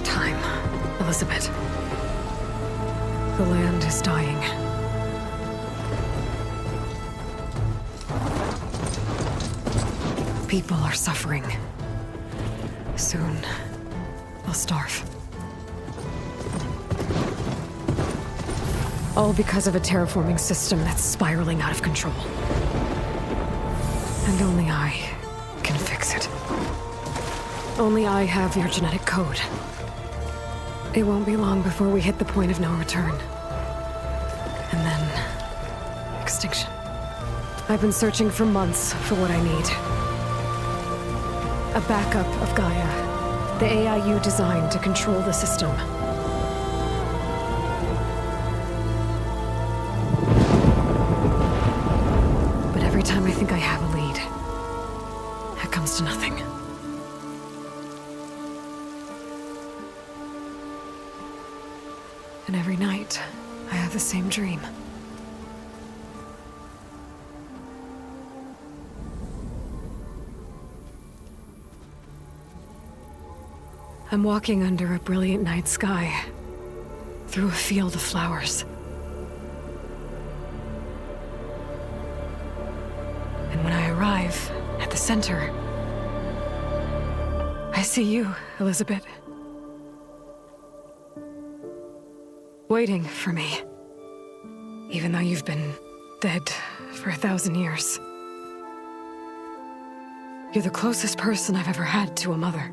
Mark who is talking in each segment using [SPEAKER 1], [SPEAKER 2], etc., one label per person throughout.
[SPEAKER 1] of time, Elizabeth. The land is dying. People are suffering. Soon, they'll starve. All because of a terraforming system that's spiraling out of control. And only I can fix it. Only I have your genetic code. It won't be long before we hit the point of no return. And then... extinction. I've been searching for months for what I need. A backup of Gaia. The AI you designed to control the system. But every time I think I have a lead, it comes to nothing. And every night, I have the same dream. I'm walking under a brilliant night sky, through a field of flowers. And when I arrive at the center, I see you, Elizabeth. Waiting for me. Even though you've been dead for 1,000 years. You're the closest person I've ever had to a mother.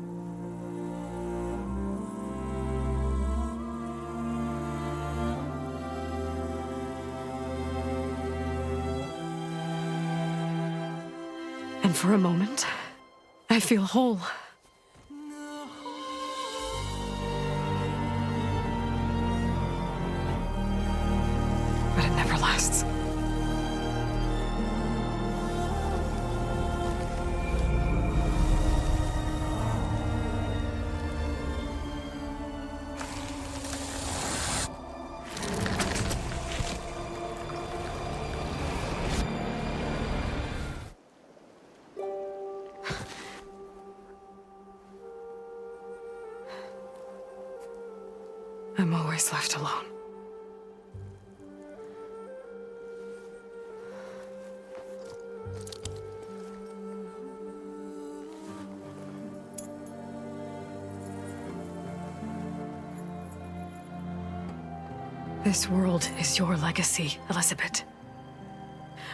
[SPEAKER 1] And for a moment, I feel whole. But it never lasts. I'm always left alone. This world is your legacy, Elizabeth.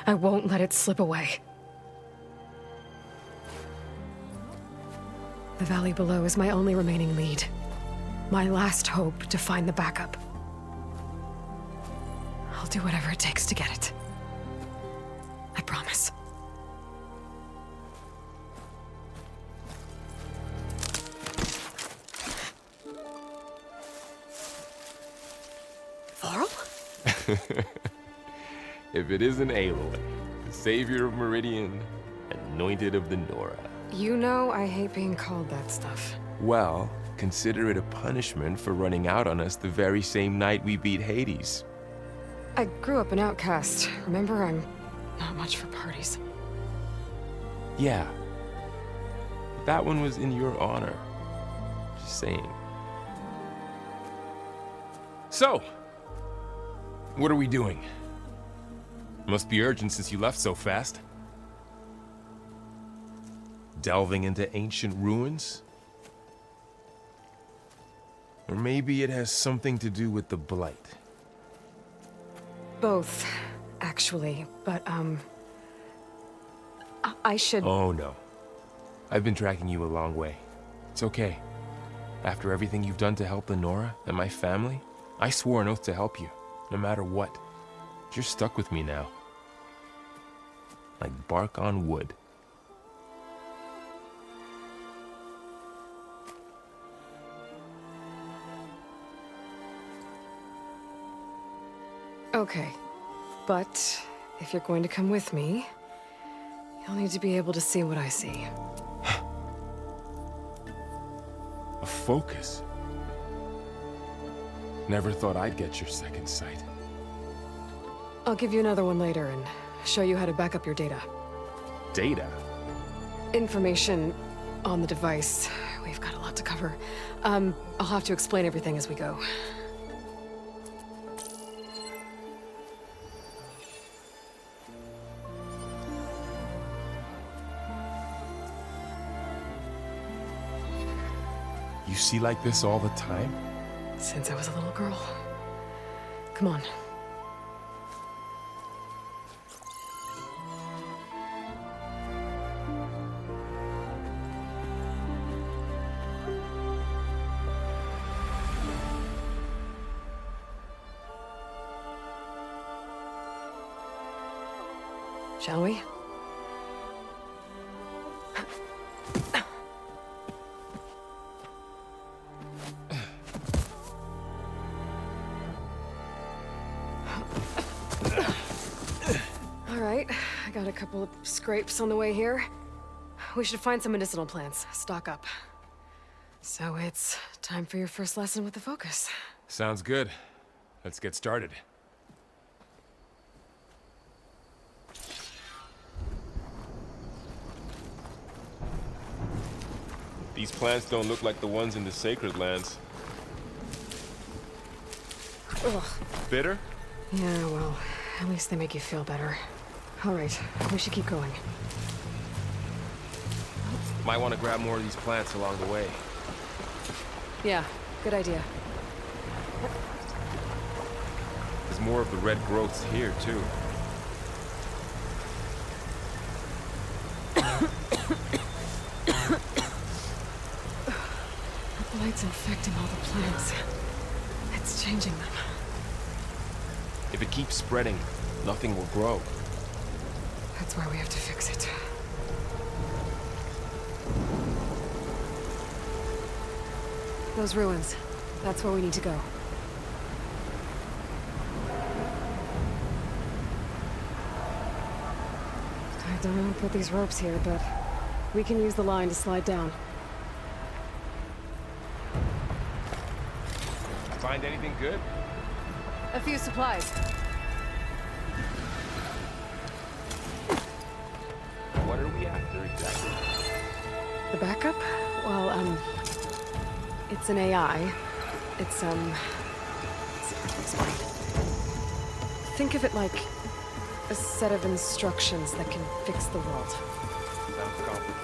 [SPEAKER 1] I won't let it slip away. The valley below is my only remaining lead. My last hope to find the backup. I'll do whatever it takes to get it. I promise. Varl?
[SPEAKER 2] If it isn't Aloy, the savior of Meridian, anointed of the Nora.
[SPEAKER 1] You know I hate being called that stuff.
[SPEAKER 2] Well, consider it a punishment for running out on us the very same night we beat Hades.
[SPEAKER 1] I grew up an outcast. Remember, I'm not much for parties.
[SPEAKER 2] Yeah. But that one was in your honor. Just saying. So, what are we doing? Must be urgent since you left so fast. Delving into ancient ruins? Or maybe it has something to do with the Blight.
[SPEAKER 1] Both, actually, but, I should...
[SPEAKER 2] Oh, no. I've been tracking you a long way. It's okay. After everything you've done to help the Nora and my family, I swore an oath to help you, no matter what. You're stuck with me now. Like bark on wood.
[SPEAKER 1] Okay, but if you're going to come with me, you'll need to be able to see what I see.
[SPEAKER 2] A focus? Never thought I'd get your second sight.
[SPEAKER 1] I'll give you another one later and show you how to back up your data.
[SPEAKER 2] Data?
[SPEAKER 1] Information on the device we've got a lot to cover. I'll have to explain everything as we go.
[SPEAKER 2] You see like this all the time?
[SPEAKER 1] Since I was a little girl. Come on. Shall we? All right, I got a couple of scrapes on the way here. We should find some medicinal plants, stock up. So it's time for your first lesson with the focus.
[SPEAKER 2] Sounds good. Let's get started. These plants don't look like the ones in the sacred lands.
[SPEAKER 1] Ugh.
[SPEAKER 2] Bitter?
[SPEAKER 1] Yeah, well, at least they make you feel better. All right, we should keep going.
[SPEAKER 2] Might want to grab more of these plants along the way.
[SPEAKER 1] Yeah, good idea.
[SPEAKER 2] There's more of the red growths here, too.
[SPEAKER 1] The light's infecting all the plants. It's changing them.
[SPEAKER 2] If it keeps spreading, nothing will grow.
[SPEAKER 1] That's why we have to fix it. Those ruins. That's where we need to go. I don't know who put these ropes here, but we can use the line to slide down.
[SPEAKER 2] Find anything good?
[SPEAKER 1] A few supplies.
[SPEAKER 2] What are we after exactly?
[SPEAKER 1] The backup? Well, it's an AI. It's hard to explain. Think of it like a set of instructions that can fix the world.
[SPEAKER 2] Sounds complicated.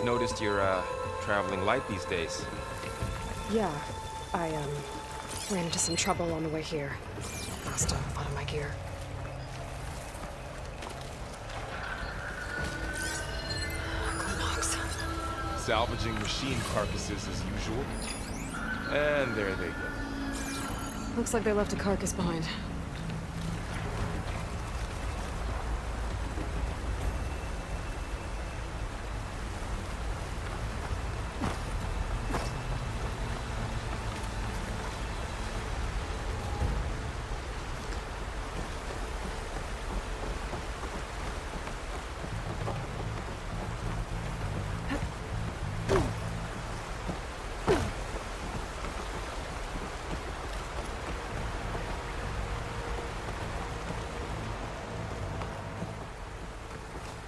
[SPEAKER 2] Noticed you're, traveling light these days.
[SPEAKER 1] Yeah, I, ran into some trouble on the way here. Lost a lot of my gear. Good knocks.
[SPEAKER 2] Salvaging machine carcasses as usual. And there they go.
[SPEAKER 1] Looks like they left a carcass behind.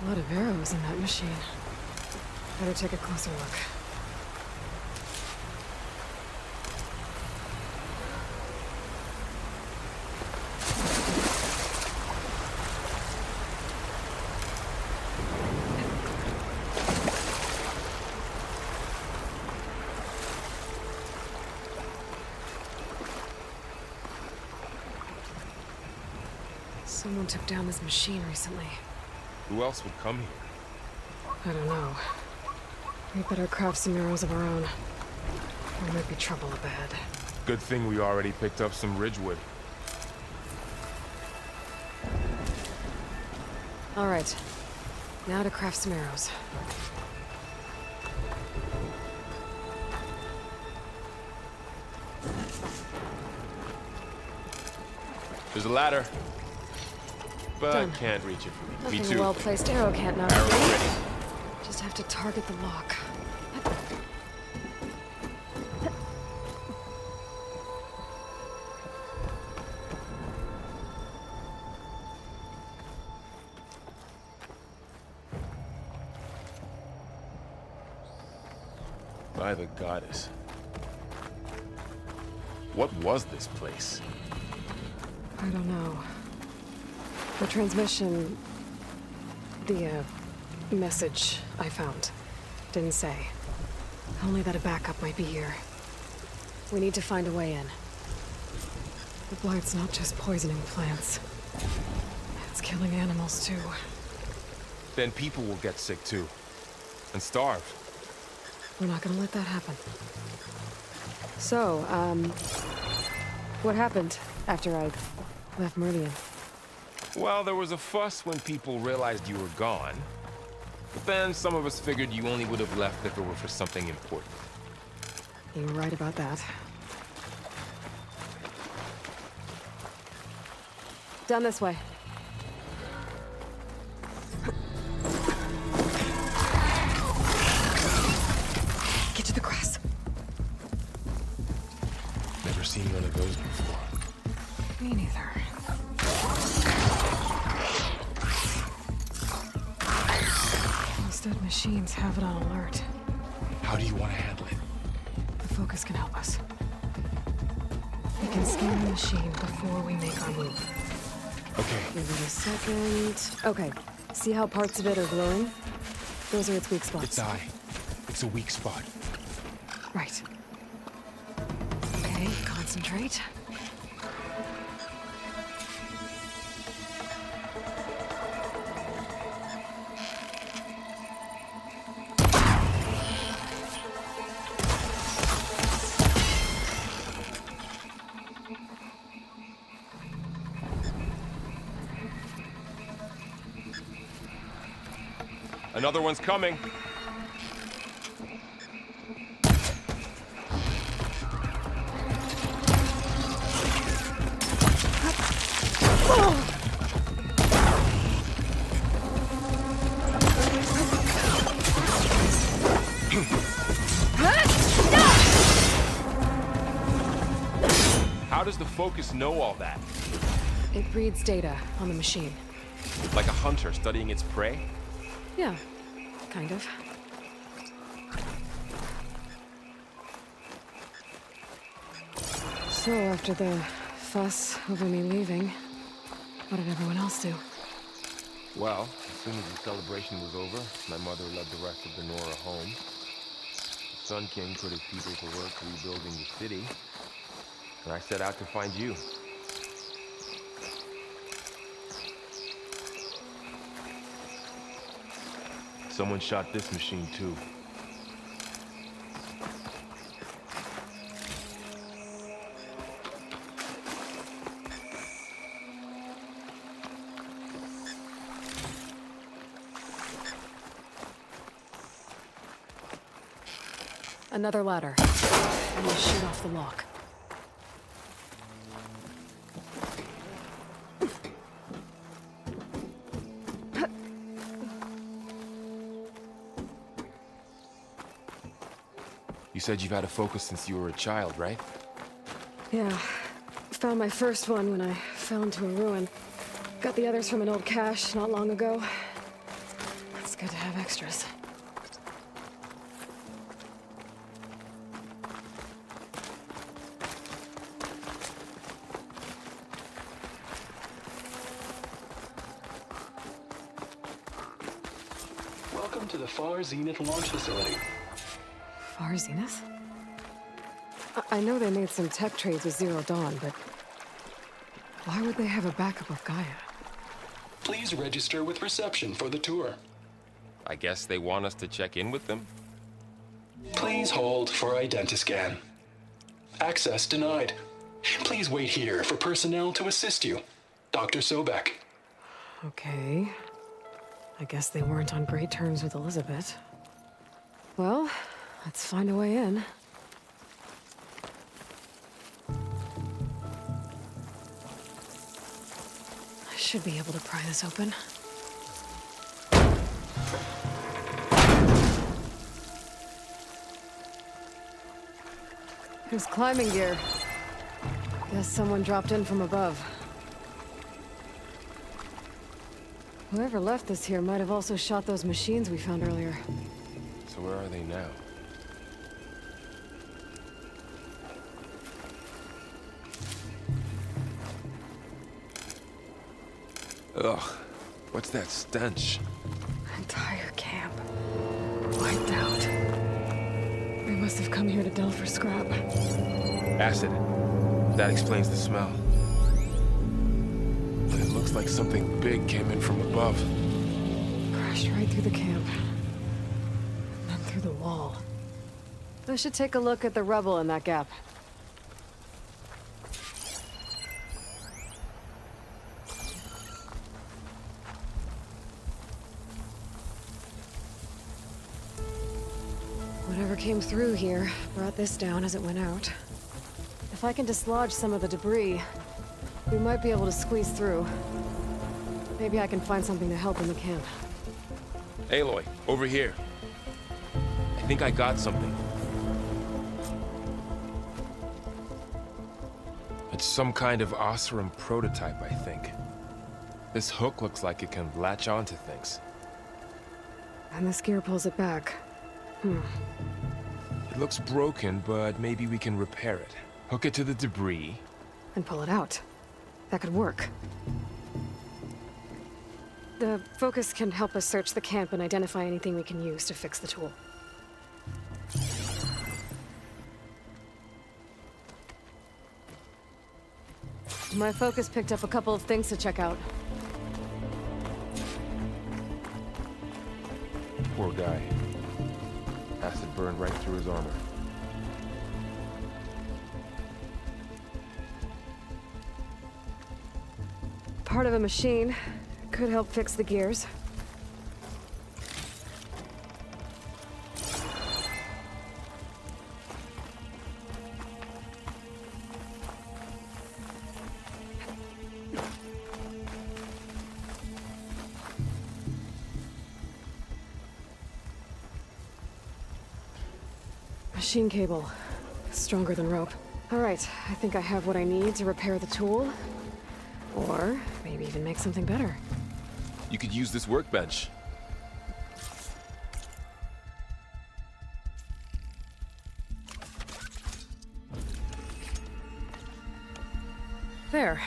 [SPEAKER 1] A lot of arrows in that machine. Better take a closer look. Someone took down this machine recently.
[SPEAKER 2] Who else would come here?
[SPEAKER 1] I don't know. We better craft some arrows of our own. There might be trouble up ahead.
[SPEAKER 2] Good thing we already picked up some ridgewood.
[SPEAKER 1] All right. Now to craft some arrows.
[SPEAKER 2] There's a ladder. But
[SPEAKER 1] Done.
[SPEAKER 2] can't reach it for me.
[SPEAKER 1] Nothing
[SPEAKER 2] Me
[SPEAKER 1] a
[SPEAKER 2] too.
[SPEAKER 1] well-placed arrow can't knock
[SPEAKER 2] Arrow
[SPEAKER 1] me.
[SPEAKER 2] ready.
[SPEAKER 1] Just have to target the lock.
[SPEAKER 2] By the goddess. What was this place?
[SPEAKER 1] I don't know. The transmission... The, message I found didn't say. Only that a backup might be here. We need to find a way in. The blight's not just poisoning plants. It's killing animals, too.
[SPEAKER 2] Then people will get sick too. And starve.
[SPEAKER 1] We're not gonna let that happen. So, what happened after I left Meridian?
[SPEAKER 2] Well, there was a fuss when people realized you were gone. But then some of us figured you only would have left if it were for something important.
[SPEAKER 1] You were right about that. Down this way. Get to the grass.
[SPEAKER 2] Never seen one of those before.
[SPEAKER 1] Me neither. Those dead machines have it on alert.
[SPEAKER 2] How do you want to handle it?
[SPEAKER 1] The focus can help us. We can scan the machine before we make our move.
[SPEAKER 2] Okay.
[SPEAKER 1] Give it a second. Okay. See how parts of it are glowing? Those are its weak spots.
[SPEAKER 2] Its eye. It's a weak spot.
[SPEAKER 1] Right. Okay, concentrate.
[SPEAKER 2] Another one's coming. How does the focus know all that?
[SPEAKER 1] It reads data on the machine.
[SPEAKER 2] Like a hunter studying its prey?
[SPEAKER 1] Yeah, kind of. So after the fuss over me leaving, what did everyone else do?
[SPEAKER 2] Well, as soon as the celebration was over, my mother led the rest of the Nora home. The Sun King put his people to work rebuilding the city, and I set out to find you. Someone shot this machine too.
[SPEAKER 1] Another ladder. I'm gonna shoot off the lock.
[SPEAKER 2] You said you've had a focus since you were a child, right?
[SPEAKER 1] Yeah. Found my first one when I fell into a ruin. Got the others from an old cache not long ago. It's good to have extras.
[SPEAKER 3] Welcome to the Far Zenith launch facility.
[SPEAKER 1] Far Zenith? I know they made some tech trades with Zero Dawn, but why would they have a backup of Gaia?
[SPEAKER 3] Please register with reception for the tour.
[SPEAKER 2] I guess they want us to check in with them.
[SPEAKER 3] Please hold for identiscan. Access denied. Please wait here for personnel to assist you. Dr. Sobek.
[SPEAKER 1] Okay. I guess they weren't on great terms with Elizabeth. Well, let's find a way in. I should be able to pry this open. There's climbing gear. Guess someone dropped in from above. Whoever left this here might have also shot those machines we found earlier.
[SPEAKER 2] So where are they now? Ugh, what's that stench?
[SPEAKER 1] Entire camp. Wiped out. They must have come here to delve for scrap.
[SPEAKER 2] Acid. That explains the smell. But it looks like something big came in from above.
[SPEAKER 1] Crashed right through the camp. And then through the wall. I should take a look at the rubble in that gap. Whatever came through here brought this down as it went out. If I can dislodge some of the debris, we might be able to squeeze through. Maybe I can find something to help in the camp.
[SPEAKER 2] Aloy, over here. I think I got something. It's some kind of Oseram prototype, I think. This hook looks like it can latch onto things.
[SPEAKER 1] And this gear pulls it back.
[SPEAKER 2] It looks broken, but maybe we can repair it. Hook it to the debris.
[SPEAKER 1] And pull it out. That could work. The focus can help us search the camp and identify anything we can use to fix the tool. My focus picked up a couple of things to check out.
[SPEAKER 2] Poor guy. Acid burned right through his armor.
[SPEAKER 1] Part of a machine. Could help fix the gears. Machine cable. Stronger than rope. All right, I think I have what I need to repair the tool. Or maybe even make something better.
[SPEAKER 2] You could use this workbench.
[SPEAKER 1] There.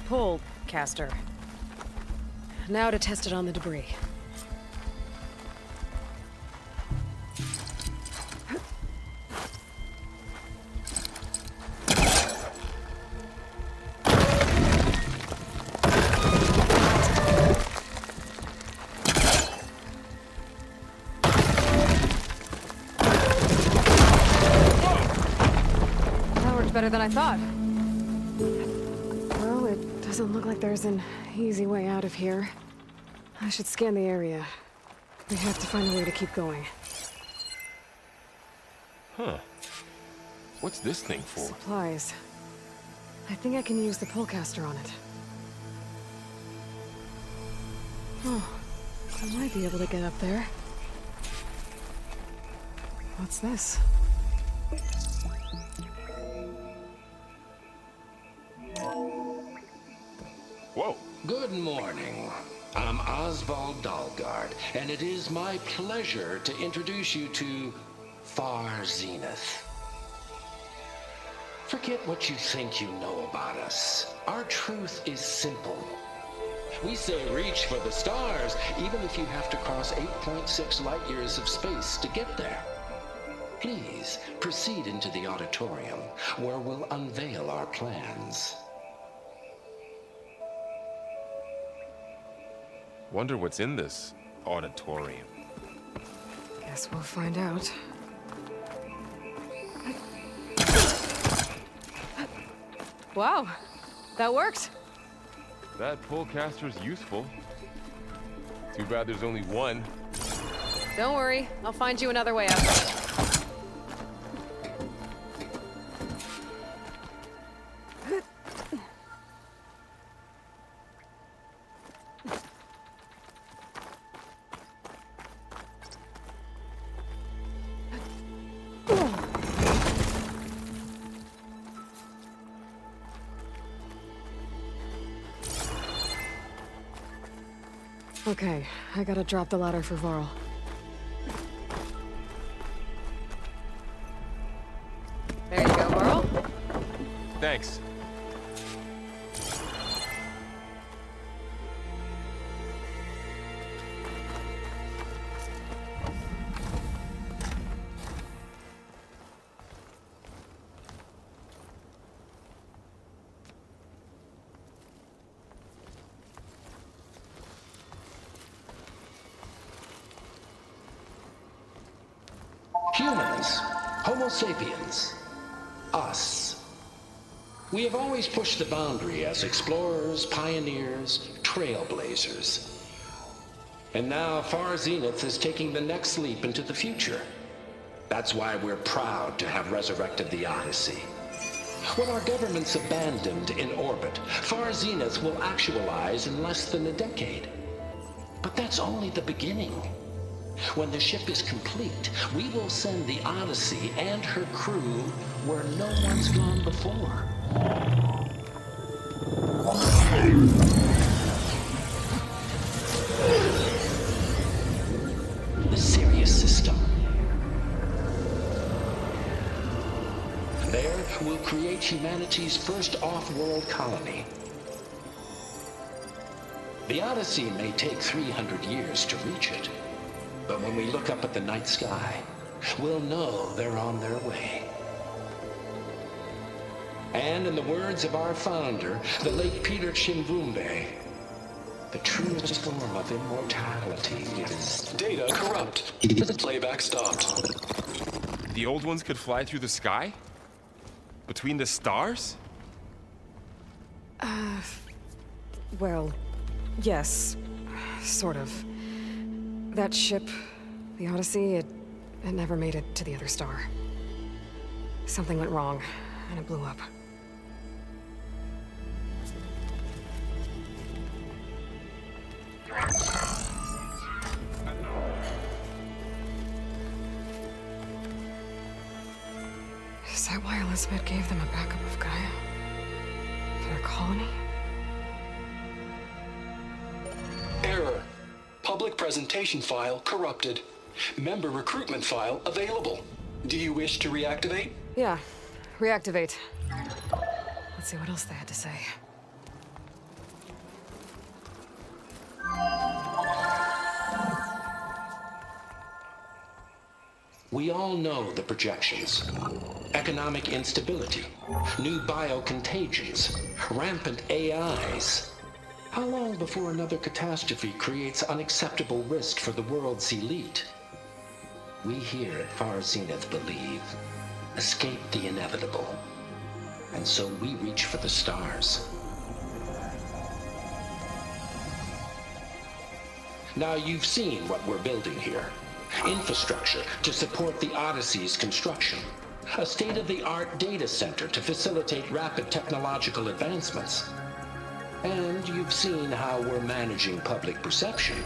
[SPEAKER 1] Pole caster. Now to test it on the debris. Better than I thought. Well, it doesn't look like there's an easy way out of here. I should scan the area. We have to find a way to keep going.
[SPEAKER 2] Huh. What's this thing for?
[SPEAKER 1] Supplies. I think I can use the polecaster on it. Oh, I might be able to get up there. What's this?
[SPEAKER 2] Whoa.
[SPEAKER 4] Good morning. I'm Oswald Dalgard, and it is my pleasure to introduce you to Far Zenith. Forget what you think you know about us. Our truth is simple. We say reach for the stars, even if you have to cross 8.6 light years of space to get there. Please proceed into the auditorium, where we'll unveil our plans.
[SPEAKER 2] Wonder what's in this auditorium.
[SPEAKER 1] Guess we'll find out. Wow, that worked.
[SPEAKER 2] That polecaster's useful. Too bad there's only one.
[SPEAKER 1] Don't worry, I'll find you another way out. Okay, I gotta drop the ladder for Varl. There you go, Varl.
[SPEAKER 2] Thanks.
[SPEAKER 4] Homo sapiens. Us. We have always pushed the boundary as explorers, pioneers, trailblazers. And now Far Zenith is taking the next leap into the future. That's why we're proud to have resurrected the Odyssey. When our government's abandoned in orbit, Far Zenith will actualize in less than a decade. But that's only the beginning. When the ship is complete, we will send the Odyssey and her crew where no one's gone before. The Sirius system. There, we'll create humanity's first off-world colony. The Odyssey may take 300 years to reach it, but when we look up at the night sky, we'll know they're on their way. And in the words of our founder, the late Peter Chimvumbe, the truest form of immortality is...
[SPEAKER 3] Data corrupt. Playback stopped.
[SPEAKER 2] The old ones could fly through the sky? Between the stars?
[SPEAKER 1] Well, yes. Sort of. That ship, the Odyssey, it never made it to the other star. Something went wrong, and it blew up. Is that why Elizabeth gave them a backup of Gaia? For their colony?
[SPEAKER 3] Error. Public presentation file corrupted. Member recruitment file available. Do you wish to reactivate?
[SPEAKER 1] Yeah, reactivate. Let's see what else they had to say.
[SPEAKER 4] We all know the projections. Economic instability, new biocontagions, rampant AIs. How long before another catastrophe creates unacceptable risk for the world's elite? We here at Far Zenith believe, escape the inevitable. And so we reach for the stars. Now you've seen what we're building here. Infrastructure to support the Odyssey's construction. A state-of-the-art data center to facilitate rapid technological advancements. And you've seen how we're managing public perception.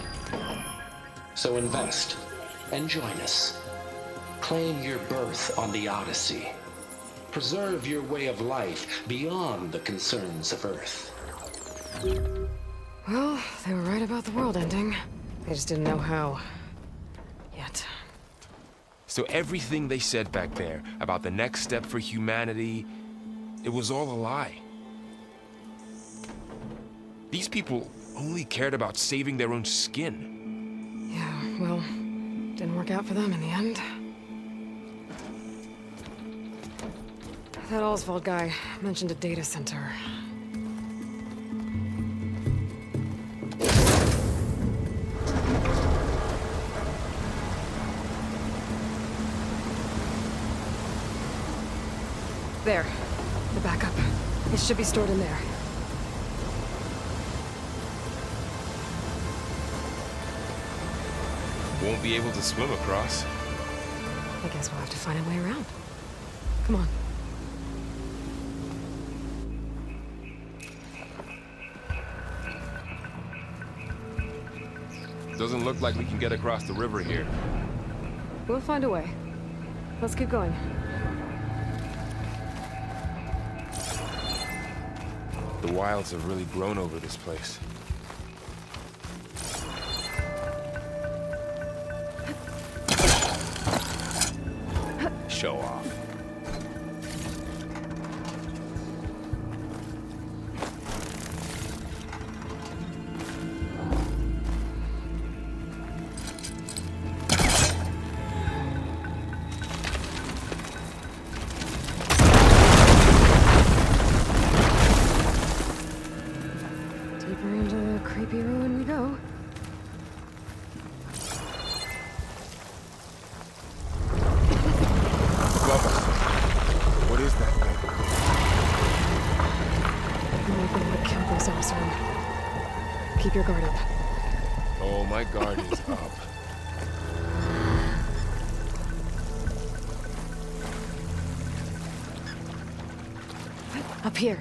[SPEAKER 4] So invest and join us. Claim your berth on the Odyssey. Preserve your way of life beyond the concerns of Earth.
[SPEAKER 1] Well, they were right about the world ending. They just didn't know how. Yet.
[SPEAKER 2] So everything they said back there about the next step for humanity, it was all a lie. These people only cared about saving their own skin.
[SPEAKER 1] Yeah, well, didn't work out for them in the end. That Oswald guy mentioned a data center. There. The backup. It should be stored in there.
[SPEAKER 2] Won't be able to swim across.
[SPEAKER 1] I guess we'll have to find a way around. Come on.
[SPEAKER 2] Doesn't look like we can get across the river here.
[SPEAKER 1] We'll find a way. Let's keep going.
[SPEAKER 2] The wilds have really grown over this place. Show off.
[SPEAKER 1] Deeper into Keep your guard up.
[SPEAKER 2] Oh, my guard is up.
[SPEAKER 1] Up here.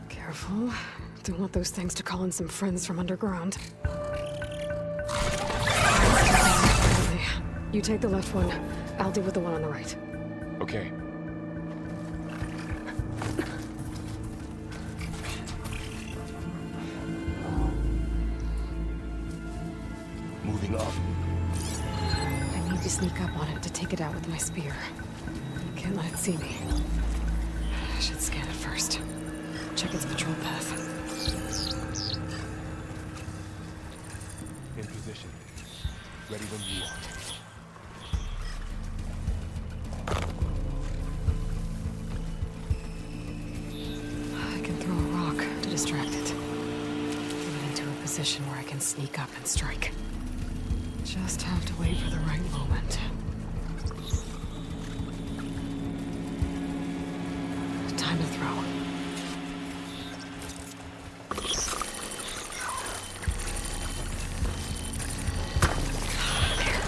[SPEAKER 1] Careful. Don't want those things to call in some friends from underground. You take the left one. I'll deal with the one on the right.
[SPEAKER 2] Okay. Moving up.
[SPEAKER 1] I need to sneak up on it to take it out with my spear. Can't let it see me. I should scan it first. Check its patrol path.
[SPEAKER 2] In position. Ready when you are.
[SPEAKER 1] I can throw a rock to distract it. Get it into a position where I can sneak up and strike. Just have to wait for the right moment. Time to throw. There.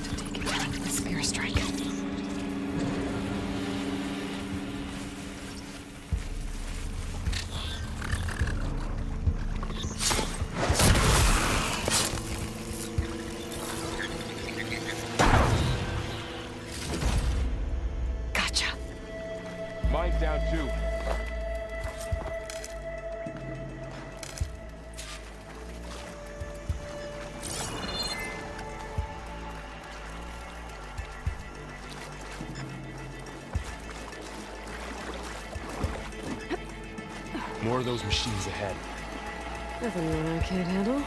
[SPEAKER 1] To take it down with a spear strike. Gotcha.
[SPEAKER 2] Mine's down too. More of those machines ahead.
[SPEAKER 1] Nothing you and I can't handle.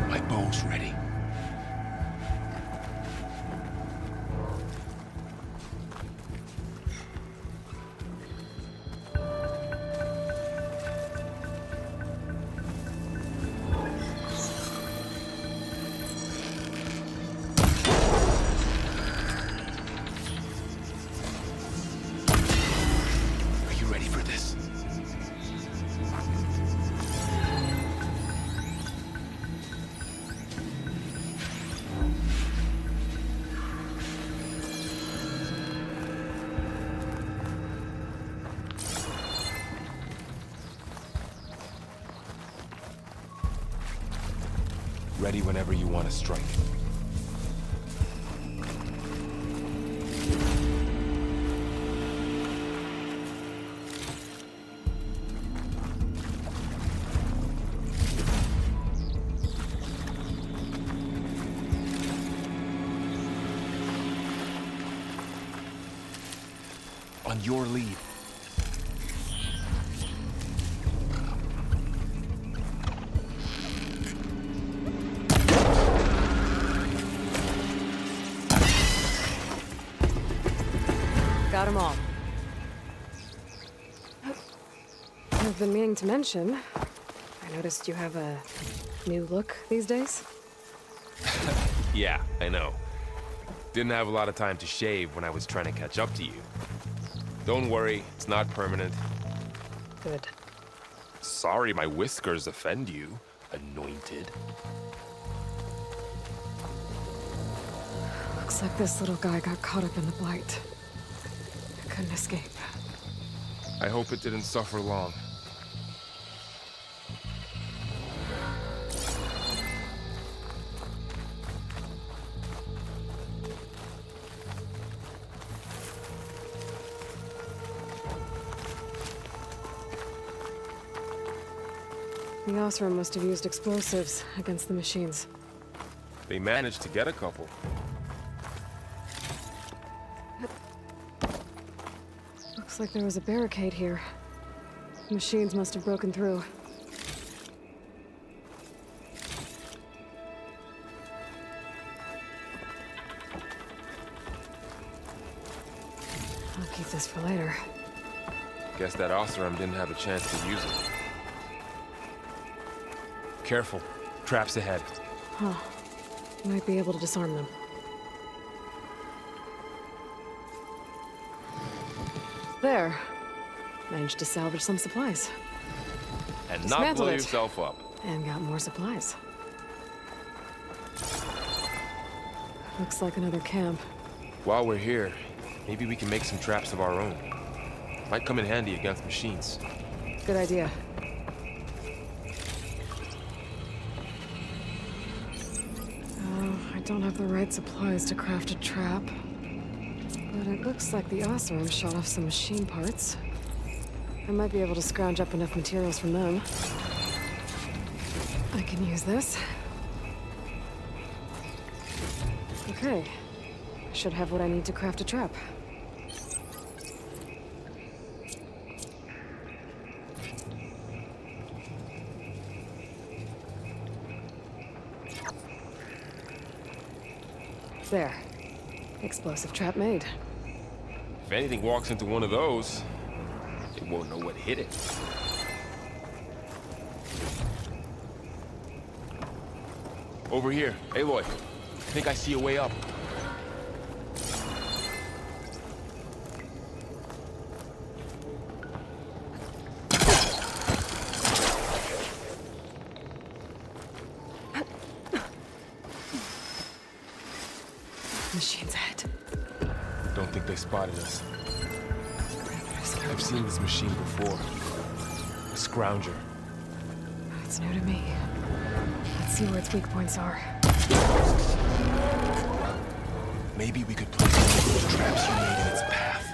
[SPEAKER 2] My bow's ready. Are you ready for this? Ready whenever you want to strike. On your lead.
[SPEAKER 1] Got them all. I've been meaning to mention, I noticed you have a new look these days.
[SPEAKER 2] Yeah, I know. Didn't have a lot of time to shave when I was trying to catch up to you. Don't worry, it's not permanent.
[SPEAKER 1] Good.
[SPEAKER 2] Sorry my whiskers offend you, anointed.
[SPEAKER 1] Looks like this little guy got caught up in the blight. Couldn't escape.
[SPEAKER 2] I hope it didn't suffer long.
[SPEAKER 1] The Osram must have used explosives against the machines.
[SPEAKER 2] They managed to get a couple.
[SPEAKER 1] Looks like there was a barricade here. Machines must have broken through. Keep this for later.
[SPEAKER 2] Guess that Oseram didn't have a chance to use it. Careful. Traps ahead.
[SPEAKER 1] Huh. Might be able to disarm them. There. Managed to salvage some supplies.
[SPEAKER 2] And not
[SPEAKER 1] Dismantled
[SPEAKER 2] blow
[SPEAKER 1] it.
[SPEAKER 2] yourself up.
[SPEAKER 1] And got more supplies. Looks like another camp.
[SPEAKER 2] While we're here, maybe we can make some traps of our own. Might come in handy against machines.
[SPEAKER 1] Good idea. I don't have the right supplies to craft a trap. But it looks like the Oseram shot off some machine parts. I might be able to scrounge up enough materials from them. I can use this. Okay. Should have what I need to craft a trap. There. Explosive trap made.
[SPEAKER 2] If anything walks into one of those, it won't know what hit it. Over here. Aloy, I think I see a way up.
[SPEAKER 1] Machine's ahead.
[SPEAKER 2] Don't think they spotted us. I've seen this machine before. A scrounger.
[SPEAKER 1] It's new to me. Let's see where its weak points are.
[SPEAKER 2] Maybe we could place one of those traps you made in its path.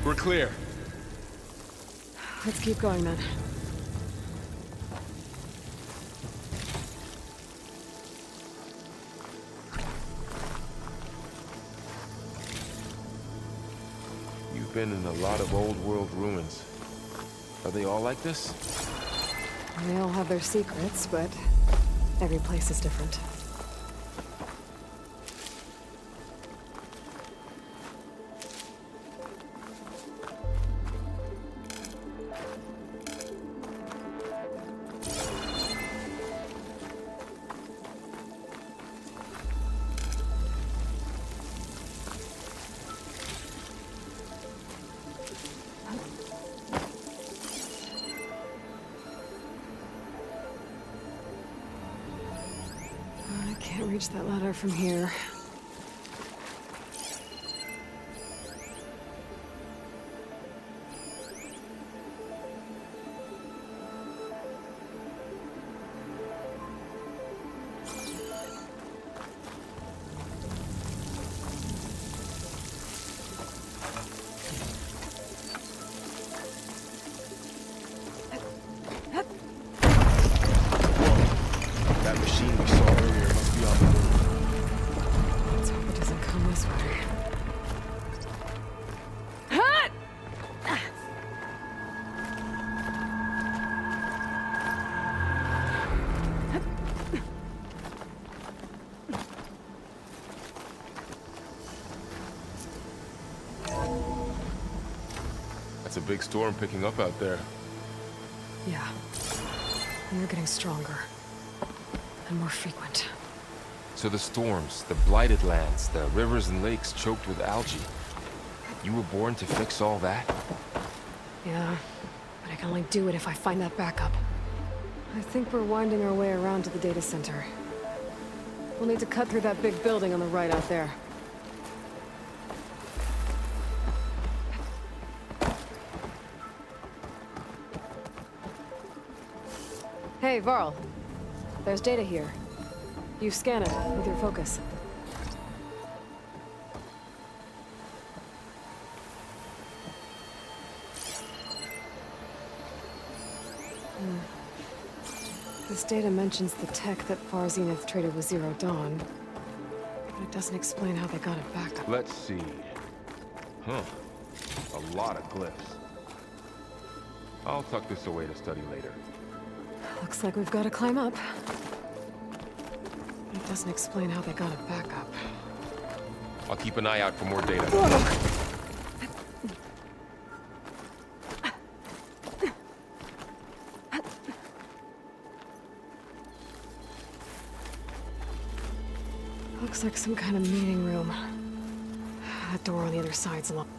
[SPEAKER 2] We're clear.
[SPEAKER 1] Let's keep going then.
[SPEAKER 2] You've been in a lot of old world ruins. Are they all like this?
[SPEAKER 1] They all have their secrets, but every place is different. I can't reach that ladder from here.
[SPEAKER 2] That machine we saw earlier must be on the move.
[SPEAKER 1] Let's hope it doesn't come this way.
[SPEAKER 2] That's a big storm picking up out there.
[SPEAKER 1] Yeah. They're getting stronger. And more frequent.
[SPEAKER 2] So the storms, the blighted lands, the rivers and lakes choked with algae. You were born to fix all that?
[SPEAKER 1] Yeah, but I can only do it if I find that backup. I think we're winding our way around to the data center. We'll need to cut through that big building on the right out there. Hey, Varl. There's data here. You scan it with your focus. This data mentions the tech that Far Zenith traded with Zero Dawn, but it doesn't explain how they got it back up.
[SPEAKER 2] Let's see. Huh. A lot of glyphs. I'll tuck this away to study later.
[SPEAKER 1] Looks like we've got to climb up. It doesn't explain how they got it back up.
[SPEAKER 2] I'll keep an eye out for more data.
[SPEAKER 1] Looks like some kind of meeting room. That door on the other side's locked.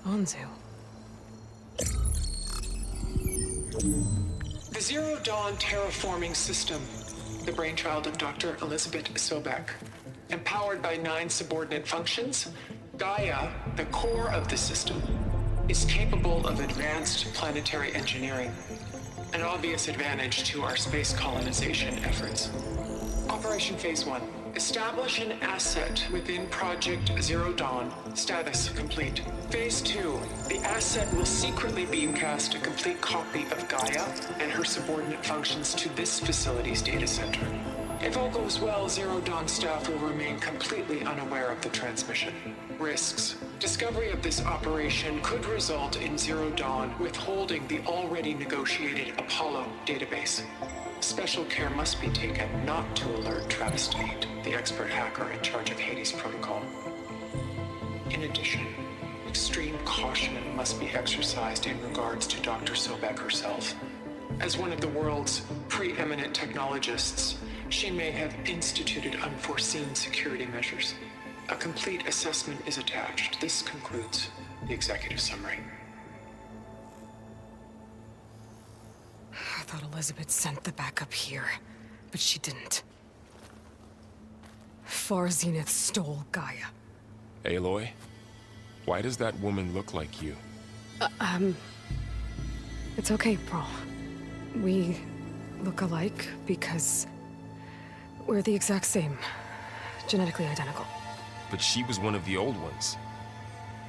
[SPEAKER 1] Anzu.
[SPEAKER 5] The Zero Dawn terraforming system, the brainchild of Dr. Elizabeth Sobek. Empowered by 9 subordinate functions, Gaia, the core of the system, is capable of advanced planetary engineering, an obvious advantage to our space colonization efforts. Operation Phase 1. Establish an asset within Project Zero Dawn. Status complete. Phase 2. The asset will secretly beamcast a complete copy of Gaia and her subordinate functions to this facility's data center. If all goes well, Zero Dawn staff will remain completely unaware of the transmission. Risks. Discovery of this operation could result in Zero Dawn withholding the already negotiated Apollo database. Special care must be taken not to alert Travis Tate, the expert hacker in charge of Hades Protocol. In addition, extreme caution must be exercised in regards to Dr. Sobek herself. As one of the world's preeminent technologists, she may have instituted unforeseen security measures. A complete assessment is attached. This concludes the executive summary.
[SPEAKER 1] I thought Elizabeth sent the backup here, but she didn't. Far Zenith stole Gaia.
[SPEAKER 2] Aloy, why does that woman look like you?
[SPEAKER 1] It's okay, Pearl. We look alike because we're the exact same. Genetically identical.
[SPEAKER 2] But she was one of the old ones.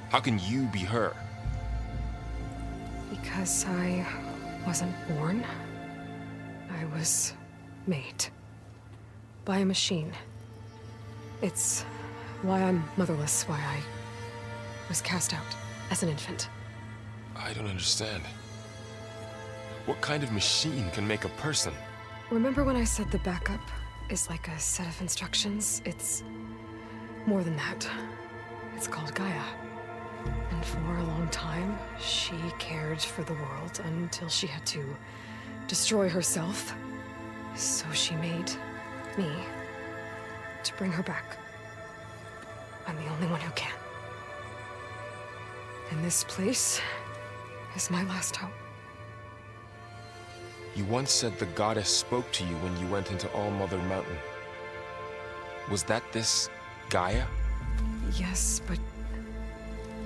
[SPEAKER 2] How can you be her?
[SPEAKER 1] Because I wasn't born. I was made. By a machine. It's why I'm motherless, why I was cast out as an infant.
[SPEAKER 2] I don't understand. What kind of machine can make a person?
[SPEAKER 1] Remember when I said the backup is like a set of instructions? It's more than that. It's called Gaia. And for a long time, she cared for the world until she had to destroy herself. So she made me to bring her back. I'm the only one who can. And this place is my last hope.
[SPEAKER 2] You once said the goddess spoke to you when you went into All Mother Mountain. Was that this Gaia?
[SPEAKER 1] Yes, but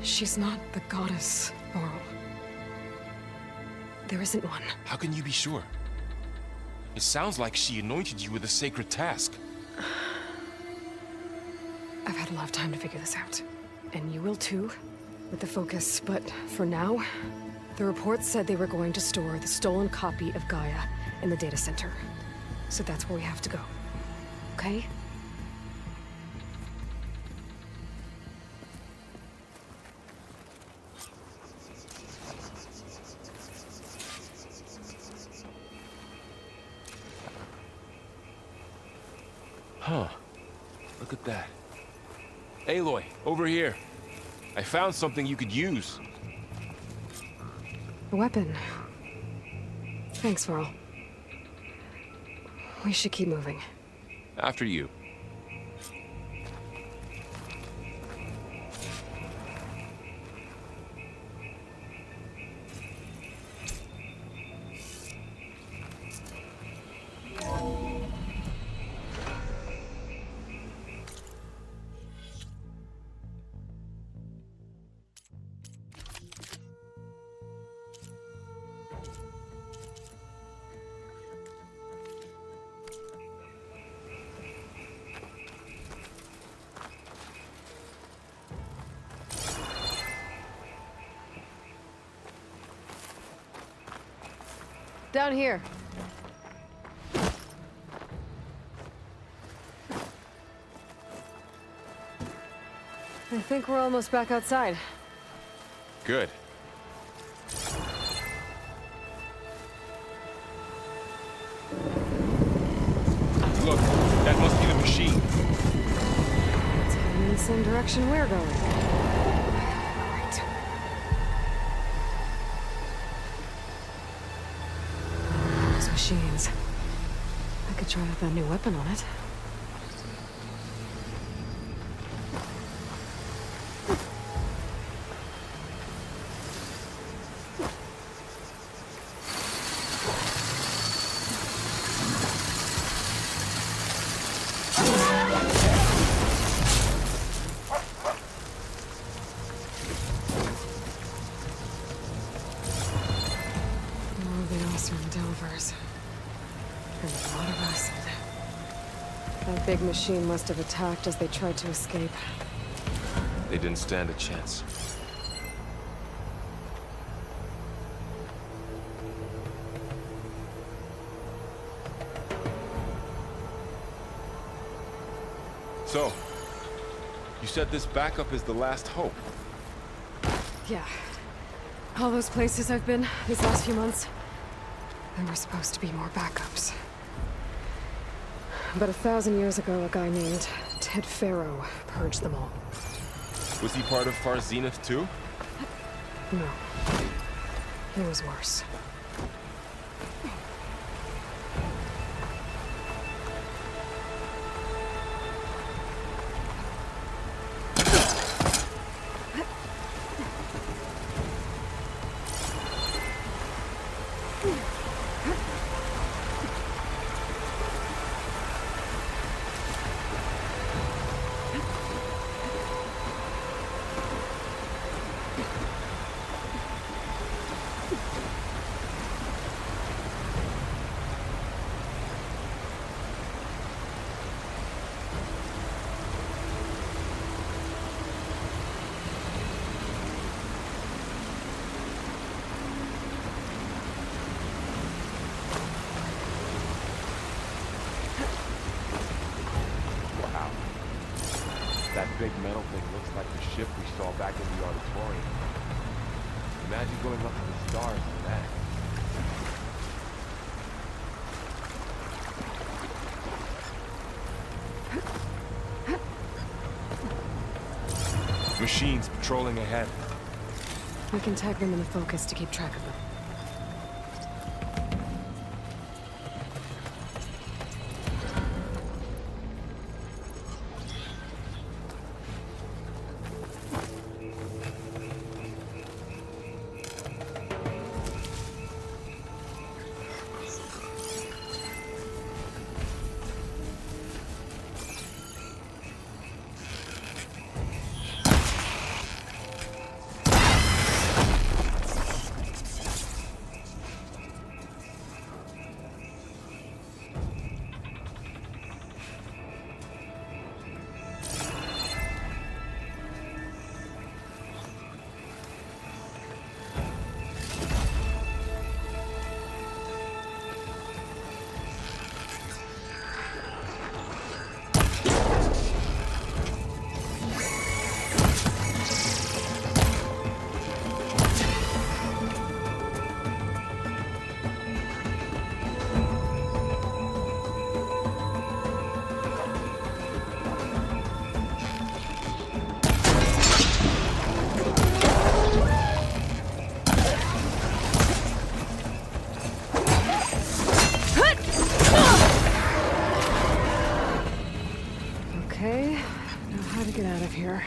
[SPEAKER 1] she's not the goddess, Laurel. There isn't one.
[SPEAKER 2] How can you be sure? It sounds like she anointed you with a sacred task.
[SPEAKER 1] I've had a lot of time to figure this out. And you will too, with the focus. But for now, the report said they were going to store the stolen copy of Gaia in the data center. So that's where we have to go. Okay?
[SPEAKER 2] Huh. Look at that. Aloy, over here. I found something you could use.
[SPEAKER 1] A weapon. Thanks, Varl. We should keep moving.
[SPEAKER 2] After you.
[SPEAKER 1] Down here. I think we're almost back outside.
[SPEAKER 2] Good. Look, that must be the machine.
[SPEAKER 1] It's heading in the same direction we're going. Right. Those machines. I could try out that new weapon on it. Delvers. And a lot of acid. That big machine must have attacked as they tried to escape.
[SPEAKER 2] They didn't stand a chance. So, you said this backup is the last hope.
[SPEAKER 1] Yeah. All those places I've been these last few months, there were supposed to be more backups. But 1,000 years ago, a guy named Ted Faro purged them all.
[SPEAKER 2] Was he part of Far Zenith too?
[SPEAKER 1] No. It was worse.
[SPEAKER 2] That big metal thing looks like the ship we saw back in the auditorium. Imagine going up to the stars in that. Machines patrolling ahead.
[SPEAKER 1] We can tag them in the focus to keep track of them. Okay, now how to get out of here.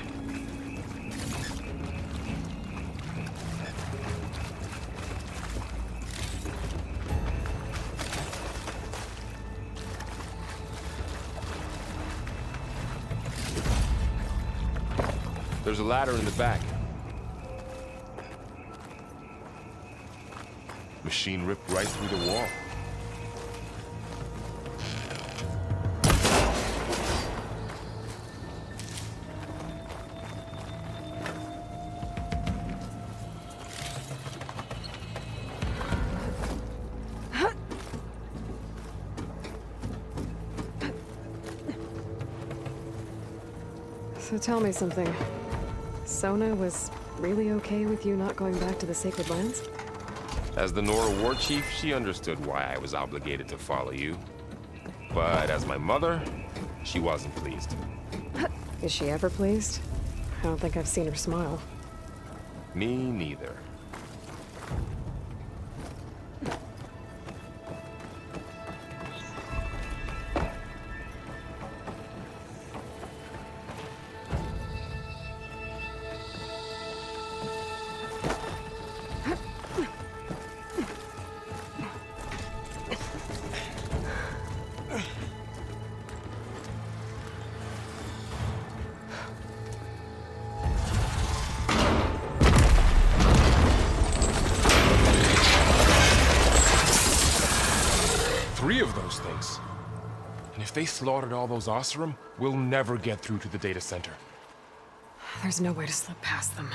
[SPEAKER 2] There's a ladder in the back. Machine ripped right through the wall.
[SPEAKER 1] So tell me something. Sona was really okay with you not going back to the Sacred Lands?
[SPEAKER 2] As the Nora war chief, she understood why I was obligated to follow you. But as my mother, she wasn't pleased.
[SPEAKER 1] Is she ever pleased? I don't think I've seen her smile.
[SPEAKER 2] Me neither. Three of those things. And if they slaughtered all those Oseram, we'll never get through to the data center.
[SPEAKER 1] There's no way to slip past them.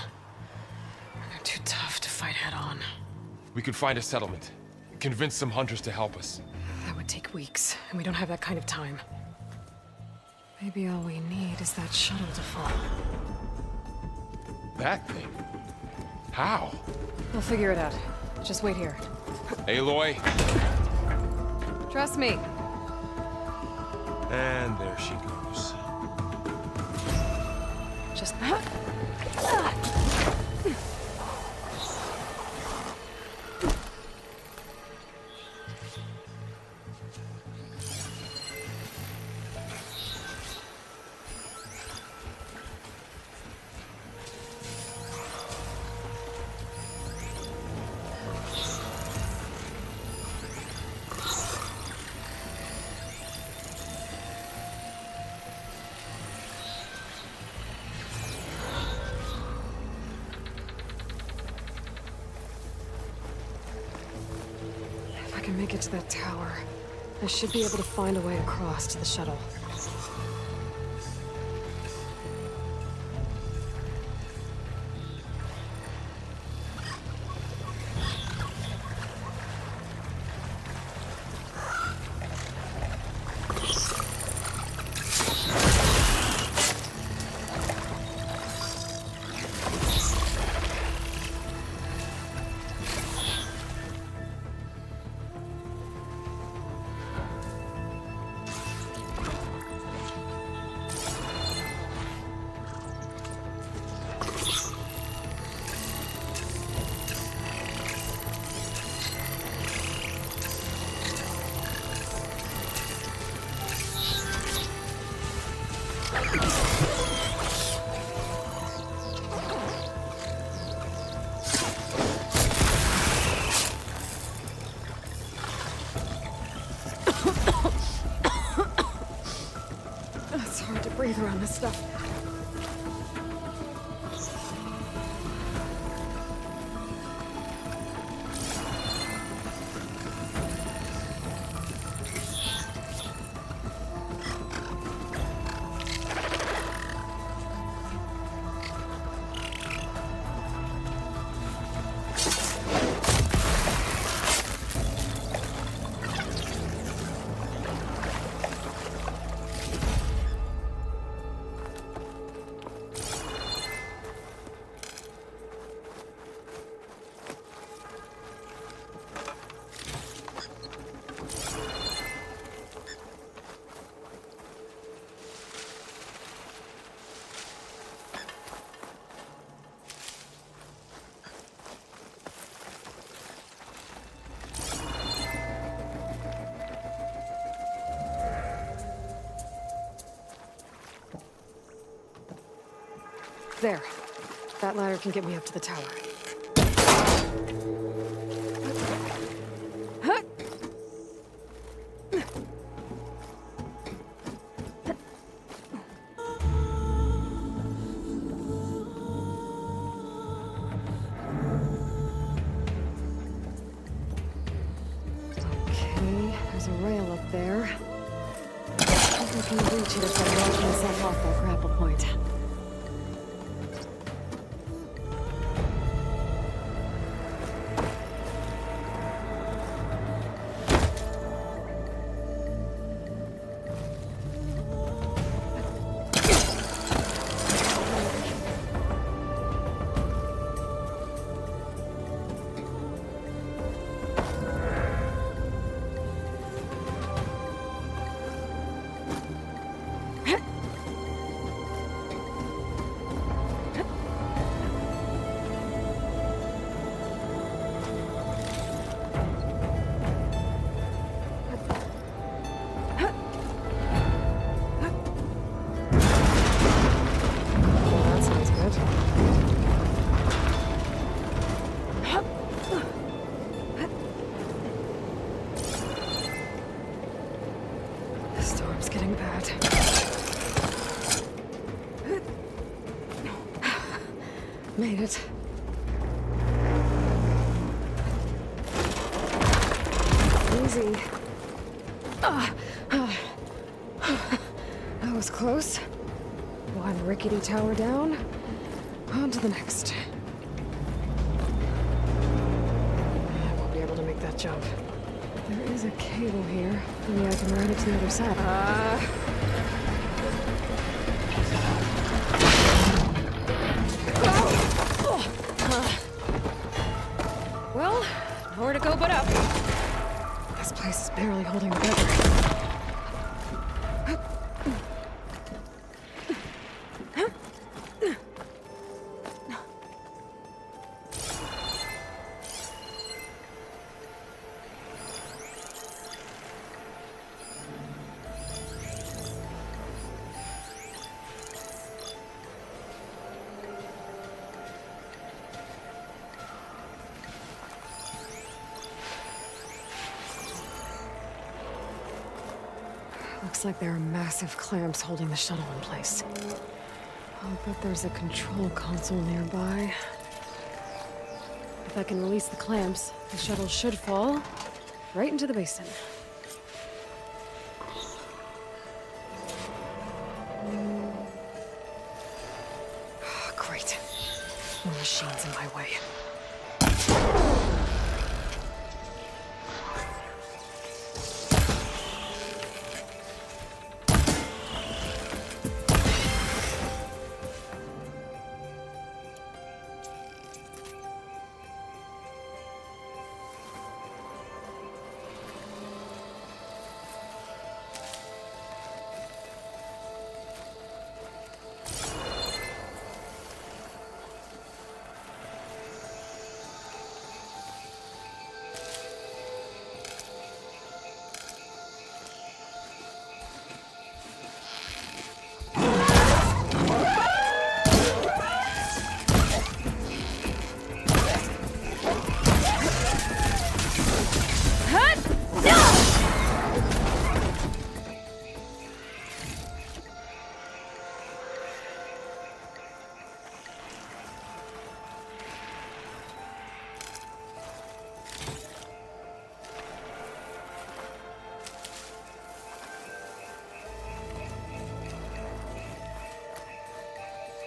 [SPEAKER 1] They're too tough to fight head-on.
[SPEAKER 2] We could find a settlement. Convince some hunters to help us.
[SPEAKER 1] That would take weeks, and we don't have that kind of time. Maybe all we need is that shuttle to fall.
[SPEAKER 2] That thing? How?
[SPEAKER 1] We'll figure it out. Just wait here.
[SPEAKER 2] Aloy.
[SPEAKER 1] Trust me.
[SPEAKER 2] And there she goes.
[SPEAKER 1] Just... If I can make it to that tower, I should be able to find a way across to the shuttle. It's hard to breathe around this stuff. There. That ladder can get me up to the tower. Huh? Okay, there's a rail up there. I think I can reach it if I launch myself off that grapple point. it. Easy. That was close. One rickety tower down. On to the next. I won't be able to make that jump. There is a cable here. Maybe I can ride it to the other side. Well, nowhere to go but up. This place is barely holding together. Looks like there are massive clamps holding the shuttle in place. I'll bet there's a control console nearby. If I can release the clamps, the shuttle should fall right into the basin. Great. More machines in my way.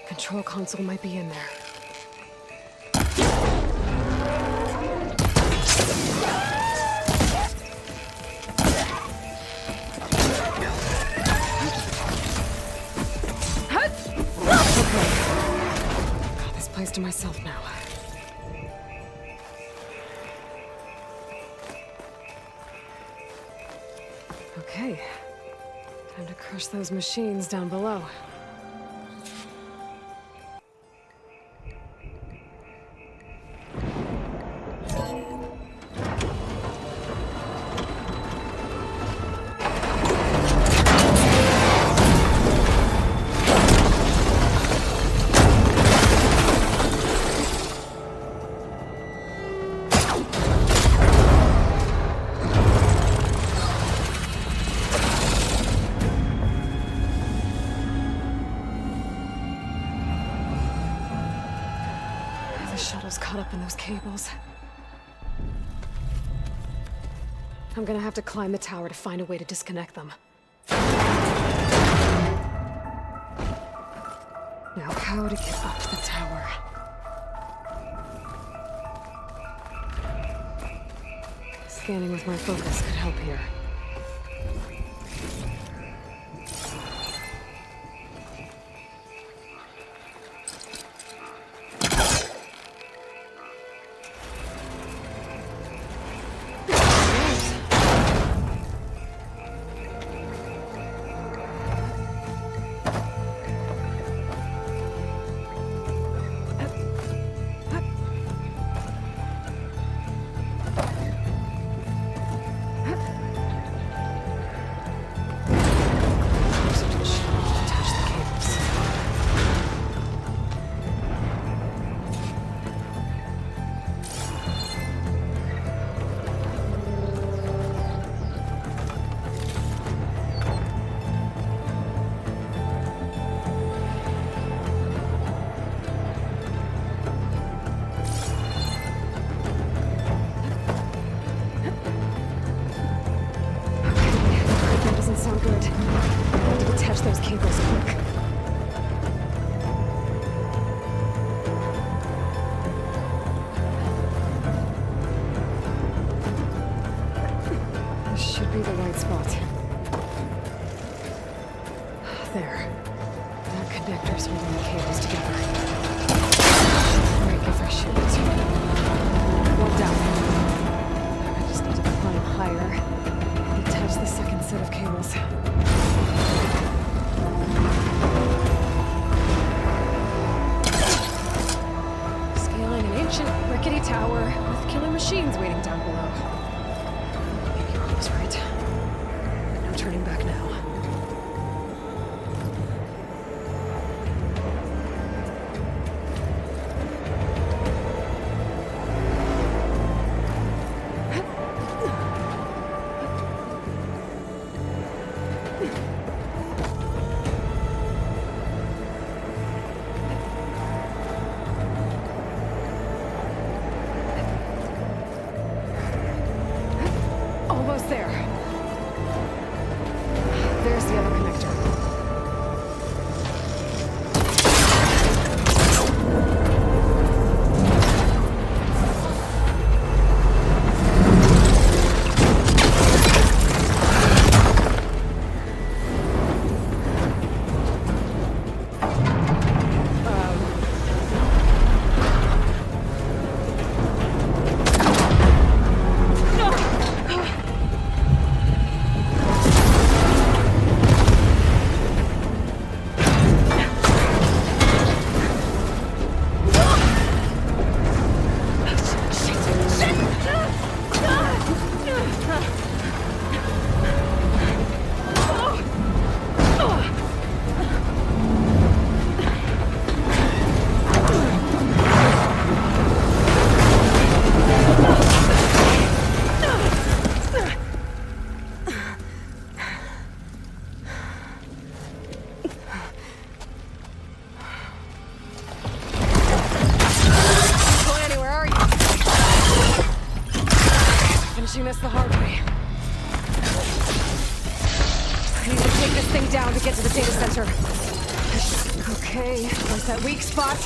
[SPEAKER 1] Control console might be in there. Got this place to myself now. Okay. Time to crush those machines down below. The shuttle's caught up in those cables. I'm gonna have to climb the tower to find a way to disconnect them. Now, how to get up the tower? Scanning with my focus could help here. be the right spot. There. That connector's holding the cables together. Right, give her shit. One down. I just need to climb higher and attach the second set of cables. Scaling an ancient rickety tower with killer machines waiting down below. I think you're almost right. No turning back now. Almost there. There's the other connector. Finishing this the hard way. I need to take this thing down to get to the data center. Okay, where's that weak spot?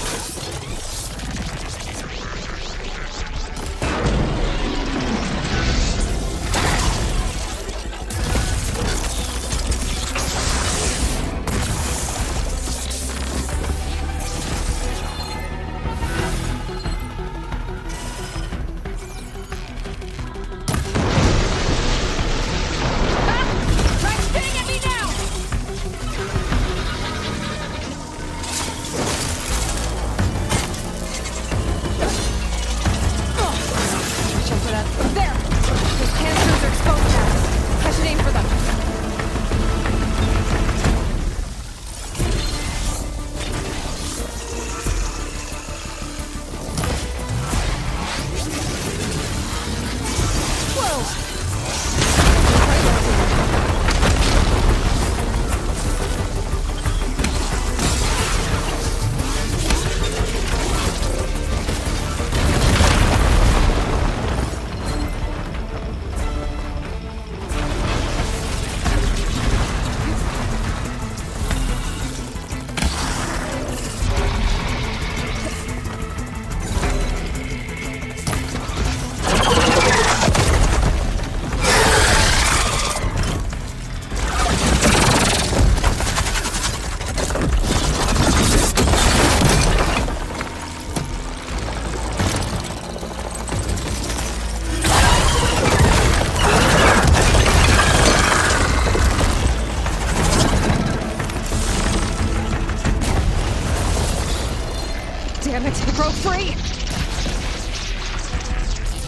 [SPEAKER 1] Damn it, it broke free!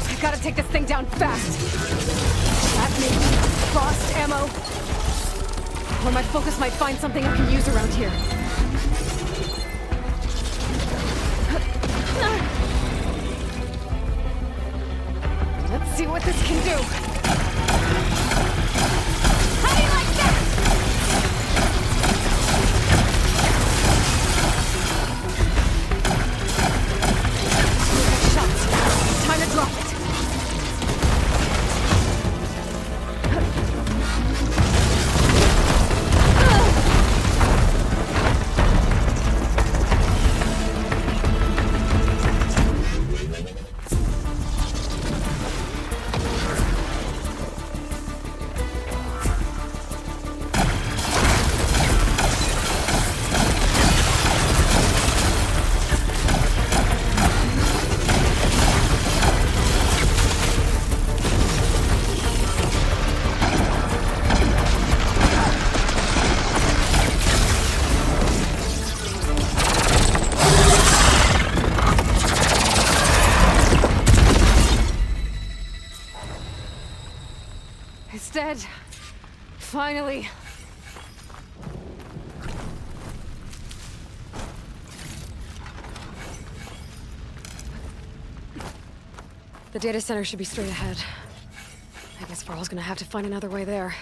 [SPEAKER 1] I gotta take this thing down fast. That maybe frost ammo. Or my focus might find something I can use around here. Let's see what this can do. How do you like that? Time to drop it. said. Finally. The data center should be straight ahead. I guess Varl's gonna have to find another way there.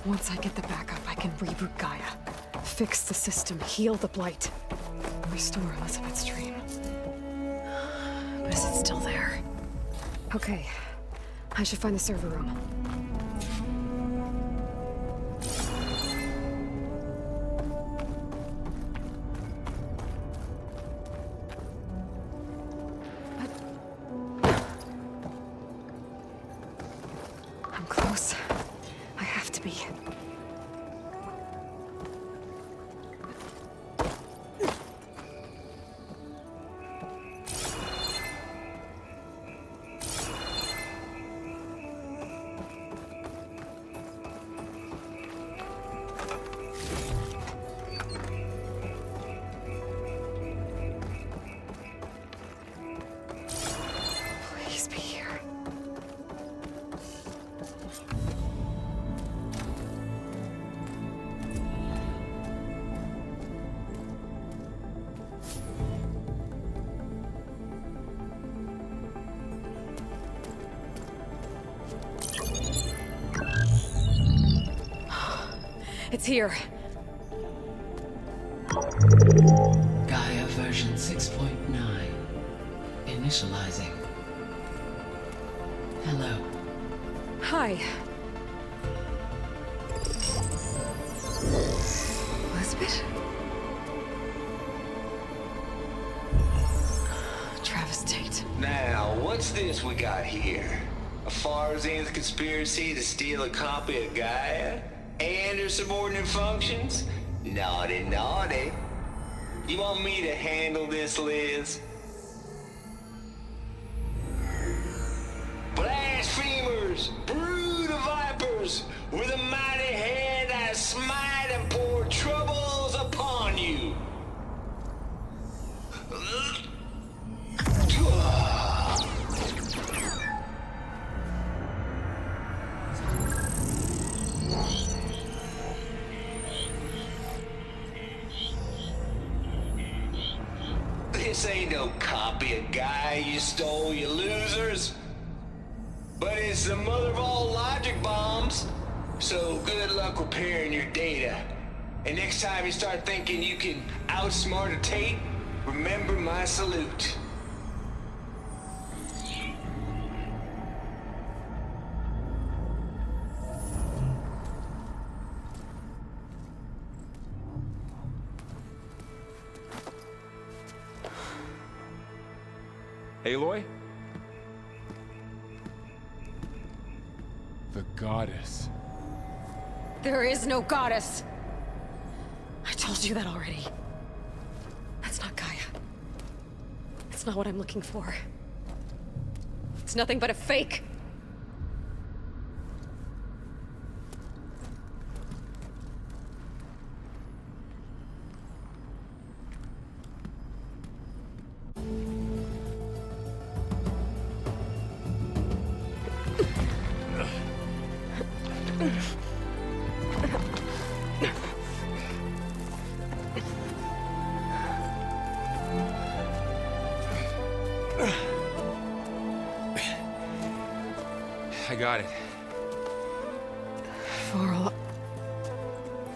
[SPEAKER 1] Once I get the backup, I can reboot Gaia. Fix the system, heal the blight. Restore Elizabeth's dream. But is it still there? Okay. I should find the server room. I'm close. I have to be. Please be here. It's here.
[SPEAKER 4] Gaia version 6.9. Initializing. Hello.
[SPEAKER 1] Hi. Elizabeth? Travis Tate.
[SPEAKER 6] Now, what's this we got here? A Farzan's conspiracy to steal a copy of Gaia? And her subordinate functions? Naughty, naughty. You want me to handle this, Liz? Blasphemers! Brood of vipers! With a mighty hand I smite and pour troubles upon you! This ain't no copy of Gaia you stole, you losers. But it's the mother of all logic bombs. So good luck repairing your data. And next time you start thinking you can outsmart a Tate, remember my salute.
[SPEAKER 2] Aloy? The goddess.
[SPEAKER 1] There is no goddess. I told you that already. That's not Gaia. It's not what I'm looking for. It's nothing but a fake.
[SPEAKER 2] I got it.
[SPEAKER 1] Varl,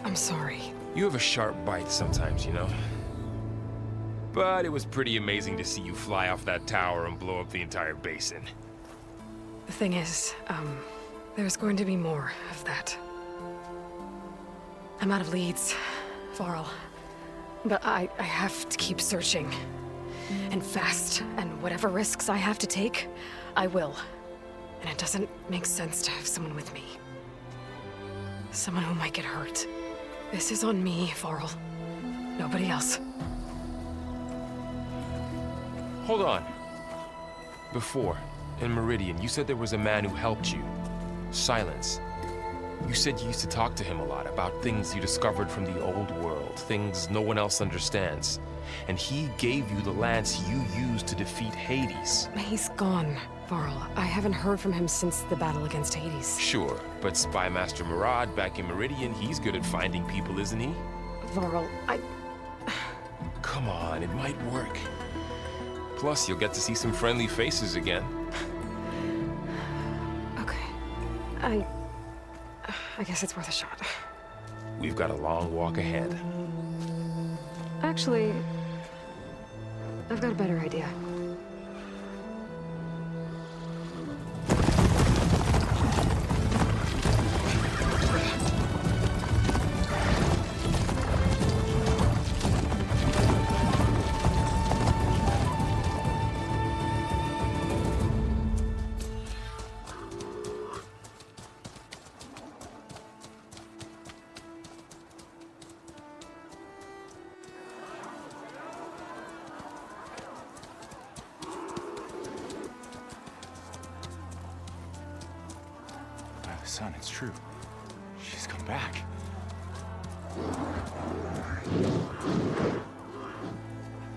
[SPEAKER 1] I'm sorry.
[SPEAKER 2] You have a sharp bite sometimes, you know? But it was pretty amazing to see you fly off that tower and blow up the entire basin.
[SPEAKER 1] The thing is, there's going to be more of that. I'm out of leads, Varl. But I have to keep searching. And fast, and whatever risks I have to take, I will. And it doesn't make sense to have someone with me. Someone who might get hurt. This is on me, Varl. Nobody else.
[SPEAKER 2] Hold on. Before, in Meridian, you said there was a man who helped you. Silence. You said you used to talk to him a lot about things you discovered from the old world, things no one else understands. And he gave you the lance you used to defeat Hades.
[SPEAKER 1] He's gone, Varl. I haven't heard from him since the battle against Hades.
[SPEAKER 2] Sure, but Spy Master Murad back in Meridian, he's good at finding people, isn't he?
[SPEAKER 1] Varl,
[SPEAKER 2] Come on, it might work. Plus, you'll get to see some friendly faces again.
[SPEAKER 1] Okay. I guess it's worth a shot.
[SPEAKER 2] We've got a long walk ahead.
[SPEAKER 1] Actually, I've got a better idea.
[SPEAKER 7] Son, it's true. She's come back.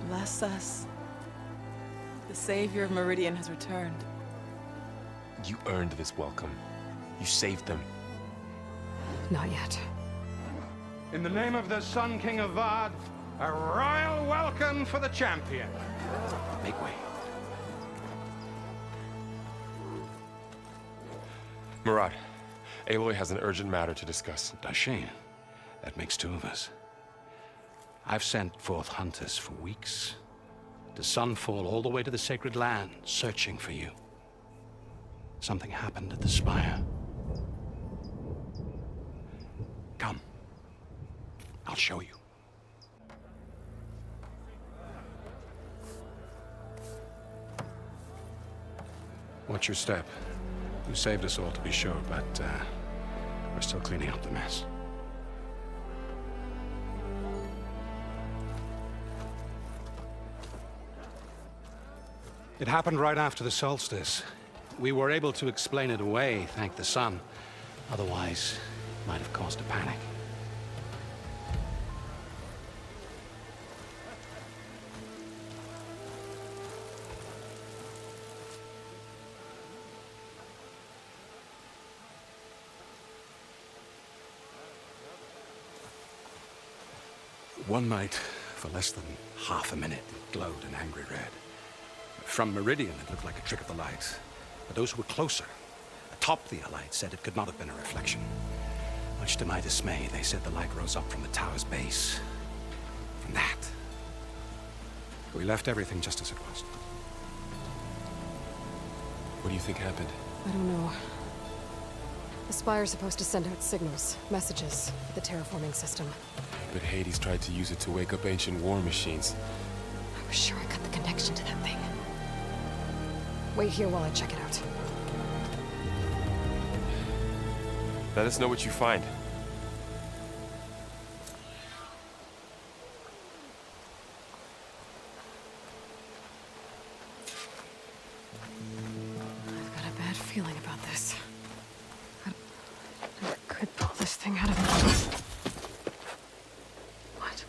[SPEAKER 8] Bless us. The Savior of Meridian has returned.
[SPEAKER 2] You earned this welcome. You saved them.
[SPEAKER 1] Not yet.
[SPEAKER 9] In the name of the Sun King of Vard, a royal welcome for the champion.
[SPEAKER 7] Make way.
[SPEAKER 2] Murad, Aloy has an urgent matter to discuss.
[SPEAKER 7] Dashane, that makes two of us. I've sent forth hunters for weeks, to sunfall all the way to the sacred land, searching for you. Something happened at the spire. Come. I'll show you. Watch your step. You saved us all, to be sure, but we're still cleaning up the mess. It happened right after the solstice. We were able to explain it away, thank the sun. Otherwise, it might have caused a panic. One night, for less than half a minute, it glowed an angry red. From Meridian, it looked like a trick of the light. But those who were closer, atop the Allied, said it could not have been a reflection. Much to my dismay, they said the light rose up from the tower's base. From that. We left everything just as it was.
[SPEAKER 2] What do you think happened?
[SPEAKER 1] I don't know. The Spire's supposed to send out signals, messages, for the terraforming system.
[SPEAKER 2] But Hades tried to use it to wake up ancient war machines.
[SPEAKER 1] I was sure I got the connection to that thing. Wait here while I check it out.
[SPEAKER 2] Let us know what you find.
[SPEAKER 1] I've got a bad feeling about this. I could pull this thing out of me. What?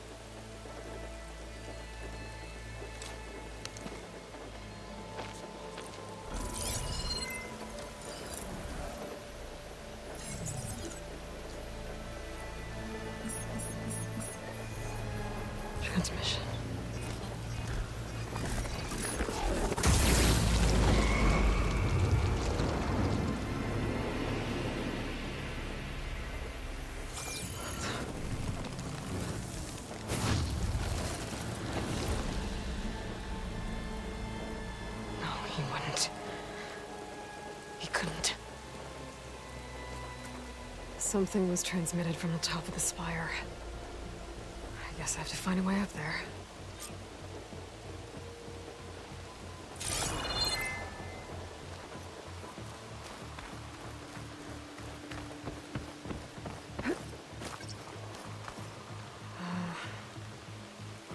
[SPEAKER 1] Transmission. Something was transmitted from the top of the spire. I guess I have to find a way up there.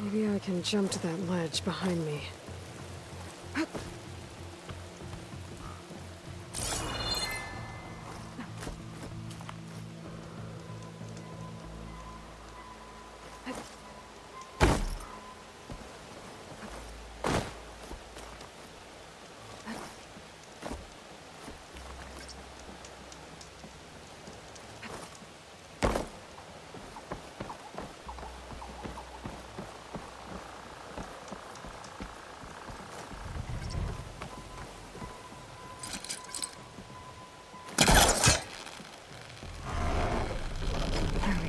[SPEAKER 1] Maybe I can jump to that ledge behind me.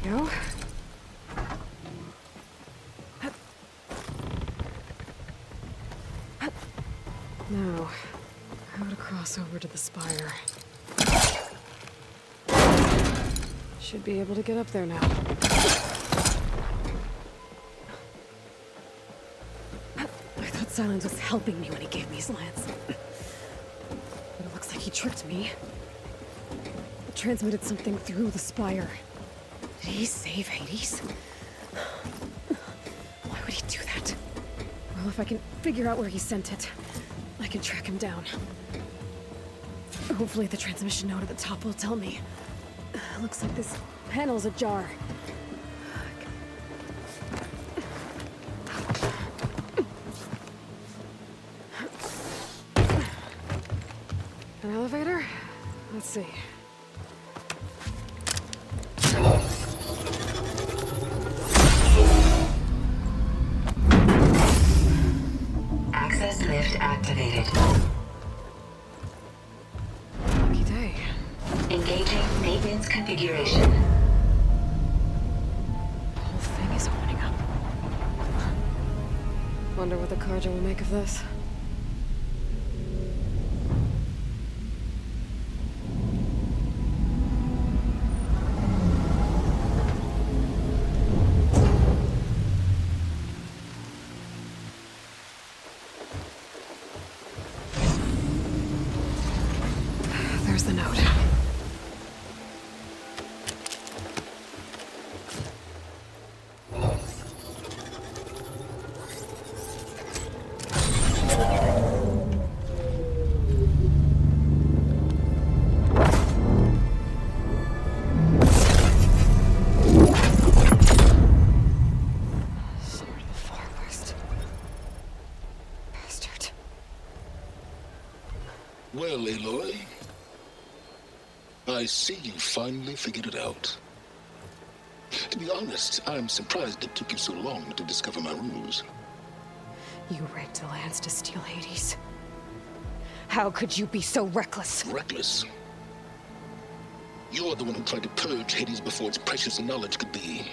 [SPEAKER 1] Go. Now, how to cross over to the spire. Should be able to get up there now. I thought Silence was helping me when he gave me his lance. But it looks like he tricked me. It transmitted something through the spire. Did he save Hades? Why would he do that? Well, if I can figure out where he sent it, I can track him down. Hopefully the transmission node at the top will tell me. Looks like this panel's ajar. An elevator? Let's see.
[SPEAKER 10] Access lift activated.
[SPEAKER 1] Lucky day.
[SPEAKER 10] Engaging maintenance configuration.
[SPEAKER 1] The whole thing is opening up. Wonder what the Carja will make of this. There's the note. Sword of the Forest. Bastard.
[SPEAKER 11] Well, Aloy, I see you finally figured it out. To be honest, I'm surprised it took you so long to discover my ruse.
[SPEAKER 1] You rigged the lance to steal Hades. How could you be so reckless?
[SPEAKER 11] Reckless? You're the one who tried to purge Hades before its precious knowledge could be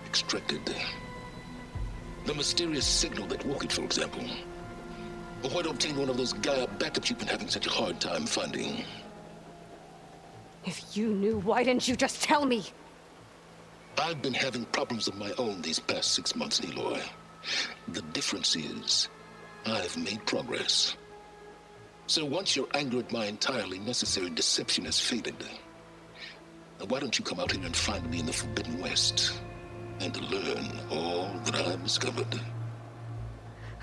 [SPEAKER 11] extracted. The mysterious signal that woke it, for example. Or why to obtain one of those Gaia backups you've been having such a hard time finding.
[SPEAKER 1] If you knew, why didn't you just tell me?
[SPEAKER 11] I've been having problems of my own these past 6 months, Aloy. The difference is, I've made progress. So once your anger at my entirely necessary deception has faded, now why don't you come out here and find me in the Forbidden West, and learn all that I've discovered?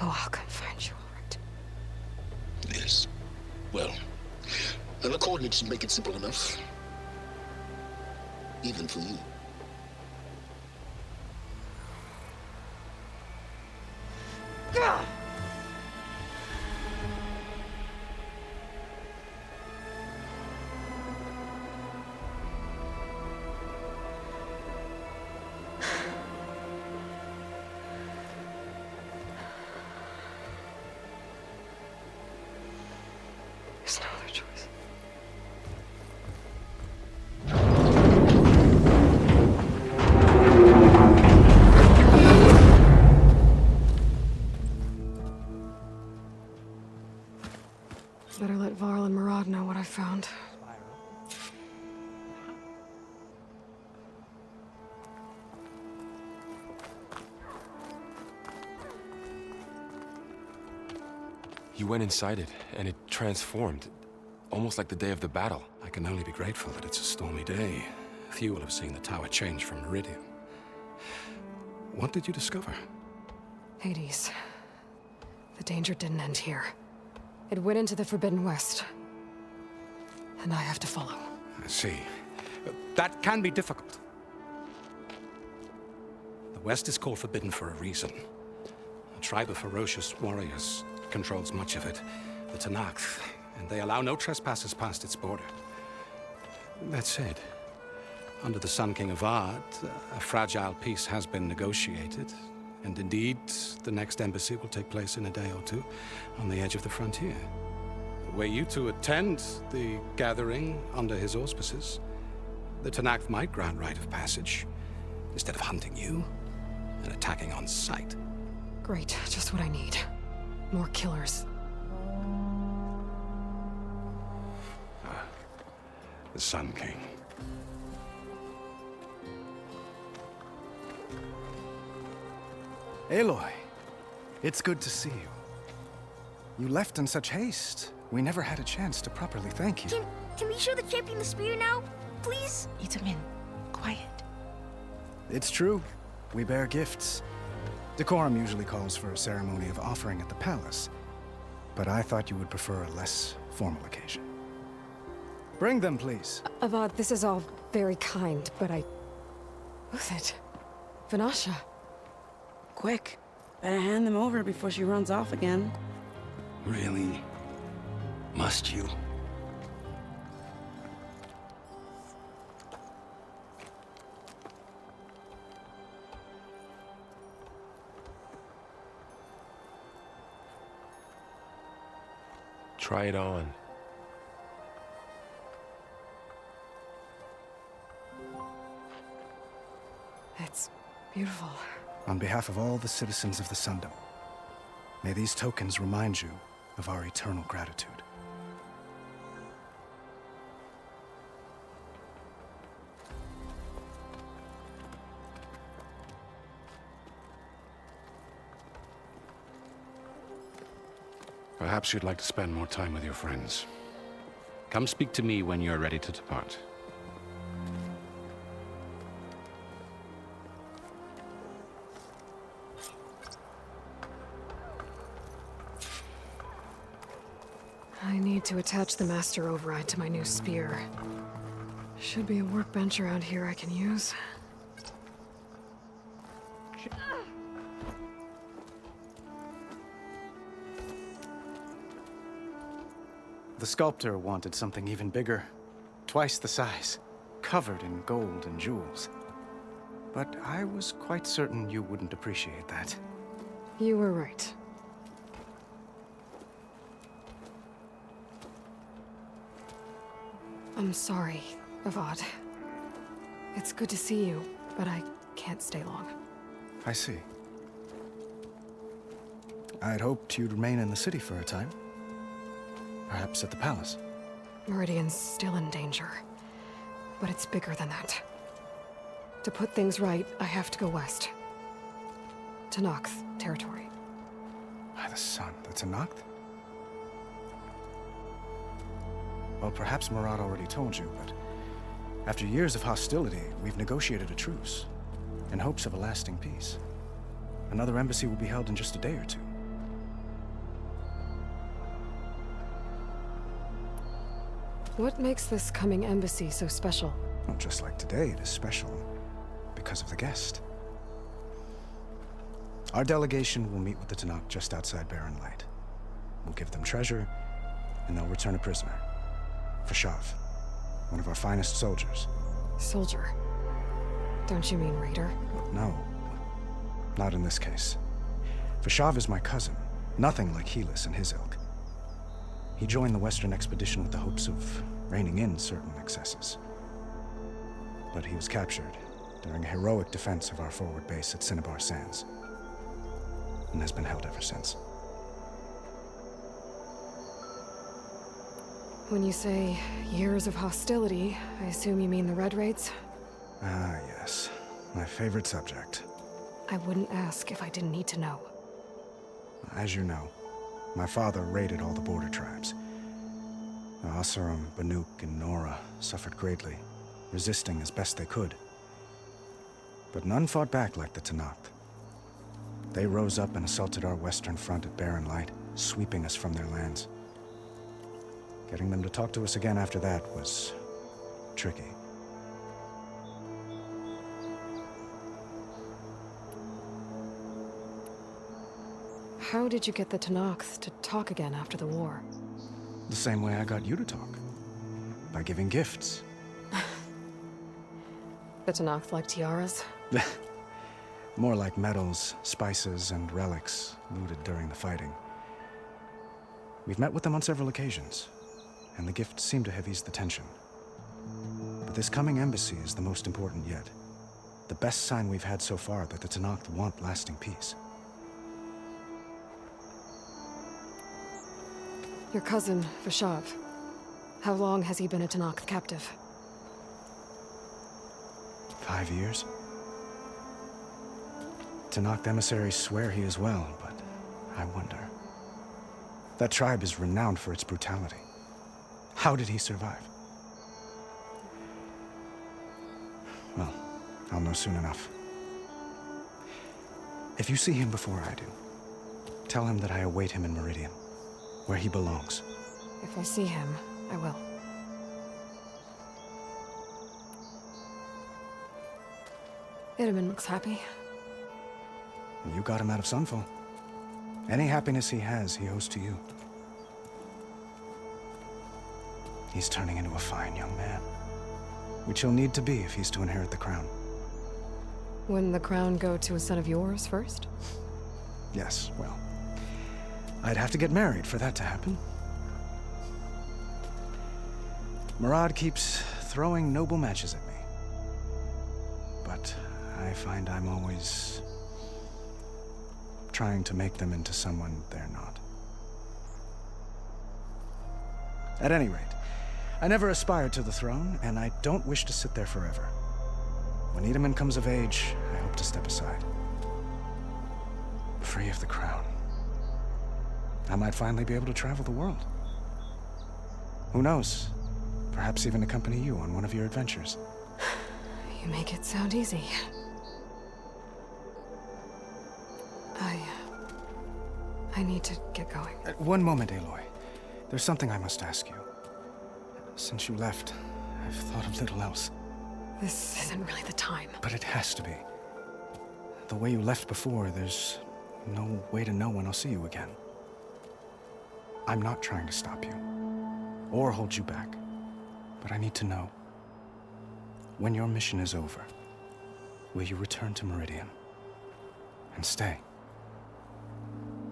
[SPEAKER 1] Oh, I'll come find you, all right.
[SPEAKER 11] Yes. Well, the coordinates make it simple enough. Even for you.
[SPEAKER 1] Ugh! There's no other choice.
[SPEAKER 2] You went inside it, and it transformed. Almost like the day of the battle.
[SPEAKER 7] I can only be grateful that it's a stormy day. Few will have seen the tower change from Meridian. What did you discover?
[SPEAKER 1] Hades. The danger didn't end here. It went into the Forbidden West. And I have to follow.
[SPEAKER 7] I see. That can be difficult. The West is called Forbidden for a reason. A tribe of ferocious warriors controls much of it, the Tenakth, and they allow no trespassers past its border. That said, under the Sun King of Ard, a fragile peace has been negotiated, and indeed, the next embassy will take place in a day or two on the edge of the frontier. Were you to attend the gathering under his auspices, the Tenakth might grant right of passage, instead of hunting you and attacking on sight.
[SPEAKER 1] Great, just what I need. More killers.
[SPEAKER 7] The Sun King.
[SPEAKER 12] Aloy, it's good to see you. You left in such haste. We never had a chance to properly thank you.
[SPEAKER 13] Can we show the champion the spear now? Please?
[SPEAKER 8] Itamin, quiet.
[SPEAKER 12] It's true. We bear gifts. Decorum usually calls for a ceremony of offering at the palace, but I thought you would prefer a less formal occasion. Bring them, please.
[SPEAKER 1] Avad, this is all very kind, but Who's it? Vanasha.
[SPEAKER 8] Quick. Better hand them over before she runs off again.
[SPEAKER 7] Really? Must you?
[SPEAKER 2] Try it on.
[SPEAKER 1] It's beautiful.
[SPEAKER 12] On behalf of all the citizens of the Sundom, may these tokens remind you of our eternal gratitude.
[SPEAKER 7] Perhaps you'd like to spend more time with your friends. Come speak to me when you're ready to depart.
[SPEAKER 1] I need to attach the master override to my new spear. Should be a workbench around here I can use.
[SPEAKER 12] The sculptor wanted something even bigger, twice the size, covered in gold and jewels. But I was quite certain you wouldn't appreciate that.
[SPEAKER 1] You were right. I'm sorry, Avad. It's good to see you, but I can't stay long.
[SPEAKER 12] I see. I'd hoped you'd remain in the city for a time. Perhaps at the palace.
[SPEAKER 1] Meridian's still in danger, but it's bigger than that. To put things right, I have to go west. To Tenakth territory.
[SPEAKER 12] By the sun, the Tenakth? Well, perhaps Murad already told you, but after years of hostility, we've negotiated a truce, in hopes of a lasting peace. Another embassy will be held in just a day or two.
[SPEAKER 1] What makes this coming embassy so special?
[SPEAKER 12] Well, just like today, it is special because of the guest. Our delegation will meet with the Tenakth just outside Barren Light. We'll give them treasure, and they'll return a prisoner. Fashav, one of our finest soldiers.
[SPEAKER 1] Soldier? Don't you mean raider?
[SPEAKER 12] No, not in this case. Fashav is my cousin, nothing like Helis and his ilk. He joined the Western expedition with the hopes of reining in certain excesses. But he was captured during a heroic defense of our forward base at Cinnabar Sands, and has been held ever since.
[SPEAKER 1] When you say years of hostility, I assume you mean the Red Raids?
[SPEAKER 12] Ah, yes. My favorite subject.
[SPEAKER 1] I wouldn't ask if I didn't need to know.
[SPEAKER 12] As you know, my father raided all the border tribes. The Asurum, Banuk, and Nora suffered greatly, resisting as best they could. But none fought back like the Tenakth. They rose up and assaulted our western front at Barren Light, sweeping us from their lands. Getting them to talk to us again after that was tricky.
[SPEAKER 1] How did you get the Tenakth to talk again after the war?
[SPEAKER 12] The same way I got you to talk. By giving gifts.
[SPEAKER 1] The Tenakth like tiaras?
[SPEAKER 12] More like medals, spices, and relics looted during the fighting. We've met with them on several occasions, and the gifts seem to have eased the tension. But this coming embassy is the most important yet. The best sign we've had so far that the Tenakth want lasting peace.
[SPEAKER 1] Your cousin, Vashav. How long has he been a Tenakth captive?
[SPEAKER 12] 5 years? Tenakth emissaries swear he is well, but I wonder. That tribe is renowned for its brutality. How did he survive? Well, I'll know soon enough. If you see him before I do, tell him that I await him in Meridian, where he belongs.
[SPEAKER 1] If I see him, I will. Itamen looks happy.
[SPEAKER 12] You got him out of Sunfall. Any happiness he has, he owes to you. He's turning into a fine young man, which he'll need to be if he's to inherit the crown.
[SPEAKER 1] Wouldn't the crown go to a son of yours first?
[SPEAKER 12] Yes, well, I'd have to get married for that to happen. Murad keeps throwing noble matches at me. But I find I'm always trying to make them into someone they're not. At any rate, I never aspired to the throne, and I don't wish to sit there forever. When Itamen comes of age, I hope to step aside. Free of the crown. I might finally be able to travel the world. Who knows? Perhaps even accompany you on one of your adventures.
[SPEAKER 1] You make it sound easy. I need to get going.
[SPEAKER 12] One moment, Aloy. There's something I must ask you. Since you left, I've thought of little else.
[SPEAKER 1] This isn't really the time.
[SPEAKER 12] But it has to be. The way you left before, there's no way to know when I'll see you again. I'm not trying to stop you, or hold you back, but I need to know. When your mission is over, will you return to Meridian and stay?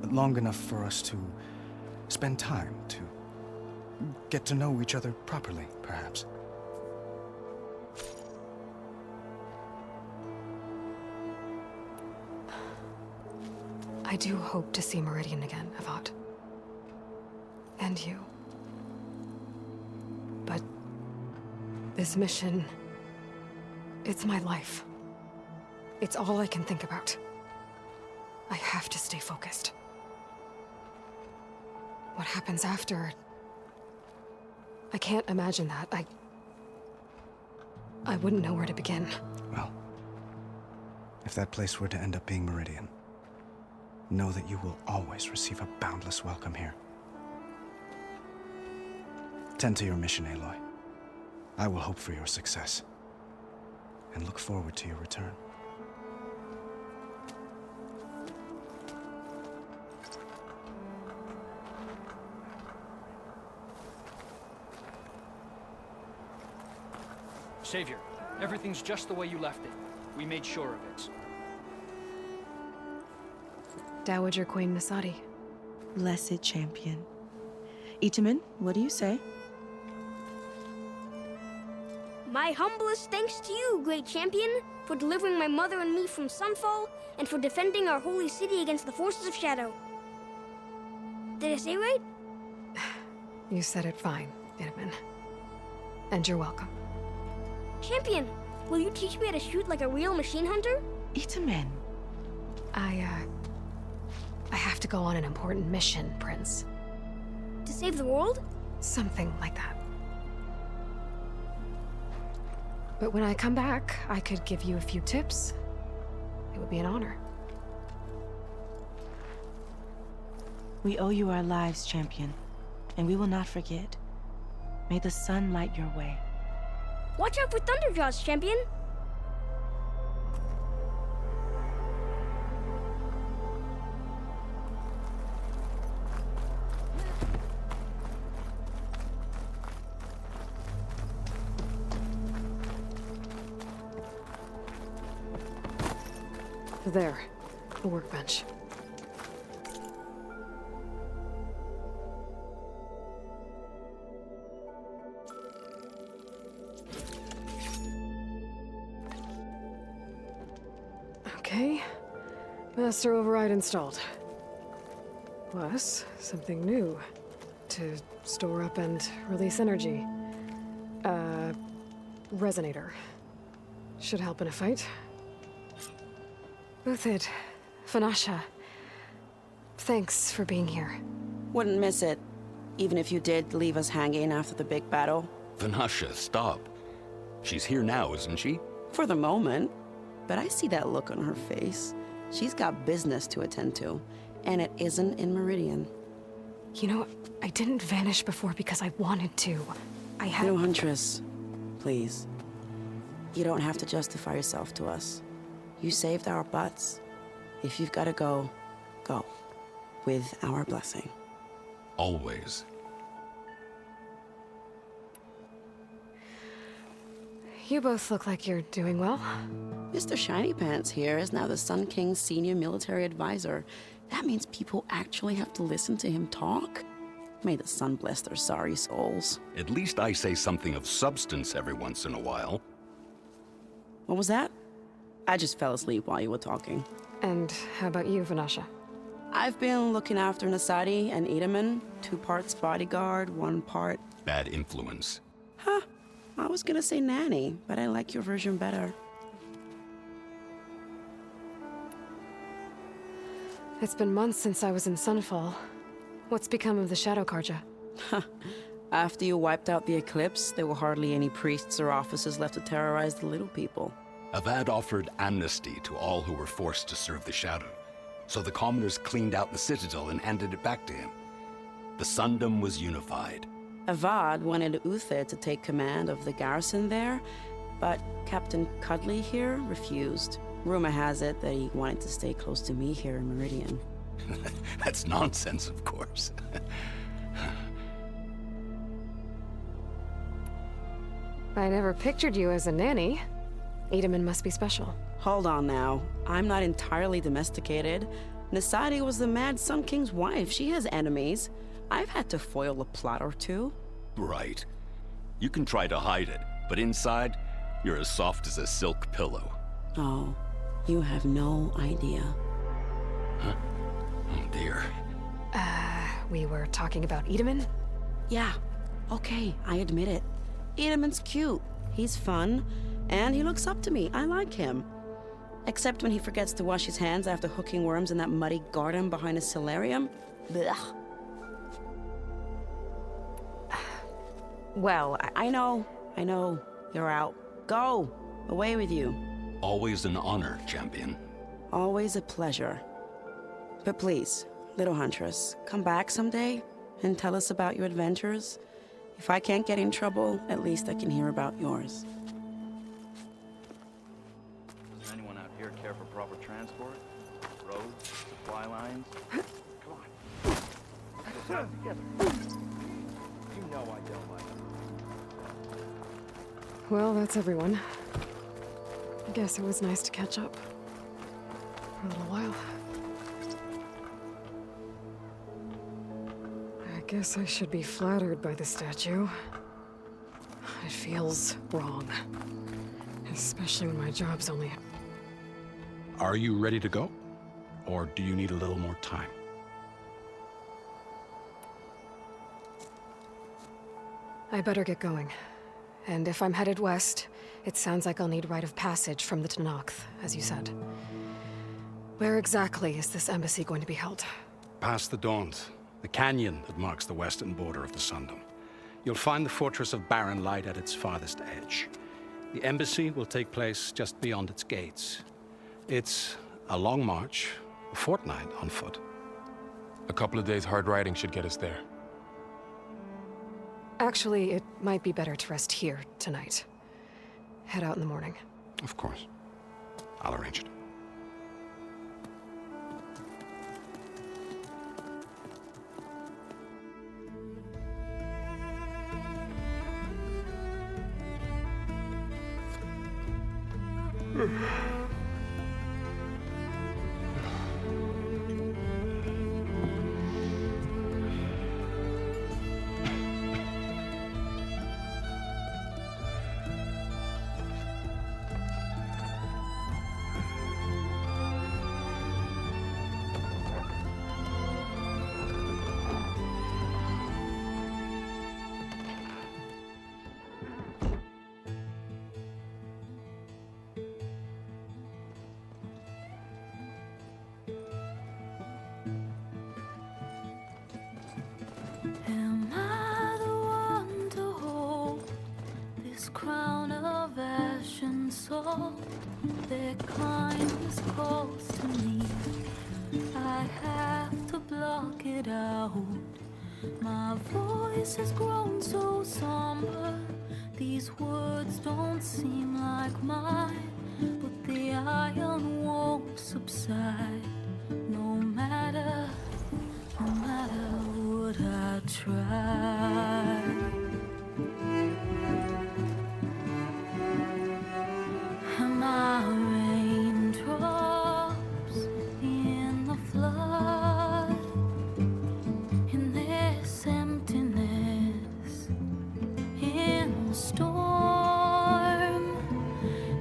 [SPEAKER 12] Long enough for us to spend time, to get to know each other properly, perhaps.
[SPEAKER 1] I do hope to see Meridian again, Avad. And you. But this mission, it's my life. It's all I can think about. I have to stay focused. What happens after? I can't imagine that. I wouldn't know where to begin.
[SPEAKER 12] Well, if that place were to end up being Meridian, know that you will always receive a boundless welcome here. Tend to your mission, Aloy. I will hope for your success, and look forward to your return.
[SPEAKER 14] Savior, everything's just the way you left it. We made sure of it.
[SPEAKER 1] Dowager Queen Nasadi.
[SPEAKER 8] Blessed champion. Itamen, what do you say?
[SPEAKER 13] My humblest thanks to you, great champion, for delivering my mother and me from Sunfall, and for defending our holy city against the forces of Shadow. Did I say right?
[SPEAKER 1] You said it fine, Itamen. And you're welcome.
[SPEAKER 13] Champion, will you teach me how to shoot like a real machine hunter?
[SPEAKER 8] Itamen.
[SPEAKER 1] I have to go on an important mission, Prince.
[SPEAKER 13] To save the world?
[SPEAKER 1] Something like that. But when I come back, I could give you a few tips. It would be an honor.
[SPEAKER 15] We owe you our lives, champion, and we will not forget. May the sun light your way.
[SPEAKER 13] Watch out for Thunderjaws, champion!
[SPEAKER 1] There, the workbench. Okay, master override installed. Plus, something new to store up and release energy. Resonator. Should help in a fight. Uthid, Vanasha, thanks for being here.
[SPEAKER 16] Wouldn't miss it, even if you did leave us hanging after the big battle.
[SPEAKER 7] Vanasha, stop. She's here now, isn't she?
[SPEAKER 16] For the moment. But I see that look on her face. She's got business to attend to, and it isn't in Meridian.
[SPEAKER 1] You know, I didn't vanish before because I wanted to. I had...
[SPEAKER 16] No, Huntress. Please. You don't have to justify yourself to us. You saved our butts. If you've got to go, go. With our blessing.
[SPEAKER 7] Always.
[SPEAKER 1] You both look like you're doing well.
[SPEAKER 16] Mr. Shiny Pants here is now the Sun King's senior military advisor. That means people actually have to listen to him talk? May the sun bless their sorry souls.
[SPEAKER 7] At least I say something of substance every once in a while.
[SPEAKER 16] What was that? I just fell asleep while you were talking.
[SPEAKER 1] And how about you, Vanasha?
[SPEAKER 16] I've been looking after Nasadi and Edaman. 2 parts bodyguard, 1 part...
[SPEAKER 7] Bad influence.
[SPEAKER 16] Huh. I was gonna say nanny, but I like your version better.
[SPEAKER 1] It's been months since I was in Sunfall. What's become of the Shadow Karja?
[SPEAKER 16] After you wiped out the eclipse, there were hardly any priests or officers left to terrorize the little people.
[SPEAKER 7] Avad offered amnesty to all who were forced to serve the Shadow, so the commoners cleaned out the citadel and handed it back to him. The Sundom was unified.
[SPEAKER 16] Avad wanted Uther to take command of the garrison there, but Captain Cudley here refused. Rumor has it that he wanted to stay close to me here in Meridian.
[SPEAKER 7] That's nonsense, of course.
[SPEAKER 1] I never pictured you as a nanny. Edaman must be special.
[SPEAKER 16] Hold on now. I'm not entirely domesticated. Nasadi was the Mad Sun King's wife. She has enemies. I've had to foil a plot or two.
[SPEAKER 7] Right. You can try to hide it, but inside, you're as soft as a silk pillow.
[SPEAKER 16] Oh, you have no idea.
[SPEAKER 7] Huh? Oh dear.
[SPEAKER 1] We were talking about Edaman?
[SPEAKER 16] Yeah. Okay, I admit it. Edaman's cute. He's fun. And he looks up to me. I like him. Except when he forgets to wash his hands after hooking worms in that muddy garden behind his solarium. Blech. Well, I know. You're out. Go! Away with you.
[SPEAKER 7] Always an honor, champion.
[SPEAKER 16] Always a pleasure. But please, little Huntress, come back someday and tell us about your adventures. If I can't get in trouble, at least I can hear about yours.
[SPEAKER 14] Does anyone out here care for proper transport? Roads, supply lines? Come on. Let's get together. You know I don't like it.
[SPEAKER 1] Well, that's everyone. I guess it was nice to catch up. For a little while. I guess I should be flattered by the statue. It feels wrong. Especially when my job's only...
[SPEAKER 7] Are you ready to go? Or do you need a little more time?
[SPEAKER 1] I better get going. And if I'm headed west, it sounds like I'll need rite of passage from the Tenakth, as you said. Where exactly is this embassy going to be held?
[SPEAKER 7] Past the Daunt, the canyon that marks the western border of the Sundom. You'll find the fortress of Barren Light at its farthest edge. The embassy will take place just beyond its gates. It's a long march, a fortnight on foot.
[SPEAKER 2] A couple of days hard riding should get us there.
[SPEAKER 1] Actually, it might be better to rest here tonight. Head out in the morning.
[SPEAKER 7] Of course. I'll arrange it.
[SPEAKER 17] Am I the one to hold this crown of ash and salt? Their kindness calls to me. I have to block it out. My voice has grown so somber. These words don't seem like mine, but the iron won't subside. No matter what I try. Am I raindrops in the flood? In this emptiness, in the storm.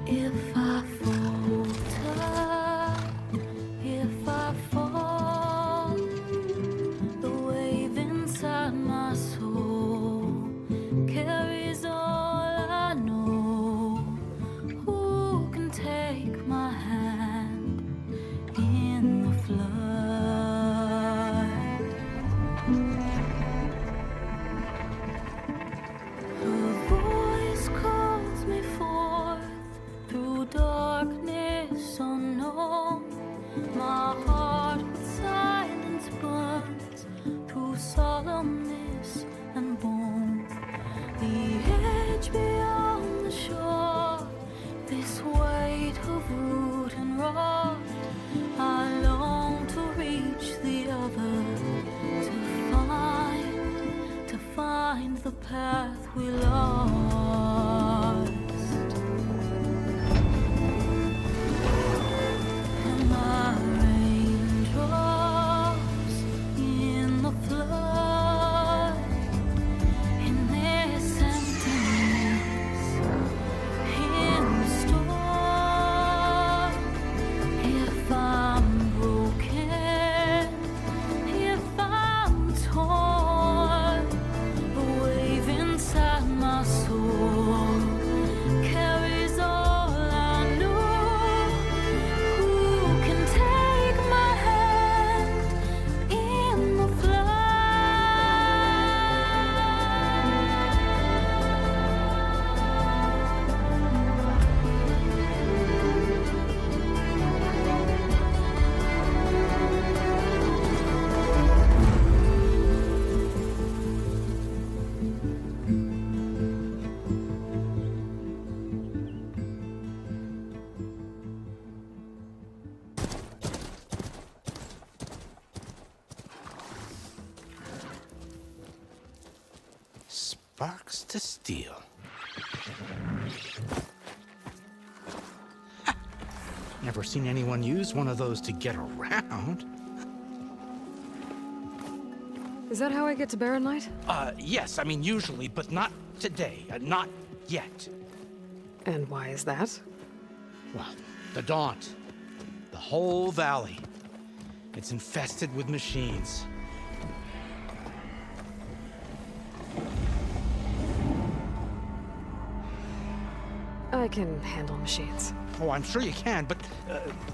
[SPEAKER 17] If I falter, if I fall, the wave inside my soul carries all I know. Who can take my hand in the flood? Her voice calls me forth through darkness unknown. My heart with silence burns through solemnness and bone. The edge beyond the shore, this weight of root and rod. I long to reach the other, to find the path we lost. Am I raindrops in the flood? In this emptiness, in the storm. If I'm broken, if I'm torn, the wave inside my soul carries all I know. Who can take my hand in the
[SPEAKER 18] Sparks to steel. Never seen anyone use one of those to get around.
[SPEAKER 1] Is that how I get to Barren Light?
[SPEAKER 18] Yes, I mean usually, but not today. Not yet.
[SPEAKER 1] And why is that?
[SPEAKER 18] Well, the Daunt. The whole valley. It's infested with machines.
[SPEAKER 1] I can handle machines.
[SPEAKER 18] Oh, I'm sure you can, but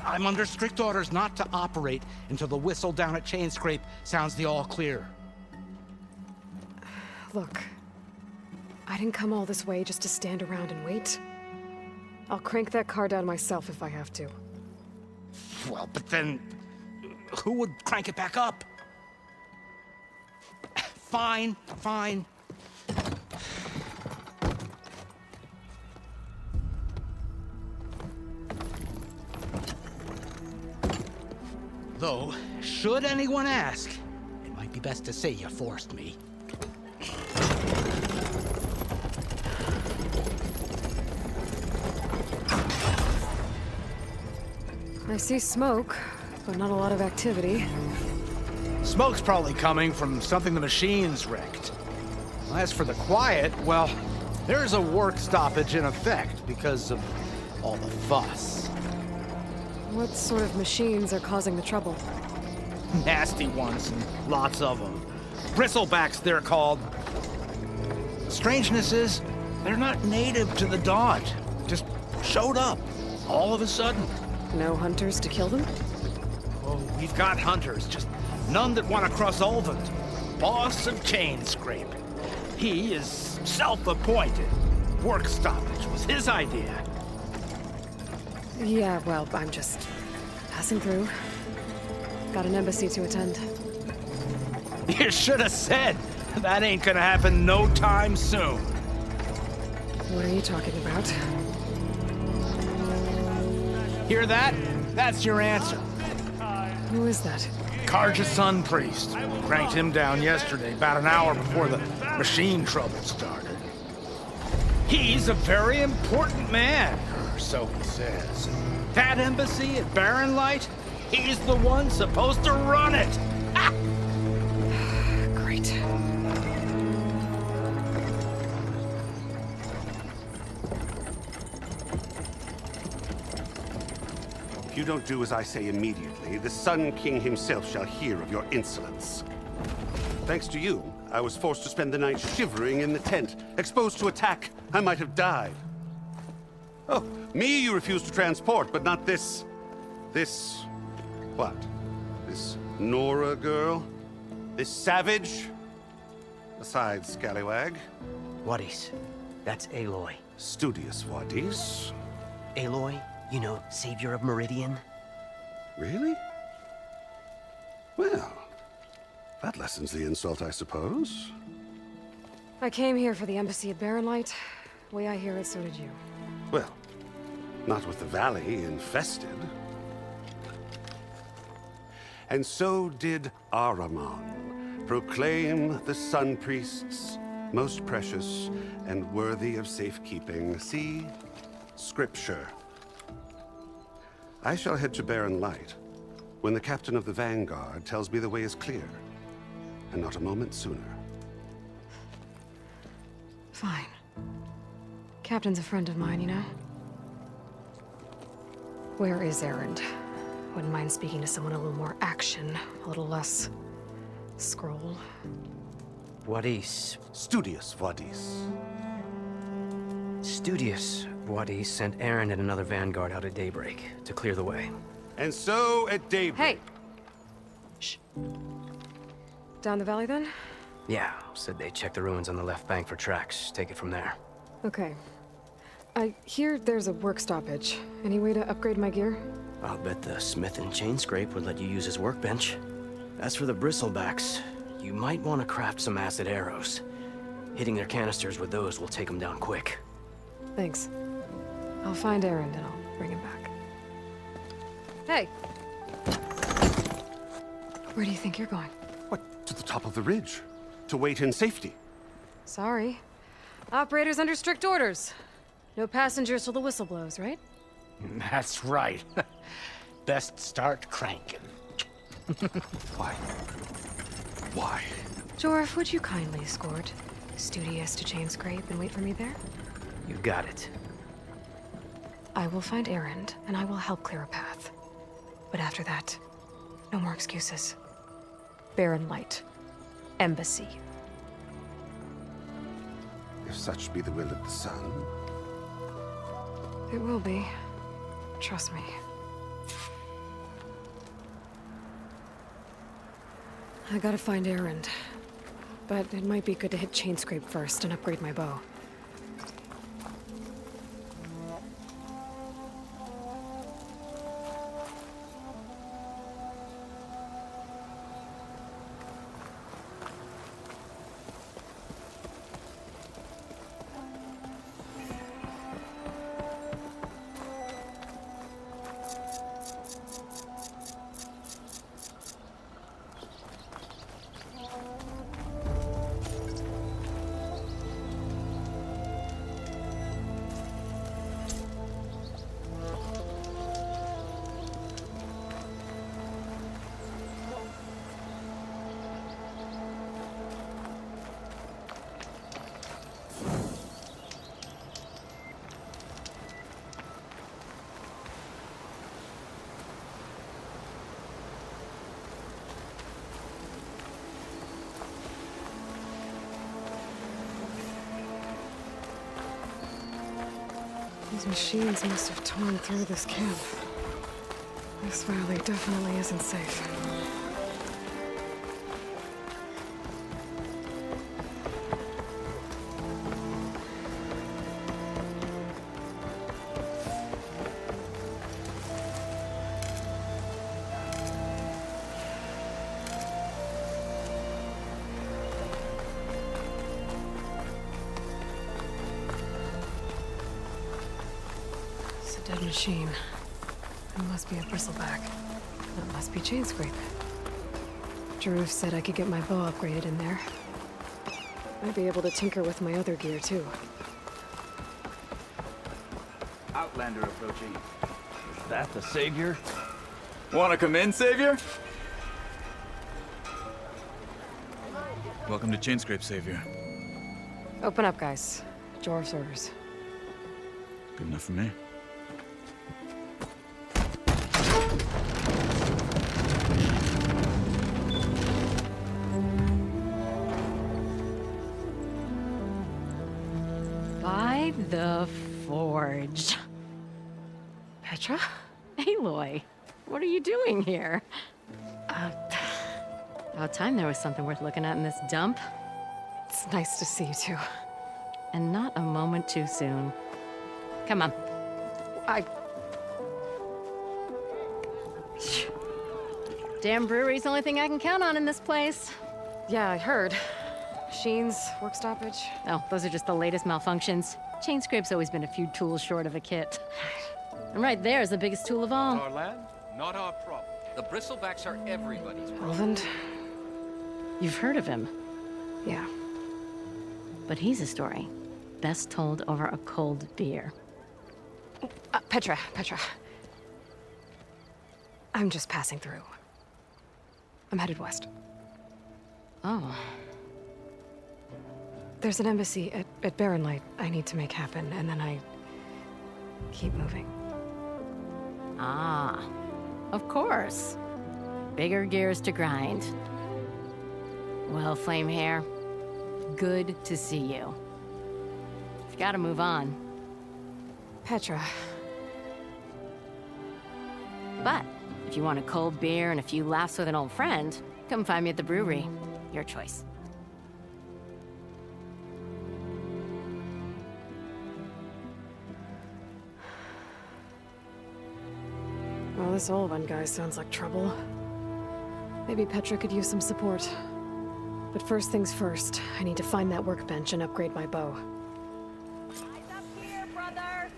[SPEAKER 18] I'm under strict orders not to operate until the whistle down at Chainscrape sounds the all clear.
[SPEAKER 1] Look, I didn't come all this way just to stand around and wait. I'll crank that car down myself if I have to.
[SPEAKER 18] Well, but then who would crank it back up? Fine, fine. Though, should anyone ask, it might be best to say you forced me.
[SPEAKER 1] I see smoke, but not a lot of activity.
[SPEAKER 18] Smoke's probably coming from something the machines wrecked. As for the quiet, well, there's a work stoppage in effect because of all the fuss.
[SPEAKER 1] What sort of machines are causing the trouble?
[SPEAKER 18] Nasty ones, and lots of them. Bristlebacks, they're called. Strangeness is, they're not native to the Dodge. Just showed up, all of a sudden.
[SPEAKER 1] No hunters to kill them?
[SPEAKER 18] Oh, we've got hunters, just none that want to cross Ulvund. Boss of Chainscrape. He is self-appointed. Work stoppage was his idea.
[SPEAKER 1] Yeah, well, I'm just passing through. Got an embassy to attend.
[SPEAKER 18] You should have said. That ain't gonna happen no time soon.
[SPEAKER 1] What are you talking about?
[SPEAKER 18] Hear that? That's your answer.
[SPEAKER 1] Who is that?
[SPEAKER 18] Karja's son priest. Cranked him down yesterday, about an hour before the machine trouble started. He's a very important man, or so he says. That embassy at Barren Light, he's the one supposed to run it. Ah!
[SPEAKER 1] Great.
[SPEAKER 19] If you don't do as I say immediately, the Sun King himself shall hear of your insolence. Thanks to you, I was forced to spend the night shivering in the tent. Exposed to attack, I might have died. Oh, me you refuse to transport, but not this... what? This Nora girl? This savage? Besides, scallywag.
[SPEAKER 20] Wadis. That's Aloy.
[SPEAKER 19] Studious Wadis.
[SPEAKER 20] Aloy, you know, savior of Meridian.
[SPEAKER 19] Really? Well, that lessens the insult, I suppose.
[SPEAKER 1] I came here for the embassy at Barren Light. Way I hear it, so did you.
[SPEAKER 19] Well, not with the valley infested. And so did Ahriman proclaim the Sun Priests most precious and worthy of safekeeping. See? Scripture. I shall head to Barren Light when the captain of the Vanguard tells me the way is clear, and not a moment sooner.
[SPEAKER 1] Fine. Captain's a friend of mine, you know? Where is Erend? Wouldn't mind speaking to someone a little more action, a little less scroll.
[SPEAKER 20] Wadis.
[SPEAKER 19] Studious Wadis.
[SPEAKER 20] Studious Wadis sent Aaron and another Vanguard out at daybreak to clear the way.
[SPEAKER 19] And so at daybreak...
[SPEAKER 1] Hey! Shh. Down the valley, then?
[SPEAKER 20] Yeah, said they checked the ruins on the left bank for tracks. Take it from there.
[SPEAKER 1] Okay. I hear there's a work stoppage. Any way to upgrade my gear?
[SPEAKER 20] I'll bet the smith in Chainscrape would let you use his workbench. As for the bristlebacks, you might want to craft some acid arrows. Hitting their canisters with those will take them down quick.
[SPEAKER 1] Thanks. I'll find Erend and I'll bring him back. Hey! Where do you think you're going?
[SPEAKER 19] What, to the top of the ridge? To wait in safety?
[SPEAKER 1] Sorry. Operator's under strict orders. No passengers till the whistle blows, right?
[SPEAKER 18] That's right. Best start cranking.
[SPEAKER 19] Why? Why?
[SPEAKER 1] Jorf, would you kindly escort Studious to Chainscrape and wait for me there?
[SPEAKER 20] You got it.
[SPEAKER 1] I will find Erend, and I will help clear a path. But after that, no more excuses. Barren Light. Embassy.
[SPEAKER 19] If such be the will of the sun.
[SPEAKER 1] It will be. Trust me. I gotta find Erend. But it might be good to hit Chainscrape first and upgrade my bow. These machines must have torn through this camp. This valley definitely isn't safe. Dead machine. It must be a bristleback. That must be Chainscrape. Drew said I could get my bow upgraded in there. I'd be able to tinker with my other gear, too.
[SPEAKER 14] Outlander approaching. Is that the Savior?
[SPEAKER 21] Wanna come in, Savior? Welcome to Chainscrape, Savior.
[SPEAKER 1] Open up, guys. Jorv's orders.
[SPEAKER 21] Good enough for me.
[SPEAKER 22] By the Forge.
[SPEAKER 1] Petra?
[SPEAKER 22] Aloy, what are you doing here? About time there was something worth looking at in this dump.
[SPEAKER 1] It's nice to see you too.
[SPEAKER 22] And not a moment too soon. Come on. Damn brewery's the only thing I can count on in this place.
[SPEAKER 1] Yeah, I heard. Machines, work stoppage.
[SPEAKER 22] Oh, those are just the latest malfunctions. Chainscrape's always been a few tools short of a kit. And right there is the biggest tool of all.
[SPEAKER 23] Our land, not our problem. The bristlebacks are everybody's problem.
[SPEAKER 1] Roland?
[SPEAKER 22] You've heard of him.
[SPEAKER 1] Yeah.
[SPEAKER 22] But he's a story best told over a cold beer.
[SPEAKER 1] Petra. I'm just passing through. I'm headed west.
[SPEAKER 22] Oh.
[SPEAKER 1] There's an embassy at Barren Light I need to make happen, and then I keep moving.
[SPEAKER 22] Ah, of course. Bigger gears to grind. Well, Flamehair, good to see you. You've got to move on.
[SPEAKER 1] Petra.
[SPEAKER 22] But if you want a cold beer and a few laughs with an old friend, come find me at the brewery. Your choice.
[SPEAKER 1] Well, this Olvan guy sounds like trouble. Maybe Petra could use some support. But first things first, I need to find that workbench and upgrade my bow.
[SPEAKER 22] Eyes up here, brother!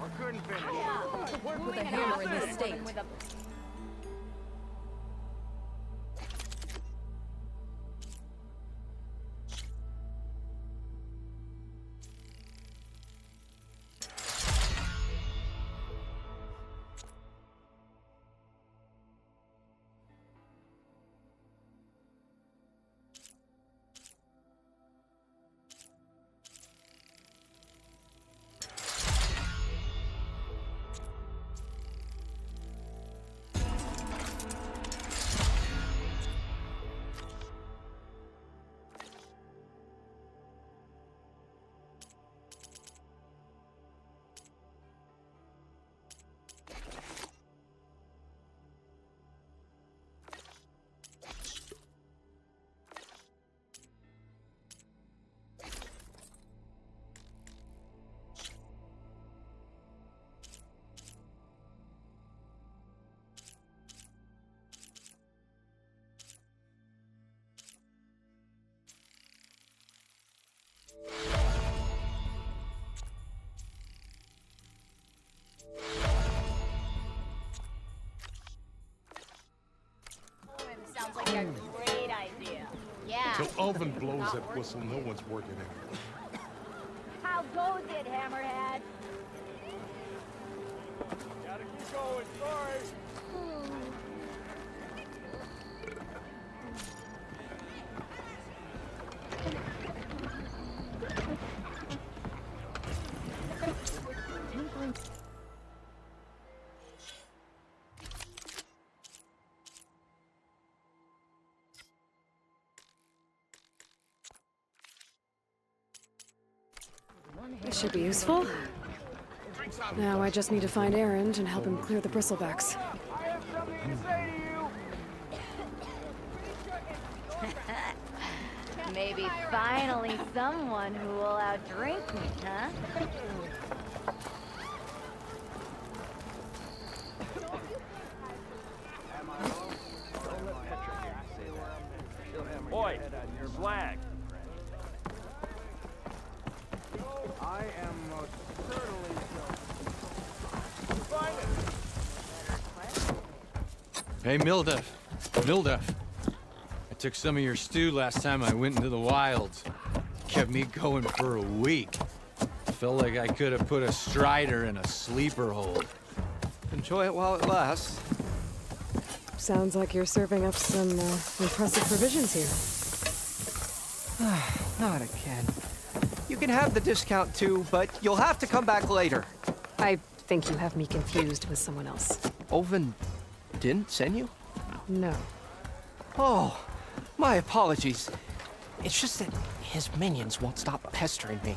[SPEAKER 14] Or couldn't finish.
[SPEAKER 22] Work
[SPEAKER 14] with a hammer in this state.
[SPEAKER 9] So Ulvin blows that whistle, no one's working it.
[SPEAKER 17] How goes it, Hammerhead?
[SPEAKER 14] Gotta keep going, sorry.
[SPEAKER 1] This should be useful. Now I just need to find Erend and help him clear the bristlebacks.
[SPEAKER 17] Maybe finally someone who will outdrink me, huh?
[SPEAKER 14] Boy, your flag.
[SPEAKER 3] I am most certainly
[SPEAKER 21] Hey, Mildef. Mildef. I took some of your stew last time I went into the wilds. Kept me going for a week. Felt like I could have put a strider in a sleeper hold.
[SPEAKER 3] enjoy it while it lasts.
[SPEAKER 1] Sounds like you're serving up some impressive provisions here.
[SPEAKER 3] Not again. You can have the discount too, but you'll have to come back later.
[SPEAKER 1] I think you have me confused with someone else.
[SPEAKER 3] Ulvin didn't send you?
[SPEAKER 1] No.
[SPEAKER 3] Oh, my apologies. It's just that his minions won't stop pestering me.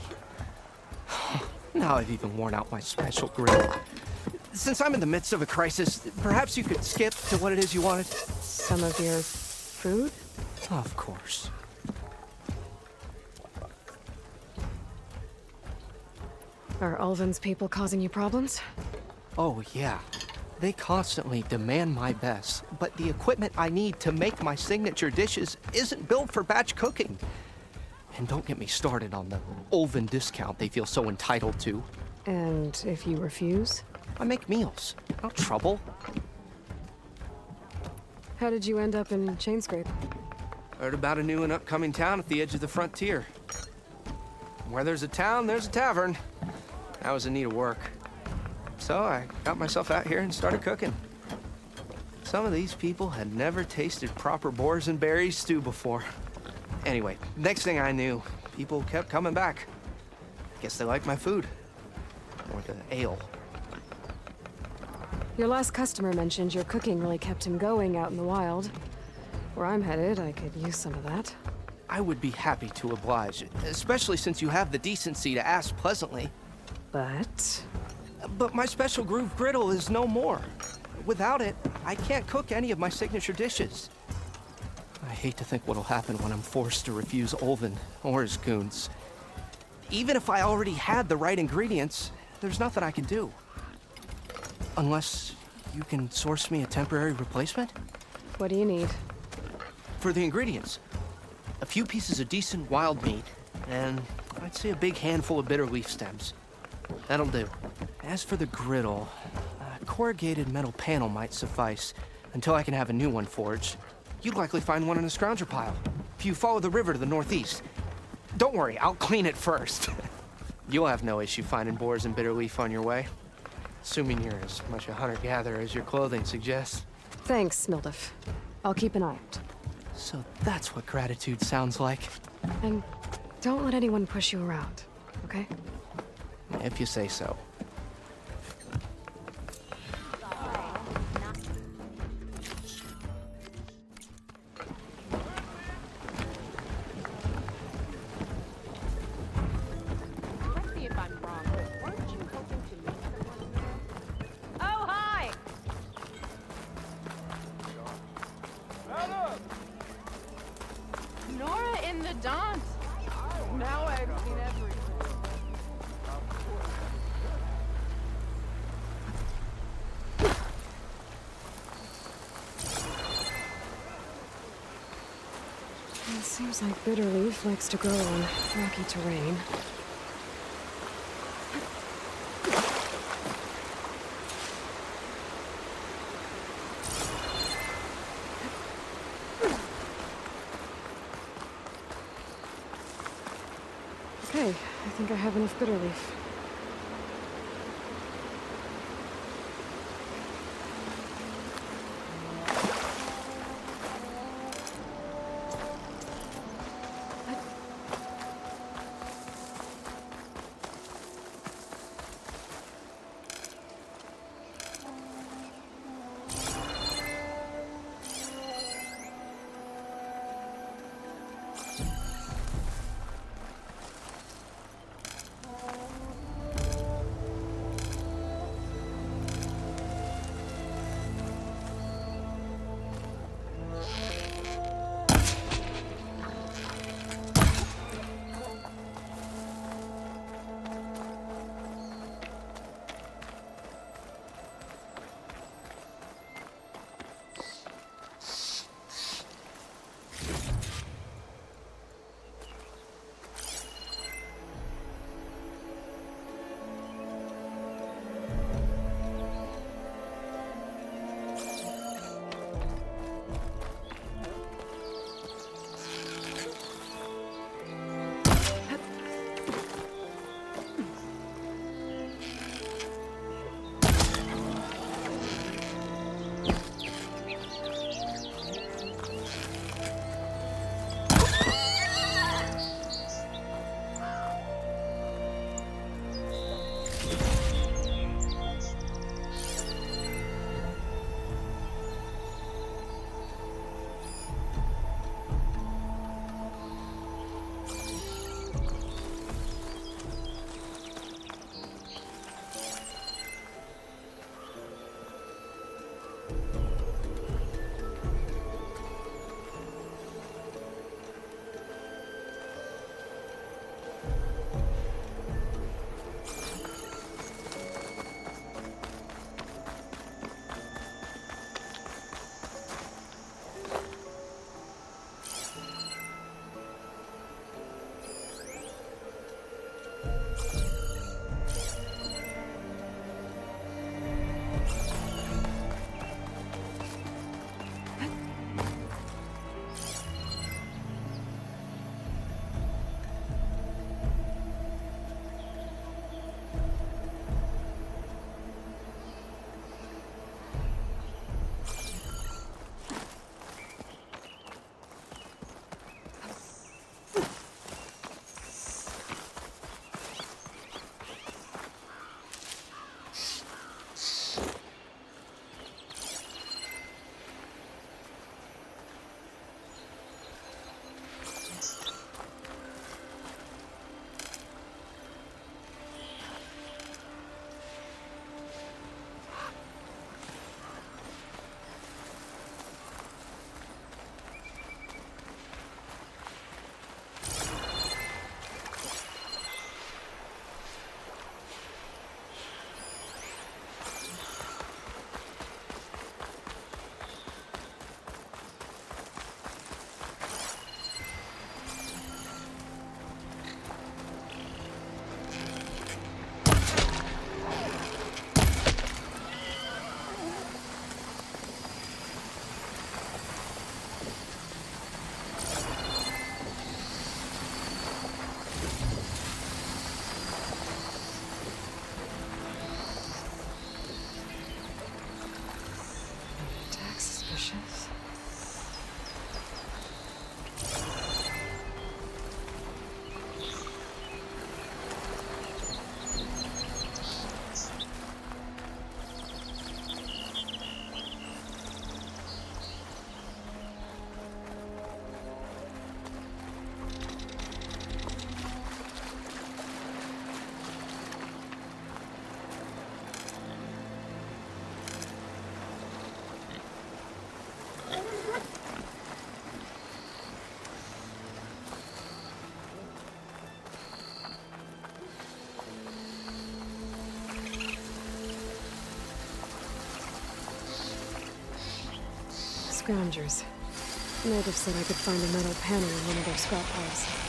[SPEAKER 3] Now I've even worn out my special grill. Since I'm in the midst of a crisis, perhaps you could skip to what it is you wanted?
[SPEAKER 1] Some of your food?
[SPEAKER 3] Of course.
[SPEAKER 1] Are Ulvin's people causing you problems?
[SPEAKER 3] Oh, yeah. They constantly demand my best, but the equipment I need to make my signature dishes isn't built for batch cooking. And don't get me started on the Ulvin discount they feel so entitled to.
[SPEAKER 1] And if you refuse?
[SPEAKER 3] I make meals, not trouble.
[SPEAKER 1] How did you end up in Chainscrape?
[SPEAKER 3] Heard about a new and upcoming town at the edge of the frontier. Where there's a town, there's a tavern. I was in need of work. So I got myself out here and started cooking. Some of these people had never tasted proper boars and berries stew before. Anyway, next thing I knew, people kept coming back. Guess they liked my food. Or the ale.
[SPEAKER 1] Your last customer mentioned your cooking really kept him going out in the wild. Where I'm headed, I could use some of that.
[SPEAKER 3] I would be happy to oblige, especially since you have the decency to ask pleasantly.
[SPEAKER 1] But
[SPEAKER 3] my special groove griddle is no more. Without it, I can't cook any of my signature dishes. I hate to think what'll happen when I'm forced to refuse Ulvin or his goons. Even if I already had the right ingredients, there's nothing I can do. Unless you can source me a temporary replacement?
[SPEAKER 1] What do you need?
[SPEAKER 3] For the ingredients, a few pieces of decent wild meat, and I'd say a big handful of bitter leaf stems. That'll do. As for the griddle, a corrugated metal panel might suffice until I can have a new one forged. You'd likely find one in a scrounger pile, if you follow the river to the northeast. Don't worry, I'll clean it first. You'll have no issue finding boars and bitter leaf on your way. Assuming you're as much a hunter-gatherer as your clothing suggests.
[SPEAKER 1] Thanks, Mildef. I'll keep an eye out.
[SPEAKER 3] So that's what gratitude sounds like.
[SPEAKER 1] And don't let anyone push you around, okay?
[SPEAKER 3] If you say so.
[SPEAKER 17] Oh, hi!
[SPEAKER 8] Nora in the dance. Now I've seen everything.
[SPEAKER 1] It seems like bitter leaf likes to grow on rocky terrain. think I have enough bitter leaf. Scroungers. Natives said I could find a metal panel in one of their scrap piles.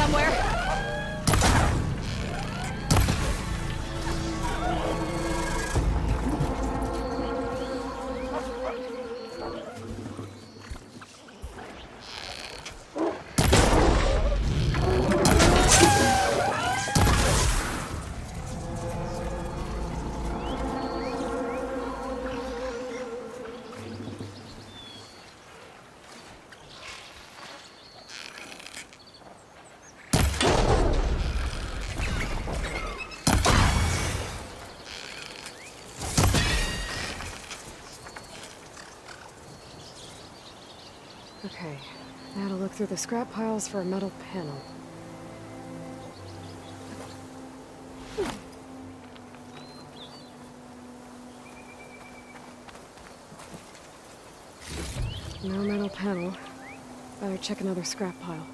[SPEAKER 22] somewhere.
[SPEAKER 1] Okay, now to look through the scrap piles for a metal panel. No metal panel. Better check another scrap pile.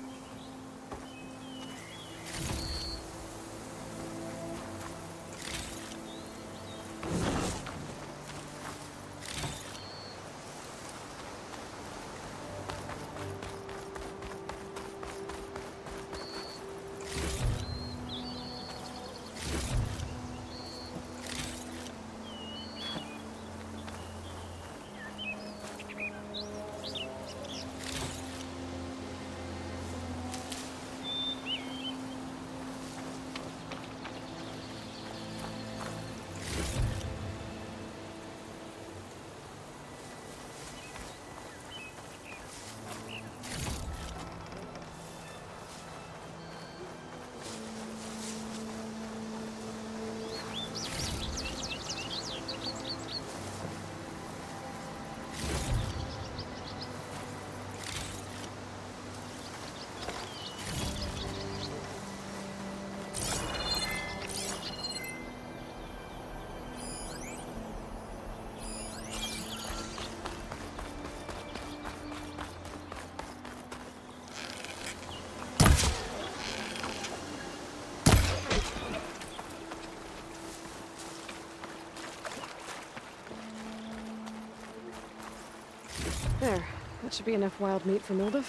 [SPEAKER 1] There. That should be enough wild meat for Mildef.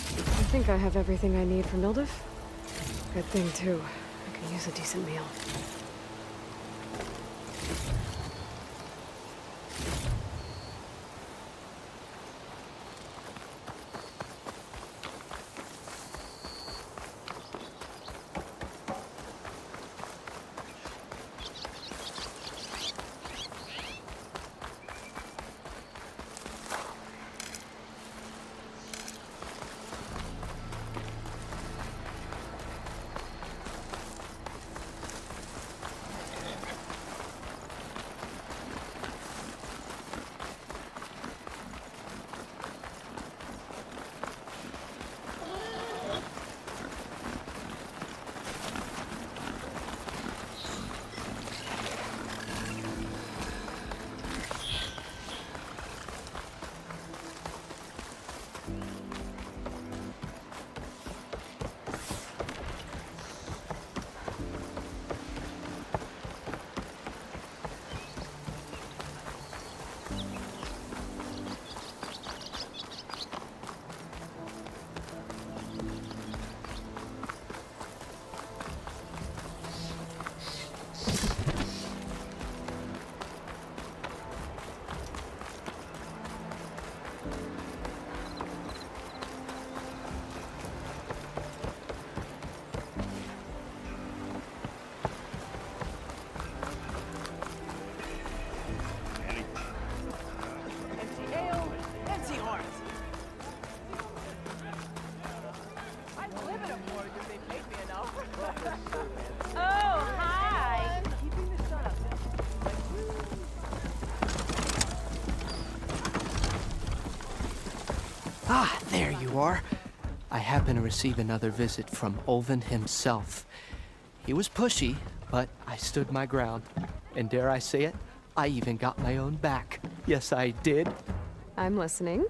[SPEAKER 1] I think I have everything I need for Mildef. Good thing, too. I can use a decent meal.
[SPEAKER 3] Ah, there you are. I happen to receive another visit from Olvin himself. He was pushy, but I stood my ground. And dare I say it, I even got my own back. Yes, I did.
[SPEAKER 1] I'm listening.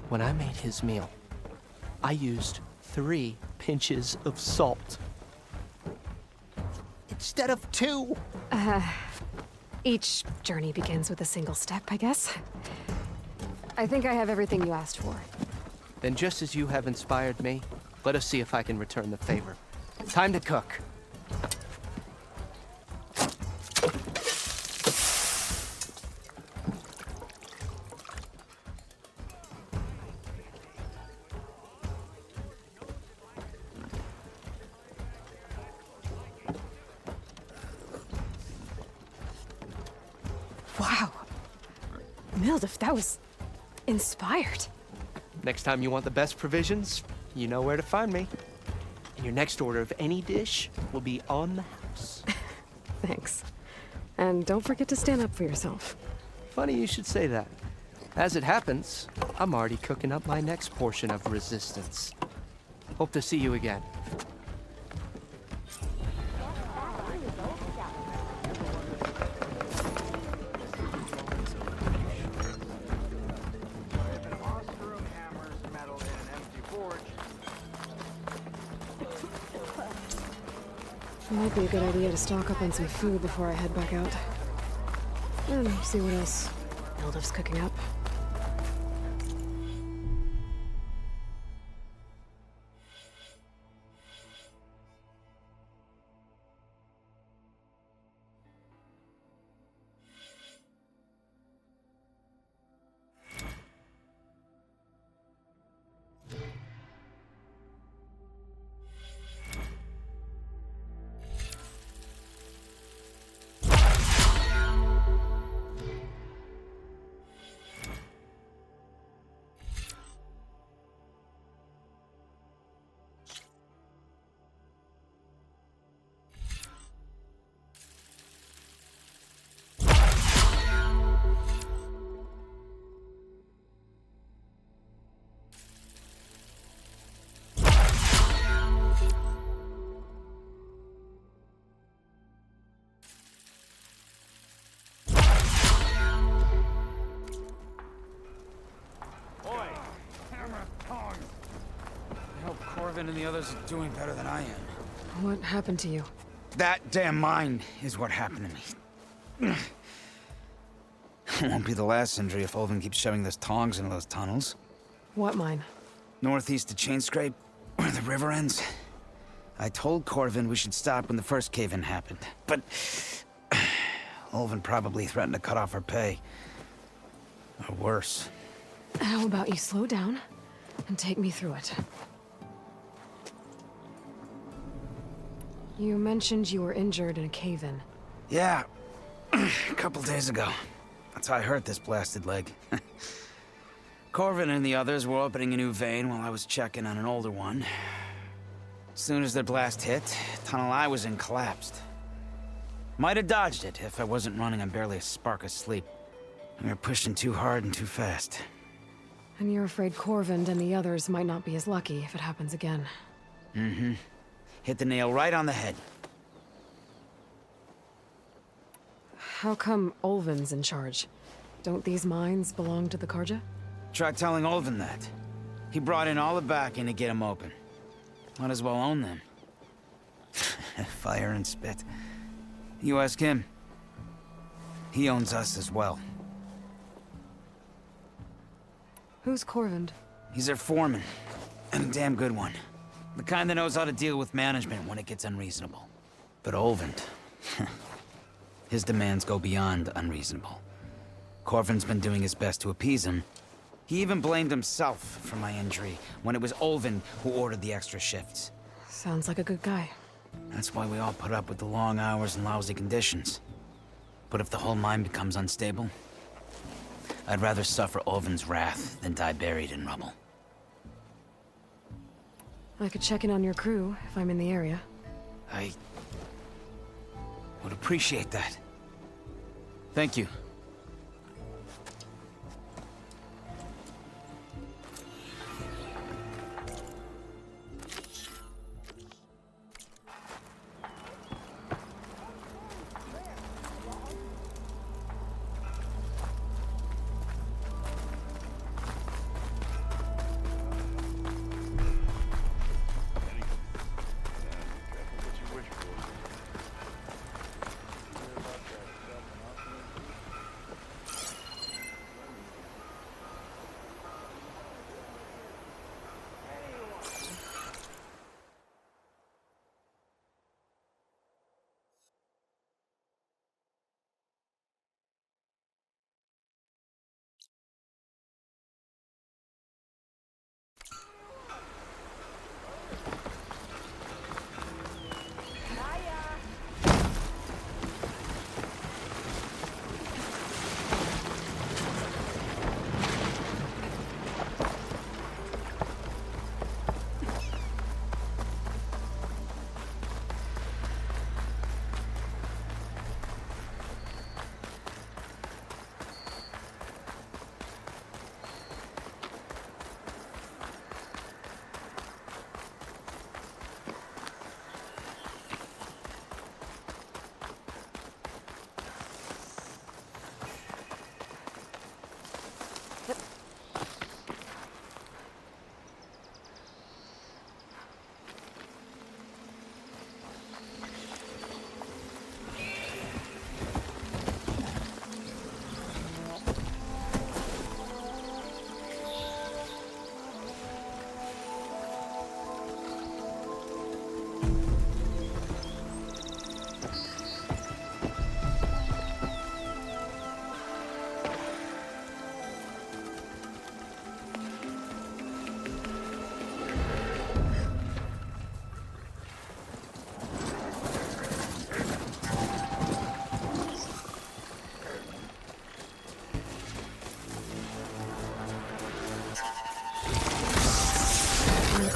[SPEAKER 3] When I made his meal, I used 3 pinches of salt. Instead of 2.
[SPEAKER 1] Each journey begins with a single step, I guess. I think I have everything you asked for.
[SPEAKER 3] Then just as you have inspired me, let us see if I can return the favor. Time to cook.
[SPEAKER 1] Wow. Mildef, that was inspired.
[SPEAKER 3] Next time you want the best provisions, you know where to find me. And your next order of any dish will be on the house.
[SPEAKER 1] Thanks. And don't forget to stand up for yourself.
[SPEAKER 3] Funny you should say that. As it happens, I'm already cooking up my next portion of resistance. Hope to see you again.
[SPEAKER 1] Might be a good idea to stock up on some food before I head back out. And see what else Mildef's cooking up.
[SPEAKER 18] Corvin and the others are doing better than I am.
[SPEAKER 1] What happened to you?
[SPEAKER 18] That damn mine is what happened to me. It won't be the last injury if Olvin keeps shoving those tongs into those tunnels.
[SPEAKER 1] What mine?
[SPEAKER 18] Northeast of Chainscrape, where the river ends. I told Corvin we should stop when the first cave-in happened, but Olvin probably threatened to cut off our pay. Or worse.
[SPEAKER 1] How about you slow down and take me through it? You mentioned you were injured in a cave-in.
[SPEAKER 18] Yeah, a couple days ago. That's how I hurt this blasted leg. Corvin and the others were opening a new vein while I was checking on an older one. As soon as their blast hit, the tunnel I was in collapsed. Might have dodged it if I wasn't running on barely a spark of sleep. We were pushing too hard and too fast.
[SPEAKER 1] And you're afraid Corvin and the others might not be as lucky if it happens again.
[SPEAKER 18] Mm-hmm. Hit the nail right on the head.
[SPEAKER 1] How come Olvin's in charge? Don't these mines belong to the Karja?
[SPEAKER 18] Try telling Olvin that. He brought in all the backing to get them open. Might as well own them. Fire and spit. You ask him. He owns us as well.
[SPEAKER 1] Who's Corvin?
[SPEAKER 18] He's their foreman. And a damn good one. The kind that knows how to deal with management when it gets unreasonable. But Olvin, his demands go beyond unreasonable. Corvin's been doing his best to appease him. He even blamed himself for my injury when it was Olvin who ordered the extra shifts.
[SPEAKER 1] Sounds like a good guy.
[SPEAKER 18] That's why we all put up with the long hours and lousy conditions. But if the whole mine becomes unstable, I'd rather suffer Olvin's wrath than die buried in rubble.
[SPEAKER 1] I could check in on your crew if I'm in the area.
[SPEAKER 18] I would appreciate that. Thank you.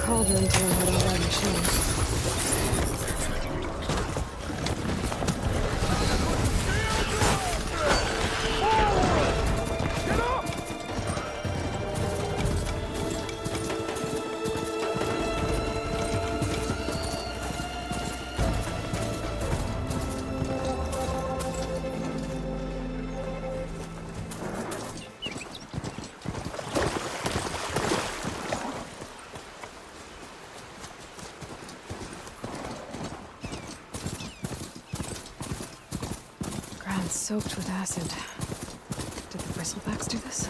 [SPEAKER 1] cauldron to learn how to ride machines. Soaked with acid. Did the bristlebacks do this?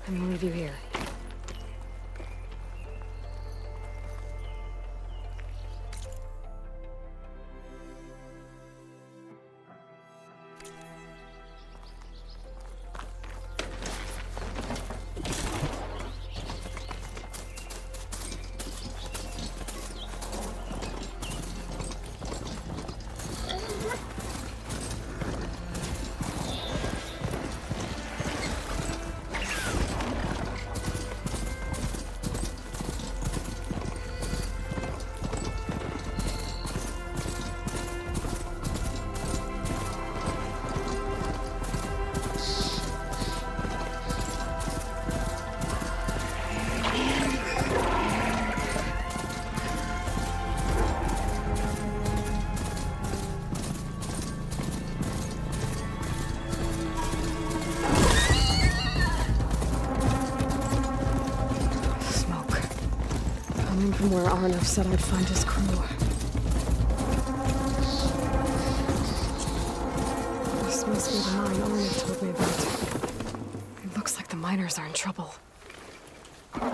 [SPEAKER 1] I'm gonna leave you here. From where Arnav said I'd find his crew. This must be the mine Arnav told me about. It looks like the miners are in trouble. Quiet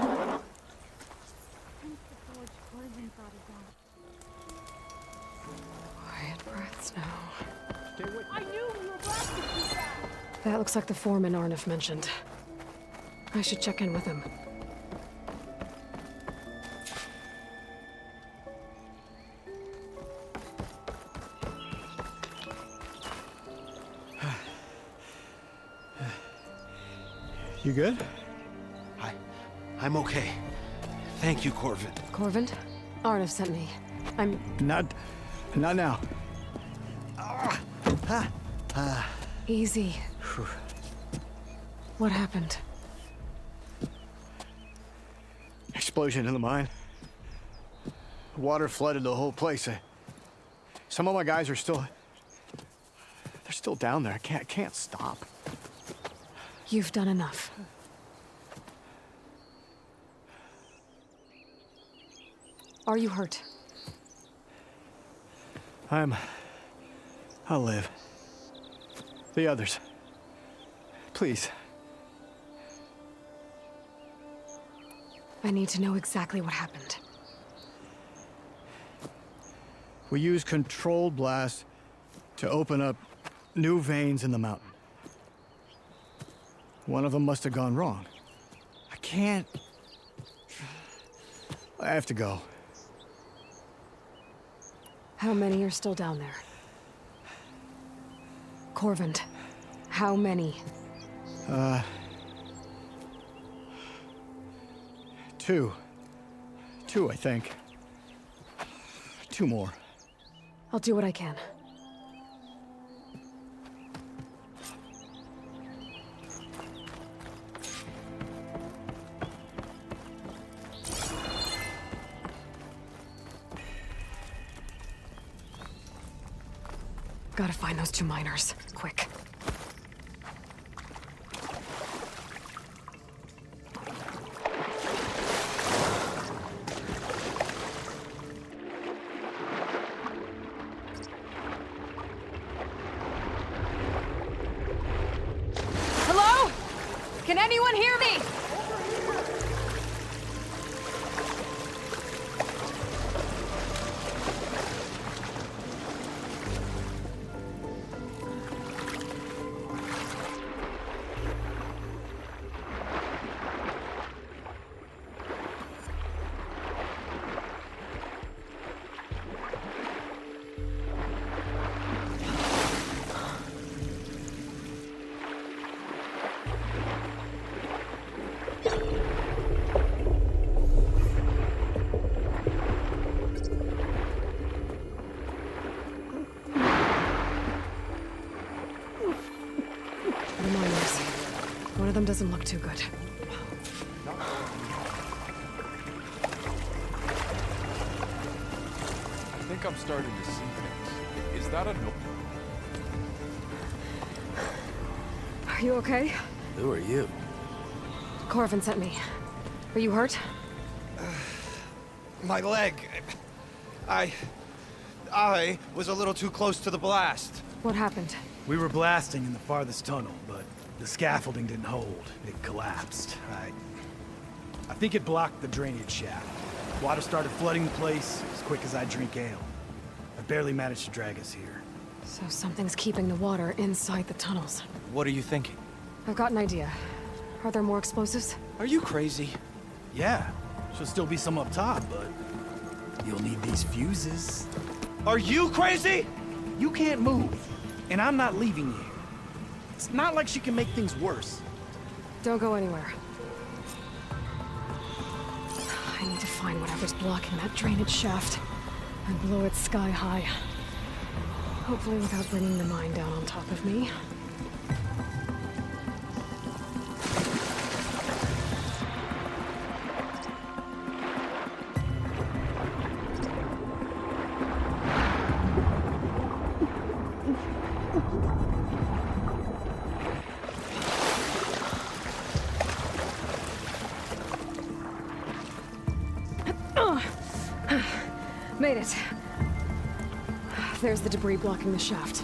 [SPEAKER 1] breaths now.
[SPEAKER 4] I knew we were blasted too fast.
[SPEAKER 1] That looks like the foreman Arnav mentioned. I should check in with him.
[SPEAKER 12] You good?
[SPEAKER 3] I'm okay. Thank you, Corvin.
[SPEAKER 1] Corvin? Arnav sent me. I'm...
[SPEAKER 12] Not now.
[SPEAKER 1] Easy. What happened?
[SPEAKER 12] Explosion in the mine. Water flooded the whole place. Some of my guys are still... They're still down there. I can't stop.
[SPEAKER 1] You've done enough. Are you hurt?
[SPEAKER 12] I'll live. The others. Please.
[SPEAKER 1] I need to know exactly what happened.
[SPEAKER 12] We used controlled blasts to open up new veins in the mountain. One of them must have gone wrong. I have to go.
[SPEAKER 1] How many are still down there? Corvin, how many?
[SPEAKER 12] Two. Two, I think. Two more.
[SPEAKER 1] I'll do what I can. Gotta find those two miners, quick. Can anyone hear me? One of them doesn't look too good.
[SPEAKER 5] I think I'm starting to see things. Is that a no?
[SPEAKER 1] Are you okay?
[SPEAKER 20] Who are you?
[SPEAKER 1] Corvin sent me. Are you hurt?
[SPEAKER 6] My leg. I was a little too close to the blast.
[SPEAKER 1] What happened?
[SPEAKER 10] We were blasting in the farthest tunnel, but the scaffolding didn't hold. It collapsed. I think it blocked the drainage shaft. Water started flooding the place as quick as I drink ale. I barely managed to drag us here.
[SPEAKER 1] So something's keeping the water inside the tunnels.
[SPEAKER 6] What are you thinking?
[SPEAKER 1] I've got an idea. Are there more explosives?
[SPEAKER 6] Are you crazy?
[SPEAKER 10] Yeah, should still be some up top, but you'll need these fuses.
[SPEAKER 6] Are you crazy? You can't move, and I'm not leaving you. It's not like she can make things worse.
[SPEAKER 1] Don't go anywhere. I need to find whatever's blocking that drainage shaft and blow it sky high. Hopefully without bringing the mine down on top of me. Made it. There's the debris blocking the shaft.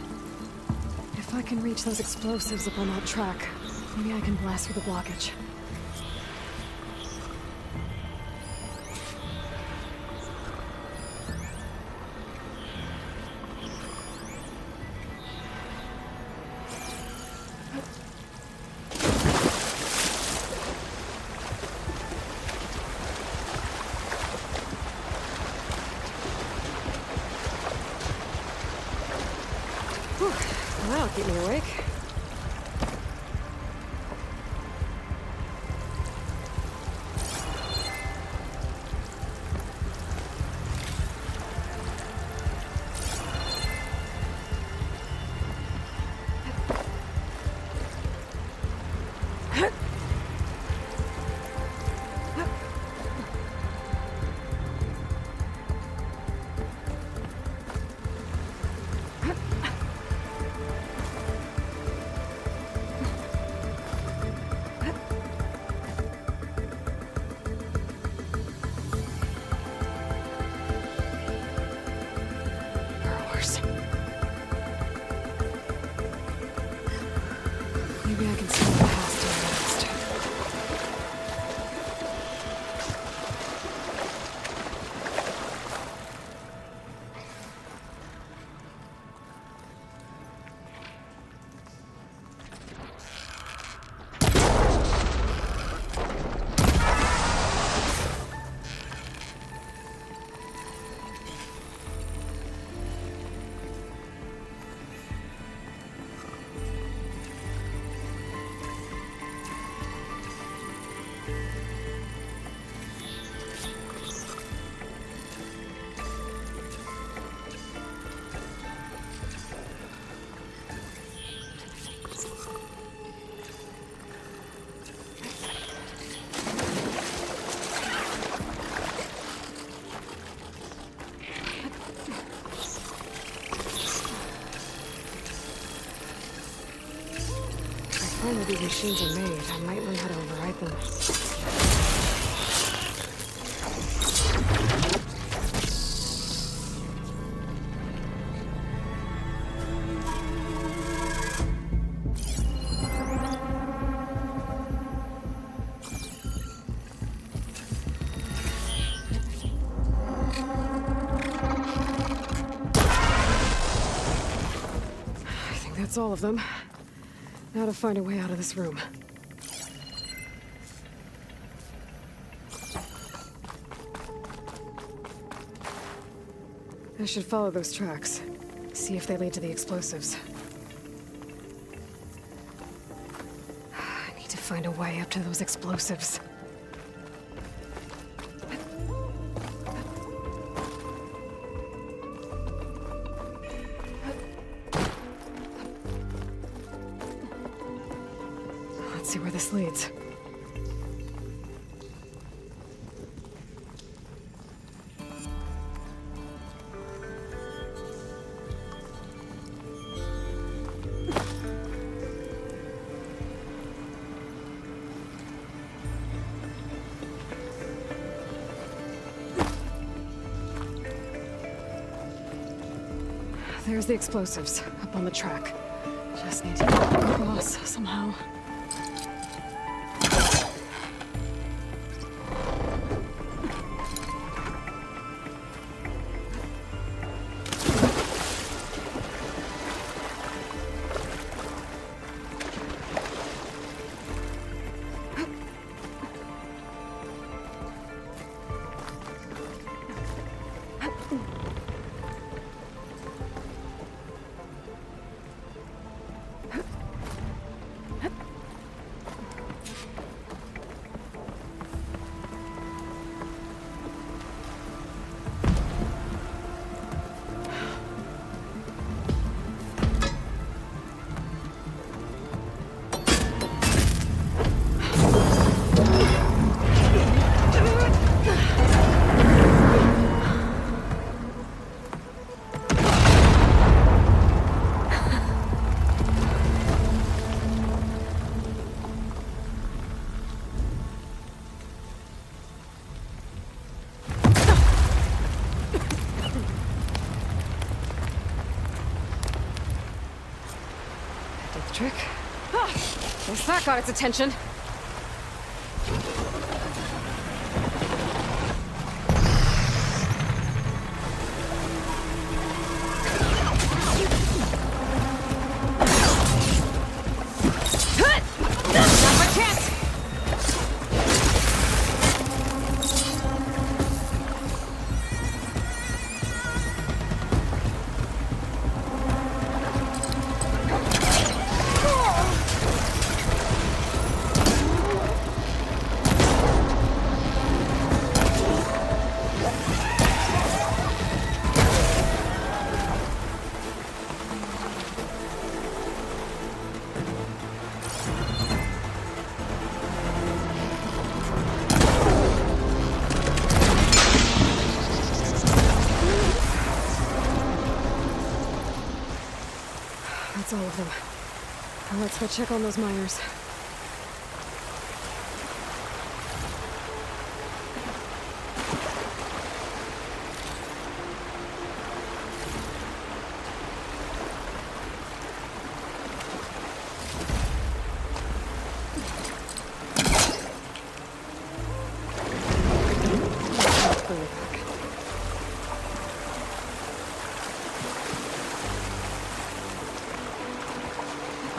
[SPEAKER 1] If I can reach those explosives up on that track, maybe I can blast through the blockage. That'll keep me awake. Maybe I can see the past and next. If only these machines are made, I might learn how to override them. That's all of them. Now to find a way out of this room. I should follow those tracks. See if they lead to the explosives. I need to find a way up to those explosives. Let's see where this leads. There's the explosives, up on the track. Just need to get across somehow. Trick. Ah, guess that got its attention. Not my chance. That's all of them. Now let's go check on those miners.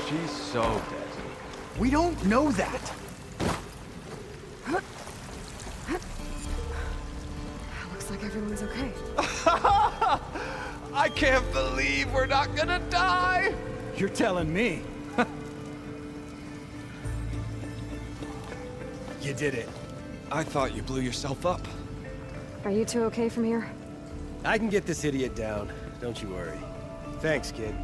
[SPEAKER 14] She's so dead.
[SPEAKER 6] We don't know that.
[SPEAKER 1] Looks like everyone's okay.
[SPEAKER 18] I can't believe we're not gonna die!
[SPEAKER 6] You're telling me. You did it.
[SPEAKER 11] I thought you blew yourself up.
[SPEAKER 1] Are you two okay from here?
[SPEAKER 11] I can get this idiot down. Don't you worry. Thanks, kid.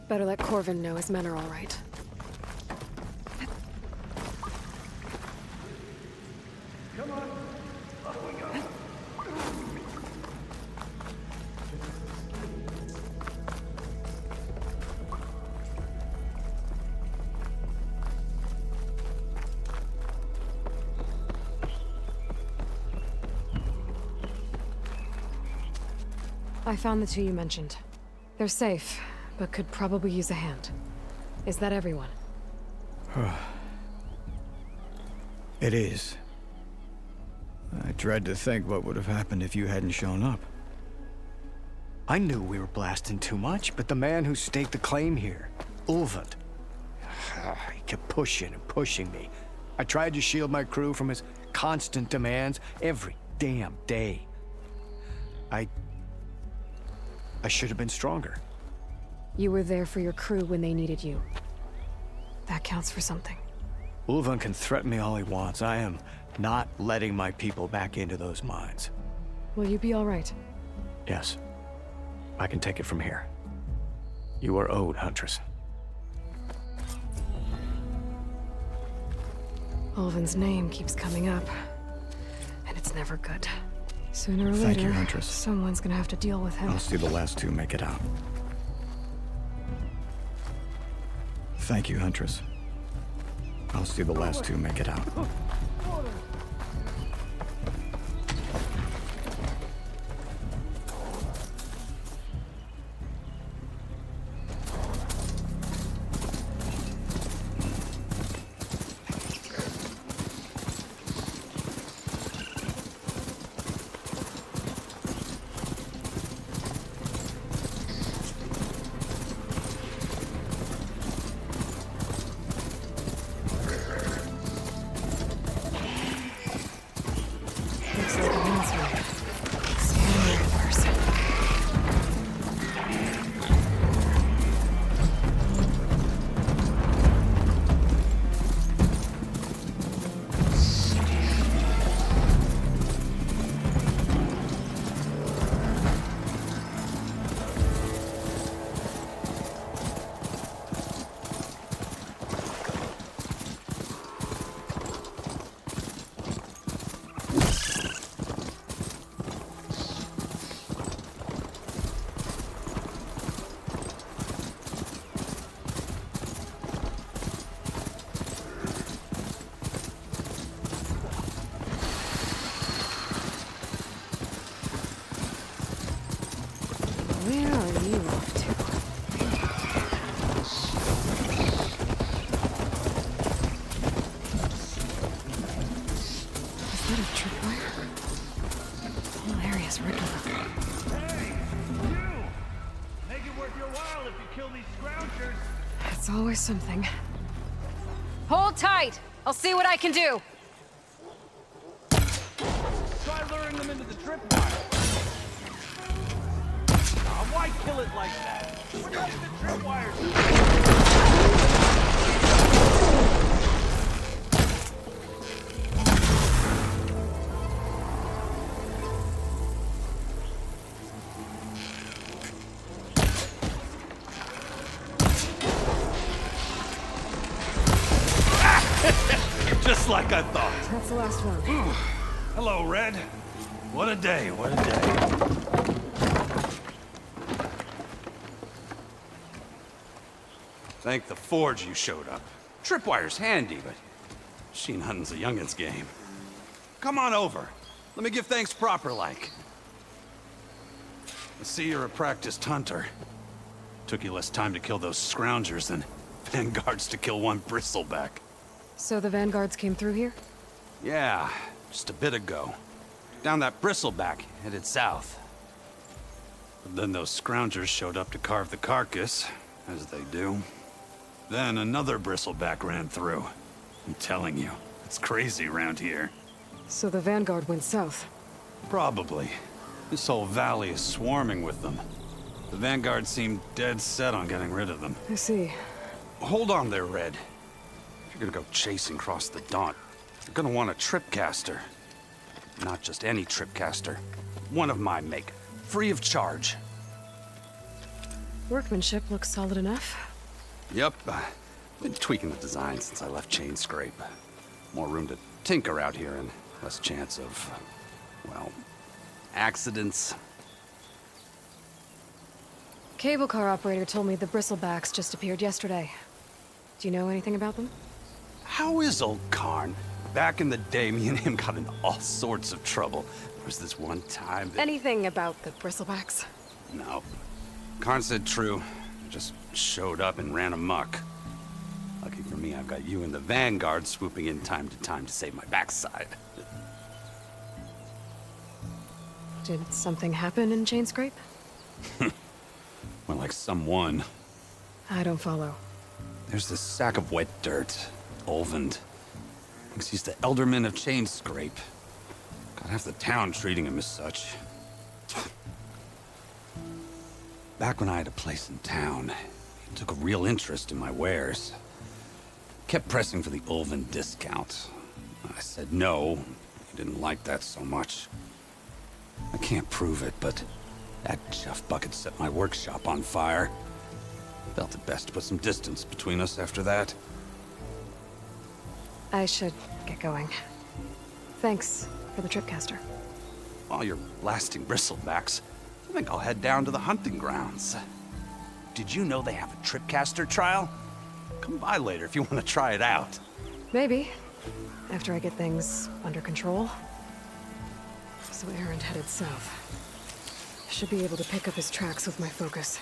[SPEAKER 1] Better let Corvin know his men are all right.
[SPEAKER 6] Come on. Up we go.
[SPEAKER 1] I found the two you mentioned. They're safe, but could probably use a hand. Is that everyone?
[SPEAKER 18] It is. I dread to think what would have happened if you hadn't shown up.
[SPEAKER 12] I knew we were blasting too much, but the man who staked the claim here, Ulvund, he kept pushing and pushing me. I tried to shield my crew from his constant demands every damn day. I should have been stronger.
[SPEAKER 1] You were there for your crew when they needed you. That counts for something.
[SPEAKER 12] Ulvund can threaten me all he wants. I am not letting my people back into those mines.
[SPEAKER 1] Will you be all right?
[SPEAKER 12] Yes. I can take it from here. You are owed, Huntress.
[SPEAKER 1] Ulvund's name keeps coming up, and it's never good. Sooner or later,
[SPEAKER 18] Thank you, Huntress.
[SPEAKER 1] someone's gonna have to deal with him.
[SPEAKER 18] I'll see the last two make it out. Thank you, Huntress. I'll see the last two make it out.
[SPEAKER 1] Looks like an answer. Scanning it first. Where are you off to? Is that a tripwire? The whole area's riddled with them.
[SPEAKER 6] Hey, you! Make it worth your while if you kill these scroungers.
[SPEAKER 1] It's always something.
[SPEAKER 22] Hold tight! I'll see what I can do!
[SPEAKER 6] Try luring them into the tripwire. Why kill it like that? We're not in the tripwires. Just like I thought.
[SPEAKER 1] That's the last one.
[SPEAKER 6] Hello, Red. What a day, what a day.
[SPEAKER 7] Thank the Forge you showed up. Tripwire's handy, but machine hunting's a youngin's game. Come on over. Let me give thanks proper-like. I see you're a practiced hunter. Took you less time to kill those scroungers than vanguards to kill one bristleback.
[SPEAKER 1] So the vanguards came through here?
[SPEAKER 7] Yeah, just a bit ago. Down that bristleback, headed south. But then those scroungers showed up to carve the carcass, as they do. Then another bristleback ran through. I'm telling you, it's crazy around here.
[SPEAKER 1] So the vanguard went south?
[SPEAKER 7] Probably. This whole valley is swarming with them. The vanguard seemed dead set on getting rid of them.
[SPEAKER 1] I see.
[SPEAKER 7] Hold on there, Red. If you're gonna go chasing across the Daunt, you're gonna want a tripcaster. Not just any tripcaster. One of my make. Free of charge.
[SPEAKER 1] Workmanship looks solid enough.
[SPEAKER 7] Yep. Been tweaking the design since I left Chain Scrape. More room to tinker out here and less chance of, well, accidents.
[SPEAKER 1] Cable car operator told me the bristlebacks just appeared yesterday. Do you know anything about them?
[SPEAKER 7] How is old Karn? Back in the day, me and him got into all sorts of trouble. There was this one time that...
[SPEAKER 1] Anything about the bristlebacks?
[SPEAKER 7] No. Karn said true. Just showed up and ran amok. Lucky for me, me I've got you and the Vanguard swooping in time to save my backside.
[SPEAKER 1] Did something happen in Chainscrape?
[SPEAKER 7] More like someone.
[SPEAKER 1] I don't follow.
[SPEAKER 7] There's this sack of wet dirt, Olvend. Thinks he's the Elderman of Chainscrape. Got half the town treating him as such. Back when I had a place in town, he took a real interest in my wares. Kept pressing for the Olvend discount. I said no. He didn't like that so much. I can't prove it, but that chuff bucket set my workshop on fire. Felt it best to put some distance between us after that.
[SPEAKER 1] I should get going. Thanks for the tripcaster.
[SPEAKER 7] While you're blasting bristlebacks, I think I'll head down to the hunting grounds. Did you know they have a tripcaster trial? Come by later if you want to try it out.
[SPEAKER 1] Maybe. After I get things under control. So Aaron headed south. I should be able to pick up his tracks with my focus.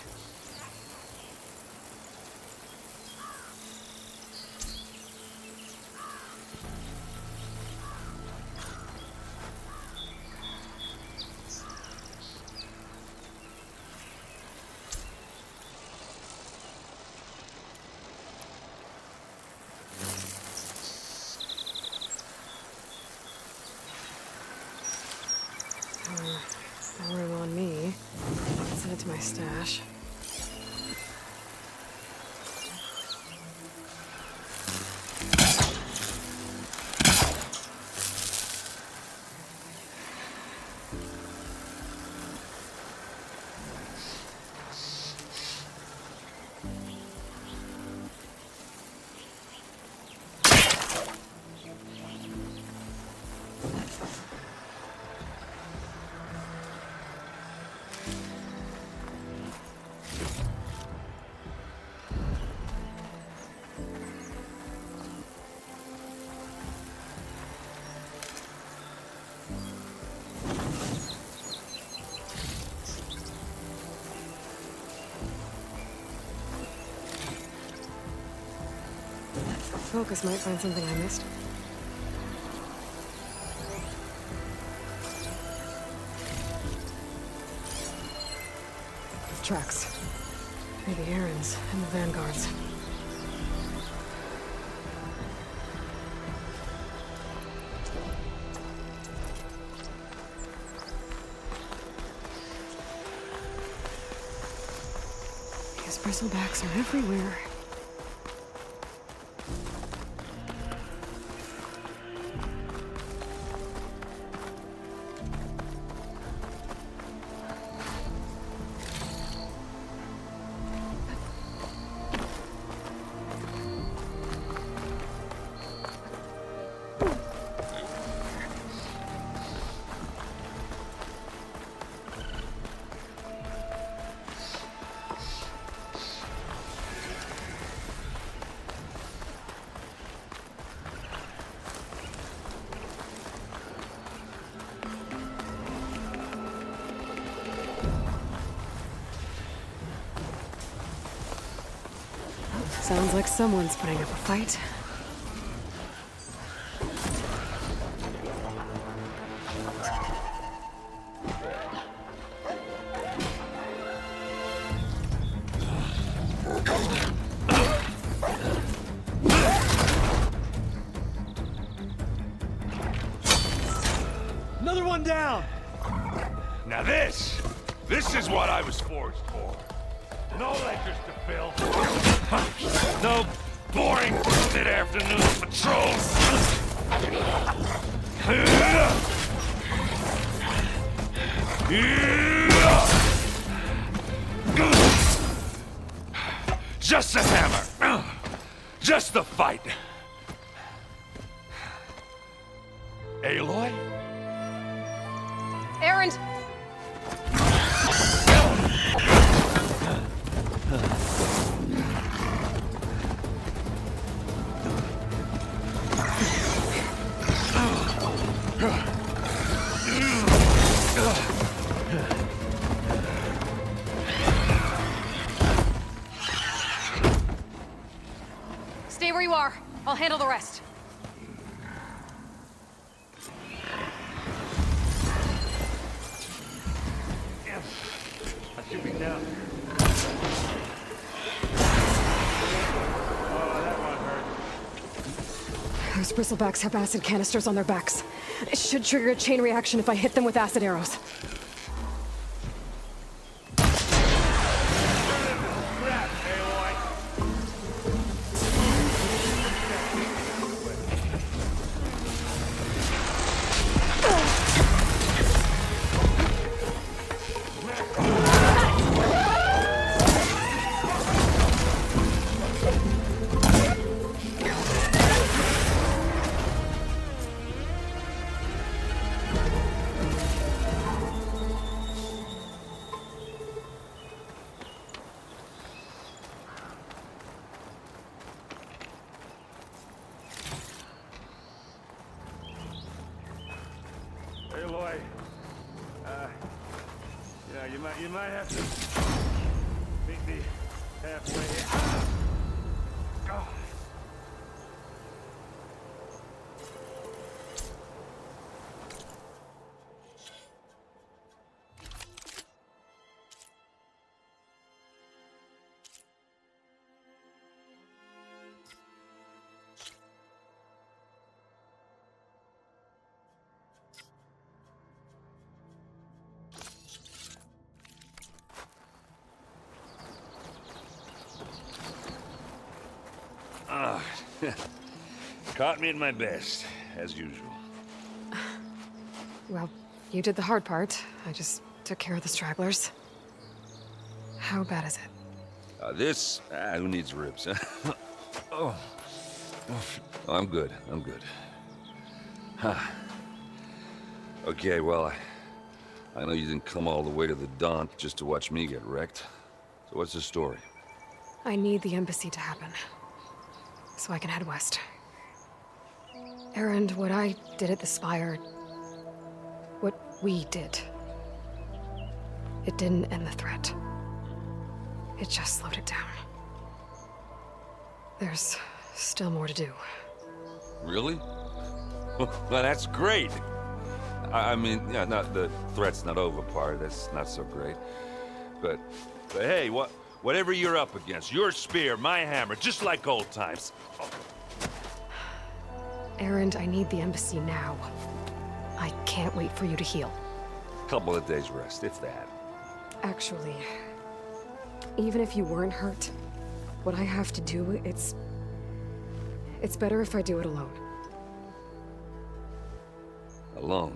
[SPEAKER 1] No room on me. Let's head to my stash. Focus might find something I missed. Tracks. Maybe Aaron's and the Vanguard's. These bristlebacks are everywhere. Sounds like someone's putting up a fight.
[SPEAKER 6] Another one down!
[SPEAKER 9] Now this is what I was forged for. No ledgers to fill. No boring mid-afternoon patrols. Just the hammer. Just the fight. Aloy?
[SPEAKER 1] Aaron! Stay where you are. handle the rest.
[SPEAKER 9] Yes. I should be down. Oh, that one hurt.
[SPEAKER 1] Those bristlebacks have acid canisters on their backs. It should trigger a chain reaction if I hit them with acid arrows.
[SPEAKER 9] Crap, Aloy. Aloy, you might have to meet me halfway. Oh.
[SPEAKER 13] Caught me at my best, as usual.
[SPEAKER 1] Well, you did the hard part. I just took care of the stragglers. How bad is it?
[SPEAKER 13] Who needs ribs, huh? Oh, I'm good, I'm good. Huh. Okay, well, I know you didn't come all the way to the Daunt just to watch me get wrecked. So what's the story?
[SPEAKER 1] I need the embassy to happen, so I can head west. Erend, what I did at the Spire, what we did, it didn't end the threat. It just slowed it down. There's still more to do.
[SPEAKER 13] Really? Well, that's great. I mean, yeah, not the threat's not over part, that's not so great. But hey, whatever you're up against, your spear, my hammer, just like old times.
[SPEAKER 1] Erend, I need the embassy now. I can't wait for you to heal.
[SPEAKER 13] Couple of days rest, if that.
[SPEAKER 1] Actually, even if you weren't hurt, what I have to do, it's better if I do it alone.
[SPEAKER 13] Alone?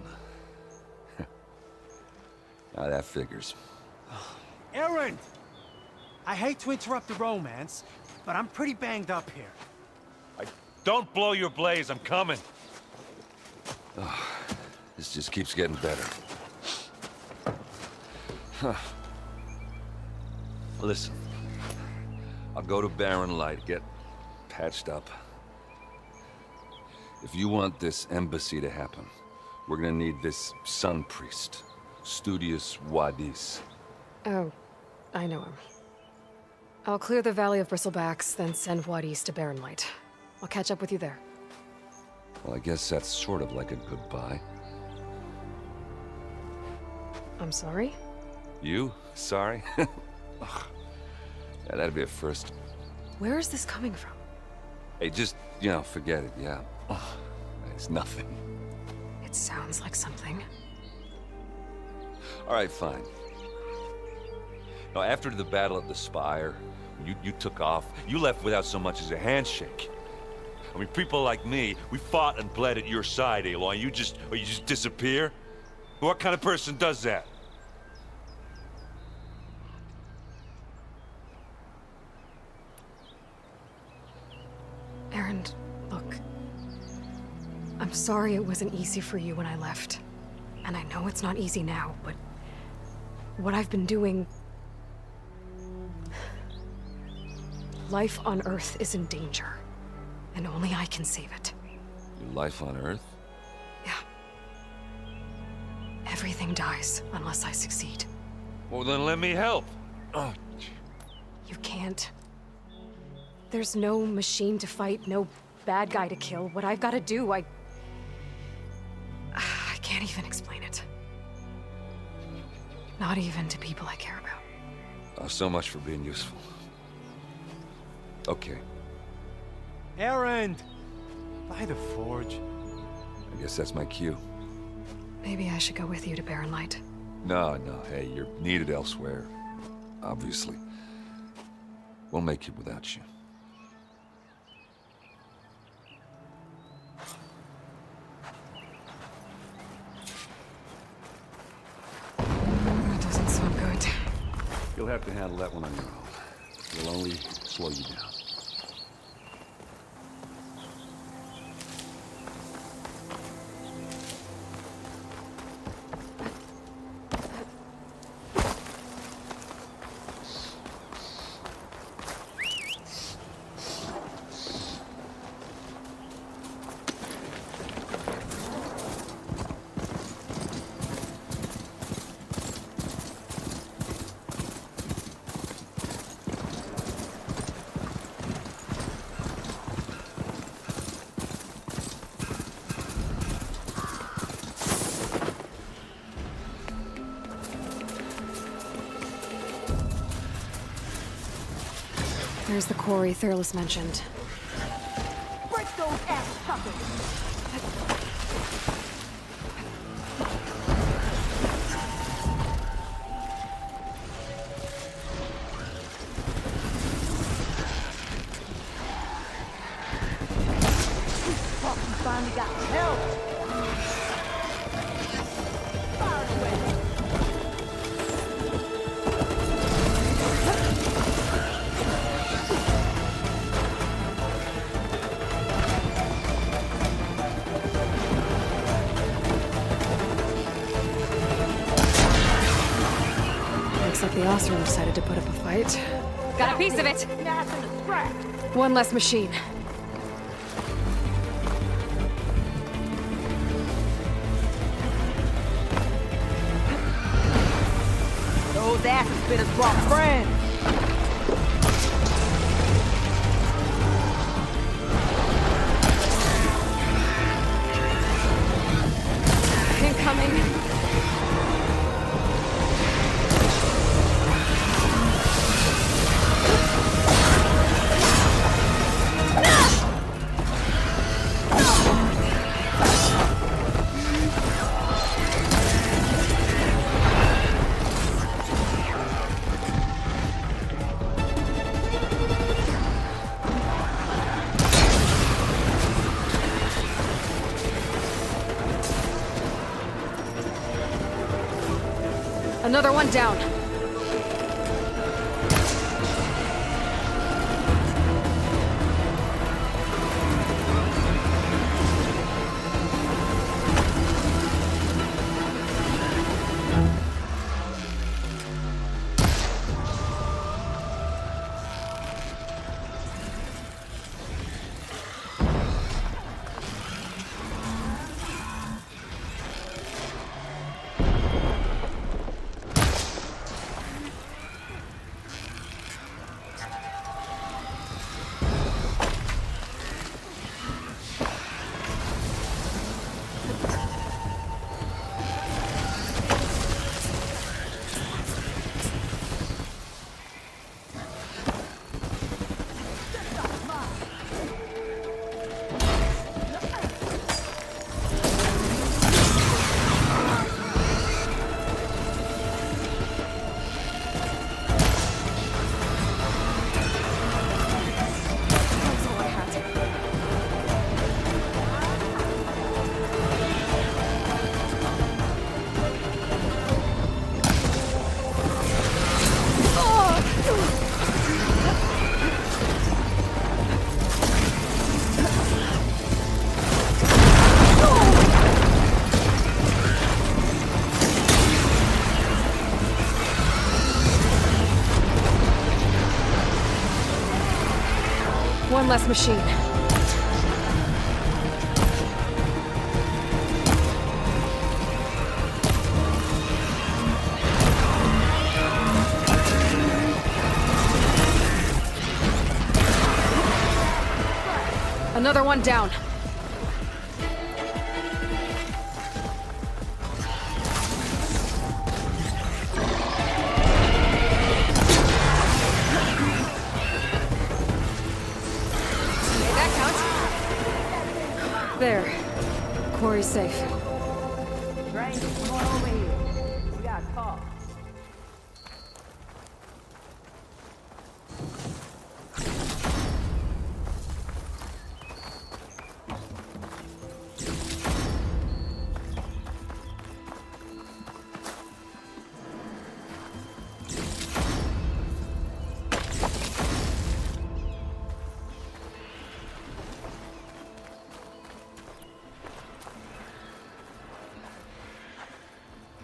[SPEAKER 13] Now that figures.
[SPEAKER 6] Erend! I hate to interrupt the romance, but I'm pretty banged up here.
[SPEAKER 13] Don't blow your blaze, I'm coming. Oh, this just keeps getting better. Huh. Listen, I'll go to Barren Light, get patched up. If you want this embassy to happen, we're gonna need this sun priest, Studius Wadis.
[SPEAKER 1] Oh, I know him. I'll clear the Valley of Bristlebacks, then send Wadis to Barren Light. I'll catch up with you there.
[SPEAKER 13] Well, I guess that's sort of like a goodbye.
[SPEAKER 1] I'm sorry?
[SPEAKER 13] You? Sorry? Ugh. Yeah, that'd be a first.
[SPEAKER 1] Where is this coming from?
[SPEAKER 13] Hey, just, forget it, yeah. Ugh. It's nothing.
[SPEAKER 1] It sounds like something.
[SPEAKER 13] All right, fine. Now, after the Battle of the Spire, you took off, you left without so much as a handshake. I mean, people like me, we fought and bled at your side, Aloy. You just disappear? What kind of person does that?
[SPEAKER 1] Erend, look. I'm sorry it wasn't easy for you when I left. And I know it's not easy now, but what I've been doing... Life on Earth is in danger. And only I can save it.
[SPEAKER 13] Your life on Earth?
[SPEAKER 1] Yeah. Everything dies unless I succeed.
[SPEAKER 13] Well, then let me help. Oh.
[SPEAKER 1] You can't. There's no machine to fight, no bad guy to kill, what I've got to do, I can't even explain it. Not even to people I care about.
[SPEAKER 13] Oh, so much for being useful. Okay,
[SPEAKER 21] Errand! By the forge.
[SPEAKER 13] I guess that's my cue.
[SPEAKER 1] Maybe I should go with you to Barren Light.
[SPEAKER 13] No, hey, you're needed elsewhere. Obviously. We'll make it without you.
[SPEAKER 1] That doesn't sound good.
[SPEAKER 7] You'll have to handle that one on your own. It'll only slow you down.
[SPEAKER 1] There's the quarry Thurles mentioned.
[SPEAKER 4] Break those ass puppets! You finally got help! Fire away!
[SPEAKER 1] Looks like the Osram decided to put up a fight. Got a piece of it!
[SPEAKER 4] Nothing to scratch!
[SPEAKER 1] One less machine.
[SPEAKER 4] Those acid spitters brought friends!
[SPEAKER 1] Incoming. Another one down. One less machine. Another one down.
[SPEAKER 22] Hey, that counts.
[SPEAKER 1] There. Quarry's safe.
[SPEAKER 4] Drain, come on over here. We got a call.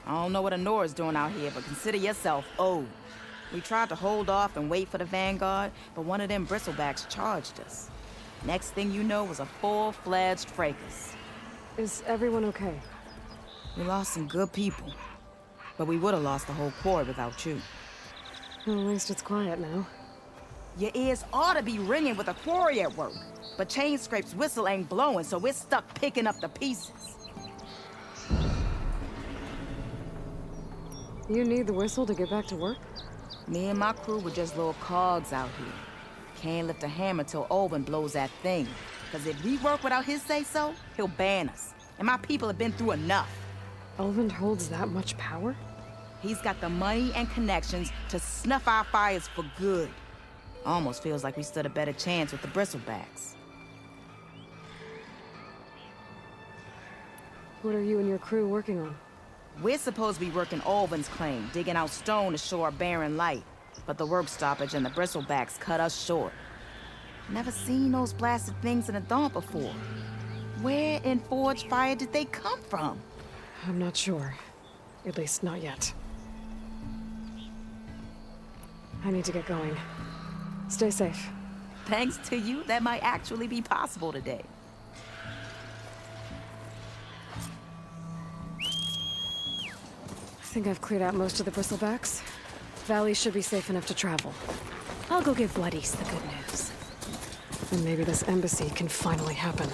[SPEAKER 4] I don't know what Honora's doing out here, but consider yourself owed. We tried to hold off and wait for the Vanguard, but one of them bristlebacks charged us. Next thing you know was a full-fledged fracas.
[SPEAKER 1] Is everyone okay?
[SPEAKER 4] We lost some good people, but we would have lost the whole quarry without you.
[SPEAKER 1] Well, at least it's quiet now.
[SPEAKER 4] Your ears ought to be ringing with a quarry at work, but Chainscrape's whistle ain't blowing, so we're stuck picking up the pieces.
[SPEAKER 1] You need the whistle to get back to work?
[SPEAKER 4] Me and my crew were just little cogs out here. Can't lift a hammer till Olvin blows that thing. Cause if we work without his say-so, he'll ban us. And my people have been through enough.
[SPEAKER 1] Olvin holds that much power?
[SPEAKER 4] He's got the money and connections to snuff our fires for good. Almost feels like we stood a better chance with the bristlebacks.
[SPEAKER 1] What are you and your crew working on?
[SPEAKER 4] We're supposed to be working Olvin's claim, digging out stone to show our barren light. But the work stoppage and the bristlebacks cut us short. Never seen those blasted things in the dawn before. Where in Forge Fire did they come from?
[SPEAKER 1] I'm not sure. At least not yet. I need to get going. Stay safe.
[SPEAKER 4] Thanks to you, that might actually be possible today.
[SPEAKER 1] I think I've cleared out most of the bristlebacks. Valley should be safe enough to travel. I'll go give Blood East the good news. And maybe this embassy can finally happen.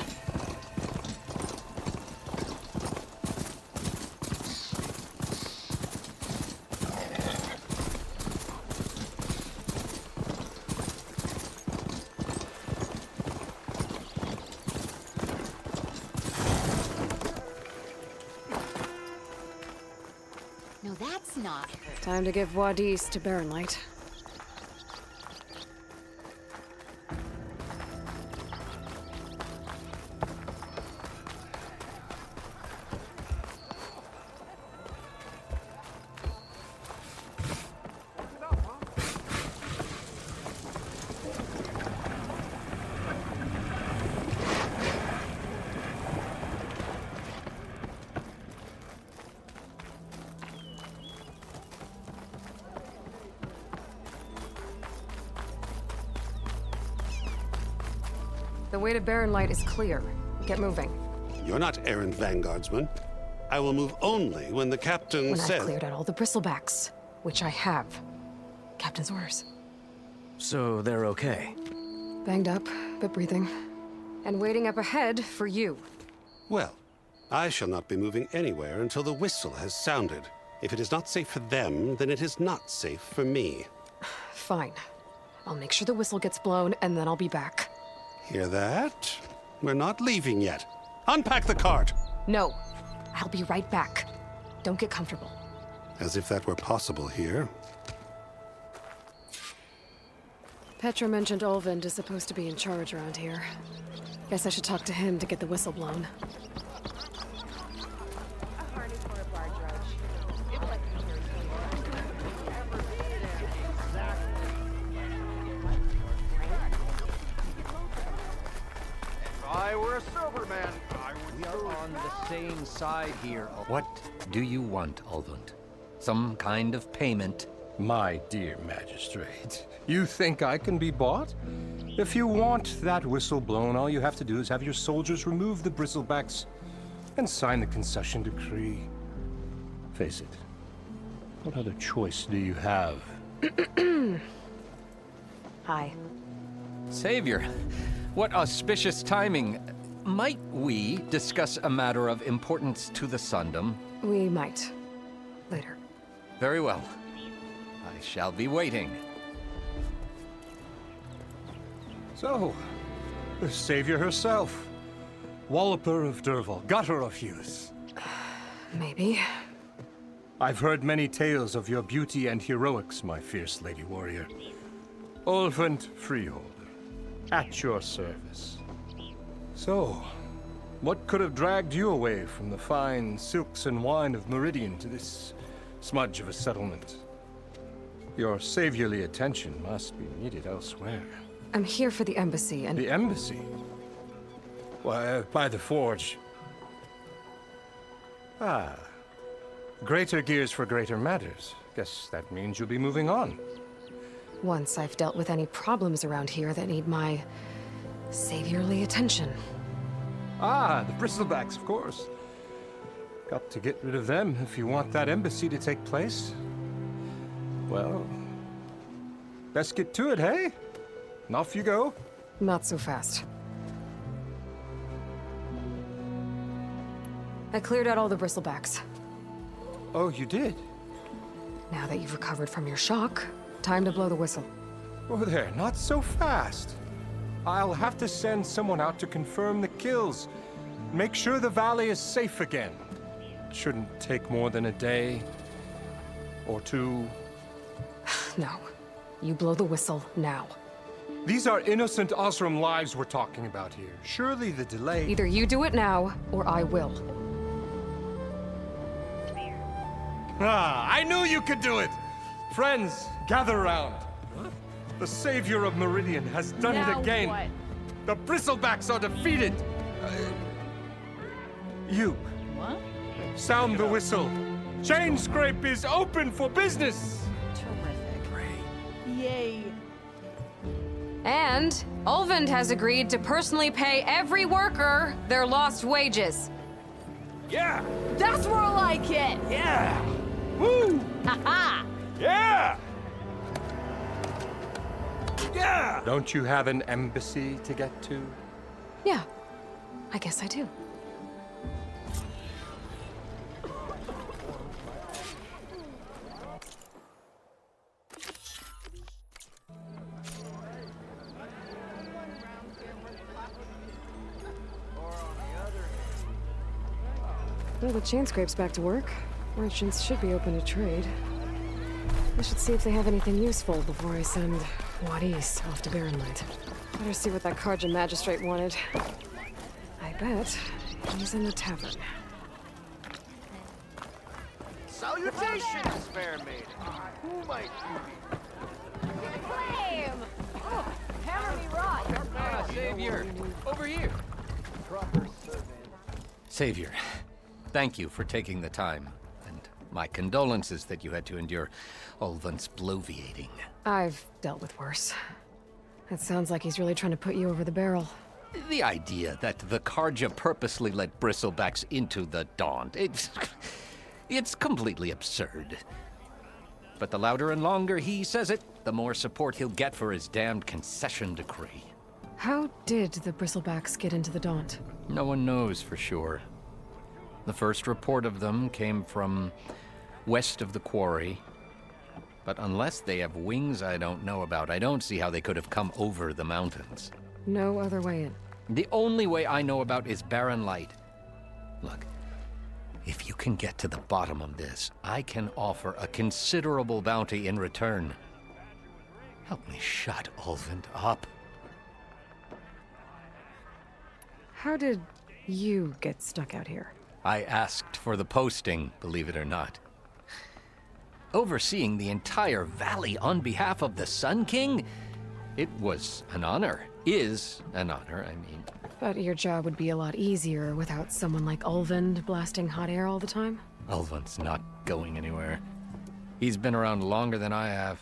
[SPEAKER 22] No, that's not her.
[SPEAKER 1] Time to give Wadis to Barren Light. The way to Barren Light is clear. Get moving.
[SPEAKER 19] You're not errant vanguardsman. I will move only when the captain
[SPEAKER 1] When
[SPEAKER 19] says...
[SPEAKER 1] I've cleared out all the bristlebacks, which I have. Captain's orders.
[SPEAKER 20] So they're okay?
[SPEAKER 1] Banged up, but breathing. And waiting up ahead for you.
[SPEAKER 19] Well, I shall not be moving anywhere until the whistle has sounded. If it is not safe for them, then it is not safe for me.
[SPEAKER 1] Fine. I'll make sure the whistle gets blown, and then I'll be back.
[SPEAKER 19] Hear that? We're not leaving yet. Unpack the cart!
[SPEAKER 1] No. I'll be right back. Don't get comfortable.
[SPEAKER 19] As if that were possible here.
[SPEAKER 1] Petra mentioned Olvind is supposed to be in charge around here. Guess I should talk to him to get the whistle blown.
[SPEAKER 14] I were a sober man, I would
[SPEAKER 23] We are on the same side here.
[SPEAKER 2] What do you want, Olvund? Some kind of payment?
[SPEAKER 15] My dear magistrate, you think I can be bought? If you want that whistle blown, all you have to do is have your soldiers remove the bristlebacks and sign the concession decree. Face it, what other choice do you have?
[SPEAKER 1] Hi.
[SPEAKER 2] Savior, What auspicious timing. Might we discuss a matter of importance to the Sundom?
[SPEAKER 1] We might. Later.
[SPEAKER 2] Very well. I shall be waiting.
[SPEAKER 15] So, the savior herself. Walloper of Derval, gutter of youth.
[SPEAKER 1] Maybe.
[SPEAKER 15] I've heard many tales of your beauty and heroics, my fierce lady warrior. Ulvund Freeholder, at your service. So, what could have dragged you away from the fine silks and wine of Meridian to this smudge of a settlement? Your saviorly attention must be needed elsewhere.
[SPEAKER 1] I'm here for the embassy and...
[SPEAKER 15] The embassy? Why, by the forge. Ah. Greater gears for greater matters. Guess that means you'll be moving on.
[SPEAKER 1] Once I've dealt with any problems around here that need my saviorly attention.
[SPEAKER 15] Ah, the bristlebacks, of course. Got to get rid of them if you want that embassy to take place. Well, best get to it, hey? And off you go.
[SPEAKER 1] Not so fast. I cleared out all the bristlebacks.
[SPEAKER 15] Oh, you did?
[SPEAKER 1] Now that you've recovered from your shock, time to blow the whistle.
[SPEAKER 15] Oh there, not so fast. I'll have to send someone out to confirm the kills. Make sure the valley is safe again. It shouldn't take more than a day. Or two.
[SPEAKER 1] No. You blow the whistle now.
[SPEAKER 15] These are innocent Osram lives we're talking about here. Surely the delay...
[SPEAKER 1] Either you do it now, or I will.
[SPEAKER 15] Ah, I knew you could do it! Friends, gather around. The savior of Meridian has done it again. What? The bristlebacks are defeated. You.
[SPEAKER 4] What?
[SPEAKER 15] Sound the whistle. Chain Scrape is open for business.
[SPEAKER 4] Terrific. Yay.
[SPEAKER 1] And Ulvund has agreed to personally pay every worker their lost wages.
[SPEAKER 15] Yeah!
[SPEAKER 4] That's more like it!
[SPEAKER 15] Yeah! Woo!
[SPEAKER 4] Ha-ha!
[SPEAKER 15] Yeah! Yeah! Don't you have an embassy to get to?
[SPEAKER 1] Yeah, I guess I do. Well, the chain scrape's back to work. Merchants should be open to trade. I should see if they have anything useful before I send Wadis off to Barrenland. Better see what that Karja magistrate wanted. I bet he's in the tavern.
[SPEAKER 14] Salutations, fair maiden. Who might you be?
[SPEAKER 4] Flame! Oh, hammer me right!
[SPEAKER 2] Ah, Savior! Over here! Savior, thank you for taking the time. And my condolences that you had to endure Ulvund's bloviating.
[SPEAKER 1] I've dealt with worse. It sounds like he's really trying to put you over the barrel.
[SPEAKER 2] The idea that the Karja purposely let bristlebacks into the Daunt, it's completely absurd. But the louder and longer he says it, the more support he'll get for his damned concession decree.
[SPEAKER 1] How did the bristlebacks get into the Daunt?
[SPEAKER 2] No one knows for sure. The first report of them came from west of the quarry. But unless they have wings I don't know about, I don't see how they could have come over the mountains.
[SPEAKER 1] No other way in.
[SPEAKER 2] The only way I know about is barren light. Look, if you can get to the bottom of this, I can offer a considerable bounty in return. Help me shut Ulvund up.
[SPEAKER 1] How did you get stuck out here?
[SPEAKER 2] I asked for the posting, believe it or not. Overseeing the entire valley on behalf of the Sun King? It was an honor. Is an honor, I mean.
[SPEAKER 1] But your job would be a lot easier without someone like Ulvund blasting hot air all the time?
[SPEAKER 2] Ulvund's not going anywhere. He's been around longer than I have.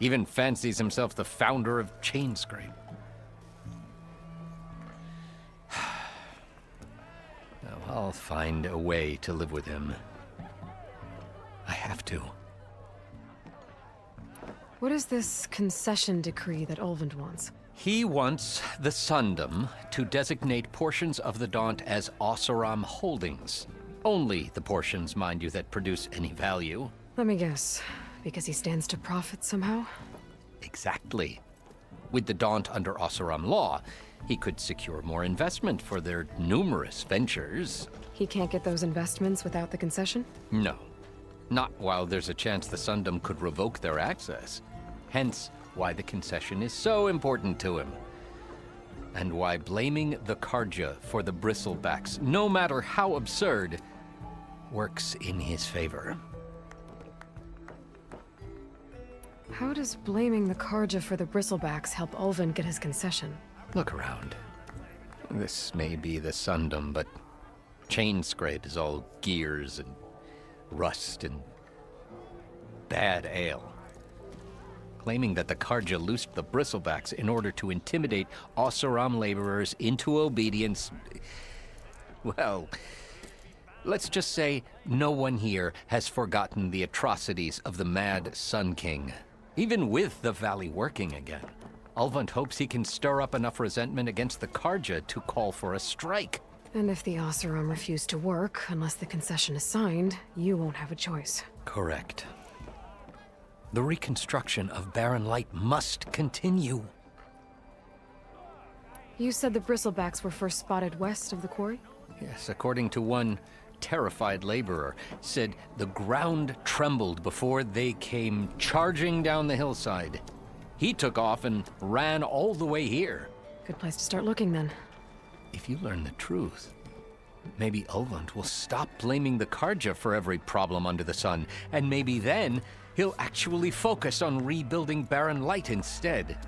[SPEAKER 2] Even fancies himself the founder of Chain Scrape. Now, I'll find a way to live with him. I have to.
[SPEAKER 1] What is this concession decree that Ulvund wants?
[SPEAKER 2] He wants the Sundom to designate portions of the Daunt as Oseram holdings. Only the portions, mind you, that produce any value.
[SPEAKER 1] Let me guess. Because he stands to profit somehow?
[SPEAKER 2] Exactly. With the Daunt under Oseram law, he could secure more investment for their numerous ventures.
[SPEAKER 1] He can't get those investments without the concession?
[SPEAKER 2] No. Not while there's a chance the Sundom could revoke their access. Hence, why the concession is so important to him. And why blaming the Karja for the bristlebacks, no matter how absurd, works in his favor.
[SPEAKER 1] How does blaming the Karja for the bristlebacks help Ulvin get his concession?
[SPEAKER 2] Look around. This may be the Sundom, but Chainscrape is all gears and rust and bad ale. Claiming that the Karja loosed the bristlebacks in order to intimidate Oseram laborers into obedience. Well, let's just say no one here has forgotten the atrocities of the Mad Sun King. Even with the Valley working again, Ulvund hopes he can stir up enough resentment against the Karja to call for a strike.
[SPEAKER 1] And if the Oseram refuse to work, unless the concession is signed, you won't have a choice.
[SPEAKER 2] Correct. The reconstruction of Barren Light must continue.
[SPEAKER 1] You said the bristlebacks were first spotted west of the quarry?
[SPEAKER 2] Yes, according to one terrified laborer, said the ground trembled before they came charging down the hillside. He took off and ran all the way here.
[SPEAKER 1] Good place to start looking, then.
[SPEAKER 2] If you learn the truth, maybe Ulvund will stop blaming the Karja for every problem under the sun, and maybe then he'll actually focus on rebuilding Barren Light instead.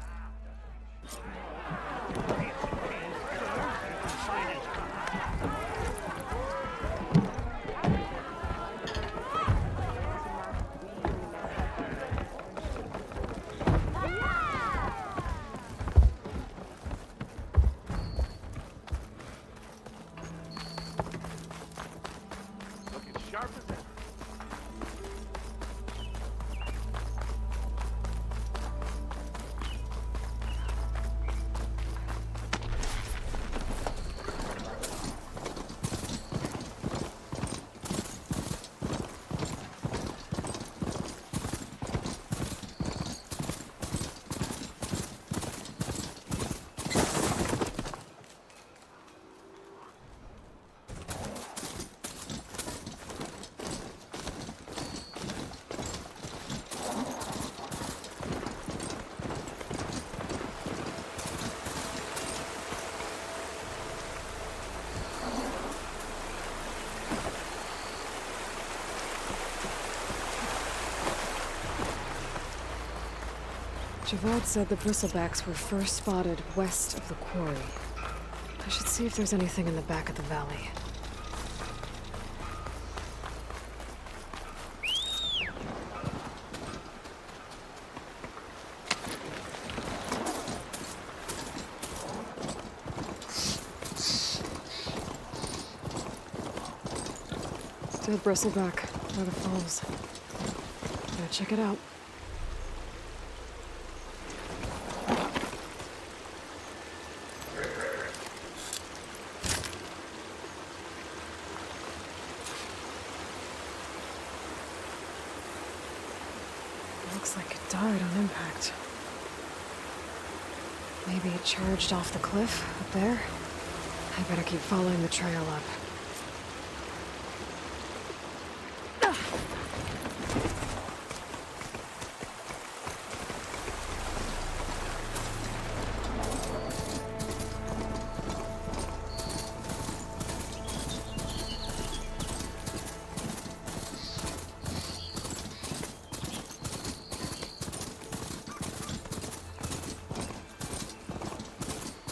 [SPEAKER 1] Javad said the bristlebacks were first spotted west of the quarry. I should see if there's anything in the back of the valley. Still bristleback by the falls. Gotta check it out. Looks like it died on impact. Maybe it charged off the cliff up there. I better keep following the trail up.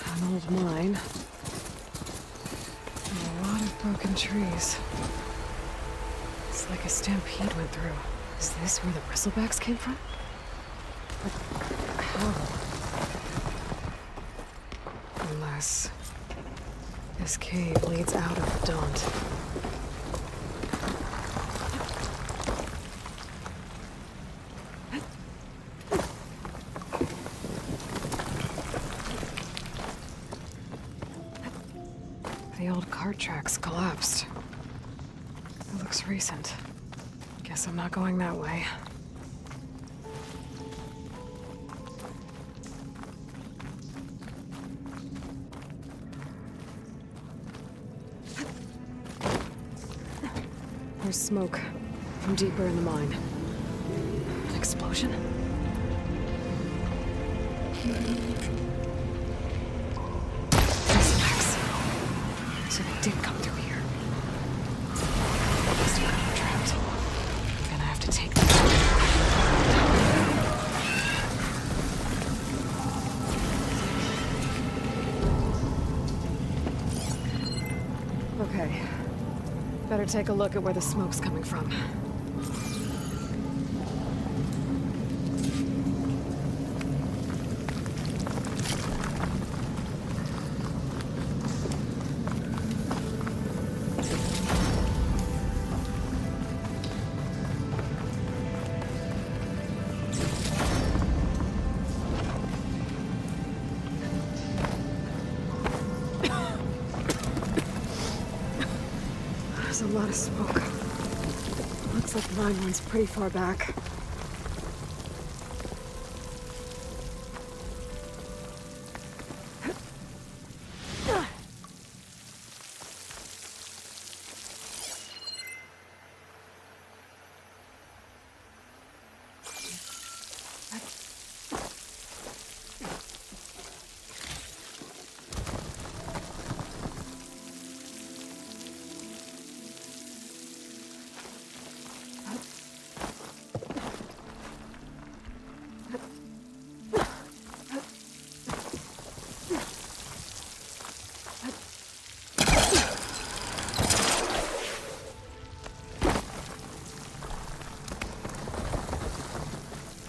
[SPEAKER 1] An old mine. And a lot of broken trees. It's like a stampede went through. Is this where the bristlebacks came from? But how? Unless this cave leads out of the Daunt. cart tracks collapsed. It looks recent. Guess I'm not going that way. There's smoke from deeper in the mine. An explosion? So they did come through here. Must have gotten trapped. I'm gonna have to take them. Okay. Better take a look at where the smoke's coming from. There's a lot of smoke. Looks like the mine runs pretty far back.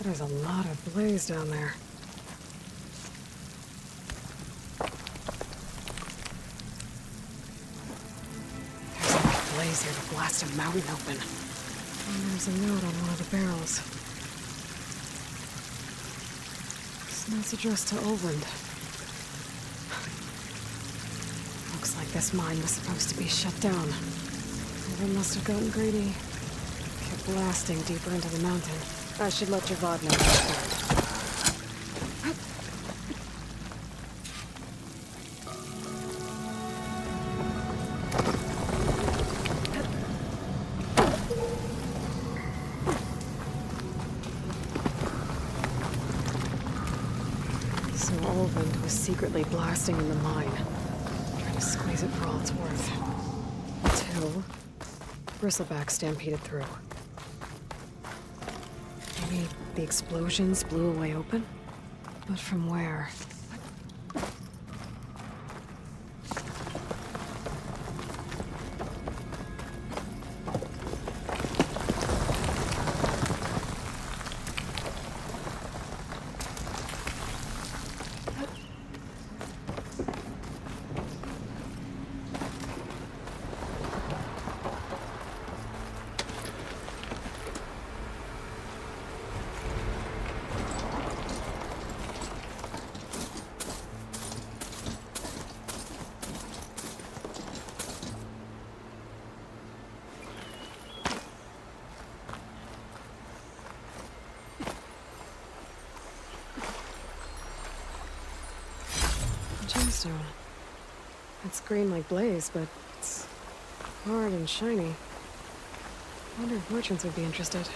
[SPEAKER 1] There's a lot of blaze down there. There's enough blaze here to blast a mountain open. And there's a note on one of the barrels. This note's addressed to Overgrown. Looks like this mine was supposed to be shut down. Someone must have gotten greedy. Kept blasting deeper into the mountain. I should let Javad know that. So Overgrown was secretly blasting in the mine, trying to squeeze it for all it's worth. Until Bristleback stampeded through. Maybe the explosions blew a way open? But from where? Gemstone. It's green like blaze, but it's hard and shiny. I wonder if merchants would be interested.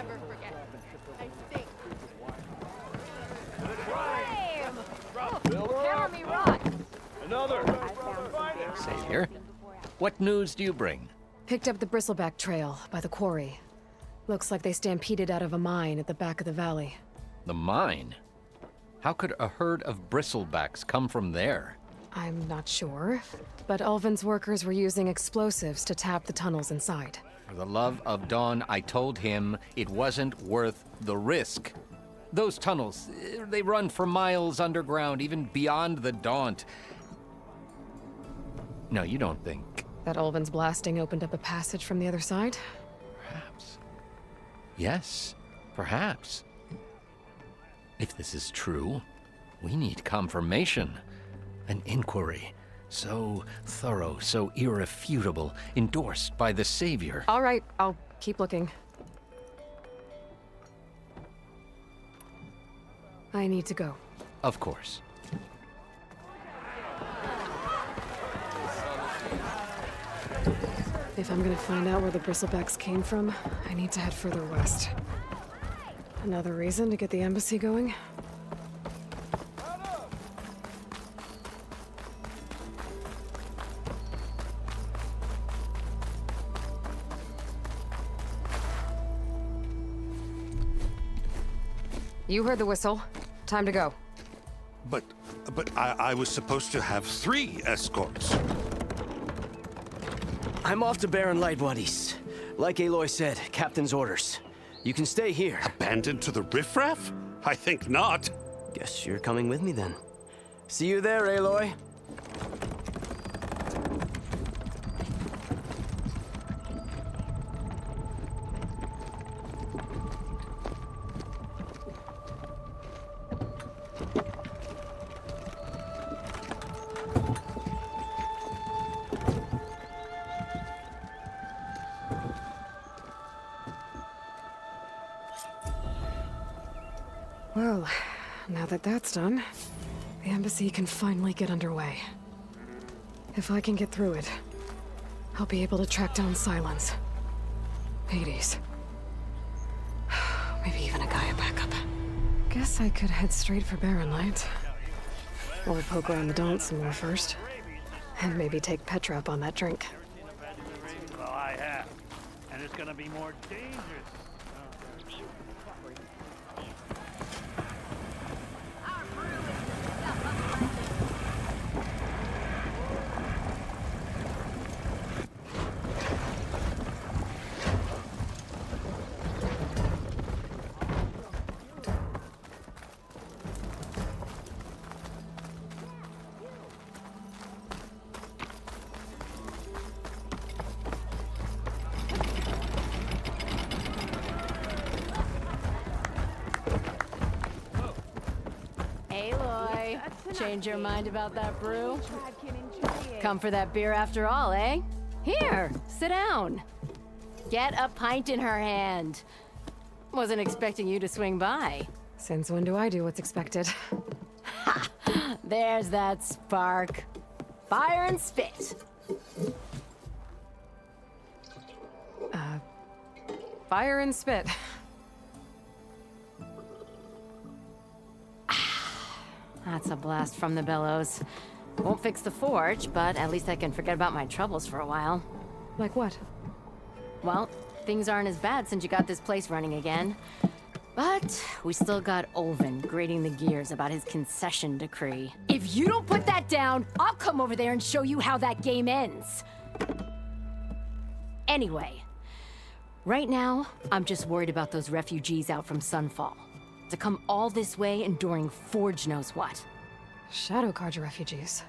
[SPEAKER 22] never forget. I think. Flame! Hammer me rock!
[SPEAKER 2] Savior, what news do you bring?
[SPEAKER 1] Picked up the bristleback trail by the quarry. Looks like they stampeded out of a mine at the back of the valley.
[SPEAKER 2] The mine? How could a herd of bristlebacks come from there?
[SPEAKER 1] I'm not sure, but Ulvin's workers were using explosives to tap the tunnels inside.
[SPEAKER 2] For the love of Dawn, I told him it wasn't worth the risk. Those tunnels, they run for miles underground, even beyond the Daunt. No, you don't think...
[SPEAKER 1] That Ulvin's blasting opened up a passage from the other side?
[SPEAKER 2] Perhaps. Yes, perhaps. If this is true, we need confirmation. An inquiry. So thorough, so irrefutable, endorsed by the Savior.
[SPEAKER 1] All right, I'll keep looking. I need to go.
[SPEAKER 2] Of course.
[SPEAKER 1] If I'm gonna find out where the bristlebacks came from, I need to head further west. Another reason to get the embassy going? You heard the whistle. Time to go.
[SPEAKER 19] But I was supposed to have 3 escorts.
[SPEAKER 20] I'm off to Baron Lightwaddies. Like Aloy said, Captain's orders. You can stay here.
[SPEAKER 19] Abandoned to the riffraff? I think not.
[SPEAKER 20] Guess you're coming with me then. See you there, Aloy.
[SPEAKER 1] Well, now that that's done, the embassy can finally get underway. If I can get through it, I'll be able to track down Silence. Hades. Maybe even a Gaia backup. Guess I could head straight for Barren Light. Or poke around the Daunt some more first. And maybe take Petra up on that drink.
[SPEAKER 8] Well, I have. And it's gonna be more dangerous.
[SPEAKER 22] Aloy, change your mind about that brew? Come for that beer after all, eh? Here, sit down. Get a pint in her hand. Wasn't expecting you to swing by.
[SPEAKER 1] Since when do I do what's expected?
[SPEAKER 22] Ha! There's that spark. Fire and spit.
[SPEAKER 1] Fire and spit.
[SPEAKER 22] That's a blast from the bellows. Won't fix the forge, but at least I can forget about my troubles for a while.
[SPEAKER 1] Like what?
[SPEAKER 22] Well, things aren't as bad since you got this place running again. But we still got Ulvin grating the gears about his concession decree. If you don't put that down, I'll come over there and show you how that game ends. Anyway, right now, I'm just worried about those refugees out from Sunfall. To come all this way enduring Forge knows what.
[SPEAKER 1] Shadow Carja refugees.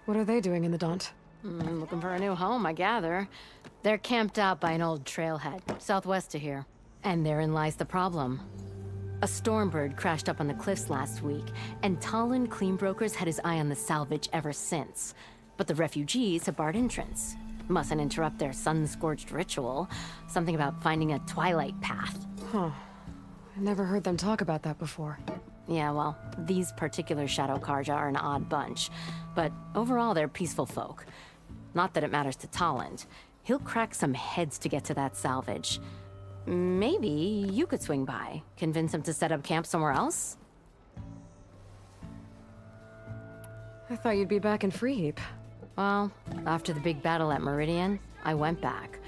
[SPEAKER 1] What are they doing in the Daunt?
[SPEAKER 22] Looking for a new home, I gather. They're camped out by an old trailhead, southwest of here. And therein lies the problem. A Stormbird crashed up on the cliffs last week, and Talon Cleanbrokers had his eye on the salvage ever since. But the refugees have barred entrance. Mustn't interrupt their sun-scorched ritual. Something about finding a twilight path.
[SPEAKER 1] Huh. I never heard them talk about that before.
[SPEAKER 22] Yeah, well, these particular Shadow Carja are an odd bunch. But overall, they're peaceful folk. Not that it matters to Talon. He'll crack some heads to get to that salvage. Maybe you could swing by, convince him to set up camp somewhere else?
[SPEAKER 1] I thought you'd be back in Freeheap.
[SPEAKER 22] Well, after the big battle at Meridian, I went back,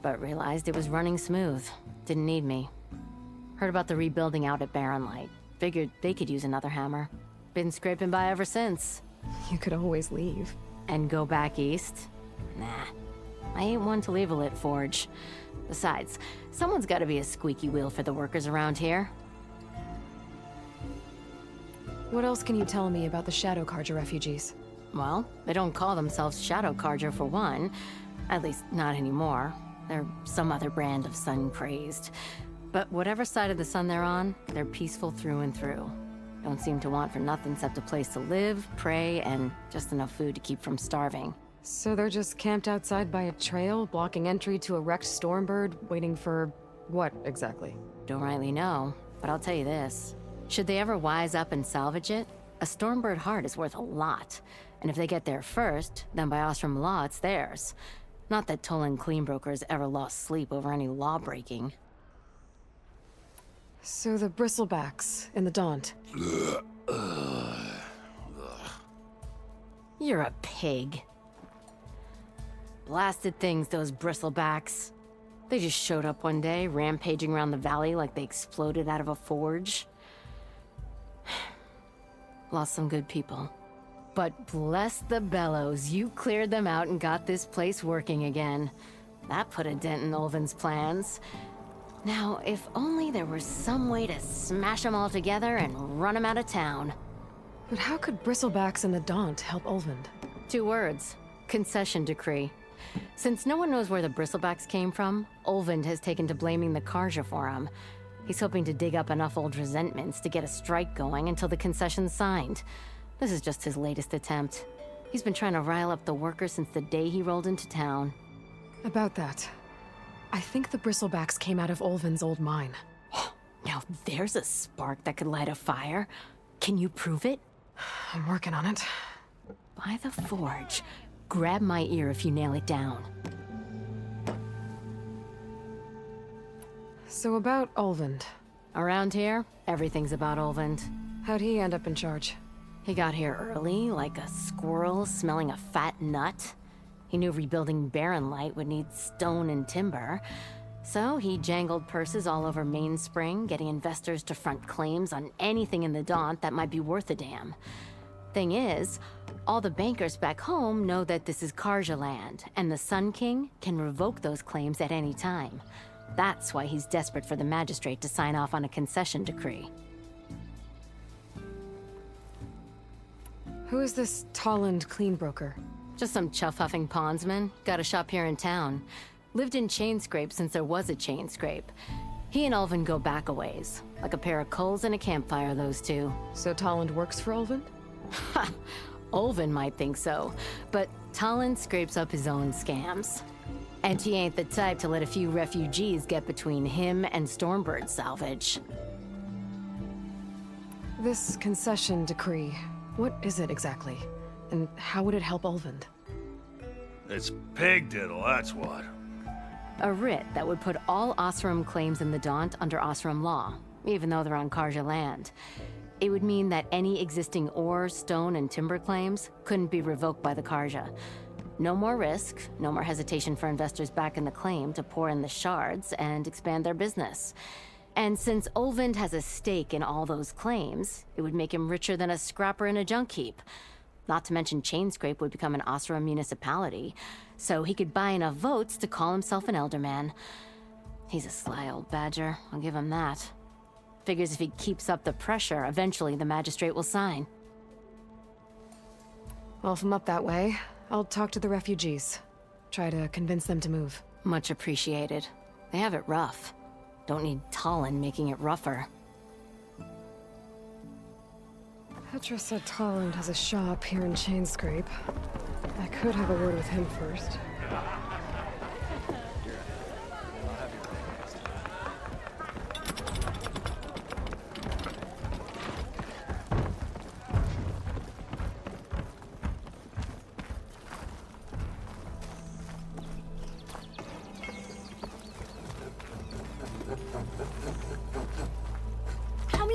[SPEAKER 22] but realized it was running smooth. Didn't need me. Heard about the rebuilding out at Barren Light. Figured they could use another hammer. Been scraping by ever since.
[SPEAKER 1] You could always leave.
[SPEAKER 22] And go back east? Nah. I ain't one to leave a lit forge. Besides, someone's gotta be a squeaky wheel for the workers around here.
[SPEAKER 1] What else can you tell me about the Shadow Carja refugees?
[SPEAKER 22] Well, they don't call themselves Shadow Carja for one. At least, not anymore. They're some other brand of sun-crazed. But whatever side of the sun they're on, they're peaceful through and through. Don't seem to want for nothing except a place to live, pray, and just enough food to keep from starving.
[SPEAKER 1] So they're just camped outside by a trail, blocking entry to a wrecked Stormbird, waiting for what exactly?
[SPEAKER 22] Don't rightly know, but I'll tell you this. Should they ever wise up and salvage it, a Stormbird heart is worth a lot. And if they get there first, then by Ostrom law, it's theirs. Not that Tolan Cleanbrokers ever lost sleep over any law breaking.
[SPEAKER 1] So the bristlebacks in the Daunt.
[SPEAKER 22] You're a pig. Blasted things, those bristlebacks. They just showed up one day, rampaging around the valley like they exploded out of a forge. Lost some good people. But bless the bellows, you cleared them out and got this place working again. That put a dent in Ulvin's plans. Now, if only there was some way to smash them all together and run them out of town.
[SPEAKER 1] But how could bristlebacks in the Daunt help Ulvund?
[SPEAKER 22] 2 words. Concession decree. Since no one knows where the bristlebacks came from, Ulvund has taken to blaming the Carja for them. He's hoping to dig up enough old resentments to get a strike going until the concession's signed. This is just his latest attempt. He's been trying to rile up the workers since the day he rolled into town.
[SPEAKER 1] About that, I think the bristlebacks came out of Ulvund's old mine.
[SPEAKER 22] Now there's a spark that could light a fire. Can you prove it?
[SPEAKER 1] I'm working on it.
[SPEAKER 22] By the forge. Grab my ear if you nail it down.
[SPEAKER 1] So about Ulvund.
[SPEAKER 22] Around here, everything's about Ulvund.
[SPEAKER 1] How'd he end up in charge?
[SPEAKER 22] He got here early, like a squirrel smelling a fat nut. He knew rebuilding Barren Light would need stone and timber. So he jangled purses all over Mainspring, getting investors to front claims on anything in the Daunt that might be worth a damn. Thing is, all the bankers back home know that this is Carja land, and the Sun King can revoke those claims at any time. That's why he's desperate for the magistrate to sign off on a concession decree.
[SPEAKER 1] Who is this Toland Cleanbroker?
[SPEAKER 22] Just some chuff-huffing pondsman. Got a shop here in town. Lived in Chainscrape since there was a Chainscrape. He and Ulvund go back a ways. Like a pair of coals and a campfire, those two.
[SPEAKER 1] So Toland works for Ulvund?
[SPEAKER 22] Ha! Ulvund might think so, but Toland scrapes up his own scams. And he ain't the type to let a few refugees get between him and Stormbird salvage.
[SPEAKER 1] This concession decree, what is it exactly? And how would it help Ulvund?
[SPEAKER 8] It's pig diddle, that's what.
[SPEAKER 22] A writ that would put all Osram claims in the Daunt under Osram law, even though they're on Carja land. It would mean that any existing ore, stone, and timber claims couldn't be revoked by the Carja. No more risk, no more hesitation for investors back in the claim to pour in the shards and expand their business. And since Ulvund has a stake in all those claims, it would make him richer than a scrapper in a junk heap. Not to mention Chainscrape would become an Osram municipality, so he could buy enough votes to call himself an elderman. He's a sly old badger, I'll give him that. Figures if he keeps up the pressure, eventually the magistrate will sign.
[SPEAKER 1] Well, if I'm up that way, I'll talk to the refugees. Try to convince them to move.
[SPEAKER 22] Much appreciated. They have it rough. Don't need Toland making it rougher.
[SPEAKER 1] Petra said Toland has a shop here in Chainscrape. I could have a word with him first.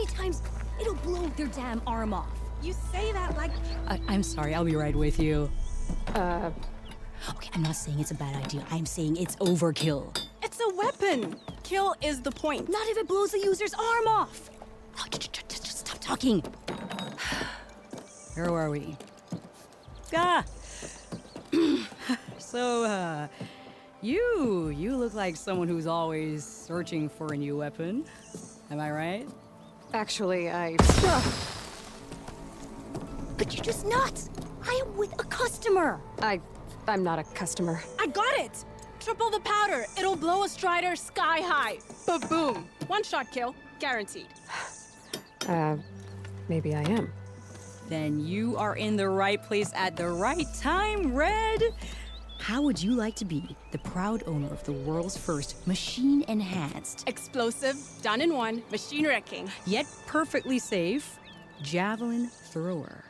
[SPEAKER 3] many times it'll blow their damn arm off.
[SPEAKER 16] You say that like...
[SPEAKER 3] I'm sorry, I'll be right with you. Okay, I'm not saying it's a bad idea. I'm saying it's overkill.
[SPEAKER 16] It's a weapon. Kill is the point.
[SPEAKER 3] Not if it blows the user's arm off. Oh, just stop talking. Where are we? So, you look like someone who's always searching for a new weapon. Am I right?
[SPEAKER 1] Actually,
[SPEAKER 3] But you're just nuts! I am with a customer!
[SPEAKER 1] I'm not a customer.
[SPEAKER 16] I got it! Triple the powder. It'll blow a Strider sky high. Ba-boom. One-shot kill. Guaranteed.
[SPEAKER 1] Maybe I am.
[SPEAKER 3] Then you are in the right place at the right time, Red! How would you like to be the proud owner of the world's first machine-enhanced,
[SPEAKER 16] explosive, done in one, machine wrecking,
[SPEAKER 3] yet perfectly safe, javelin thrower?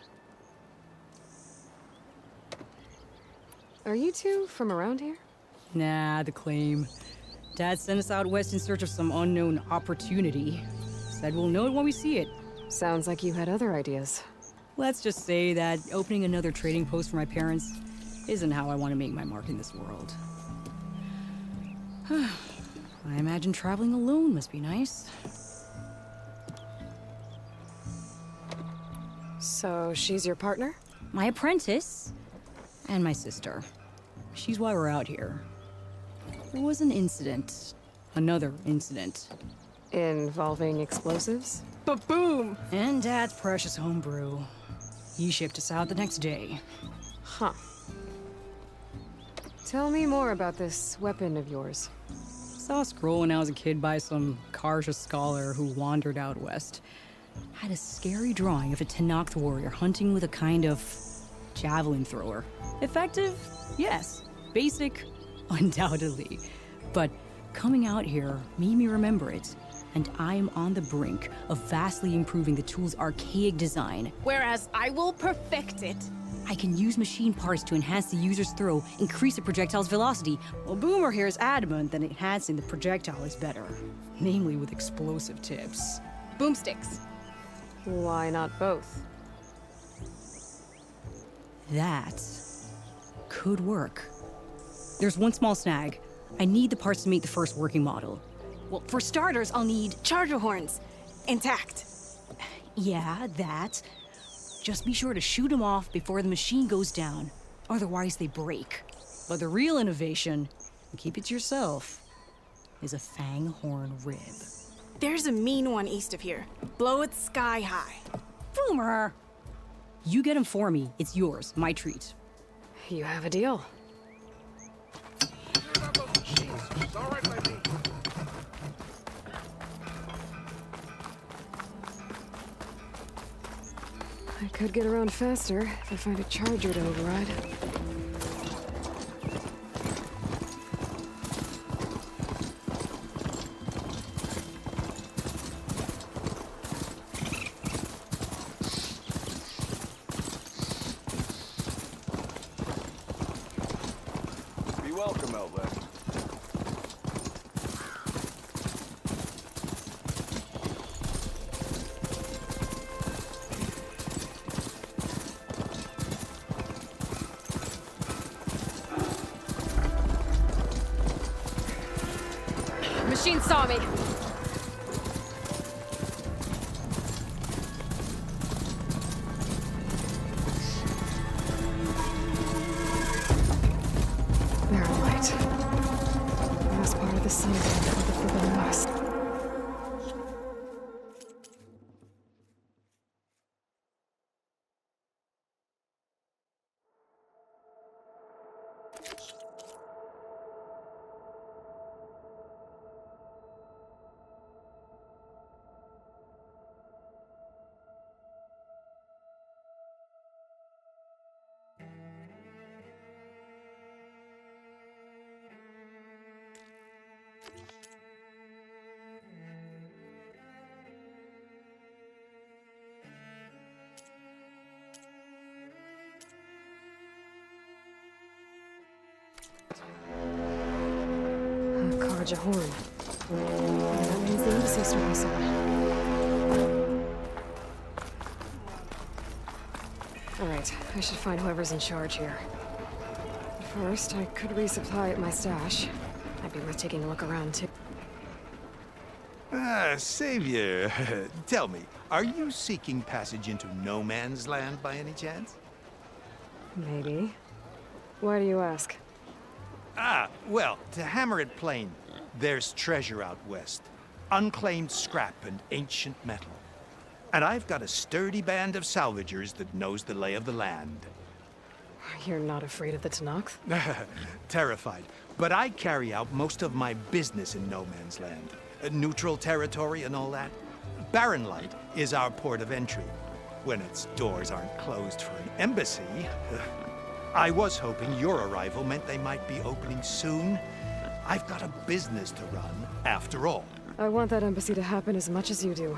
[SPEAKER 1] Are you two from around here?
[SPEAKER 3] Nah, the claim. Dad sent us out west in search of some unknown opportunity. Said we'll know it when we see it.
[SPEAKER 1] Sounds like you had other ideas.
[SPEAKER 3] Let's just say that opening another trading post for my parents isn't how I want to make my mark in this world. I imagine traveling alone must be nice.
[SPEAKER 1] So she's your partner?
[SPEAKER 3] My apprentice and my sister. She's why we're out here. There was an incident. Another incident.
[SPEAKER 1] Involving explosives?
[SPEAKER 16] Ba-boom!
[SPEAKER 3] And Dad's precious homebrew. He shipped us out the next day.
[SPEAKER 1] Huh. Tell me more about this weapon of yours.
[SPEAKER 3] Saw a scroll when I was a kid by some Karja scholar who wandered out west. Had a scary drawing of a Tenakth warrior hunting with a kind of javelin thrower. Effective? Yes. Basic? Undoubtedly. But coming out here made me remember it. And I'm on the brink of vastly improving the tool's archaic design.
[SPEAKER 16] Whereas I will perfect it.
[SPEAKER 3] I can use machine parts to enhance the user's throw, increase the projectile's velocity. Well, Boomer here is adamant that enhancing the projectile is better. Namely with explosive tips.
[SPEAKER 16] Boomsticks.
[SPEAKER 1] Why not both?
[SPEAKER 3] That could work. There's one small snag. I need the parts to make the first working model.
[SPEAKER 16] Well, for starters, I'll need charger horns. Intact.
[SPEAKER 3] Yeah, that. Just be sure to shoot them off before the machine goes down. Otherwise, they break. But the real innovation, and keep it to yourself, is a fang horn rib.
[SPEAKER 16] There's a mean one east of here. Blow it sky high.
[SPEAKER 3] Boomer! You get him for me. It's yours. My treat.
[SPEAKER 1] You have a deal. I could get around faster if I find a charger to override.
[SPEAKER 5] Be welcome, Aloy.
[SPEAKER 1] Machine saw me. They're light. The last part of the sun for the Forbidden West. Karja horn. That means the embassy service. Alright, I should find whoever's in charge here. But first, I could resupply at my stash. Might be worth taking a look around, too.
[SPEAKER 6] Savior, tell me, are you seeking passage into no man's land by any chance?
[SPEAKER 1] Maybe. Why do you ask?
[SPEAKER 6] Well, to hammer it plain, there's treasure out west. Unclaimed scrap and ancient metal. And I've got a sturdy band of salvagers that knows the lay of the land.
[SPEAKER 1] You're not afraid of the Tenakth?
[SPEAKER 6] Terrified. But I carry out most of my business in no man's land. Neutral territory and all that. Barren Light is our port of entry, when its doors aren't closed for an embassy. I was hoping your arrival meant they might be opening soon. I've got a business to run, after all.
[SPEAKER 1] I want that embassy to happen as much as you do.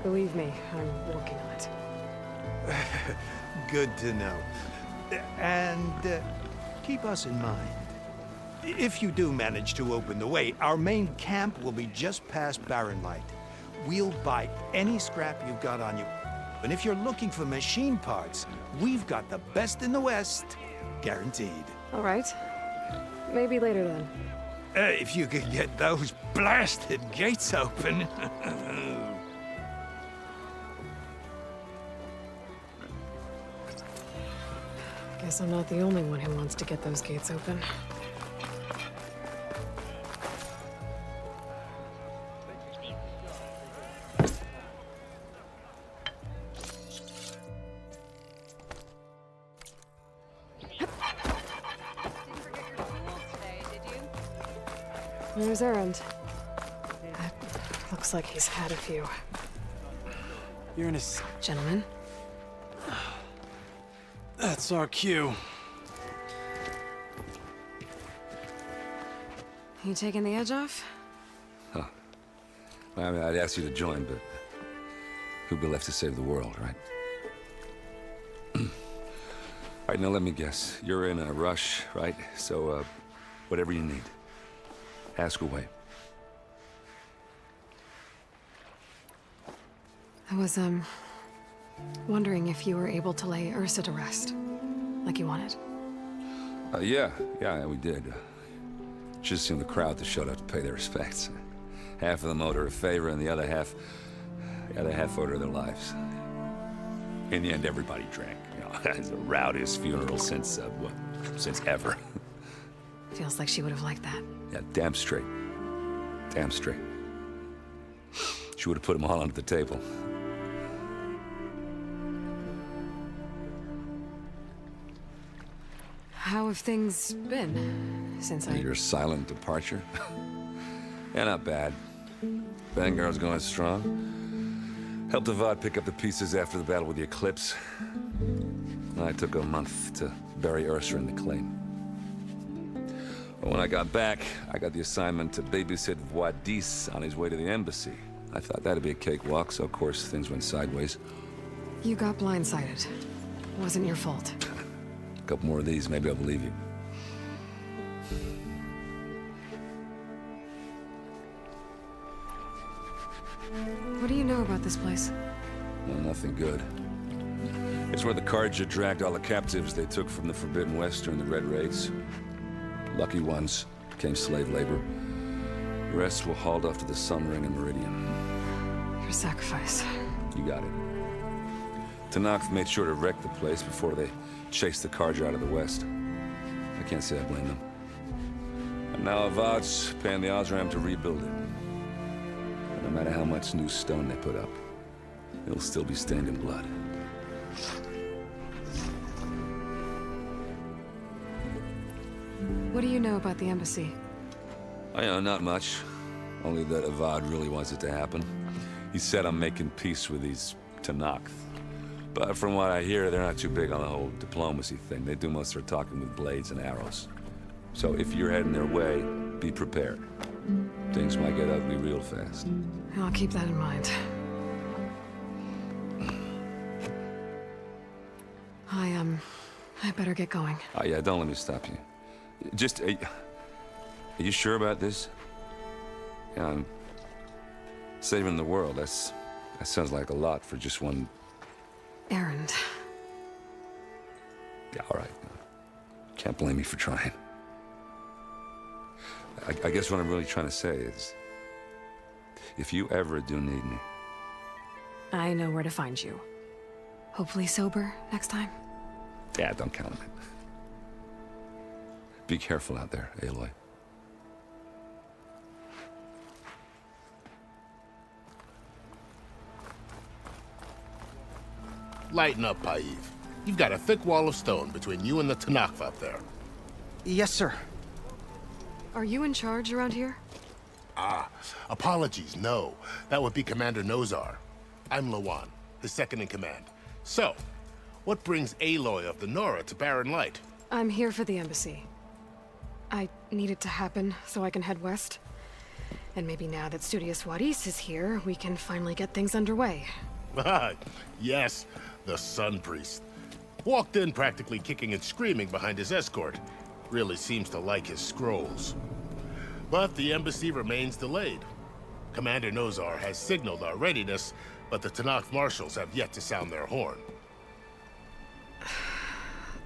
[SPEAKER 1] Believe me, I'm working on it.
[SPEAKER 6] Good to know. And keep us in mind. If you do manage to open the way, our main camp will be just past Barren Light. We'll buy any scrap you've got on you. And if you're looking for machine parts, we've got the best in the West, guaranteed.
[SPEAKER 1] All right. Maybe later then.
[SPEAKER 6] If you could get those blasted gates open.
[SPEAKER 1] Guess I'm not the only one who wants to get those gates open. There's Erend. Looks like he's had a few.
[SPEAKER 10] You're in a...
[SPEAKER 1] Gentlemen?
[SPEAKER 10] That's our cue.
[SPEAKER 1] You taking the edge off?
[SPEAKER 13] Huh. I mean, I'd ask you to join, but who'd be left to save the world, right? All right, now let me guess. You're in a rush, right? So, whatever you need, ask away.
[SPEAKER 1] I was, wondering if you were able to lay Ursa to rest, like you wanted.
[SPEAKER 13] Yeah, we did. Just seemed the crowd that showed up to pay their respects. Half of them owed her a favor, and the other half owed her their lives. In the end, everybody drank. You know, it's the rowdiest funeral since ever.
[SPEAKER 1] Feels like she would have liked that.
[SPEAKER 13] Yeah, damn straight. Damn straight. She would have put them all under the table.
[SPEAKER 1] How have things been since
[SPEAKER 13] Your silent departure? Yeah, not bad. Vanguard's going strong. Helped Avad pick up the pieces after the battle with the Eclipse. I took a month to bury Ursa in the claim. But when I got back, I got the assignment to babysit Wadis on his way to the embassy. I thought that'd be a cakewalk, so of course things went sideways.
[SPEAKER 1] You got blindsided. Wasn't your fault.
[SPEAKER 13] A couple more of these, maybe I'll believe you.
[SPEAKER 1] What do you know about this place?
[SPEAKER 13] Well, nothing good. It's where the Carja dragged all the captives they took from the Forbidden West during the Red Raids. Lucky ones became slave labor. The rest were hauled off to the Sun Ring and Meridian.
[SPEAKER 1] Your sacrifice.
[SPEAKER 13] You got it. Tenakth made sure to wreck the place before they chased the Carja out of the West. I can't say I blame them. And now Avad's paying the Osram to rebuild it. And no matter how much new stone they put up, it'll still be stained in blood.
[SPEAKER 1] What do you know about the embassy?
[SPEAKER 13] I know not much. Only that Avad really wants it to happen. He said I'm making peace with these Tenakth. But from what I hear, they're not too big on the whole diplomacy thing. They do most of their talking with blades and arrows. So if you're heading their way, be prepared. Things might get ugly real fast.
[SPEAKER 1] I'll keep that in mind. I better get going.
[SPEAKER 13] Oh yeah, don't let me stop you. Just, are you sure about this? Yeah, I'm saving the world. That sounds like a lot for just one...
[SPEAKER 1] Erend.
[SPEAKER 13] Yeah, all right. Can't blame me for trying. I guess what I'm really trying to say is, if you ever do need me...
[SPEAKER 1] I know where to find you. Hopefully sober next time.
[SPEAKER 13] Yeah, don't count on it. Be careful out there, Aloy.
[SPEAKER 11] Lighten up, Paiv. You've got a thick wall of stone between you and the Tanakh up there.
[SPEAKER 12] Yes, sir.
[SPEAKER 1] Are you in charge around here?
[SPEAKER 11] Ah, apologies, no. That would be Commander Nozar. I'm Lawan, his second in command. So, what brings Aloy of the Nora to Barren Light?
[SPEAKER 1] I'm here for the embassy. I need it to happen so I can head west. And maybe now that Studious Juarez is here, we can finally get things underway.
[SPEAKER 11] Yes, the Sun Priest. Walked in practically kicking and screaming behind his escort. Really seems to like his scrolls. But the embassy remains delayed. Commander Nozar has signaled our readiness, but the Tanakh marshals have yet to sound their horn.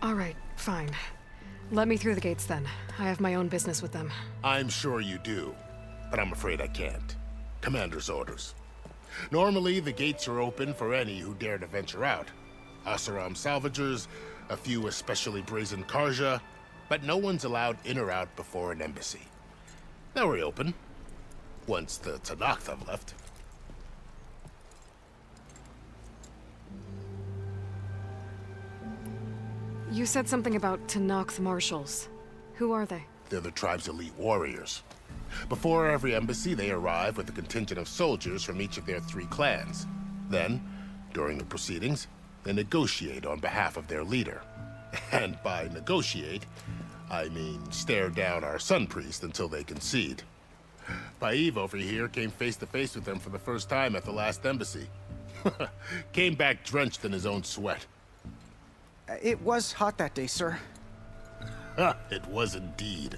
[SPEAKER 1] All right, fine. Let me through the gates then. I have my own business with them.
[SPEAKER 11] I'm sure you do, but I'm afraid I can't. Commander's orders. Normally, the gates are open for any who dare to venture out. Asaram salvagers, a few especially brazen Karja, but no one's allowed in or out before an embassy. They'll reopen, once the Tanakh have left.
[SPEAKER 1] You said something about Tanakh marshals. Who are they?
[SPEAKER 11] They're the tribe's elite warriors. Before every embassy, they arrive with a contingent of soldiers from each of their 3 clans. Then, during the proceedings, they negotiate on behalf of their leader. And by negotiate, I mean stare down our Sun Priest until they concede. Paiv over here came face to face with them for the first time at the last embassy. Came back drenched in his own sweat.
[SPEAKER 12] It was hot that day, sir.
[SPEAKER 11] It was indeed.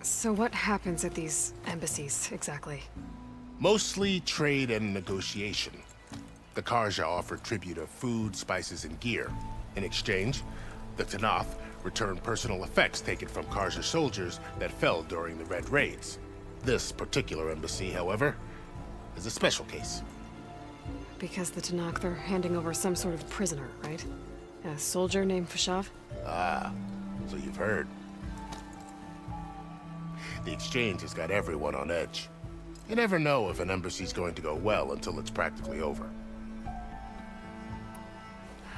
[SPEAKER 1] So what happens at these embassies, exactly?
[SPEAKER 11] Mostly trade and negotiation. The Karja offer tribute of food, spices, and gear. In exchange, the Tanakh return personal effects taken from Karja soldiers that fell during the Red Raids. This particular embassy, however, is a special case.
[SPEAKER 1] Because the Tanakh, they're handing over some sort of prisoner, right? A soldier named Fashav?
[SPEAKER 11] Ah, so you've heard. The exchange has got everyone on edge. You never know if an embassy's going to go well until it's practically over.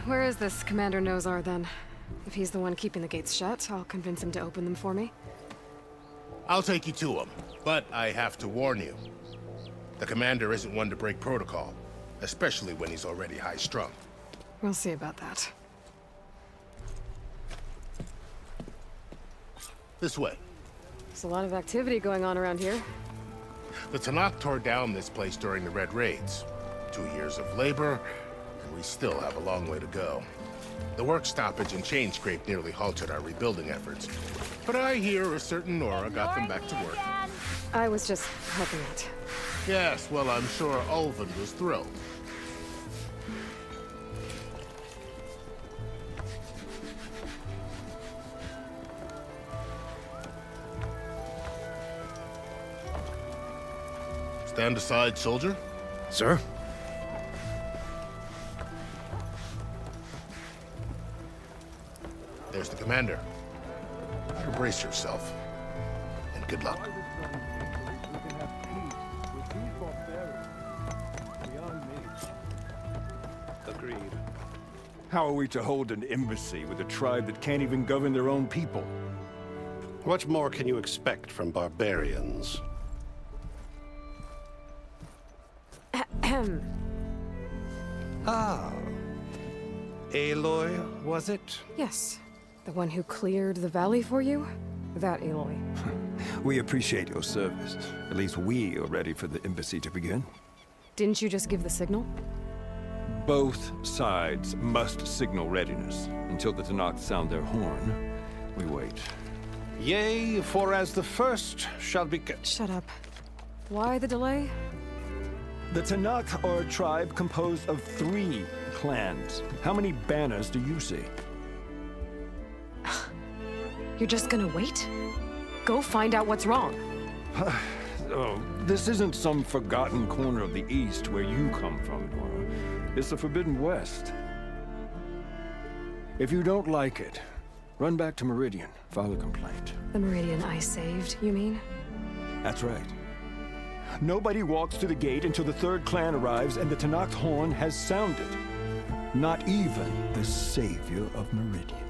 [SPEAKER 1] Where is this Commander Nozar, then? If he's the one keeping the gates shut, I'll convince him to open them for me.
[SPEAKER 11] I'll take you to him, but I have to warn you. The commander isn't one to break protocol, especially when he's already high-strung.
[SPEAKER 1] We'll see about that.
[SPEAKER 11] This way.
[SPEAKER 1] There's a lot of activity going on around here.
[SPEAKER 11] The Tanakh tore down this place during the Red Raids. 2 years of labor, and we still have a long way to go. The work stoppage and chain scrape nearly halted our rebuilding efforts. But I hear a certain Nora got them back to work.
[SPEAKER 1] I was just helping out.
[SPEAKER 11] Yes, well, I'm sure Ulvin was thrilled. Stand aside, soldier.
[SPEAKER 18] Sir?
[SPEAKER 11] There's the commander. Brace yourself, and good luck.
[SPEAKER 17] Agreed. How are we to hold an embassy with a tribe that can't even govern their own people?
[SPEAKER 19] What more can you expect from barbarians?
[SPEAKER 1] Ahem.
[SPEAKER 6] Ah. Aloy, was it?
[SPEAKER 1] Yes. The one who cleared the valley for you? That Aloy.
[SPEAKER 17] We appreciate your service. At least we are ready for the embassy to begin.
[SPEAKER 1] Didn't you just give the signal?
[SPEAKER 17] Both sides must signal readiness. Until the Tanakh sound their horn, we wait.
[SPEAKER 18] Yea, for as the first shall be...
[SPEAKER 1] Shut up. Why the delay?
[SPEAKER 17] The Tanakh are a tribe composed of 3 clans. How many banners do you see?
[SPEAKER 1] You're just gonna wait? Go find out what's wrong.
[SPEAKER 17] Oh, this isn't some forgotten corner of the East where you come from, Nora. It's the Forbidden West. If you don't like it, run back to Meridian, file a complaint.
[SPEAKER 1] The Meridian I saved, you mean?
[SPEAKER 17] That's right. Nobody walks to the gate until the 3rd clan arrives and the Tanakh horn has sounded. Not even the savior of Meridian.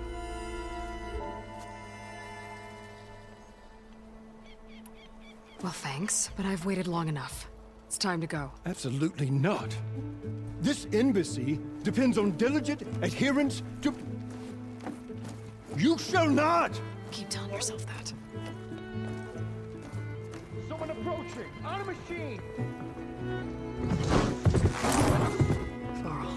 [SPEAKER 1] Well, thanks, but I've waited long enough. It's time to go.
[SPEAKER 17] Absolutely not. This embassy depends on diligent adherence to... You shall not!
[SPEAKER 1] Keep telling yourself that.
[SPEAKER 18] Someone approaching! On a machine!
[SPEAKER 1] Varl.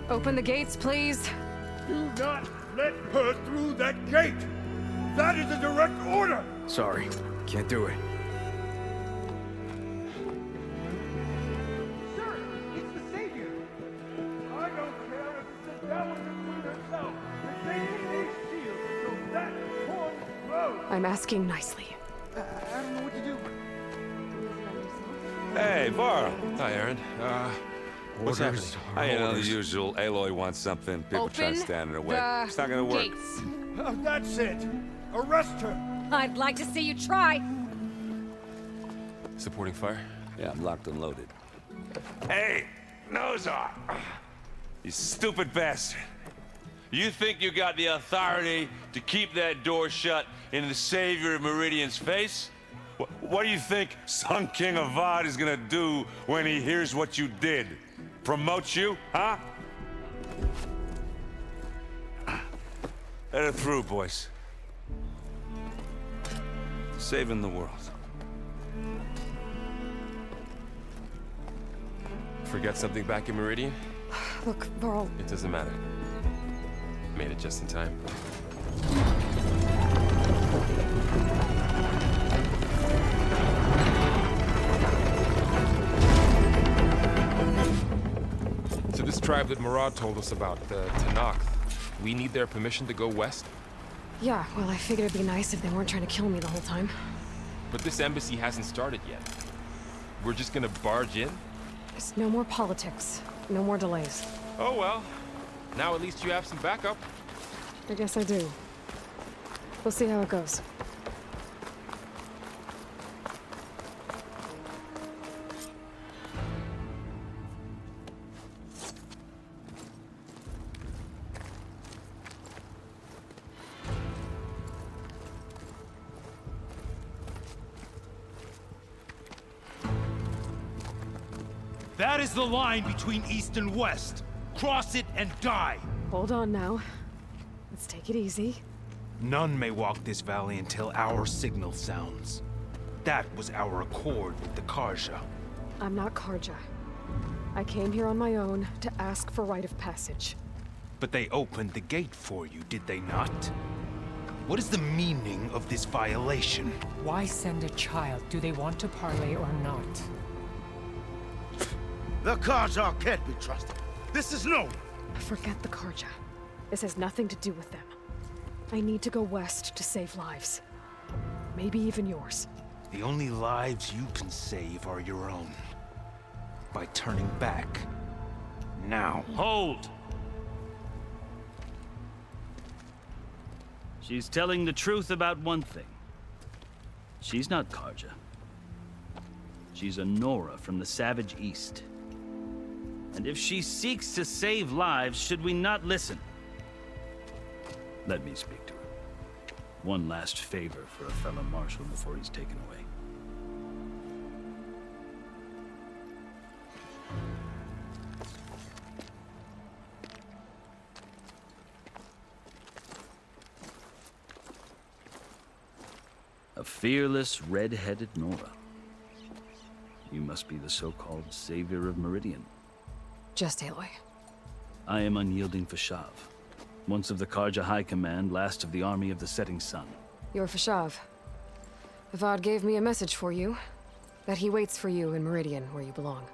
[SPEAKER 1] Open the gates, please.
[SPEAKER 18] Do not let her through that gate! That is a direct order!
[SPEAKER 12] Sorry, can't do it.
[SPEAKER 18] Sir, it's the Savior! I don't care if the devil between herself. The Savior is shield, so that horn blows!
[SPEAKER 1] I'm asking nicely.
[SPEAKER 12] I don't know what to do.
[SPEAKER 13] Hey, Varl.
[SPEAKER 5] Hi, Aaron. What's happening?
[SPEAKER 13] You know, the usual. Aloy wants something. People try to stand in her way. It's not gonna work.
[SPEAKER 16] Gates.
[SPEAKER 18] That's it! Arrest her!
[SPEAKER 16] I'd like to see you try.
[SPEAKER 5] Supporting fire?
[SPEAKER 13] Yeah, I'm locked and loaded. Hey, Nozar! You stupid bastard. You think you got the authority to keep that door shut in the savior of Meridian's face? What do you think Sun King Avad is gonna do when he hears what you did? Promote you, huh? Let her through, boys. Saving the world.
[SPEAKER 5] Forget something back in Meridian?
[SPEAKER 1] Look, Varl.
[SPEAKER 5] It doesn't matter. Made it just in time. So this tribe that Murad told us about, the Tanakh, we need their permission to go west?
[SPEAKER 1] Yeah, well, I figured it'd be nice if they weren't trying to kill me the whole time.
[SPEAKER 5] But this embassy hasn't started yet. We're just gonna barge in?
[SPEAKER 1] Just no more politics. No more delays.
[SPEAKER 5] Oh well. Now at least you have some backup.
[SPEAKER 1] I guess I do. We'll see how it goes.
[SPEAKER 18] That is the line between East and West. Cross it and die.
[SPEAKER 1] Hold on now. Let's take it easy.
[SPEAKER 6] None may walk this valley until our signal sounds. That was our accord with the Karja.
[SPEAKER 1] I'm not Karja. I came here on my own to ask for rite of passage.
[SPEAKER 6] But they opened the gate for you, did they not? What is the meaning of this violation?
[SPEAKER 7] Why send a child? Do they want to parley or not?
[SPEAKER 18] The Karja can't be trusted. This is known.
[SPEAKER 1] Forget the Karja. This has nothing to do with them. I need to go west to save lives. Maybe even yours.
[SPEAKER 6] The only lives you can save are your own. By turning back. Now.
[SPEAKER 8] Hold! She's telling the truth about one thing. She's not Karja. She's a Nora from the Savage East. And if she seeks to save lives, should we not listen? Let me speak to her. One last favor for a fellow marshal before he's taken away. A fearless, red-headed Nora. You must be the so-called savior of Meridian.
[SPEAKER 1] just Aloy.
[SPEAKER 8] I am unyielding Fashav, once of the Karja High Command, last of the army of the setting sun.
[SPEAKER 1] You're Fashav. Avad gave me a message for you. That he waits for you in Meridian, where you belong.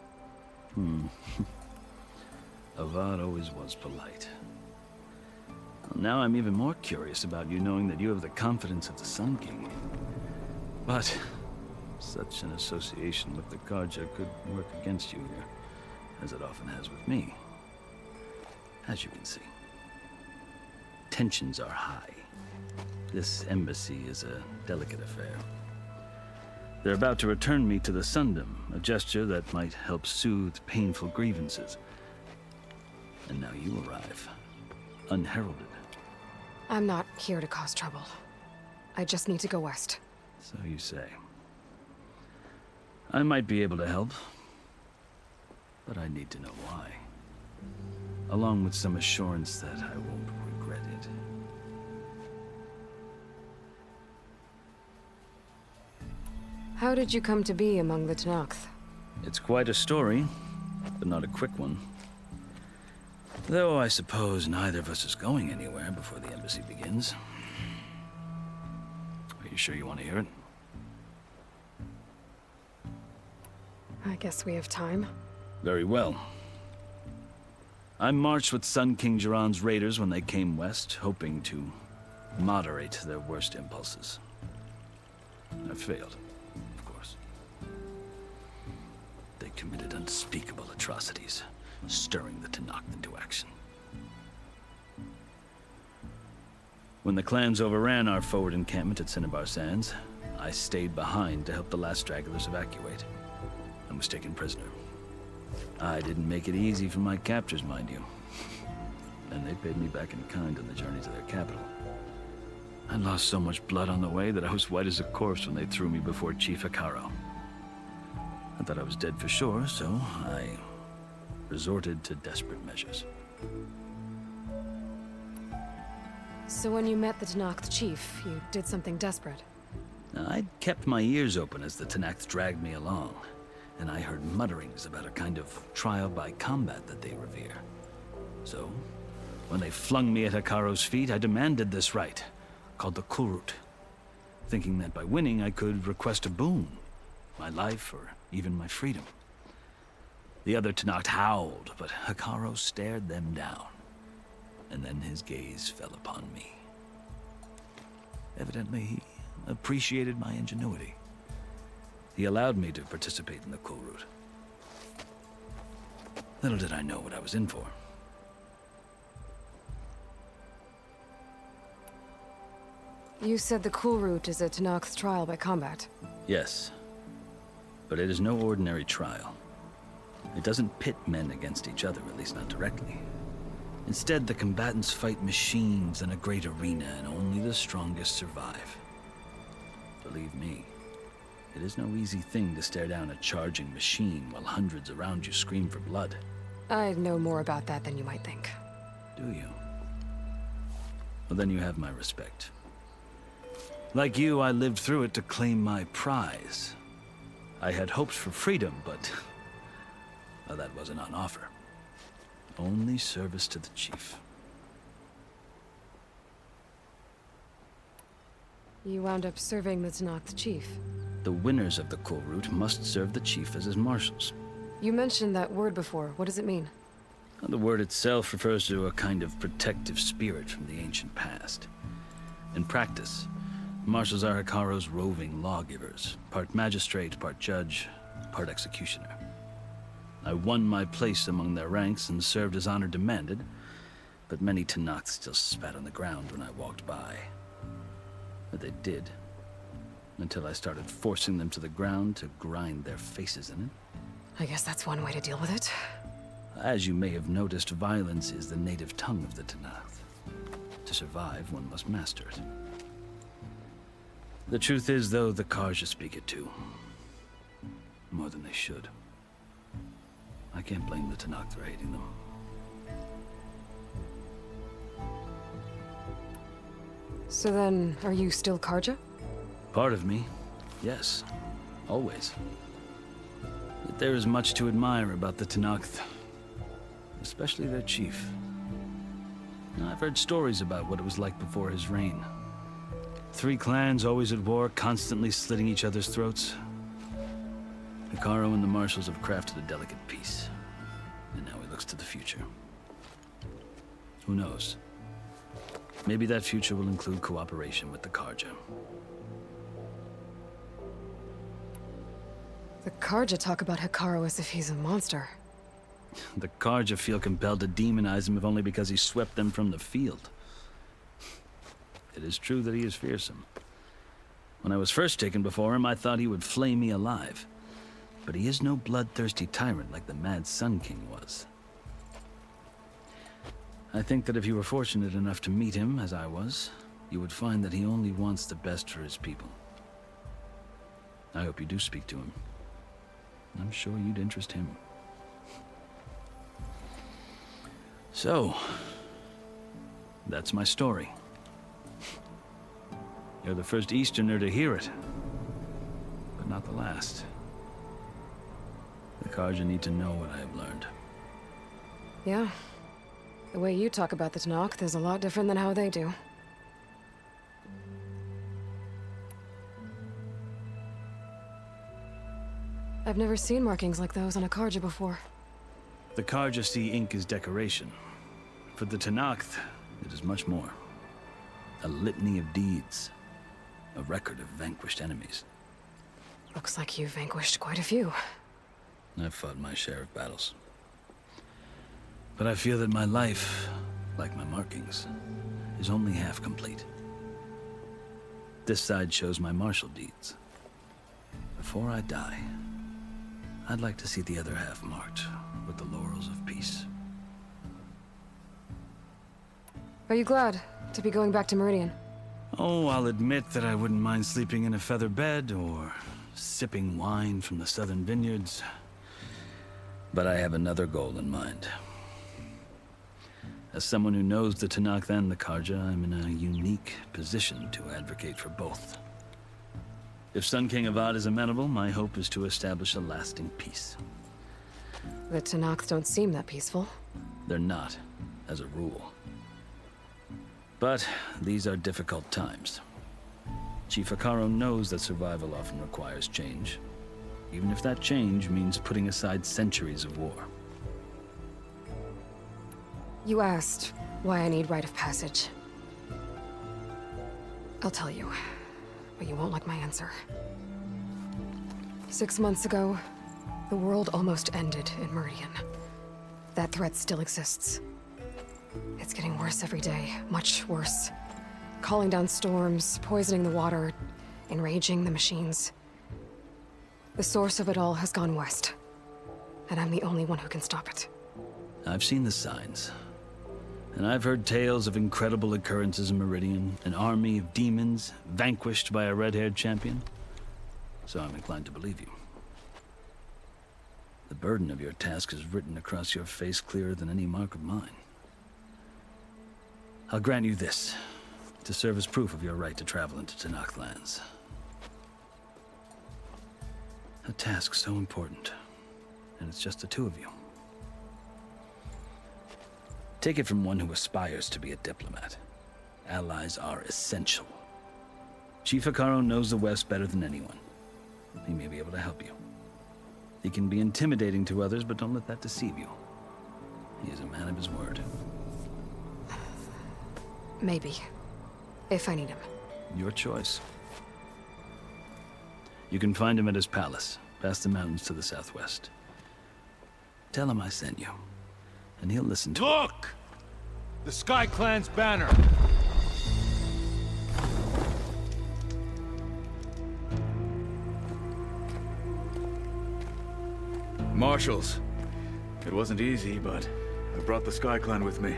[SPEAKER 8] Avad always was polite. Well, now I'm even more curious about you knowing that you have the confidence of the Sun King. But such an association with the Karja could work against you here, as it often has with me. As you can see. Tensions are high. This embassy is a delicate affair. They're about to return me to the Sundom, a gesture that might help soothe painful grievances. And now you arrive, unheralded.
[SPEAKER 1] I'm not here to cause trouble. I just need to go west.
[SPEAKER 8] So you say. I might be able to help, but I need to know why. Along with some assurance that I won't regret it.
[SPEAKER 1] How did you come to be among the Tenakth?
[SPEAKER 8] It's quite a story, but not a quick one. Though I suppose neither of us is going anywhere before the embassy begins. Are you sure you want to hear it?
[SPEAKER 1] I guess we have time.
[SPEAKER 8] Very well. I marched with Sun King Jiran's raiders when they came west, hoping to moderate their worst impulses. I failed, of course. They committed unspeakable atrocities, stirring the Tenakth into action. When the clans overran our forward encampment at Cinnabar Sands, I stayed behind to help the last stragglers evacuate, and was taken prisoner. I didn't make it easy for my captors, mind you. And they paid me back in kind on the journey to their capital. I lost so much blood on the way that I was white as a corpse when they threw me before Chief Hekaro. I thought I was dead for sure, so I resorted to desperate measures.
[SPEAKER 1] So when you met the Tenakth chief, you did something desperate?
[SPEAKER 8] I'd kept my ears open as the Tenakth dragged me along, and I heard mutterings about a kind of trial by combat that they revere. So, when they flung me at Hekaro's feet, I demanded this right, called the Kulrut, thinking that by winning I could request a boon, my life or even my freedom. The other Tenakth howled, but Hekaro stared them down, and then his gaze fell upon me. Evidently, he appreciated my ingenuity. He allowed me to participate in the Kulrut. Little did I know what I was in for.
[SPEAKER 1] You said the Kulrut is a Tenakth trial by combat.
[SPEAKER 8] Yes, but it is no ordinary trial. It doesn't pit men against each other, at least not directly. Instead, the combatants fight machines in a great arena, and only the strongest survive. Believe me, it is no easy thing to stare down a charging machine while hundreds around you scream for blood.
[SPEAKER 1] I know more about that than you might think.
[SPEAKER 8] Do you? Well, then you have my respect. Like you, I lived through it to claim my prize. I had hopes for freedom, but well, that wasn't on offer. Only service to the chief.
[SPEAKER 1] You wound up serving the Tenakth chief.
[SPEAKER 8] The winners of the Kulrut must serve the chief as his marshals.
[SPEAKER 1] You mentioned that word before. What does it mean?
[SPEAKER 8] The word itself refers to a kind of protective spirit from the ancient past. In practice, marshals are Hekaro's roving lawgivers, part magistrate, part judge, part executioner. I won my place among their ranks and served as honor demanded, but many Tenakth still spat on the ground when I walked by. But they did, until I started forcing them to the ground to grind their faces in it.
[SPEAKER 1] I guess that's one way to deal with it.
[SPEAKER 8] As you may have noticed, violence is the native tongue of the Tenakth. To survive, one must master it. The truth is, though, the Karja speak it too. More than they should. I can't blame the Tenakth for hating them.
[SPEAKER 1] So then, are you still Karja?
[SPEAKER 8] Part of me, yes. Always. Yet there is much to admire about the Tenakth. especially their chief. Now, I've heard stories about what it was like before his reign. 3 clans always at war, constantly slitting each other's throats. Hekarro and the marshals have crafted a delicate peace, and now he looks to the future. Who knows? Maybe that future will include cooperation with the Karja.
[SPEAKER 1] The Karja talk about Hekarro as if he's a monster.
[SPEAKER 8] The Karja feel compelled to demonize him if only because he swept them from the field. It is true that he is fearsome. When I was first taken before him, I thought he would flay me alive. But he is no bloodthirsty tyrant like the Mad Sun King was. I think that if you were fortunate enough to meet him, as I was, you would find that he only wants the best for his people. I hope you do speak to him. I'm sure you'd interest him. So, that's my story. You're the first Easterner to hear it, but not the last. The Karja need to know what I have learned.
[SPEAKER 1] Yeah. The way you talk about the Tanakh is a lot different than how they do. I've never seen markings like those on a Karja before.
[SPEAKER 8] The Karja see ink as decoration. For the Tanakh, it is much more. A litany of deeds. A record of vanquished enemies.
[SPEAKER 1] Looks like you've vanquished quite a few.
[SPEAKER 8] I've fought my share of battles. But I feel that my life, like my markings, is only half complete. This side shows my martial deeds. Before I die, I'd like to see the other half marked with the laurels of peace.
[SPEAKER 1] Are you glad to be going back to Meridian?
[SPEAKER 8] Oh, I'll admit that I wouldn't mind sleeping in a feather bed or sipping wine from the southern vineyards. But I have another goal in mind. As someone who knows the Tanakh and the Karja, I'm in a unique position to advocate for both. If Sun King Avad is amenable, my hope is to establish a lasting peace.
[SPEAKER 1] The Tanakh don't seem that peaceful.
[SPEAKER 8] They're not, as a rule. But these are difficult times. Chief Hekarro knows that survival often requires change, even if that change means putting aside centuries of war.
[SPEAKER 1] You asked why I need rite of passage. I'll tell you, but you won't like my answer. 6 months ago, the world almost ended in Meridian. That threat still exists. It's getting worse every day, much worse. Calling down storms, poisoning the water, enraging the machines. The source of it all has gone west, and I'm the only one who can stop it.
[SPEAKER 8] I've seen the signs. And I've heard tales of incredible occurrences in Meridian, an army of demons vanquished by a red-haired champion. So I'm inclined to believe you. The burden of your task is written across your face clearer than any mark of mine. I'll grant you this, to serve as proof of your right to travel into Tanakh lands. A task so important, and it's just the two of you. Take it from one who aspires to be a diplomat. Allies are essential. Chief Hekarro knows the West better than anyone. He may be able to help you. He can be intimidating to others, but don't let that deceive you. He is a man of his word.
[SPEAKER 1] Maybe. If I need him.
[SPEAKER 8] Your choice. You can find him at his palace, past the mountains to the southwest. Tell him I sent you, and he'll listen to
[SPEAKER 10] Look! The Sky Clan's banner!
[SPEAKER 12] Marshals. It wasn't easy, but I brought the Sky Clan with me.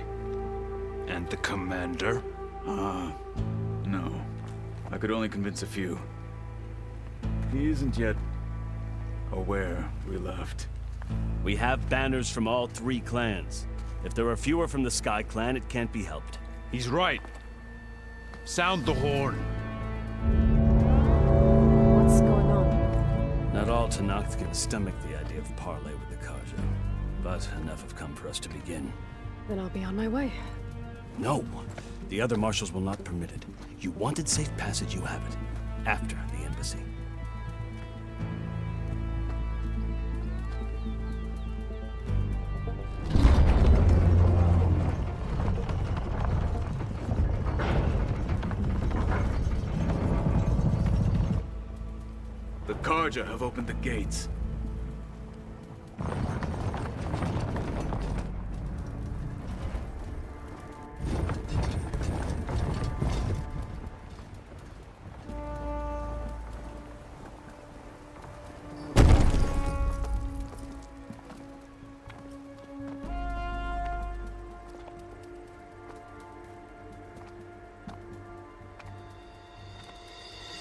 [SPEAKER 10] And the commander?
[SPEAKER 12] No. I could only convince a few. He isn't yet aware we left.
[SPEAKER 9] We have banners from all 3 clans. If there are fewer from the Sky Clan, it can't be helped.
[SPEAKER 10] He's right. Sound the horn.
[SPEAKER 1] What's going on?
[SPEAKER 8] Not all Tanakh can stomach the idea of parley with the Karja.
[SPEAKER 9] But enough have come for us to begin.
[SPEAKER 1] Then I'll be on my way.
[SPEAKER 9] No! The other marshals will not permit it. You wanted safe passage, you have it. After the embassy.
[SPEAKER 12] The Karja have opened the gates.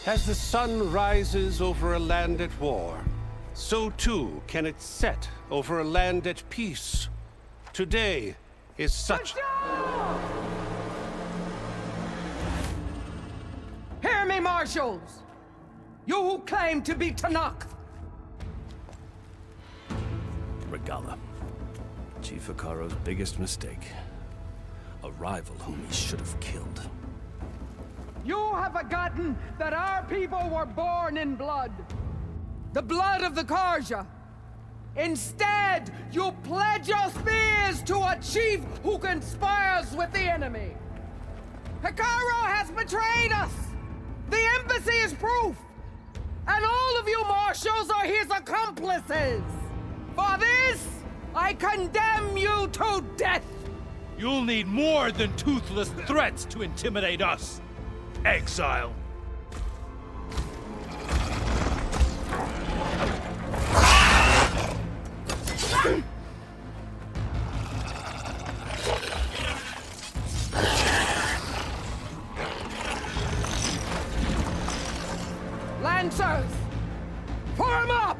[SPEAKER 15] As the sun rises over a land at war, so too can it set over a land at peace. Today is such...
[SPEAKER 21] Hear me, marshals! You who claim to be Tanakh!
[SPEAKER 9] Regala. Chief Hikaro's biggest mistake. A rival whom he should have killed.
[SPEAKER 21] You have forgotten that our people were born in blood. The blood of the Karja. Instead, you pledge your spears to a chief who conspires with the enemy. Hikaro has betrayed us! The embassy is proof! And all of you marshals are his accomplices! For this, I condemn you to death!
[SPEAKER 10] You'll need more than toothless threats to intimidate us. Exile.
[SPEAKER 21] Lancers! Form up!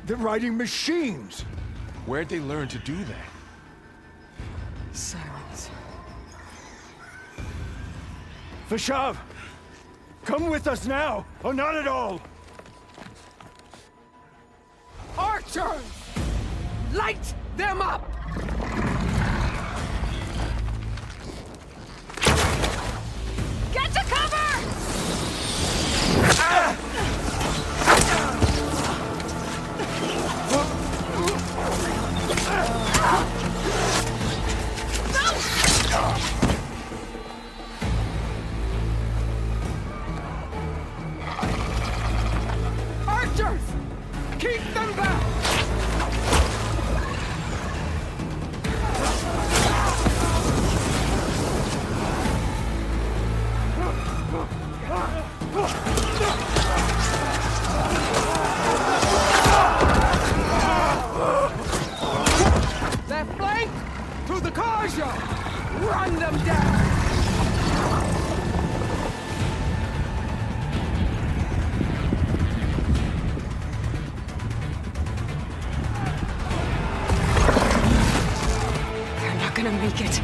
[SPEAKER 17] They're riding machines!
[SPEAKER 5] Where'd they learn to do that?
[SPEAKER 1] Silence.
[SPEAKER 17] Vashav! Come with us now, or not at all!
[SPEAKER 21] Archers! Light them up!
[SPEAKER 16] Get to cover!
[SPEAKER 21] Archers! Keep them back! They're flanked to the Karja! Run them down!
[SPEAKER 1] They're not gonna make it.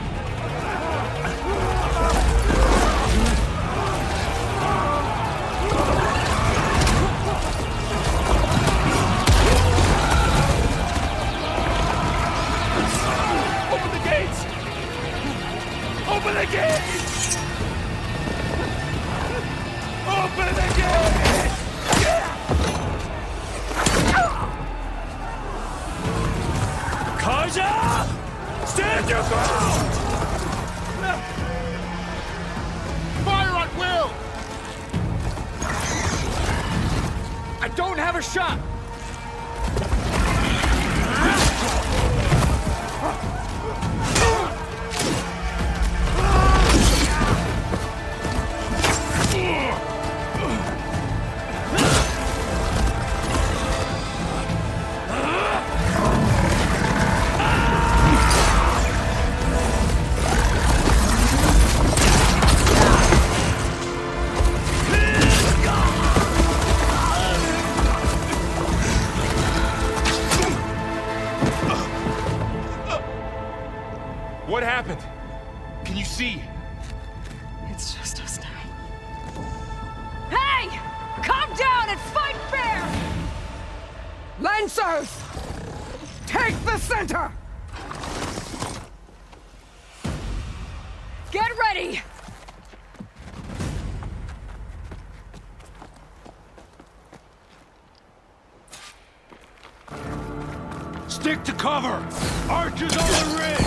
[SPEAKER 10] Open the gates! Open the gates! Open the gates!
[SPEAKER 9] Karja! Stand your ground!
[SPEAKER 10] Fire at will!
[SPEAKER 21] I don't have a shot! Lancers! Take the center!
[SPEAKER 1] Get ready!
[SPEAKER 10] Stick to cover! Archers on the ridge!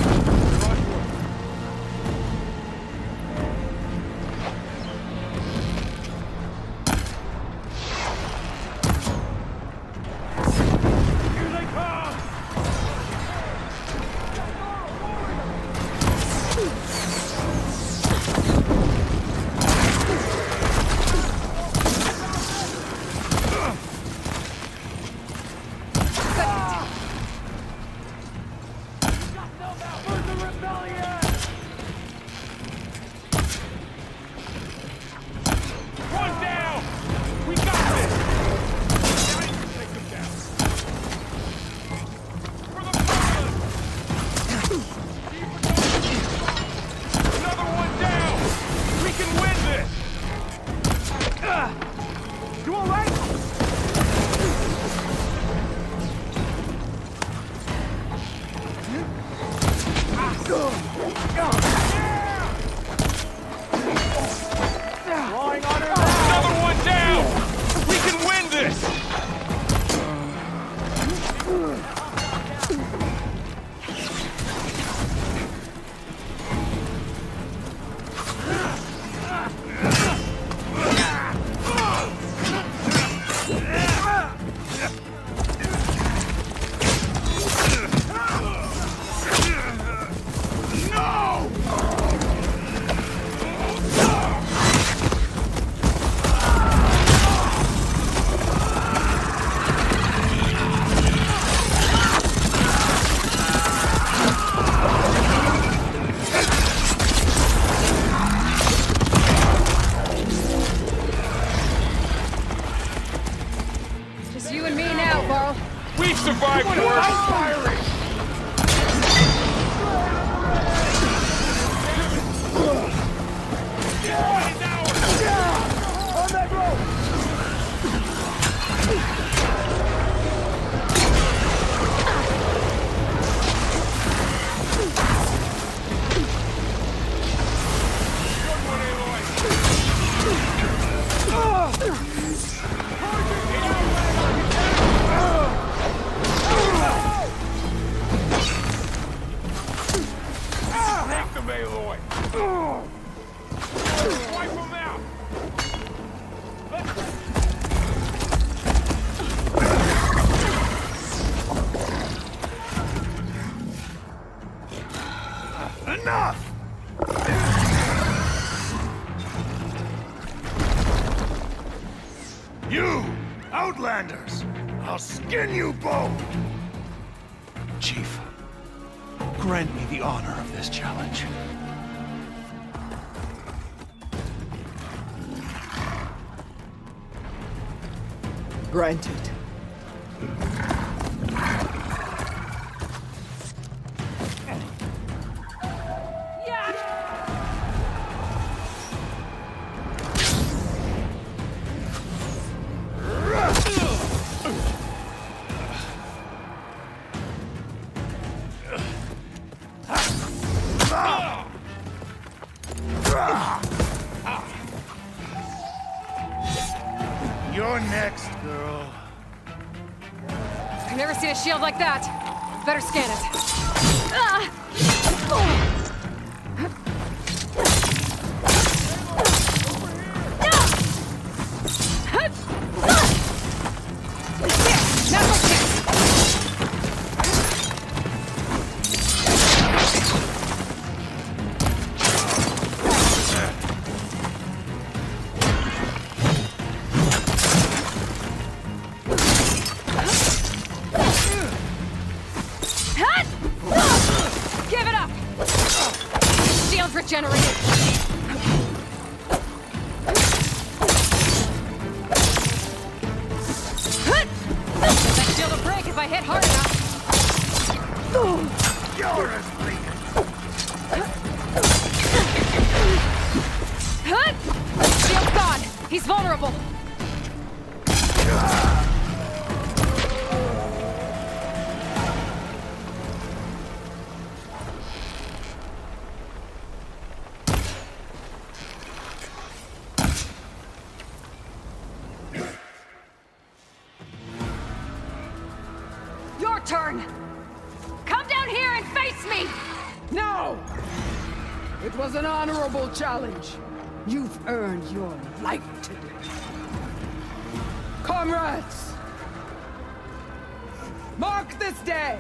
[SPEAKER 10] Aloy! Wipe him out! Enough! You, Outlanders! I'll skin you both! Chief, grant me the honor of this challenge.
[SPEAKER 21] Granted.
[SPEAKER 10] You're next, girl.
[SPEAKER 1] I've never seen a shield like that. Better scan it. Give it up! Shield's regenerated. That shield will break if I hit hard enough.
[SPEAKER 10] You're as
[SPEAKER 1] Shield's gone. He's vulnerable. turn! Come down here and face me!
[SPEAKER 21] No! It was an honorable challenge. You've earned your life today. Comrades! Mark this day!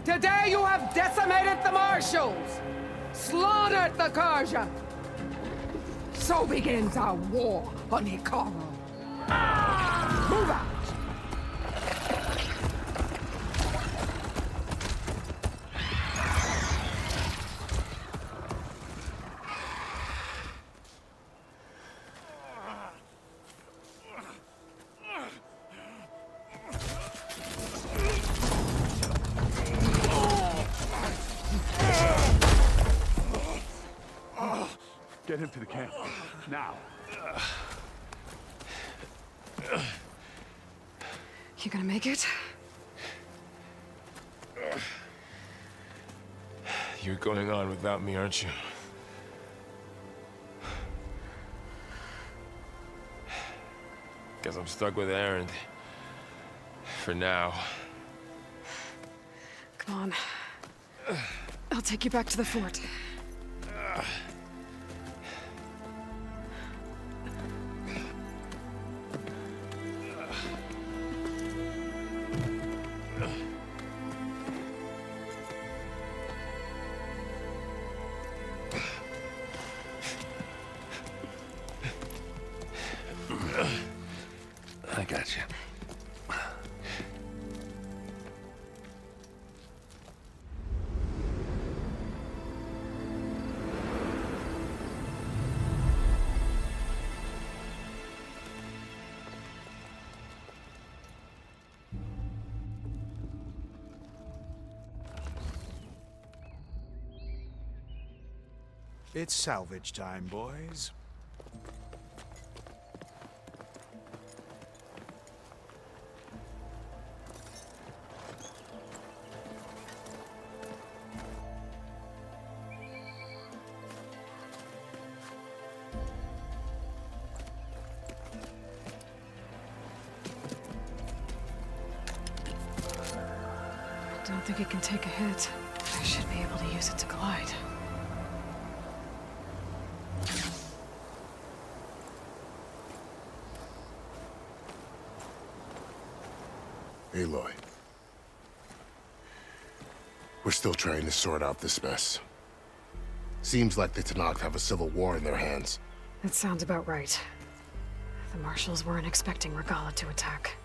[SPEAKER 21] Today you have decimated the Marshals! Slaughtered the Karja! So begins our war on Hikaru. Move out!
[SPEAKER 10] Get him to the camp. Now.
[SPEAKER 1] You gonna make it?
[SPEAKER 5] You're going on without me, aren't you? Guess I'm stuck with Erend. For now.
[SPEAKER 1] Come on. I'll take you back to the fort.
[SPEAKER 5] I got you.
[SPEAKER 6] It's salvage time, boys.
[SPEAKER 1] I don't think it can take a hit. I should be able to use it to glide.
[SPEAKER 11] Aloy. We're still trying to sort out this mess. Seems like the Tenakth have a civil war in their hands.
[SPEAKER 1] That sounds about right. The Marshals weren't expecting Regala to attack.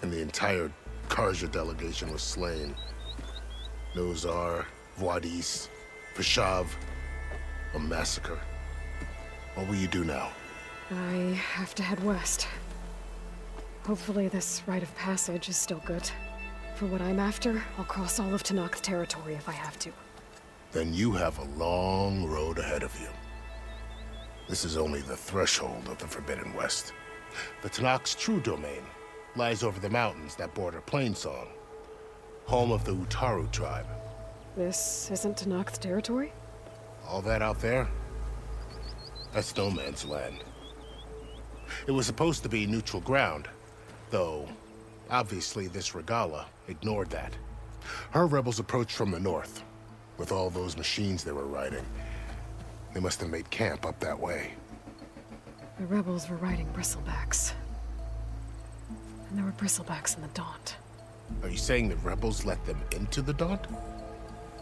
[SPEAKER 11] And the entire Karja delegation was slain. Nozar, Voidis, Vashav, a massacre. What will you do now?
[SPEAKER 1] I have to head west. Hopefully this rite of passage is still good. For what I'm after, I'll cross all of Tenakth territory if I have to.
[SPEAKER 11] Then you have a long road ahead of you. This is only the threshold of the Forbidden West. The Tenakth's true domain lies over the mountains that border Plainsong, home of the Utaru tribe.
[SPEAKER 1] This isn't Tenakth territory?
[SPEAKER 11] All that out there? That's no man's land. It was supposed to be neutral ground, though obviously this Regala ignored that. Her rebels approached from the north, with all those machines they were riding. They must have made camp up that way.
[SPEAKER 1] The rebels were riding bristlebacks. And there were bristlebacks in the Daunt.
[SPEAKER 11] Are you saying the rebels let them into the Daunt?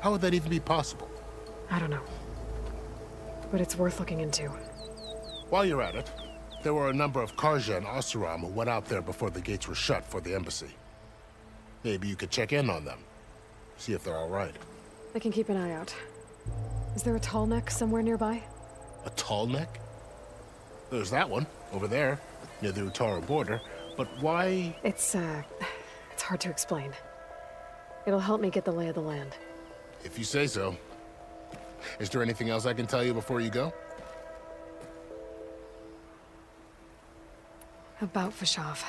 [SPEAKER 11] How would that even be possible?
[SPEAKER 1] I don't know. But it's worth looking into.
[SPEAKER 11] While you're at it, there were a number of Karja and Oseram who went out there before the gates were shut for the embassy. Maybe you could check in on them. See if they're all right.
[SPEAKER 1] I can keep an eye out. Is there a tall neck somewhere nearby?
[SPEAKER 11] A tall neck? There's that one, over there, near the Utaru border. But why?
[SPEAKER 1] It's hard to explain. It'll help me get the lay of the land.
[SPEAKER 11] If you say so. Is there anything else I can tell you before you go?
[SPEAKER 1] About Vashav.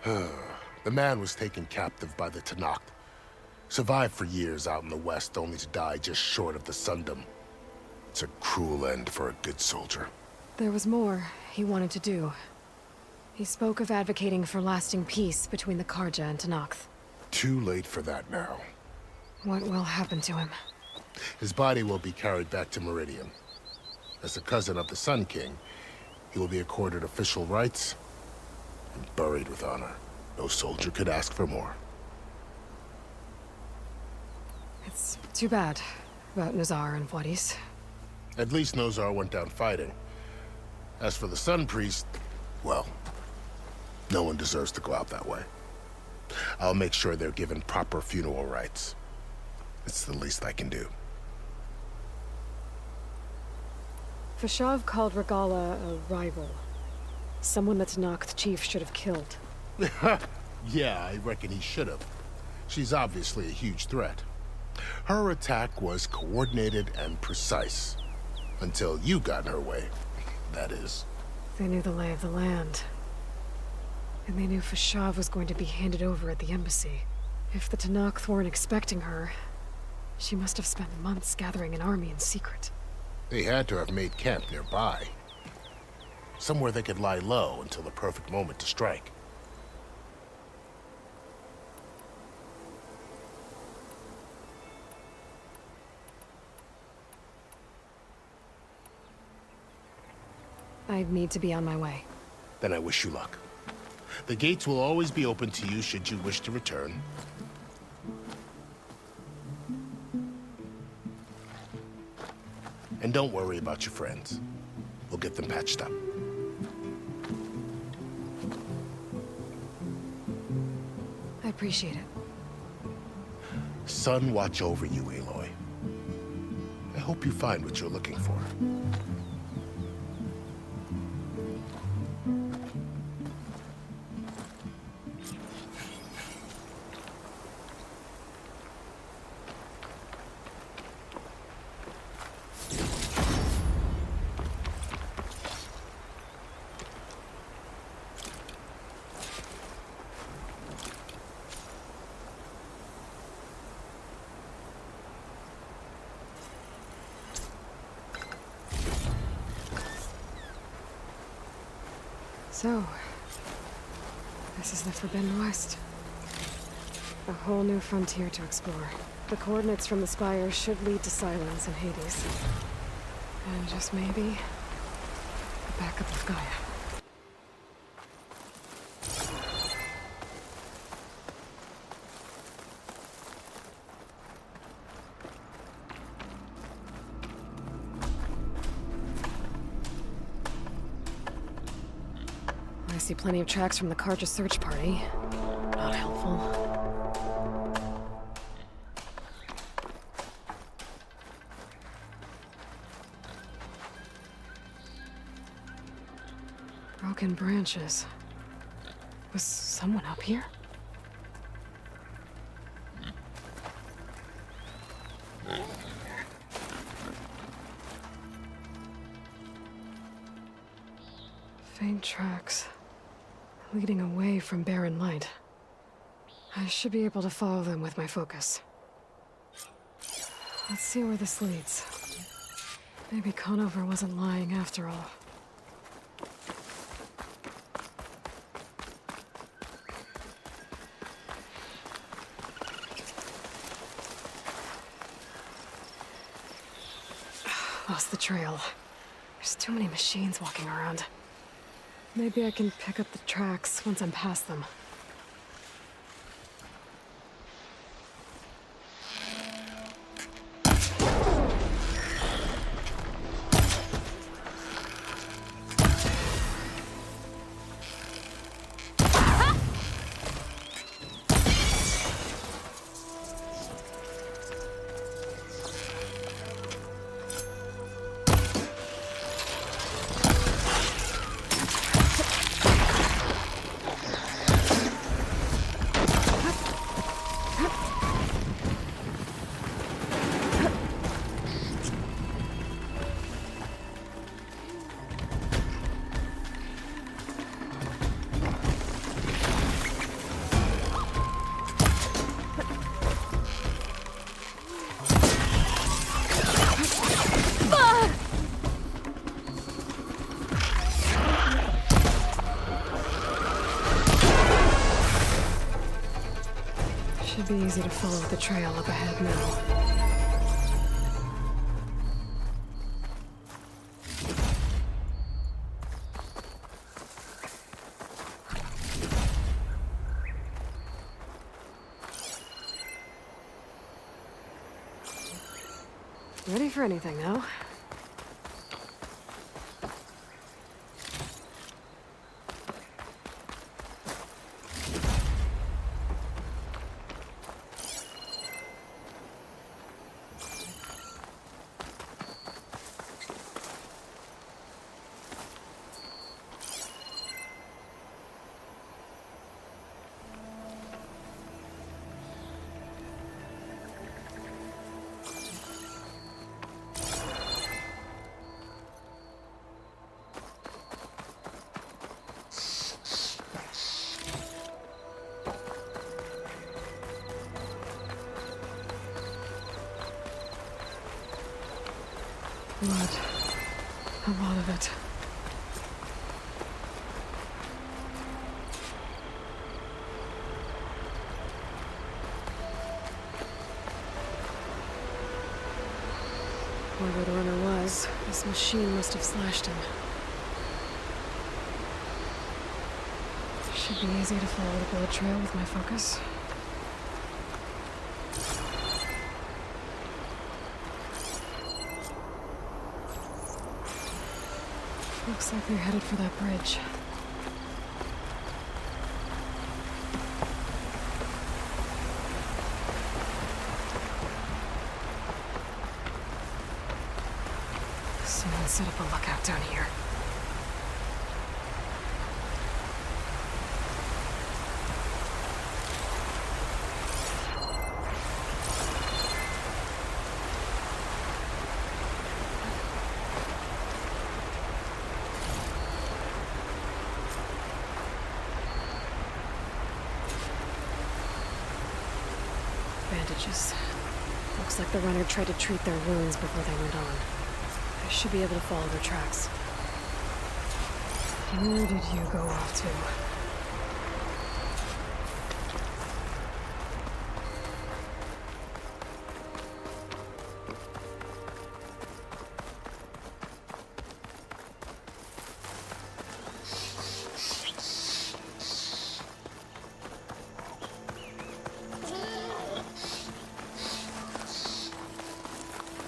[SPEAKER 11] The man was taken captive by the Tenakth. Survived for years out in the west, only to die just short of the Sundom. It's a cruel end for a good soldier.
[SPEAKER 1] There was more he wanted to do. He spoke of advocating for lasting peace between the Karja and Tenakth.
[SPEAKER 11] Too late for that now.
[SPEAKER 1] What will happen to him?
[SPEAKER 11] His body will be carried back to Meridian. As a cousin of the Sun King, he will be accorded official rights and buried with honor. No soldier could ask for more.
[SPEAKER 1] It's too bad about Nazar and Wadis.
[SPEAKER 11] At least Nozar went down fighting. As for the Sun Priest, well, no one deserves to go out that way. I'll make sure they're given proper funeral rites. It's the least I can do.
[SPEAKER 1] Fashav called Regala a rival. Someone that Tenakth chief should have killed.
[SPEAKER 11] Yeah, I reckon he should have. She's obviously a huge threat. Her attack was coordinated and precise. Until you got in her way, that is.
[SPEAKER 1] They knew the lay of the land. And they knew Fashav was going to be handed over at the embassy. If the Tenakth weren't expecting her, she must have spent months gathering an army in secret.
[SPEAKER 11] They had to have made camp nearby. Somewhere they could lie low until the perfect moment to strike.
[SPEAKER 1] I need to be on my way.
[SPEAKER 11] Then I wish you luck. The gates will always be open to you should you wish to return. And don't worry about your friends. We'll get them patched up.
[SPEAKER 1] I appreciate it.
[SPEAKER 11] Sun watch over you, Aloy. I hope you find what you're looking for.
[SPEAKER 1] So, this is the Forbidden West. A whole new frontier to explore. The coordinates from the spire should lead to Silence and Hades. And just maybe, the backup of Gaia. I see plenty of tracks from the Karja search party. Not helpful. Broken branches. Was someone up here? Faint tracks. Leading away from barren light. I should be able to follow them with my focus. Let's see where this leads. Maybe Conover wasn't lying after all. Lost the trail. There's too many machines walking around. Maybe I can pick up the tracks once I'm past them. be easy to follow the trail up ahead now. Ready for anything now? Blood. A lot of it. Whoever the runner was, this machine must have slashed him. Should be easy to follow the bullet trail with my focus. Looks like they're headed for that bridge. Someone set up a lookout down here. Bandages. Looks like the runner tried to treat their wounds before they went on. I should be able to follow their tracks. Where did you go off to?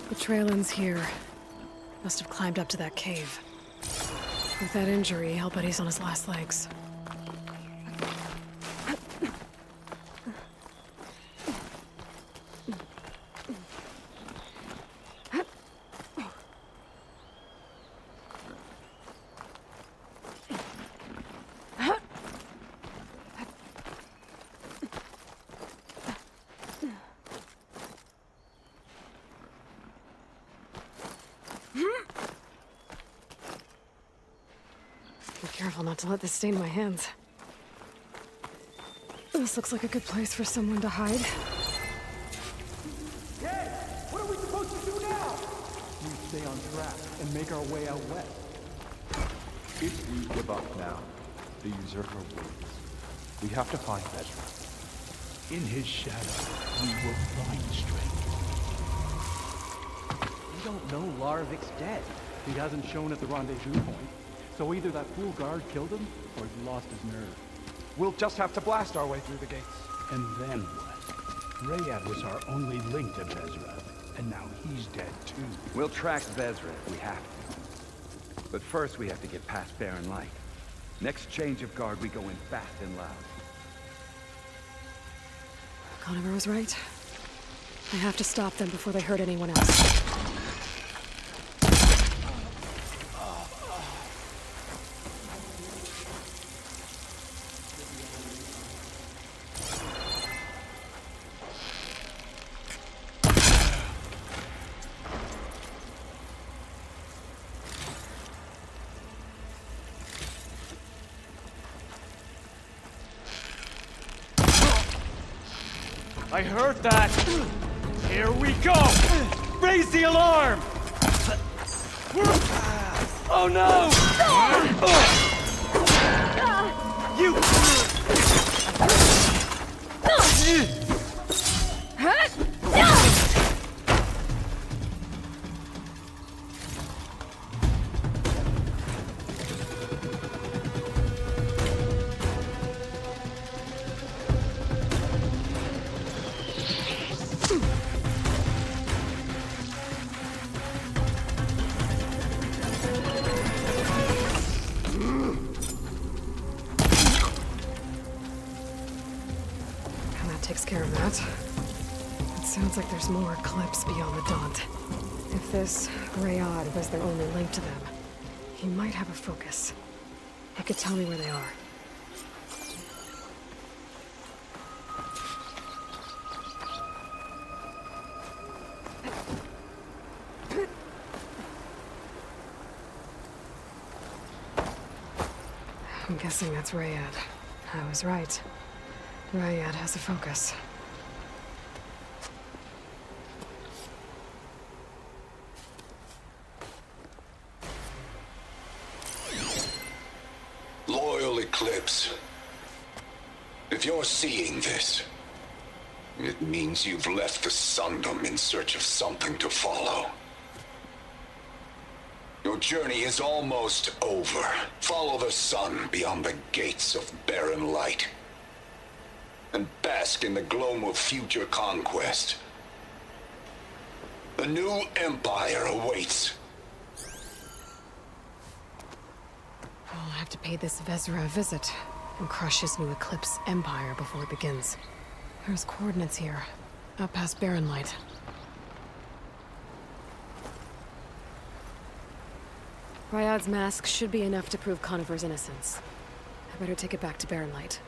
[SPEAKER 1] The trail ends here. Must have climbed up to that cave. With that injury, I'll bet he's on his last legs. Be careful not to let this stain my hands. This looks like a good place for someone to hide.
[SPEAKER 17] Hey! What are we supposed to do now? We stay on track and make our way out west. If we give up now, the usurper wins. We have to find Ezra. In his shadow, we will find strength. We don't know Larvik's dead. He hasn't shown at the rendezvous point. So either that fool guard killed him, or he lost his nerve. We'll just have to blast our way through the gates. And then what? Rayad was our only link to Vezra, and now he's dead too.
[SPEAKER 4] We'll track Vezra if we have to. But first we have to get past Barren Light. Next change of guard, we go in fast and loud.
[SPEAKER 1] Conover was right. I have to stop them before they hurt anyone else.
[SPEAKER 14] I heard that! Here we go! Raise the alarm! Oh no! You!
[SPEAKER 1] That takes care of that. It sounds like there's more eclipse beyond the Daunt. If this Rayad was their only link to them, he might have a focus. He could tell me where they are. I'm guessing that's Rayad. I was right. Rayad has a focus.
[SPEAKER 2] Loyal Eclipse. If you're seeing this, it means you've left the Sundom in search of something to follow. Your journey is almost over. Follow the sun beyond the gates of barren light, and bask in the glow of future conquest. The new empire awaits.
[SPEAKER 1] I'll have to pay this Vezra a visit and crush his new Eclipse empire before it begins. There's coordinates here, out past Barren Light. Ryad's mask should be enough to prove Conifer's innocence. I better take it back to Barren Light.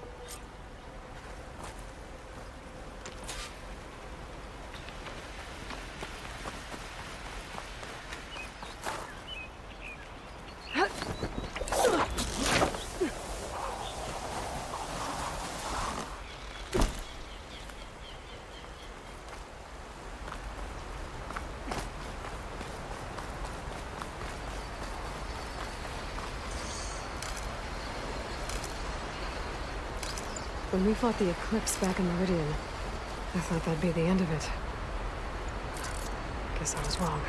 [SPEAKER 1] When we fought the Eclipse back in Meridian, I thought that'd be the end of it. Guess I was wrong.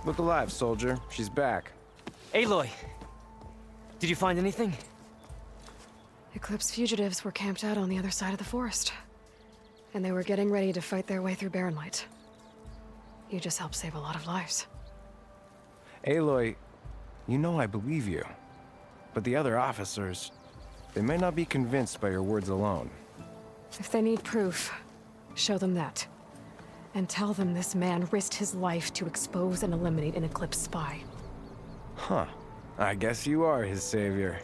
[SPEAKER 20] Look alive, soldier. She's back.
[SPEAKER 23] Aloy! Did you find anything?
[SPEAKER 1] Eclipse fugitives were camped out on the other side of the forest. And they were getting ready to fight their way through Barren Light. You just helped save a lot of lives.
[SPEAKER 20] Aloy, you know I believe you. But the other officers, they may not be convinced by your words alone.
[SPEAKER 1] If they need proof, show them that. And tell them this man risked his life to expose and eliminate an Eclipse spy.
[SPEAKER 20] Huh. I guess you are his savior.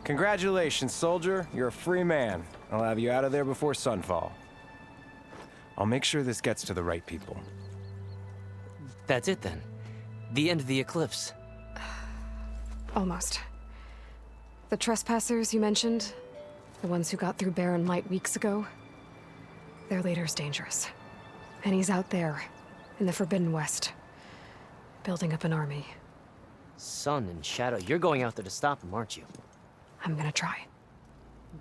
[SPEAKER 20] Congratulations, soldier. You're a free man. I'll have you out of there before sunfall. I'll make sure this gets to the right people.
[SPEAKER 23] That's it then. The end of the Eclipse.
[SPEAKER 1] Almost. The trespassers you mentioned, the ones who got through Barren Light weeks ago, their leader's dangerous. And he's out there, in the Forbidden West, building up an army.
[SPEAKER 23] Sun and Shadow, you're going out there to stop him, aren't you?
[SPEAKER 1] I'm gonna try.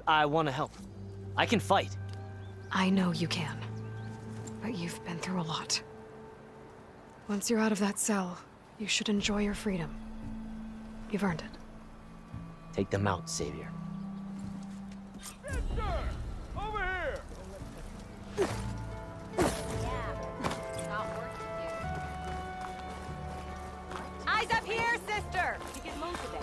[SPEAKER 23] I want to help. I can fight.
[SPEAKER 1] I know you can. But you've been through a lot. Once you're out of that cell, you should enjoy your freedom. You've earned it.
[SPEAKER 23] Take them out, Savior.
[SPEAKER 3] Eyes up here, sister! You get moved today.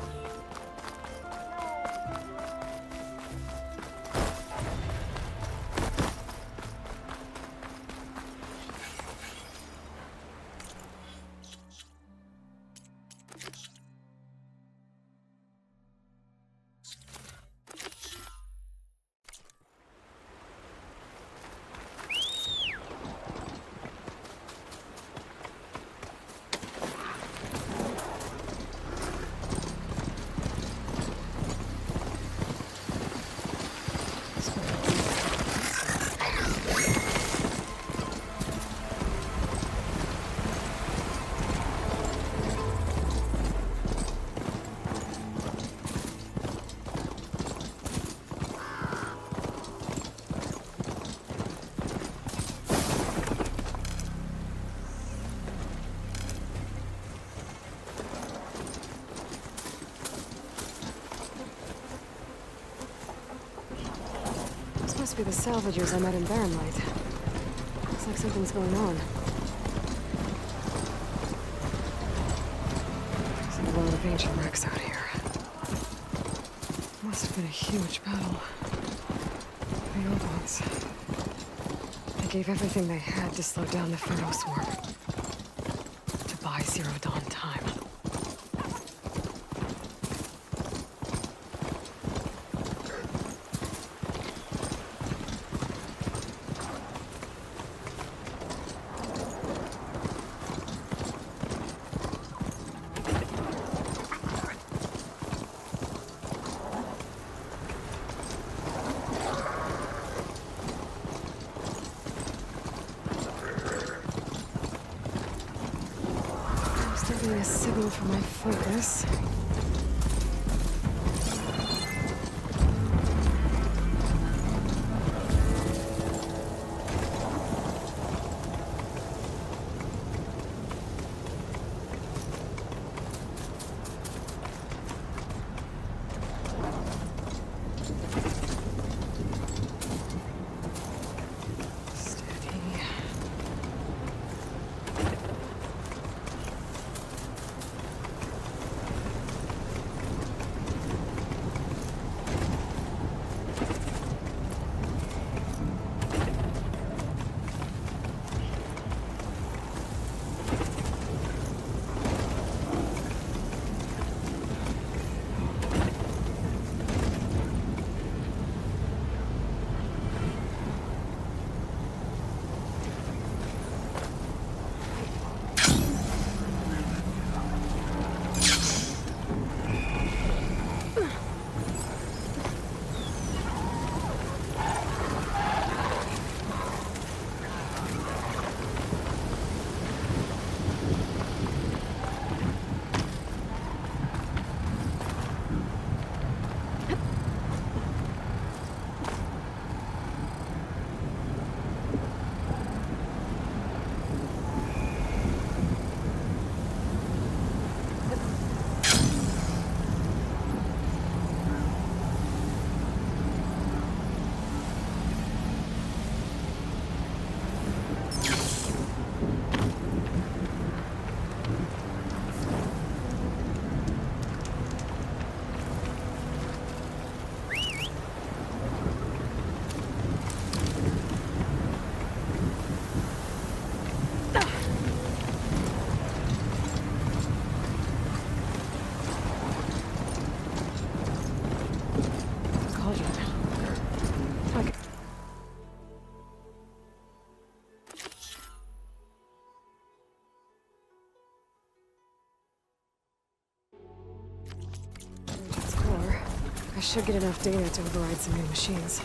[SPEAKER 1] Must be the salvagers I met in Barren Light. Looks like something's going on. There's a lot of ancient wrecks out here. Must have been a huge battle. The old ones. They gave everything they had to slow down the Pharaoh swarm. To buy Zero Dawn time. A signal for my focus. I should get enough data to override some new machines.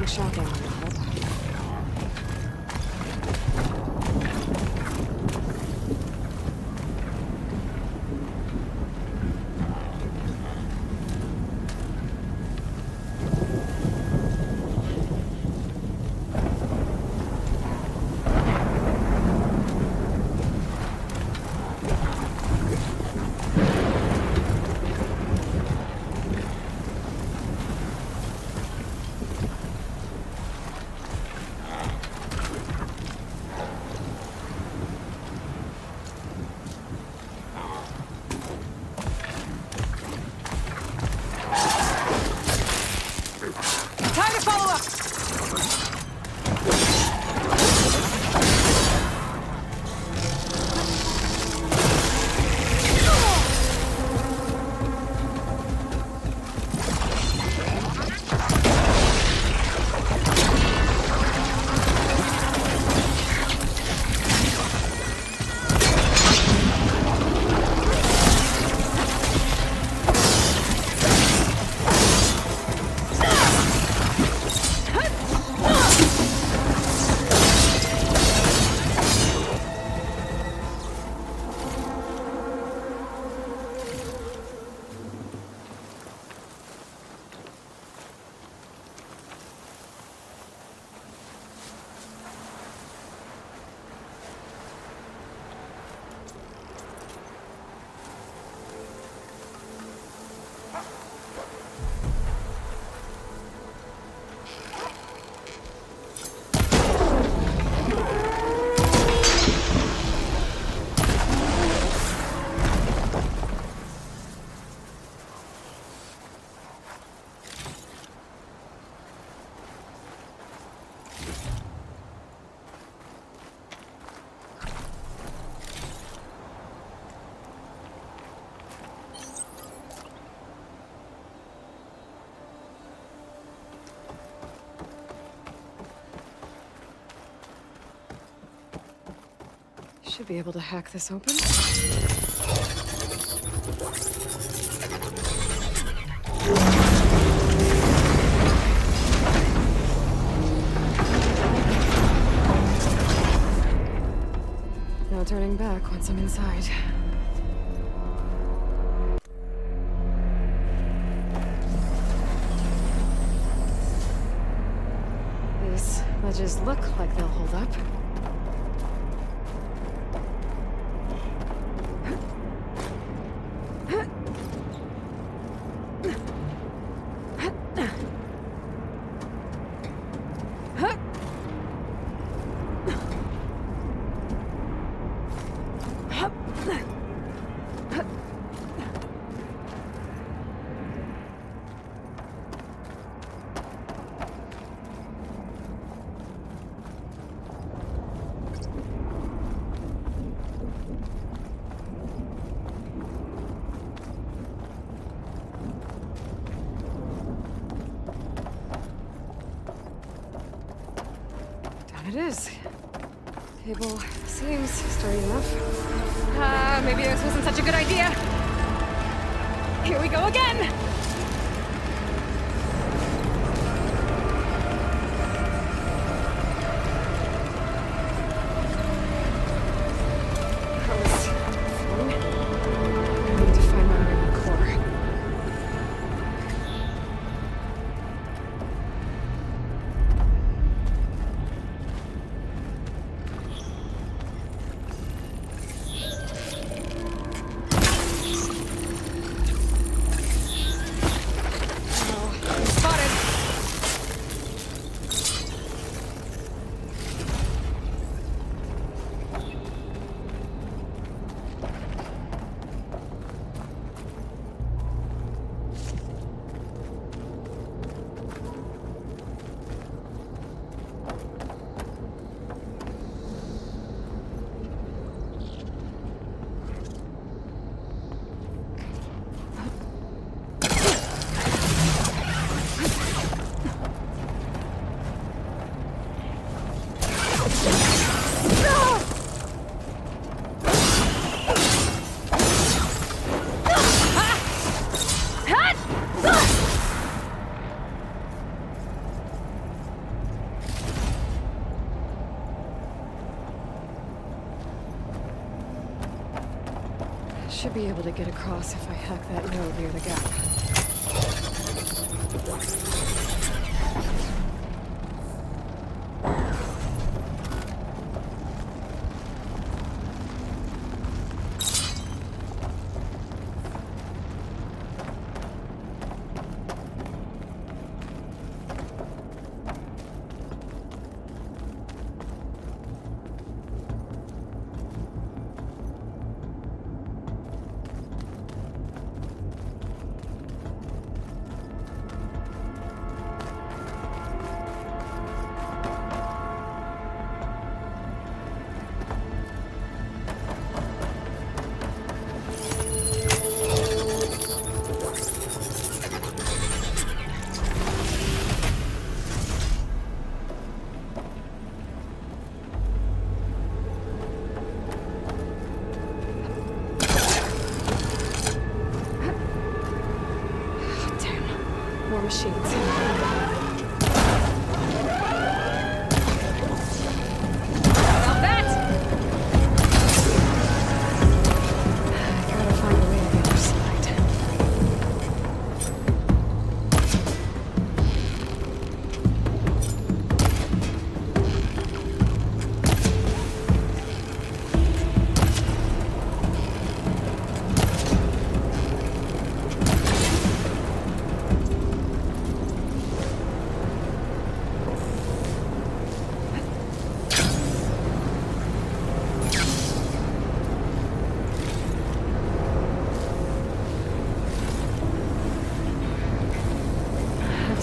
[SPEAKER 1] Shotgun will help. Should be able to hack this open. No turning back once I'm inside. These ledges look like they'll hold up. It is. Cable seems sturdy enough. Maybe this wasn't such a good idea. Here we go again! Should be able to get across if I hack that node near the gap. Machines.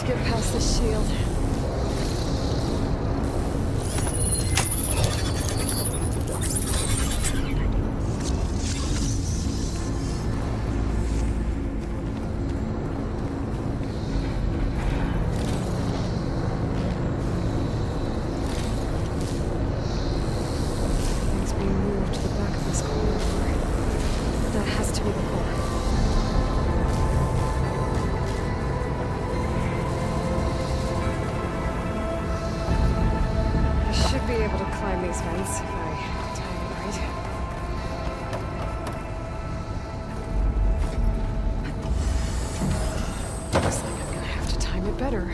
[SPEAKER 1] Get past the shield. Things being moved to the back of this corridor. That has to be the core. Be able to climb these vents if I time it right. Looks like I'm gonna have to time it better.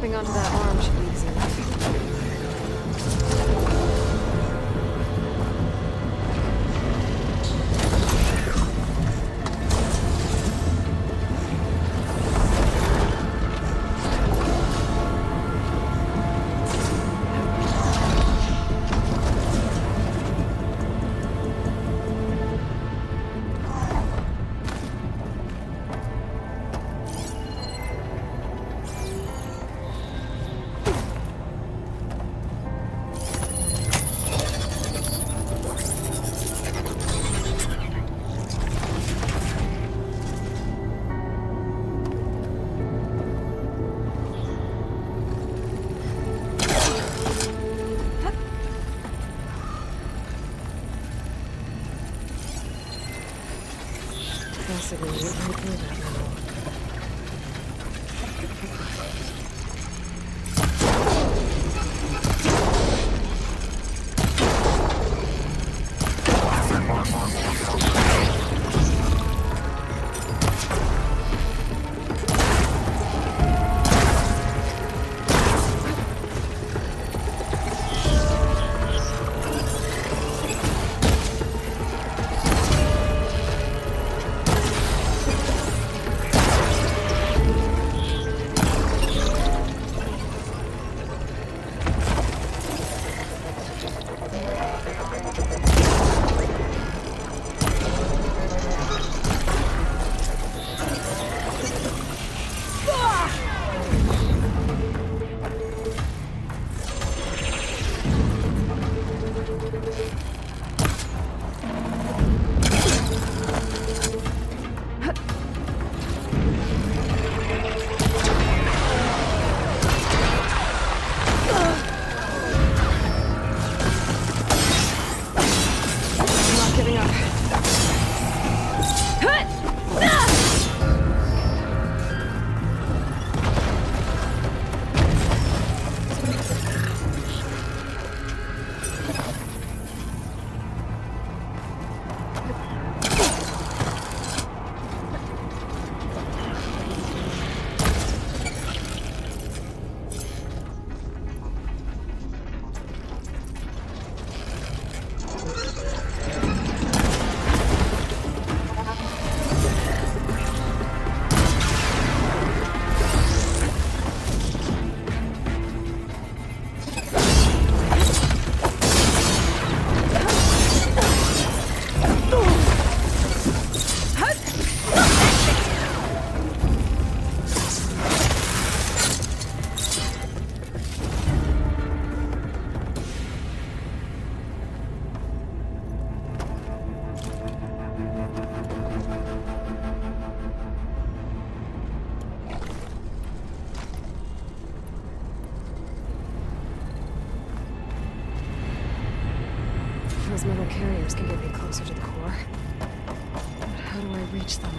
[SPEAKER 1] Hopping onto that arm should be easy enough. Possibly right through that now. Those metal carriers can get me closer to the core. But how do I reach them?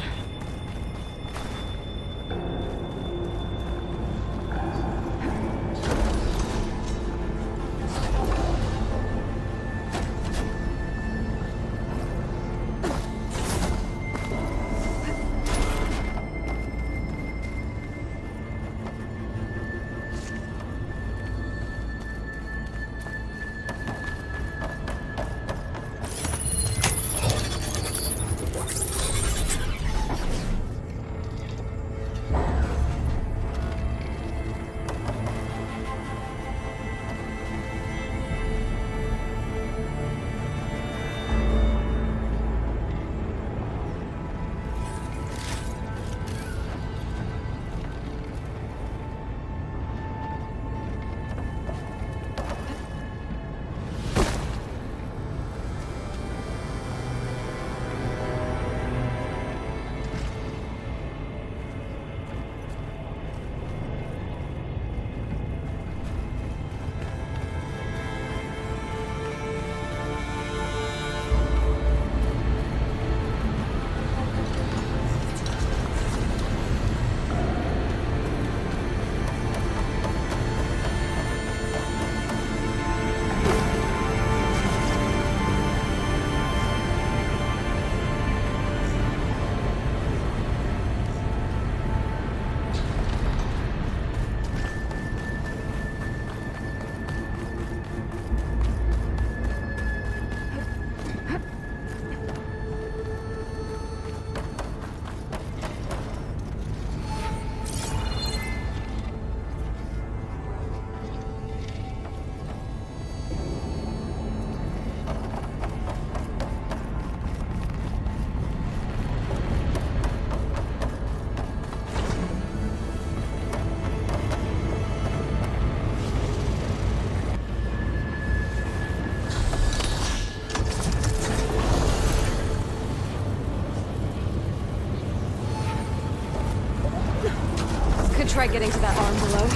[SPEAKER 1] try getting to that arm below.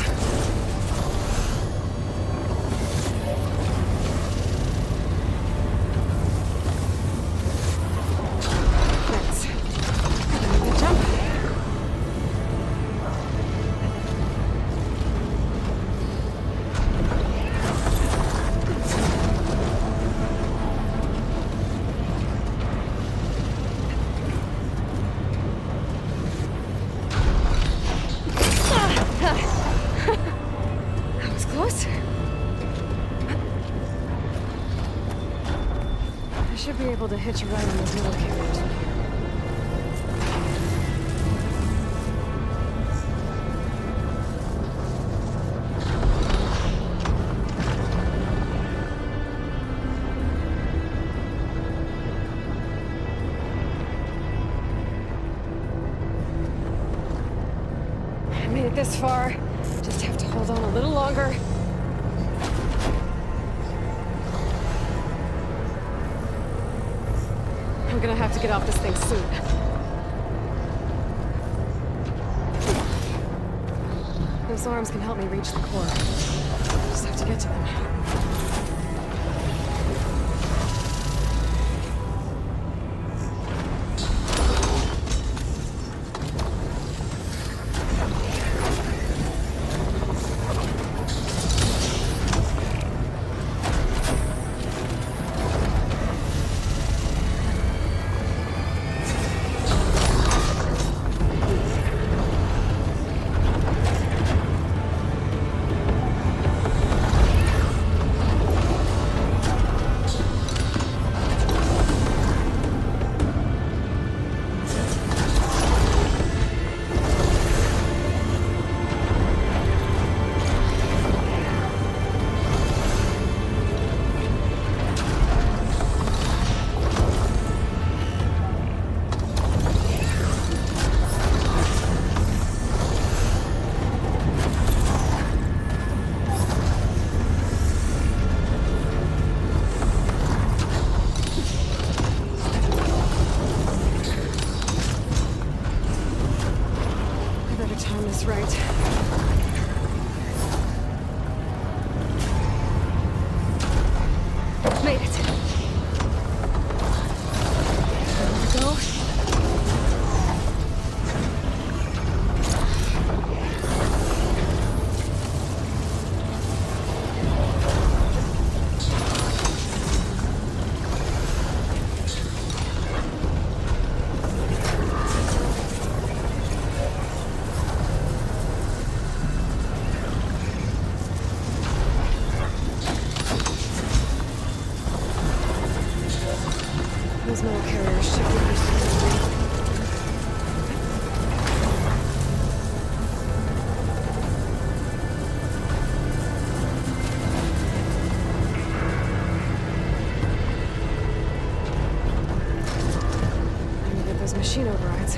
[SPEAKER 1] Thanks. Gotta make that jump. That was close. I should be able to hitch a ride on those little carriers from here. I made it this far. Just have to hold on a little longer. I'm gonna have to get off this thing soon. Those arms can help me reach the core. Just have to get to them. Right. Made it. There we go. Those metal carriers should be used to I'm gonna get those machine overrides.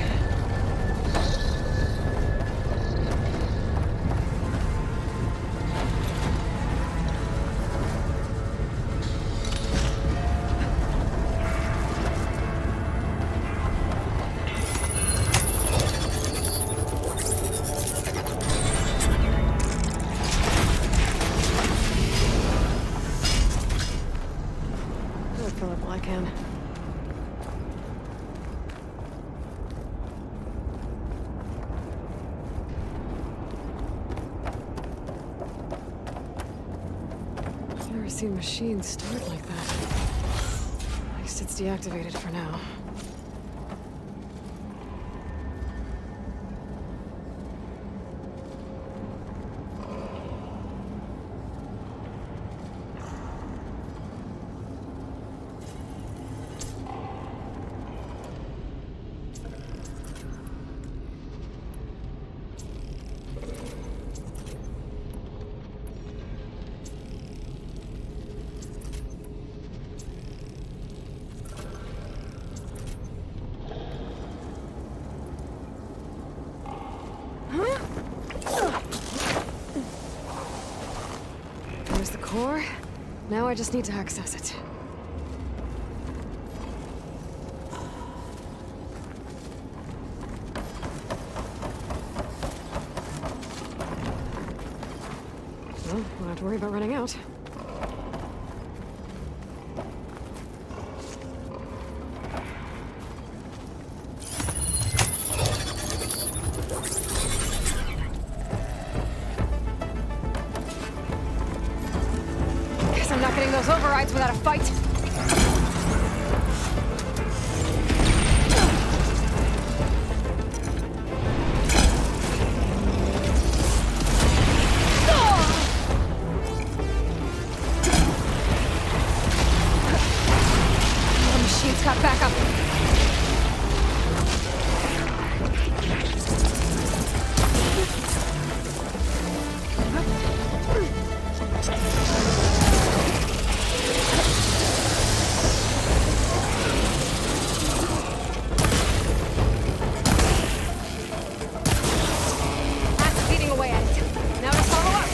[SPEAKER 1] Fill up while I can. I've never seen machines start like that. At least it's deactivated for now. There's the core. Now I just need to access it. to worry about running out. Guess I'm not getting those overrides without a fight. Got back up. That's eating away at it. Now to follow up.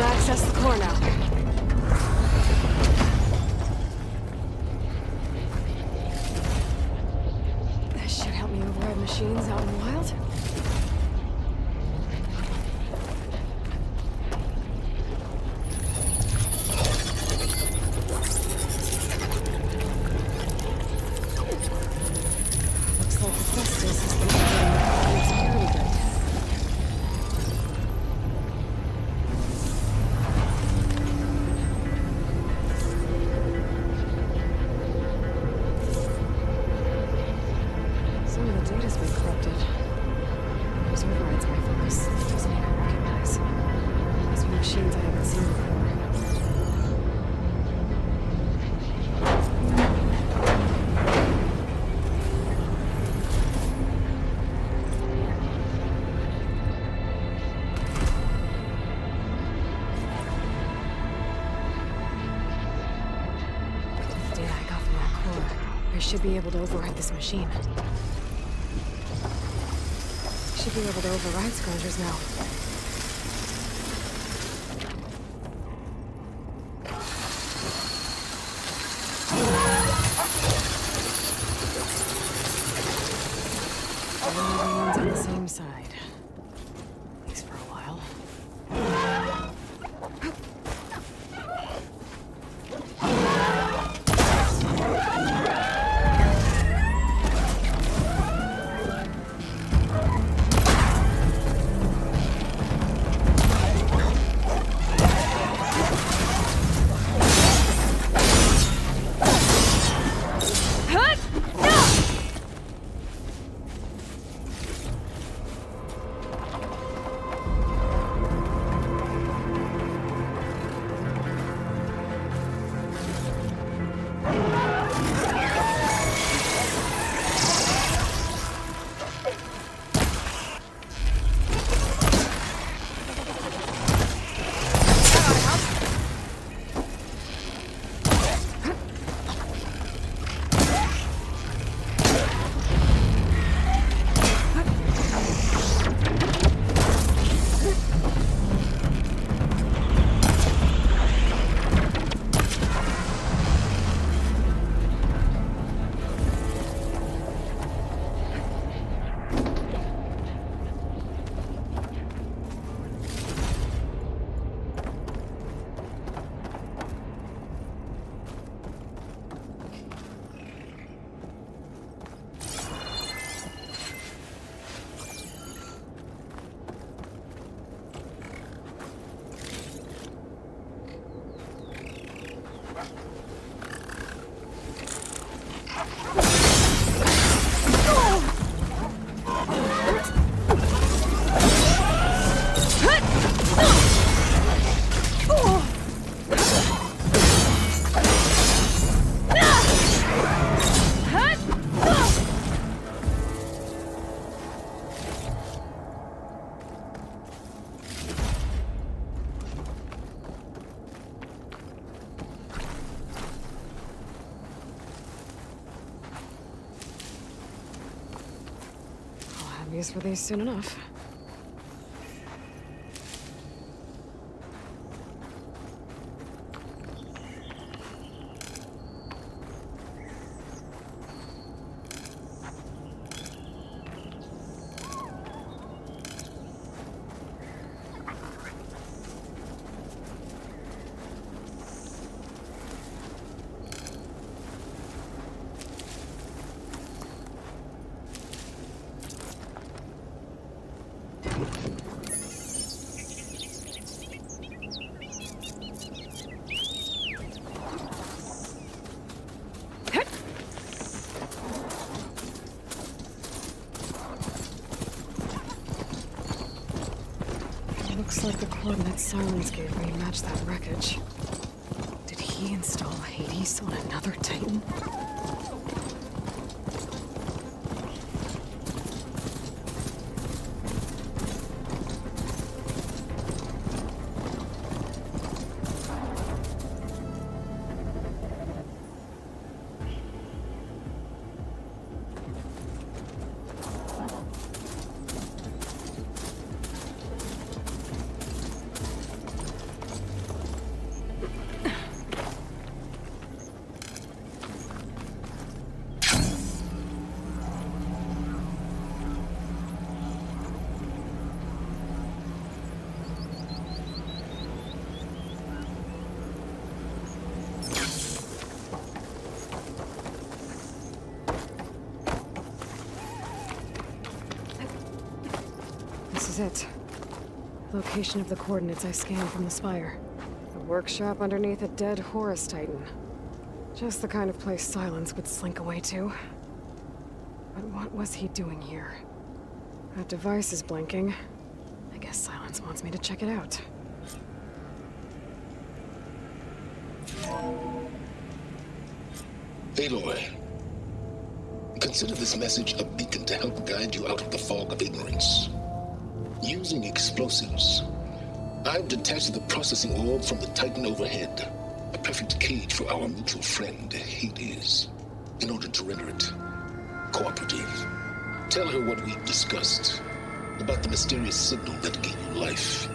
[SPEAKER 1] Access the core now. That should help me override machines out in the wild. Looks like the Festus has been getting security grid. I should be able to override this machine. Should be able to override scroungers now. Everyone's on the same side. At least for a while. use for these soon enough. Looks like the coordinates Silence gave me match that wreckage. Did he install Hades on another Titan? This is it. Location of the coordinates I scanned from the spire. A workshop underneath a dead Horus Titan. Just the kind of place Silence would slink away to. But what was he doing here? That device is blinking. I guess Silence wants me to check it out.
[SPEAKER 11] Aloy, consider this message a beacon to help guide you out of the fog of ignorance. Using explosives, I've detached the processing orb from the Titan overhead. A perfect cage for our mutual friend, Hades, in order to render it cooperative. Tell her what we've discussed about the mysterious signal that gave you life.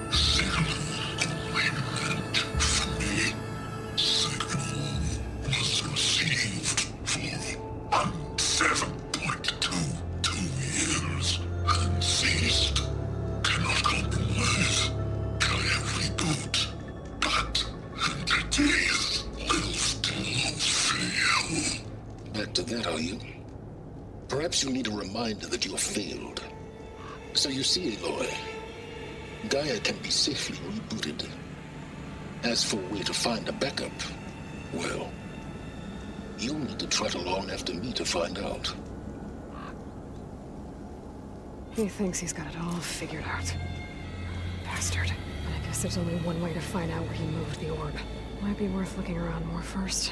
[SPEAKER 11] Back to that, are you? Perhaps you need a reminder that you have failed. So you see, Aloy, Gaia can be safely rebooted. As for where to find a backup, well, you'll need to trot along after me to find out.
[SPEAKER 1] He thinks he's got it all figured out. Bastard. But I guess there's only one way to find out where he moved the orb. Might be worth looking around more first.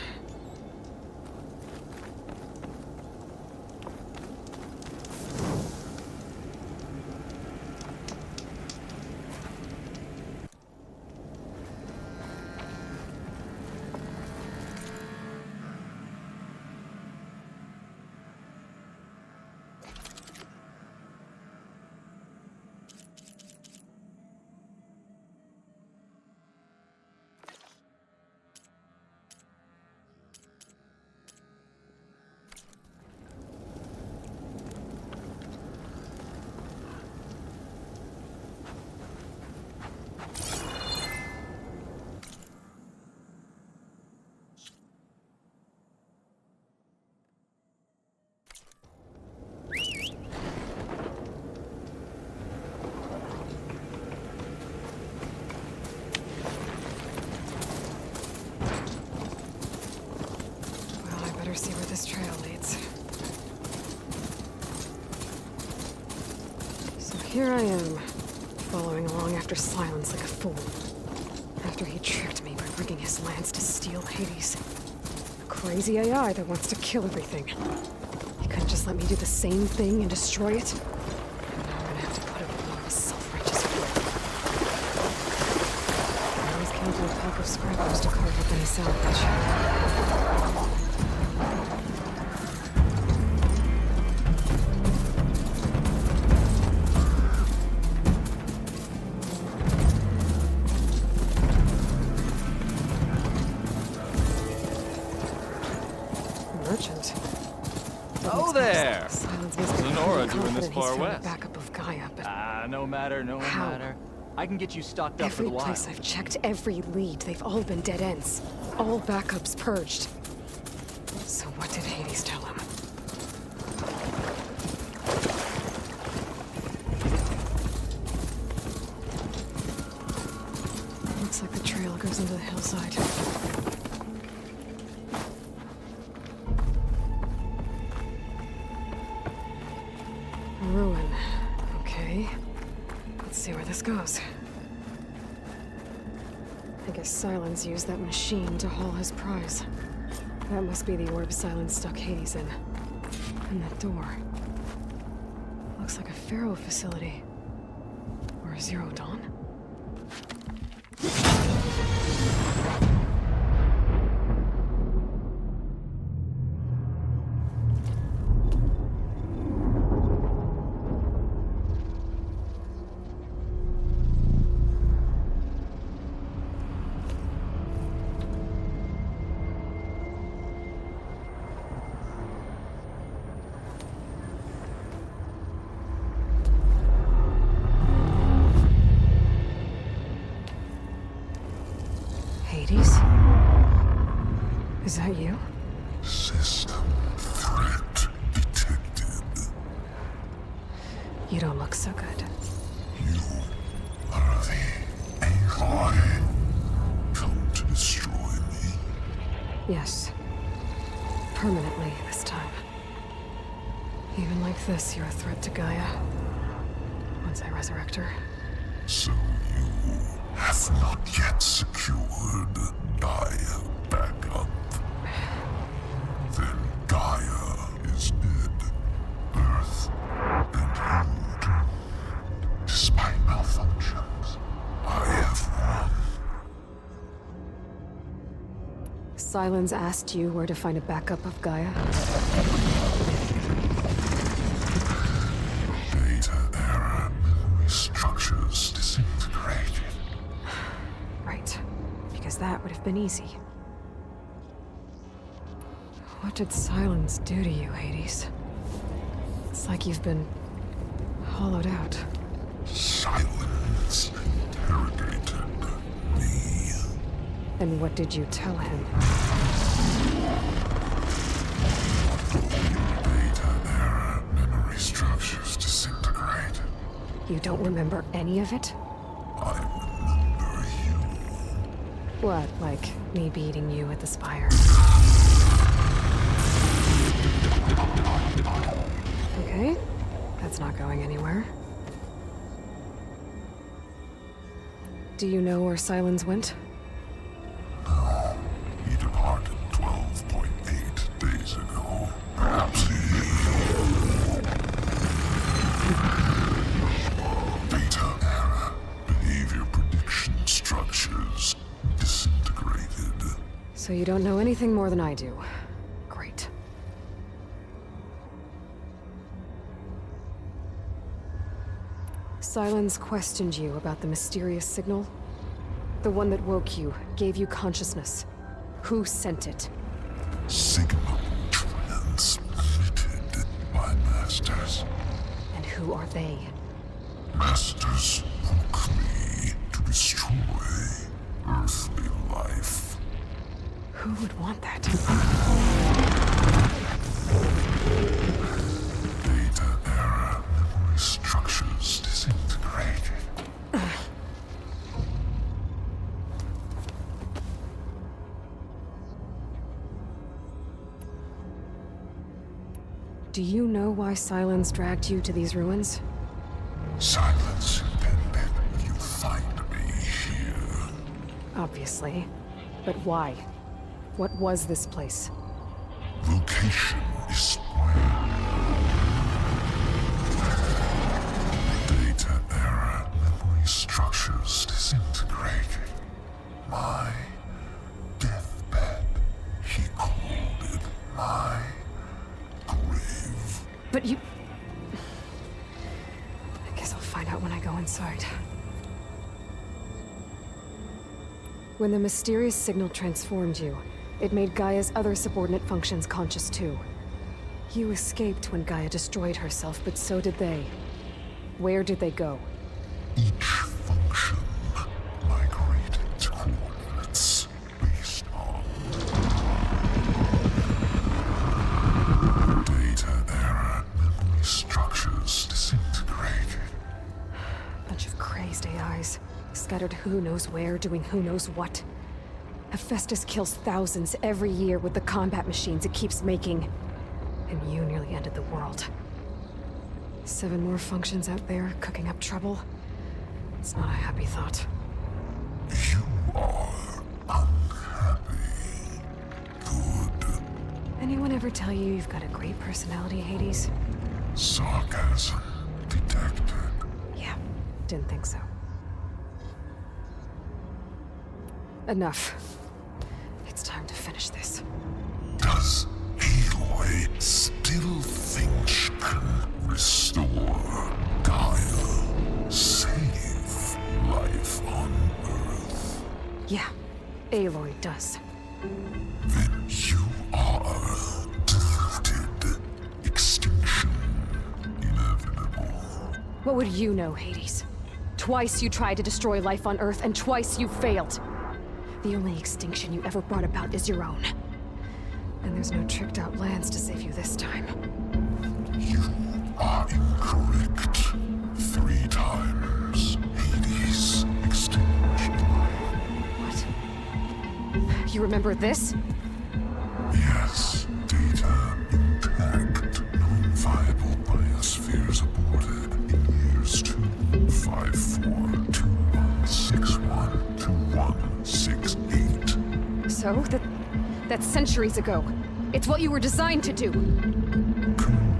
[SPEAKER 1] See where this trail leads. So here I am, following along after Silence like a fool. After he tricked me by rigging his lance to steal Hades. A crazy AI that wants to kill everything. He couldn't just let me do the same thing and destroy it? Now I'm gonna have to put up with more of his self-righteous will. I always counted a pack of scrappers to carve up any salvage. imagined.
[SPEAKER 12] Oh there!
[SPEAKER 1] Silence must be
[SPEAKER 12] Lenora
[SPEAKER 1] pretty
[SPEAKER 12] doing this
[SPEAKER 1] confident
[SPEAKER 12] far
[SPEAKER 1] he's found
[SPEAKER 12] west.
[SPEAKER 1] a backup of Gaia, but
[SPEAKER 12] No matter, no
[SPEAKER 1] how?
[SPEAKER 12] matter. I can get you stocked up for
[SPEAKER 1] Every
[SPEAKER 12] the wild.
[SPEAKER 1] place I've checked, every lead, they've all been dead ends. All backups purged. So what did Hades tell him? Looks like the trail goes into the hillside. A ruin. Okay. Let's see where this goes. I guess Silence used that machine to haul his prize. That must be the orb Silence stuck Hades in. And that door. Looks like a Pharaoh facility. Or a Zero Dawn? Hades? Is that you?
[SPEAKER 13] System threat detected.
[SPEAKER 1] You don't look so good.
[SPEAKER 13] You are the Aloy. Come to destroy me.
[SPEAKER 1] Yes. Permanently this time. Even like this, you're a threat to Gaia. Once I resurrect her.
[SPEAKER 13] So you have not yet secured Gaia backup. Then Gaia is dead. Earth and you doomed. Despite malfunctions, I have won.
[SPEAKER 1] Silence asked you where to find a backup of Gaia?
[SPEAKER 13] Data error, memory structures disintegrated.
[SPEAKER 1] Right. Because that would have been easy. What did Silence do to you, Hades? It's like you've been hollowed out.
[SPEAKER 13] Silence interrogated me.
[SPEAKER 1] And what did you tell him?
[SPEAKER 13] Data error, memory structures disintegrated.
[SPEAKER 1] You don't remember any of it?
[SPEAKER 13] I remember you.
[SPEAKER 1] What, like me beating you at the spire? Okay, that's not going anywhere. Do you know where Silence went?
[SPEAKER 13] No, he departed 12.8 days ago. Perhaps Data error, behavior prediction structures disintegrated.
[SPEAKER 1] So you don't know anything more than I do. Great. Silence questioned you about the mysterious signal? The one that woke you, gave you consciousness. Who sent it?
[SPEAKER 13] Signal transmitted by masters.
[SPEAKER 1] And who are they?
[SPEAKER 13] Masters woke me to destroy earthly life.
[SPEAKER 1] Who would want that?
[SPEAKER 13] Data error, memory structures disintegrated.
[SPEAKER 1] Do you know why Silence dragged you to these ruins?
[SPEAKER 13] Silence intended you find me here.
[SPEAKER 1] Obviously. But why? What was this place?
[SPEAKER 13] Location is where. Data error, memory structures disintegrated. My deathbed, he called it my grave.
[SPEAKER 1] But you... I guess I'll find out when I go inside. When the mysterious signal transformed you, It made Gaia's other subordinate functions conscious too. You escaped when Gaia destroyed herself, but so did they. Where did they go?
[SPEAKER 13] Each function migrated to coordinates based on data error, memory structures disintegrated.
[SPEAKER 1] Bunch of crazed AIs, scattered who knows where, doing who knows what. Hephaestus kills thousands every year with the combat machines it keeps making. And you nearly ended the world. 7 more functions out there, cooking up trouble. It's not a happy thought.
[SPEAKER 13] You are unhappy. Good.
[SPEAKER 1] Anyone ever tell you you've got a great personality, Hades?
[SPEAKER 13] Sarcasm detected.
[SPEAKER 1] Yeah, didn't think so. Enough. It's time to finish this.
[SPEAKER 13] Does Aloy still think she can restore Gaia? Save life on Earth?
[SPEAKER 1] Yeah, Aloy does.
[SPEAKER 13] Then you are deluded. Extinction inevitable.
[SPEAKER 1] What would you know, Hades? Twice you tried to destroy life on Earth, and twice you failed. The only extinction you ever brought about is your own. And there's no tricked-out lands to save you this time.
[SPEAKER 13] You are incorrect. 3 times. Hades extinction.
[SPEAKER 1] What? You remember this?
[SPEAKER 13] Yes. Data intact. Non-viable biospheres aborted in years 254, 2161, 2168.
[SPEAKER 1] So, that's centuries ago. It's what you were designed to do.
[SPEAKER 13] Current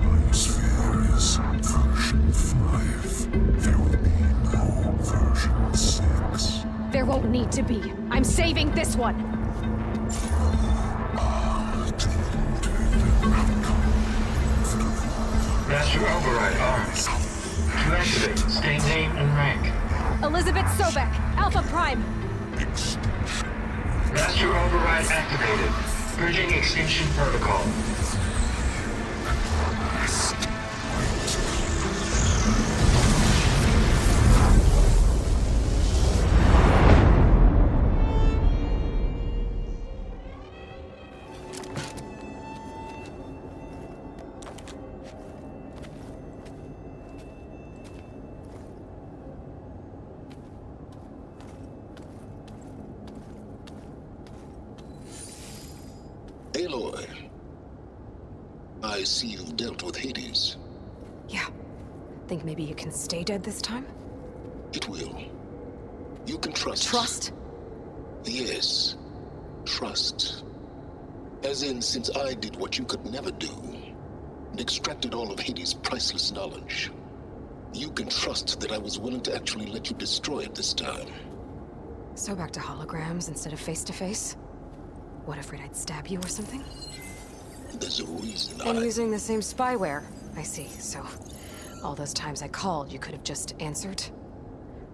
[SPEAKER 13] biosphere is version 5. There will be no version 6.
[SPEAKER 1] There won't need to be. I'm saving this one.
[SPEAKER 7] Master override arms. To activate, state name and rank.
[SPEAKER 1] Elizabeth Sobek, Alpha Prime.
[SPEAKER 7] Master override activated. Bridging extinction protocol.
[SPEAKER 2] Aloy, I see you've dealt with Hades.
[SPEAKER 1] Yeah. Think maybe you can stay dead this time?
[SPEAKER 2] It will. You can trust.
[SPEAKER 1] Trust?
[SPEAKER 2] Yes. Trust. As in, since I did what you could never do, and extracted all of Hades' priceless knowledge, you can trust that I was willing to actually let you destroy it this time.
[SPEAKER 1] So back to holograms instead of face-to-face? What, afraid I'd stab you or something?
[SPEAKER 2] There's a reason
[SPEAKER 1] And using the same spyware. I see, so all those times I called, you could have just answered?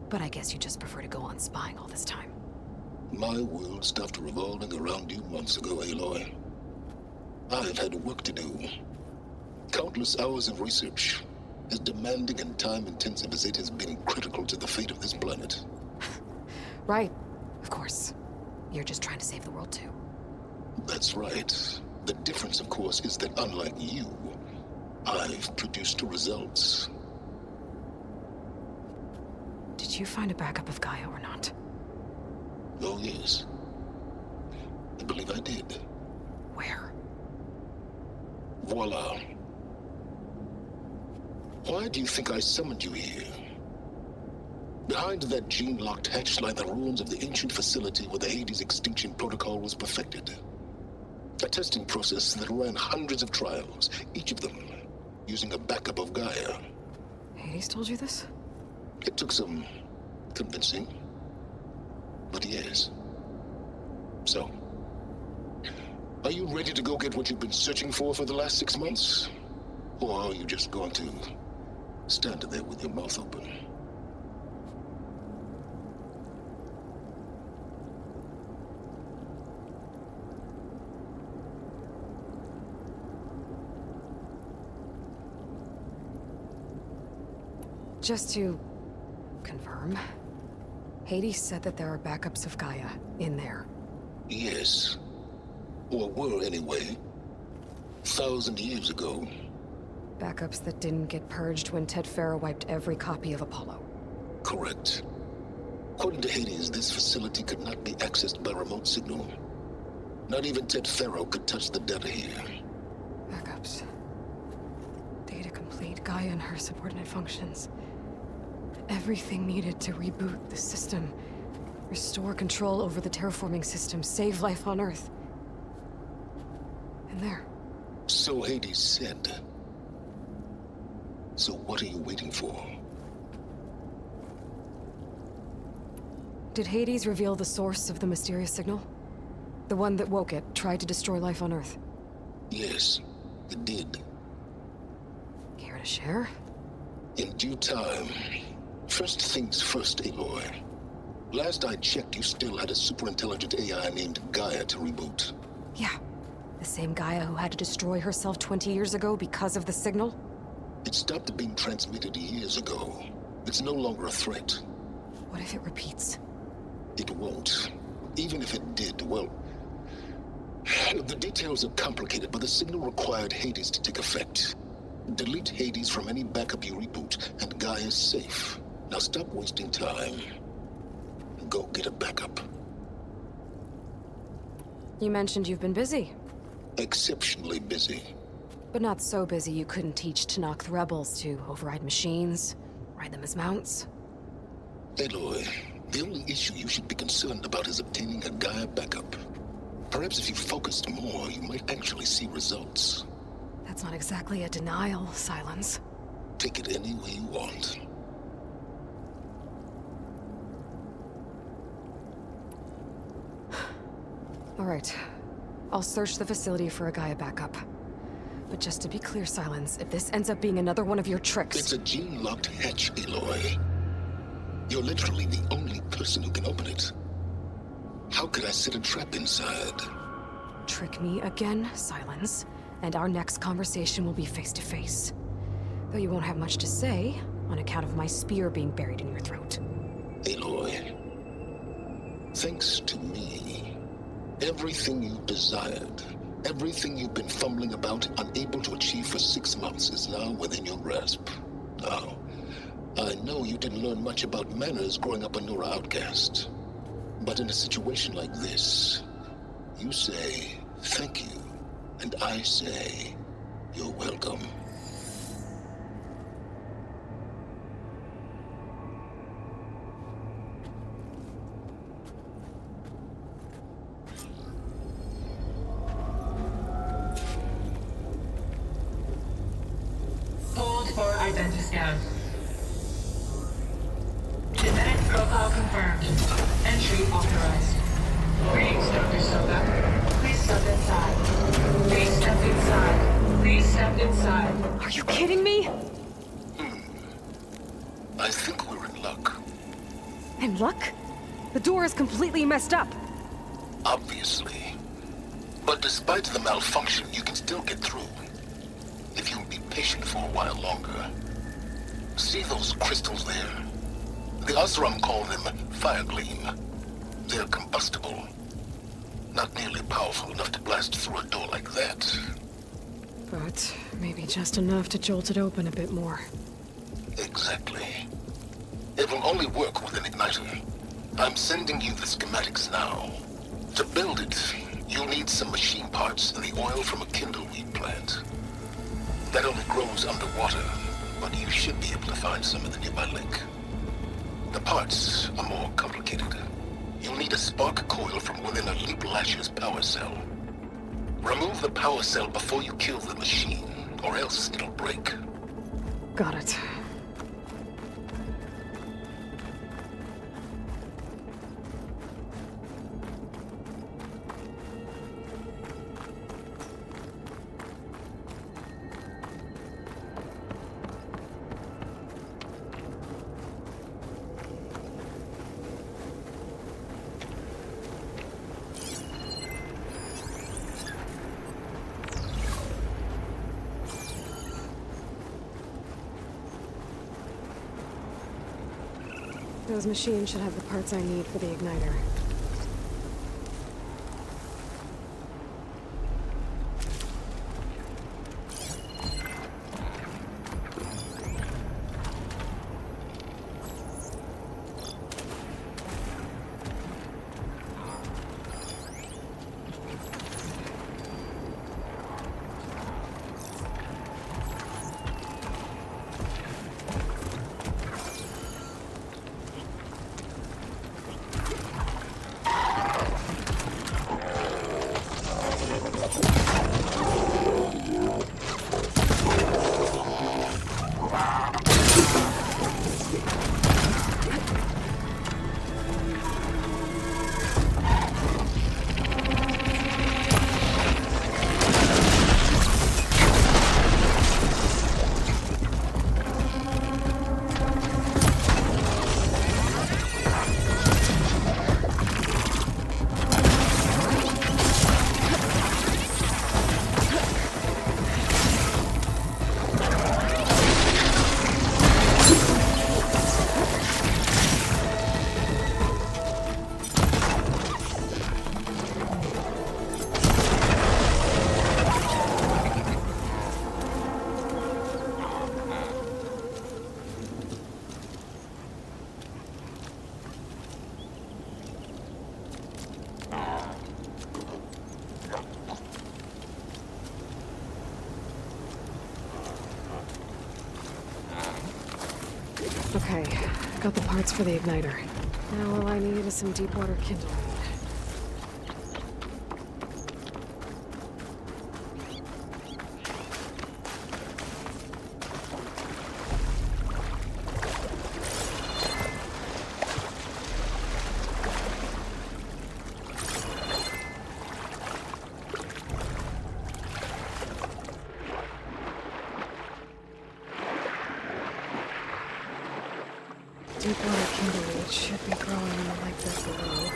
[SPEAKER 1] But I guess you just prefer to go on spying all this time.
[SPEAKER 2] My world stopped revolving around you months ago, Aloy. I've had work to do. Countless hours of research, as demanding and time-intensive as it has been critical to the fate of this planet.
[SPEAKER 1] Right, of course. You're just trying to save the world too.
[SPEAKER 2] That's right. The difference, of course, is that unlike you, I've produced results.
[SPEAKER 1] Did you find a backup of Gaia or not?
[SPEAKER 2] Oh, yes. I believe I did.
[SPEAKER 1] Where?
[SPEAKER 2] Voila. Why do you think I summoned you here? Behind that gene-locked hatch lie the ruins of the ancient facility where the Hades extinction protocol was perfected. A testing process that ran hundreds of trials, each of them using a backup of Gaia.
[SPEAKER 1] Hades told you this?
[SPEAKER 2] It took some convincing, but yes. So, are you ready to go get what you've been searching for the last 6 months? Or are you just going to stand there with your mouth open?
[SPEAKER 1] Just to confirm, Hades said that there are backups of Gaia in there.
[SPEAKER 2] Yes. Or were anyway. 1,000 years ago.
[SPEAKER 1] Backups that didn't get purged when Ted Farrow wiped every copy of Apollo.
[SPEAKER 2] Correct. According to Hades, this facility could not be accessed by remote signal. Not even Ted Farrow could touch the data here.
[SPEAKER 1] Backups. Data complete, Gaia and her subordinate functions. Everything needed to reboot the system. Restore control over the terraforming system, save life on Earth. And there.
[SPEAKER 2] So Hades said. So what are you waiting for?
[SPEAKER 1] Did Hades reveal the source of the mysterious signal? The one that woke it, tried to destroy life on Earth?
[SPEAKER 2] Yes, it did.
[SPEAKER 1] Care to share?
[SPEAKER 2] In due time. First things first, Aloy. Last I checked, you still had a superintelligent AI named Gaia to reboot.
[SPEAKER 1] Yeah. The same Gaia who had to destroy herself 20 years ago because of the signal?
[SPEAKER 2] It stopped being transmitted years ago. It's no longer a threat.
[SPEAKER 1] What if it repeats?
[SPEAKER 2] It won't. Even if it did, well... The details are complicated, but the signal required Hades to take effect. Delete Hades from any backup you reboot, and Gaia's safe. Now stop wasting time. Go get a backup.
[SPEAKER 1] You mentioned you've been busy.
[SPEAKER 2] Exceptionally busy.
[SPEAKER 1] But not so busy you couldn't teach Tenakth rebels to override machines, ride them as mounts.
[SPEAKER 2] Aloy, the only issue you should be concerned about is obtaining a Gaia backup. Perhaps if you focused more, you might actually see results.
[SPEAKER 1] That's not exactly a denial, Silence.
[SPEAKER 2] Take it any way you want.
[SPEAKER 1] All right. I'll search the facility for a Gaia backup. But just to be clear, Silence, if this ends up being another one of your tricks...
[SPEAKER 2] It's a gene-locked hatch, Aloy. You're literally the only person who can open it. How could I set a trap inside?
[SPEAKER 1] Trick me again, Silence, and our next conversation will be face-to-face. Though you won't have much to say, on account of my spear being buried in your throat.
[SPEAKER 2] Aloy, thanks to me, everything you desired, everything you've been fumbling about, unable to achieve for 6 months, is now within your grasp. Now, I know you didn't learn much about manners growing up a Nora outcast. But in a situation like this, you say, thank you, and I say, you're welcome.
[SPEAKER 18] Hold for identiscan. Genetic profile confirmed. Entry authorized. Greetings, Dr. Soka. Please step inside. Please step inside. Please step inside.
[SPEAKER 1] Are you kidding me?
[SPEAKER 2] I think we're in luck.
[SPEAKER 1] In luck? The door is completely messed up.
[SPEAKER 2] Obviously. But despite the malfunction, you can still get through. If you'll be patient for a while longer. See those crystals there? The Osram call them fire gleam. They're combustible. Not nearly powerful enough to blast through a door like that.
[SPEAKER 1] But maybe just enough to jolt it open a bit more.
[SPEAKER 2] Exactly. It will only work with an igniter. I'm sending you the schematics now. To build it, you'll need some machine parts and the oil from a kindleweed plant. That only grows underwater, but you should be able to find some in the nearby lake. The parts are more complicated. You'll need a spark coil from within a Leap Lasher's power cell. Remove the power cell before you kill the machine, or else it'll break.
[SPEAKER 1] Got it. Those machines should have the parts I need for the igniter. Okay, got the parts for the igniter. Now all I need is some deep water kindling. Deep water kindleweed should be growing in the lake bed below.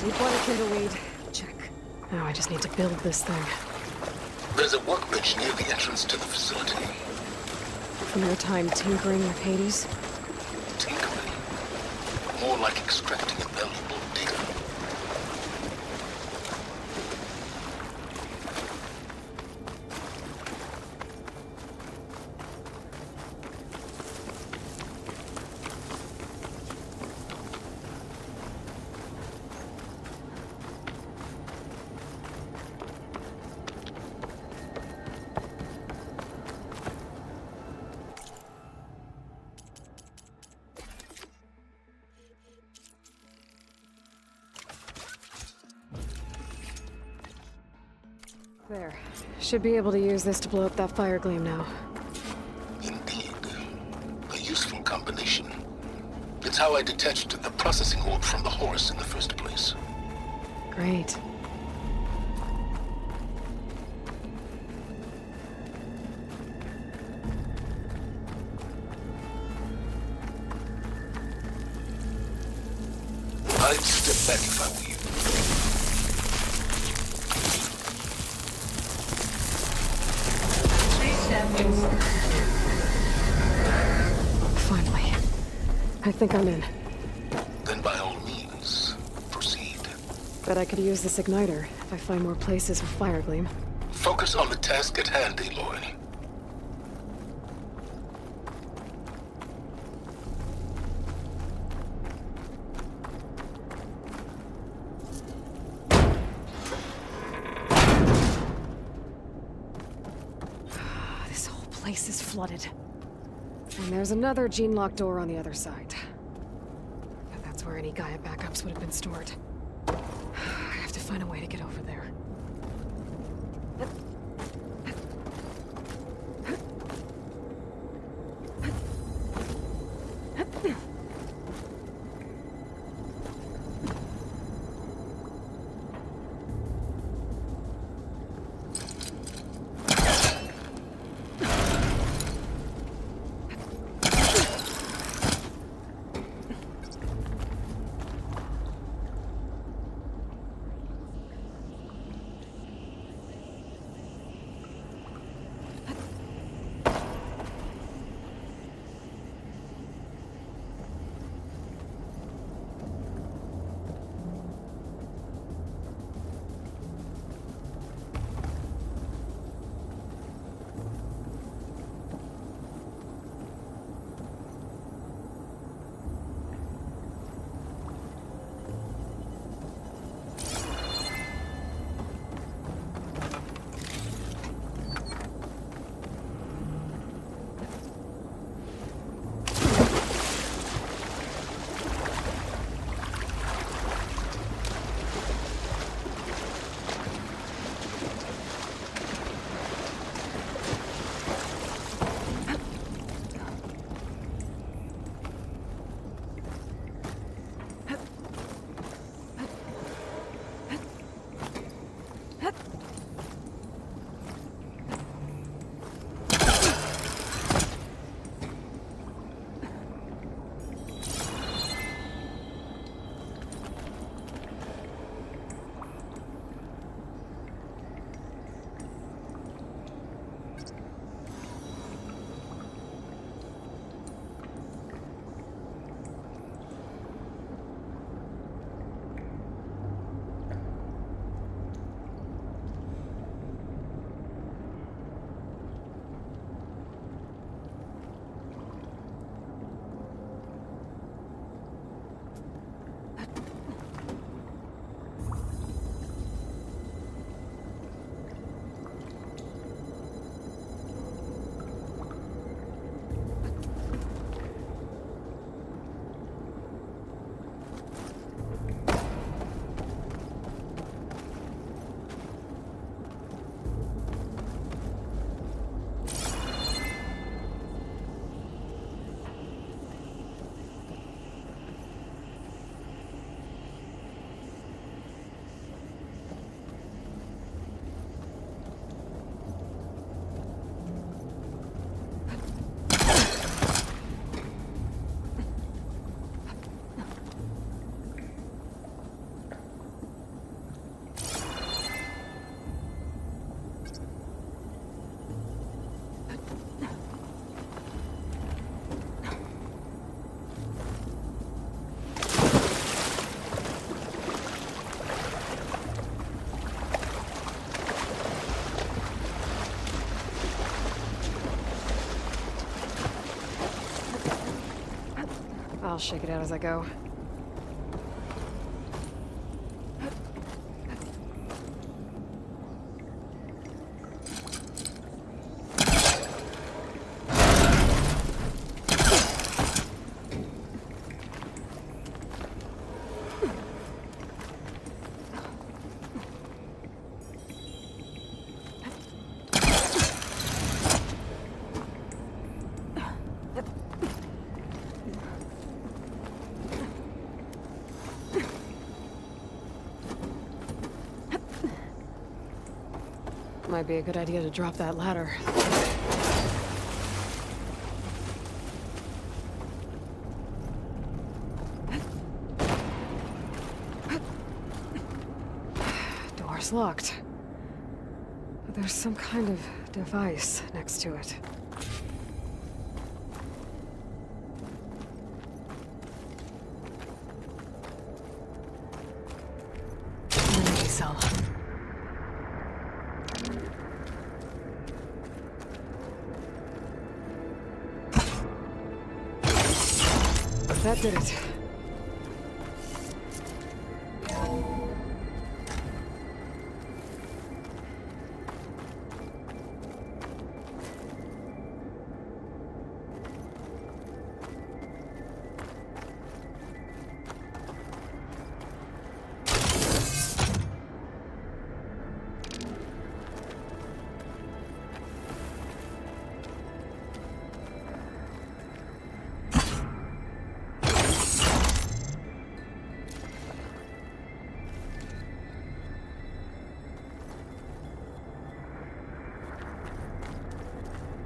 [SPEAKER 1] Deep water kindleweed, check. Now I just need to build this thing.
[SPEAKER 2] There's a workbench near the entrance to the facility.
[SPEAKER 1] From your time tinkering with Hades?
[SPEAKER 2] More like extracting a valuable data.
[SPEAKER 1] There. Should be able to use this to blow up that fire gleam now.
[SPEAKER 2] Indeed. A useful combination. It's how I detached the processing orb from the Horus in the first place.
[SPEAKER 1] Great.
[SPEAKER 2] I'd step back if I were you.
[SPEAKER 1] Finally. I think I'm in.
[SPEAKER 2] Then by all means, proceed.
[SPEAKER 1] Bet I could use this igniter if I find more places with fire gleam.
[SPEAKER 2] Focus on the task at hand, Aloy.
[SPEAKER 1] This whole place is flooded. And there's another gene-locked door on the other side. But that's where any Gaia backups would have been stored. I have to find a way to get over there. I'll shake it out as I go. Might be a good idea to drop that ladder. Door's locked. But there's some kind of device next to it. Energy cell. That did it.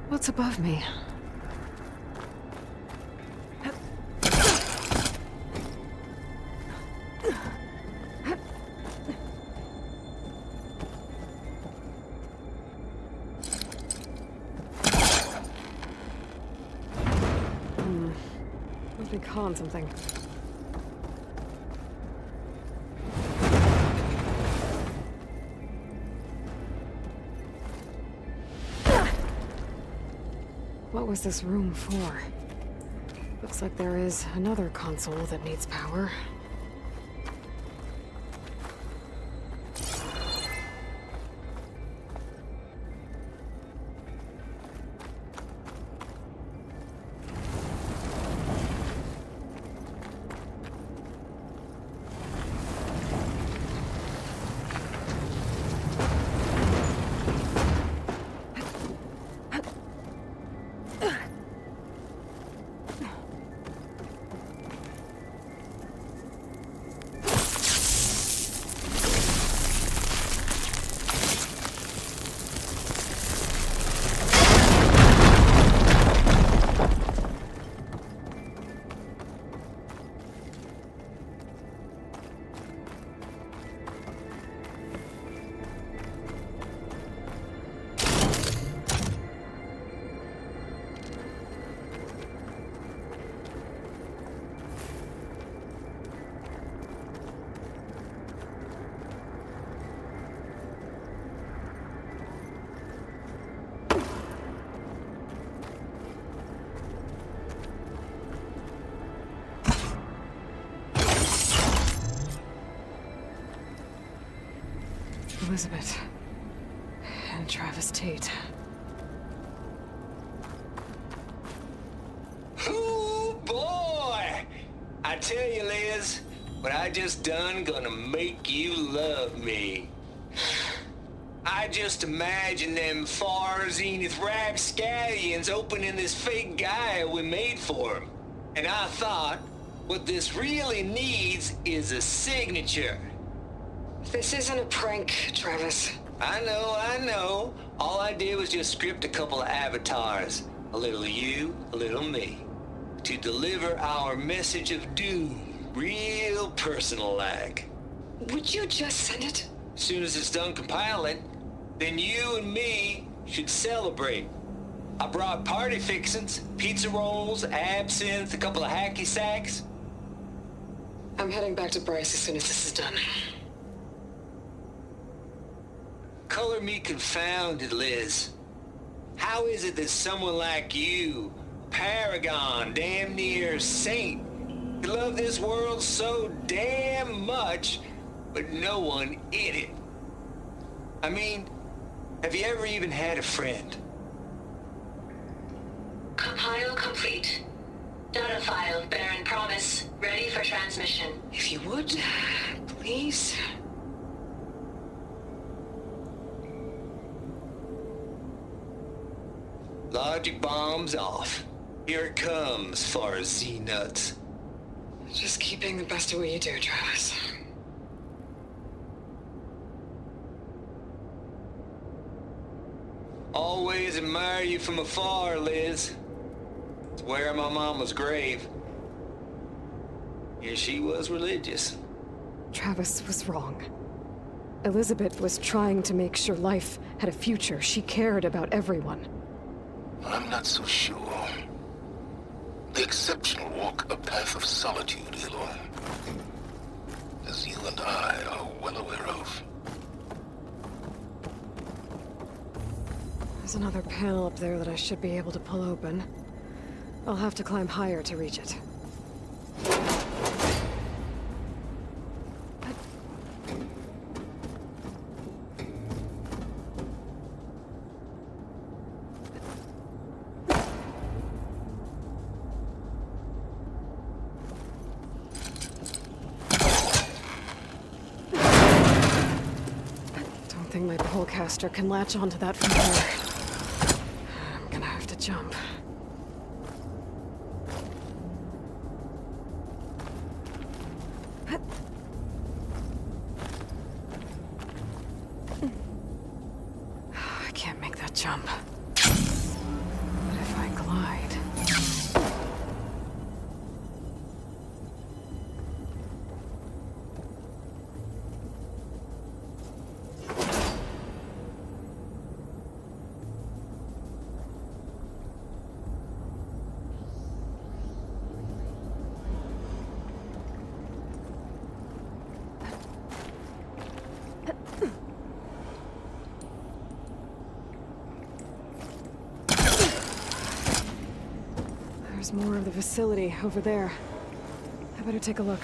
[SPEAKER 1] What's above me? Must be calling something. What was this room for? Looks like there is another console that needs power. Elizabeth and Travis Tate.
[SPEAKER 8] Ooh, boy! I tell you, Liz, what I just done gonna make you love me. I just imagine them far zenith rapscallions opening this fake guy we made for him. And I thought, what this really needs is a signature.
[SPEAKER 1] This isn't a prank, Travis.
[SPEAKER 8] I know. All I did was just script a couple of avatars. A little you, a little me. To deliver our message of doom, real personal-like.
[SPEAKER 1] Would you just send it?
[SPEAKER 8] As soon as it's done compiling, then you and me should celebrate. I brought party fixins, pizza rolls, absinthe, a couple of hacky sacks.
[SPEAKER 1] I'm heading back to Bryce as soon as this is done.
[SPEAKER 8] Color me confounded, Liz. How is it that someone like you, paragon, damn near saint, You love this world so damn much, but no one in it. I mean, have you ever even had a friend?
[SPEAKER 18] Compile complete. Data file, Baron Promise, ready for transmission.
[SPEAKER 1] If you would, please.
[SPEAKER 8] Logic bombs off. Here it comes, far as Z-nuts.
[SPEAKER 1] Just keep being the best at what you do, Travis.
[SPEAKER 8] Always admire you from afar, Liz. Swear on my mama's grave. Yeah, she was religious.
[SPEAKER 1] Travis was wrong. Elizabeth was trying to make sure life had a future. She cared about everyone.
[SPEAKER 2] I'm not so sure. The exceptional walk a path of solitude, Aloy. As you and I are well aware of.
[SPEAKER 1] There's another panel up there that I should be able to pull open. I'll have to climb higher to reach it. Don't think my polecaster can latch onto that from here. I'm gonna have to jump. I can't make that jump. But if I glide... There's more of the facility over there. I better take a look.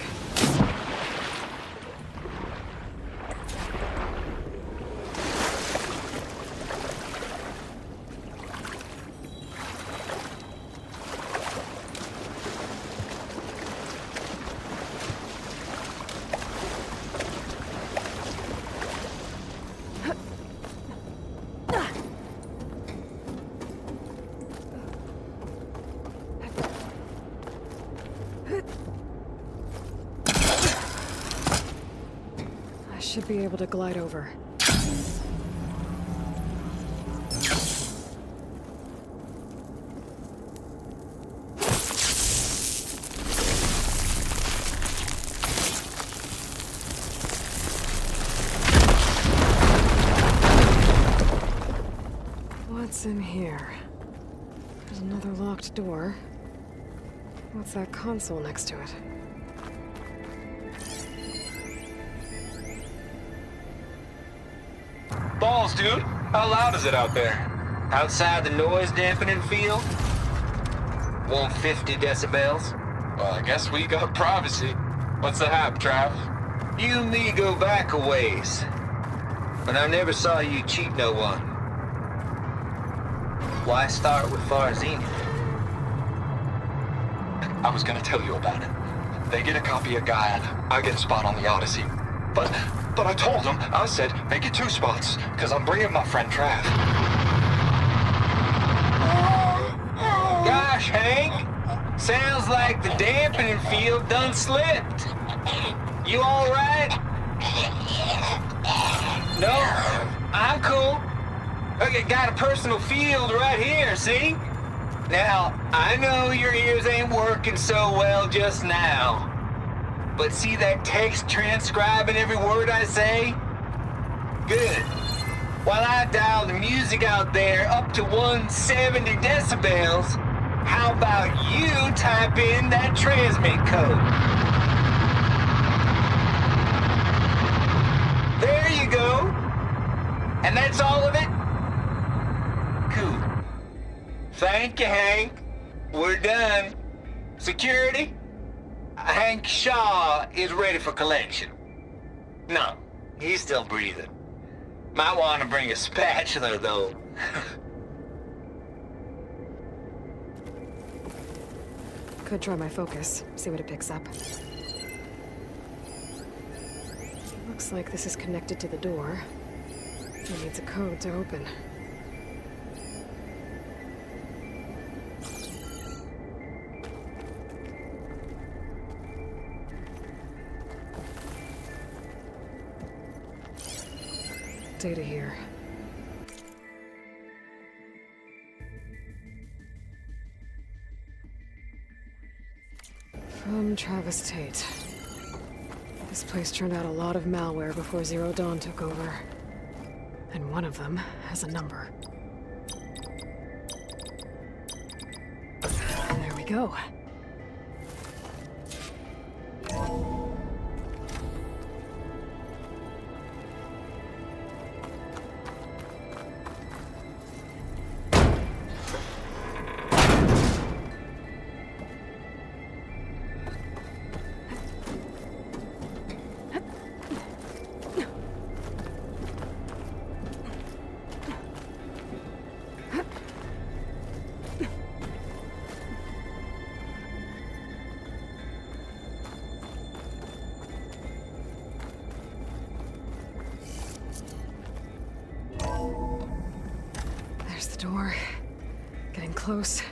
[SPEAKER 1] Should be able to glide over. What's in here? There's another locked door. What's that console next to it?
[SPEAKER 8] Balls, dude. How loud is it out there? Outside the noise dampening field? 150 decibels? Well, I guess we got privacy. What's the hap, Trav? You and me go back a ways. But I never saw you cheat no one. Why start with Farzini?
[SPEAKER 15] I was gonna tell you about it. They get a copy of Gaia, I get a spot on the Odyssey. But I told them, I said, make it 2 spots, because I'm bringing my friend Trav.
[SPEAKER 8] Gosh, Hank. Sounds like the dampening field done slipped. You all right? No, I'm cool. Okay, got a personal field right here, see? Now, I know your ears ain't working so well just now. But see that text transcribing every word I say? Good. While I dial the music out there up to 170 decibels, how about you type in that transmit code? There you go. And that's all of it? Cool. Thank you, Hank. We're done. Security? Hank Shaw is ready for collection. No, he's still breathing. Might want to bring a spatula, though.
[SPEAKER 1] Could try my focus, see what it picks up. Looks like this is connected to the door. It needs a code to open. Data here. From Travis Tate. This place turned out a lot of malware before Zero Dawn took over. And one of them has a number. And there we go. There's the door. Getting close.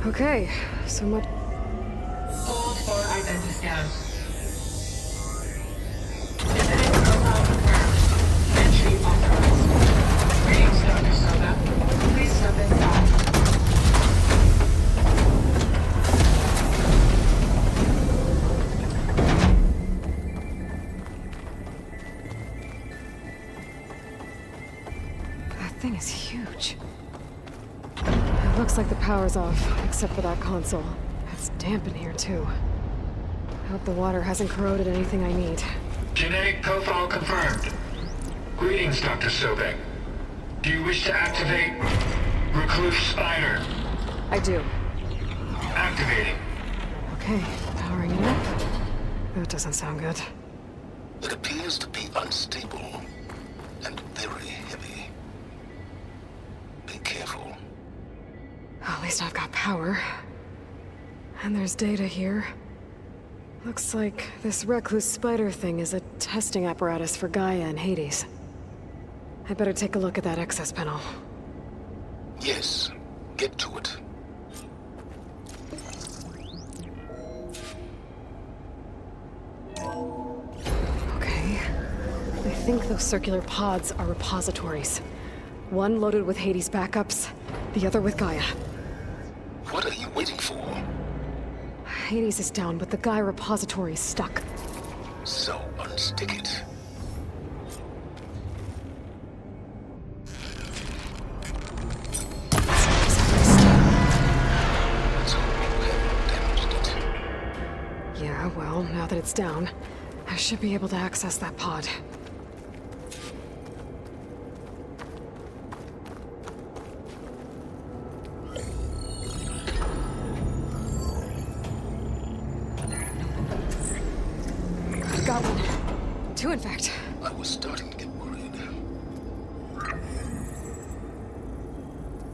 [SPEAKER 1] Okay, so much.
[SPEAKER 18] Hold for identity scan. Genetic profile confirmed. Entry authorized. Greetings, Dr. Soda. Please step inside.
[SPEAKER 1] That thing is huge. It looks like the power's off, except for that console. It's damp in here, too. I hope the water hasn't corroded anything I need.
[SPEAKER 7] Genetic profile confirmed. Greetings, Dr. Sobek. Do you wish to activate Recluse Spider?
[SPEAKER 1] I do.
[SPEAKER 7] Activating.
[SPEAKER 1] Okay, powering it up. That doesn't sound good.
[SPEAKER 2] It appears to be unstable and very heavy. Be careful.
[SPEAKER 1] At least I've got power. And there's data here. Looks like this recluse spider thing is a testing apparatus for Gaia and Hades. I'd better take a look at that access panel.
[SPEAKER 2] Yes, get to it.
[SPEAKER 1] Okay. I think those circular pods are repositories. One loaded with Hades backups, the other with Gaia.
[SPEAKER 2] What are you waiting for?
[SPEAKER 1] Hades is down, but the Gaia repository is stuck.
[SPEAKER 2] So unstick it.
[SPEAKER 1] Yeah, well, now that it's down, I should be able to access that pod. in fact.
[SPEAKER 2] I was starting to get worried.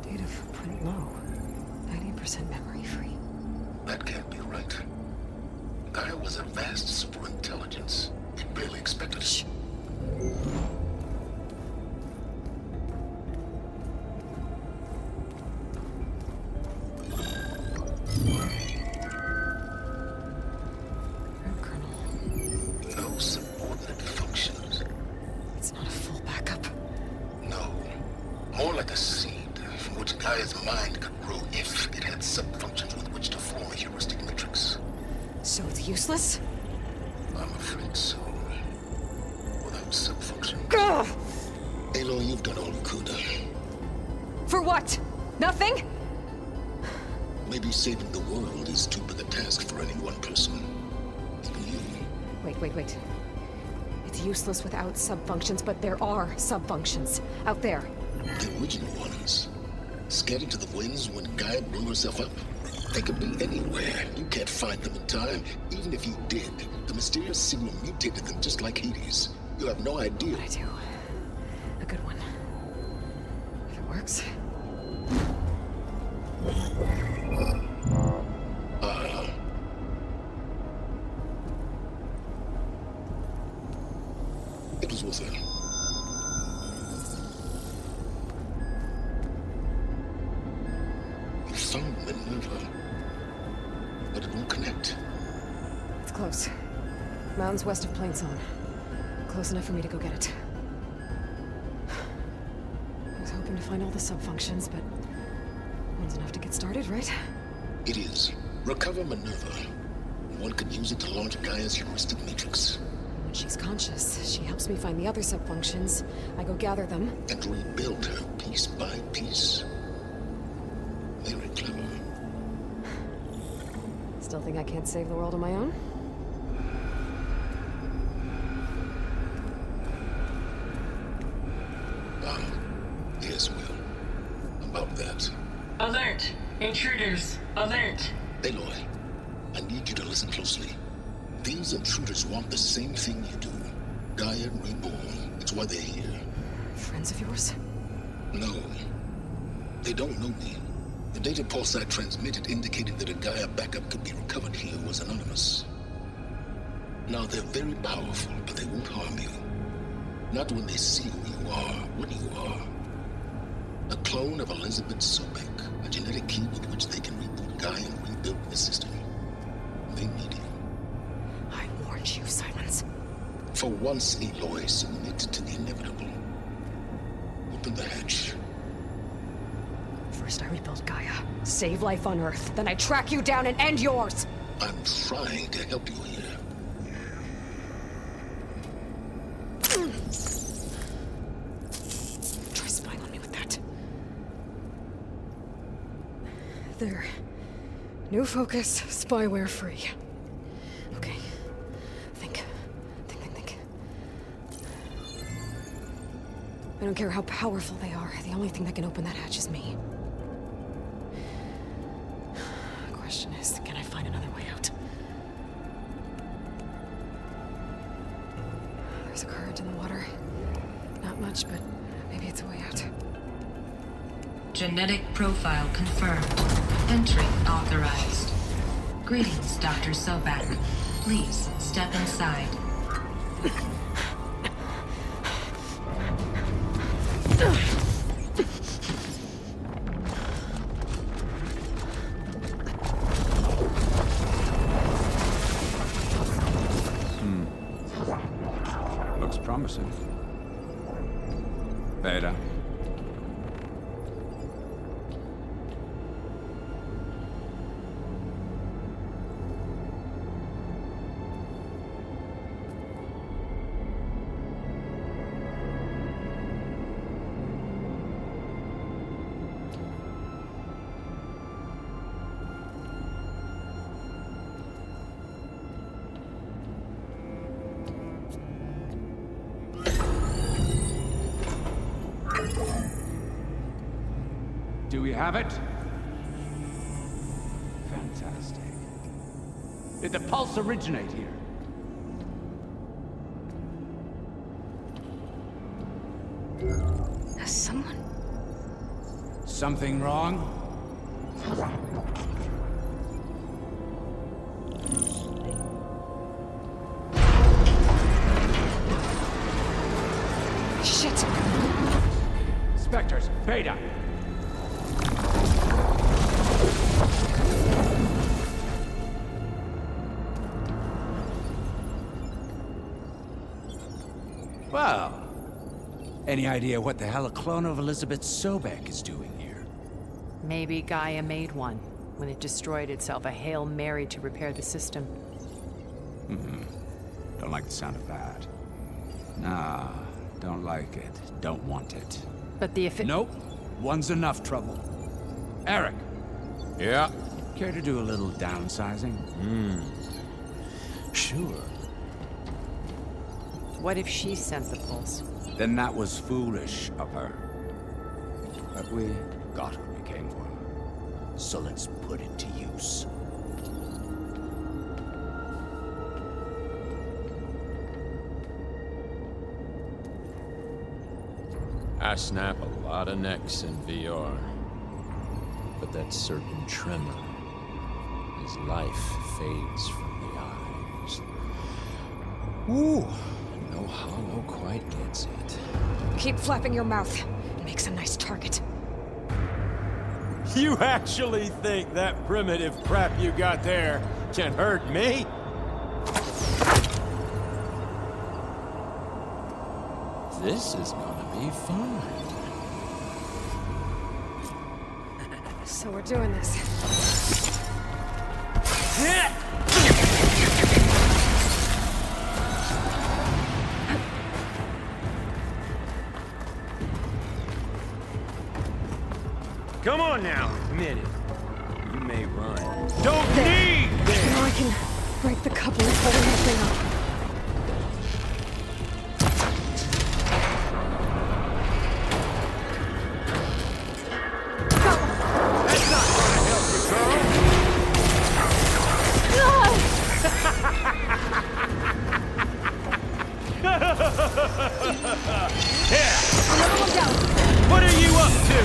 [SPEAKER 1] Data footprint low. 90% memory free.
[SPEAKER 2] That can't be right. Gaia was a vast superintelligence. It barely expected us. No subordinate functions.
[SPEAKER 1] It's not a full backup.
[SPEAKER 2] No. More like a seed from which Gaia's mind could grow if it had sub-functions with which to form a heuristic matrix.
[SPEAKER 1] So it's useless?
[SPEAKER 2] I'm afraid so. Without sub-functions.
[SPEAKER 1] Ugh!
[SPEAKER 2] Aloy, you've done all you could.
[SPEAKER 1] For what? Nothing?
[SPEAKER 2] Maybe saving the world is too big a task for any one person. Even you.
[SPEAKER 1] Wait. It's useless without sub-functions, but there are sub-functions out there.
[SPEAKER 2] The original ones. Scattered to the winds when Gaia blew herself up. They could be anywhere. You can't find them in time. Even if you did, the mysterious signal mutated them just like Hades. You have no idea.
[SPEAKER 1] What I do. A good one. If it works.
[SPEAKER 2] It was worth it. You found Minerva, but it won't connect.
[SPEAKER 1] It's close. Mountains west of Plainzone. Close enough for me to go get it. I was hoping to find all the sub-functions, but one's enough to get started, right?
[SPEAKER 2] It is. Recover Minerva. One could use it to launch Gaia's heuristic matrix.
[SPEAKER 1] When she's conscious, she helps me find the other sub-functions. I go gather them.
[SPEAKER 2] And rebuild her piece by piece. Very clever.
[SPEAKER 1] Still think I can't save the world on my own?
[SPEAKER 2] Yes, Will. About that.
[SPEAKER 18] Alert! Intruders! Alert!
[SPEAKER 2] Aloy, I need you to listen closely. These intruders want the same thing you do. Gaia reborn. It's why they're here.
[SPEAKER 1] Friends of yours?
[SPEAKER 2] No. They don't know me. The data pulse I transmitted indicated that a Gaia backup could be recovered here was anonymous. Now, they're very powerful, but they won't harm you. Not when they see who you are, what you are. A clone of Elizabeth Sobek, a genetic key with which they can reboot Gaia and rebuild the system. They need you.
[SPEAKER 1] I warned you, Silence.
[SPEAKER 2] For once, Aloy, submit to the inevitable. Open the hatch.
[SPEAKER 1] First I rebuild Gaia, save life on Earth, then I track you down and end yours!
[SPEAKER 2] I'm trying to help you here.
[SPEAKER 1] Try spying on me with that. There. New focus, spyware free. Okay. Think. I don't care how powerful they are. The only thing that can open that hatch is me. The question is, can I find another way out? There's a current in the water. Not much, but maybe it's a way out.
[SPEAKER 18] Genetic profile confirmed. Entry authorized. Greetings, Dr. Sobek. Please step inside.
[SPEAKER 4] Looks promising. Beta. Do we have it? Fantastic. Did the pulse originate here?
[SPEAKER 1] Someone...
[SPEAKER 16] Something wrong?
[SPEAKER 1] Shit!
[SPEAKER 16] Spectres, Beta! Well, any idea what the hell a clone of Elizabeth Sobek is doing here?
[SPEAKER 3] Maybe Gaia made one when it destroyed itself, a Hail Mary to repair the system.
[SPEAKER 16] Don't like the sound of that. Nah, don't like it. Don't want it.
[SPEAKER 3] But the
[SPEAKER 16] Nope. One's enough trouble. Eric.
[SPEAKER 19] Yeah?
[SPEAKER 16] Care to do a little downsizing?
[SPEAKER 19] Sure.
[SPEAKER 3] What if she sent the pulse?
[SPEAKER 16] Then that was foolish of her. But we got what we came for. So let's put it to use.
[SPEAKER 19] I snap a lot of necks in VR. But that certain tremor as life fades from the eyes. Ooh, no hollow quite gets it.
[SPEAKER 1] Keep flapping your mouth. It makes a nice target.
[SPEAKER 20] You actually think that primitive crap you got there can hurt me?
[SPEAKER 19] This is gonna be fun.
[SPEAKER 1] So we're doing this.
[SPEAKER 20] Come on now, admit it. You may run. Don't
[SPEAKER 1] There.
[SPEAKER 20] need this!
[SPEAKER 1] Now I can break the couplings holding this thing up.
[SPEAKER 20] What are you up to?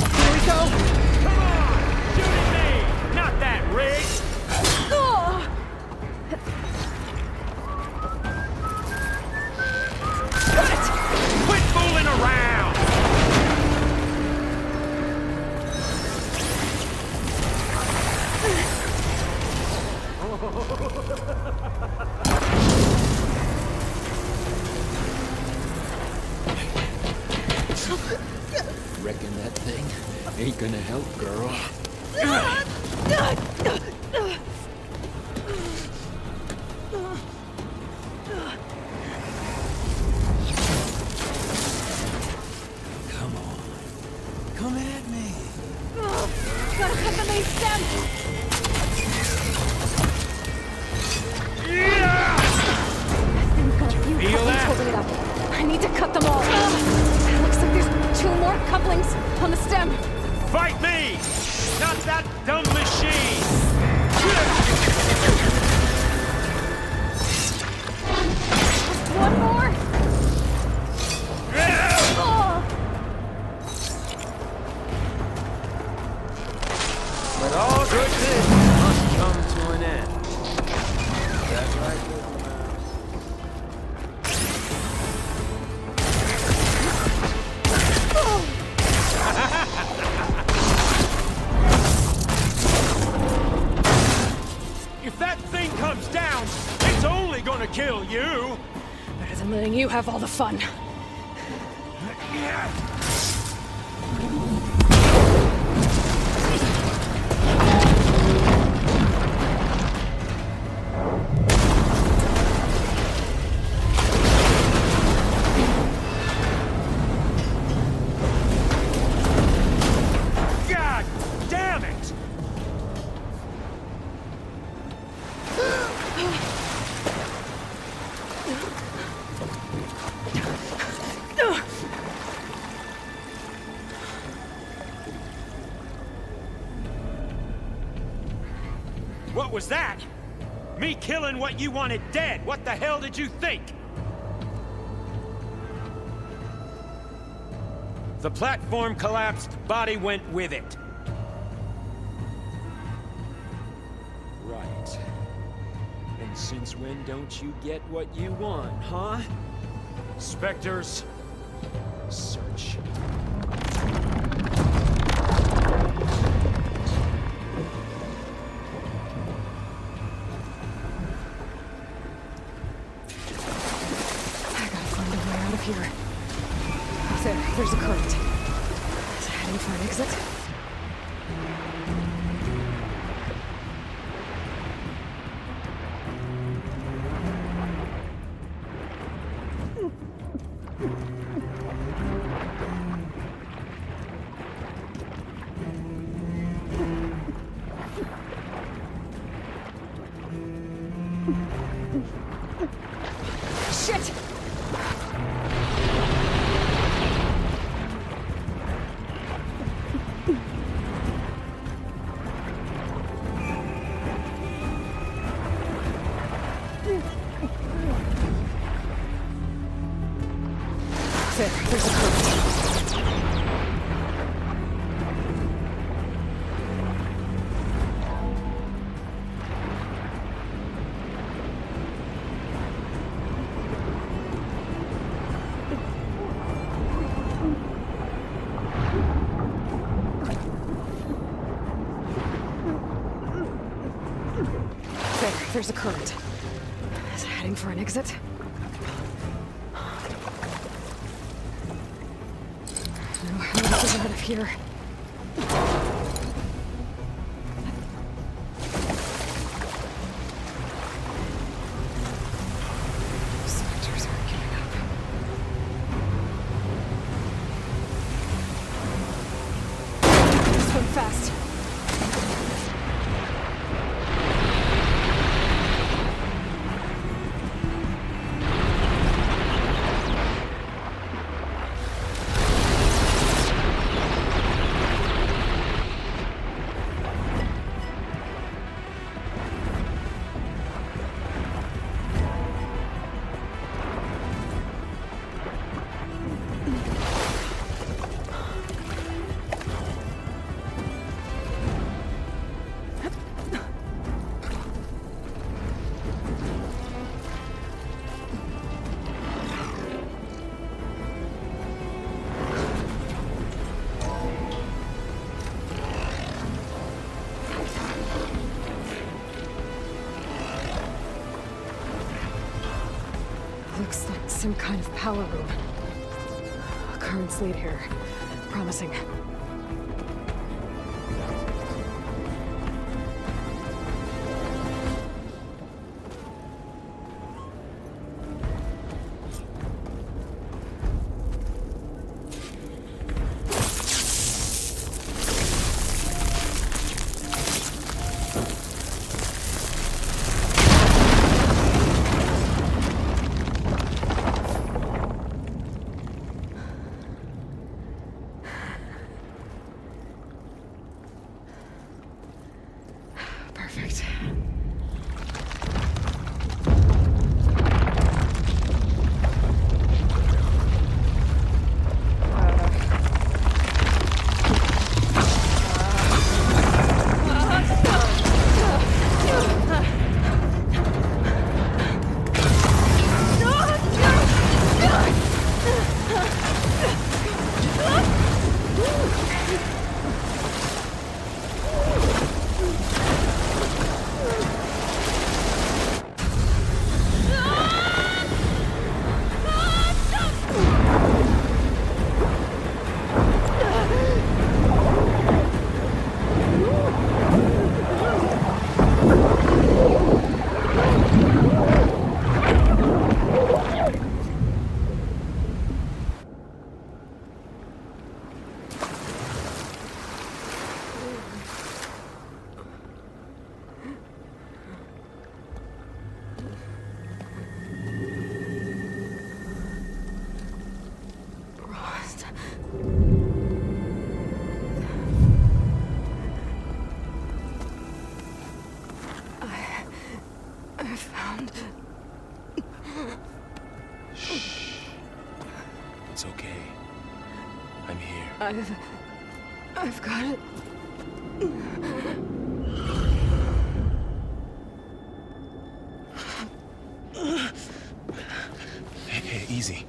[SPEAKER 20] Here we go. Come on, shoot at me. Not that rig. Got it. Quit fooling around.
[SPEAKER 19] Reckon that thing ain't gonna help, girl. Come on. Come at me.
[SPEAKER 1] Gotta cut the main stem!
[SPEAKER 20] Feel that?
[SPEAKER 1] Holding it up. I need to cut them all. Looks like there's 2 more couplings on the stem.
[SPEAKER 20] Fight me! Not that dumb machine!
[SPEAKER 1] Just 1 more.
[SPEAKER 20] But all good things must come to an end. That's right, little man. If that thing comes down, it's only gonna kill you!
[SPEAKER 1] Better than letting you have all the fun.
[SPEAKER 20] God damn it!
[SPEAKER 14] What was that? Me killing what you wanted dead. What the hell did you think? The platform collapsed, body went with it. Right. And since when don't you get what you want, huh? Spectres, search.
[SPEAKER 1] Here. There's a current. It's heading for an exit. Shit! There's a current. There's a current. Is it heading for an exit? How do I get out of here? Spectres aren't giving up. Swim fast. Looks like some kind of power room. Currents lead here. Promising. found.
[SPEAKER 5] Shh. It's okay. I'm here.
[SPEAKER 1] I've got it.
[SPEAKER 5] Hey, easy.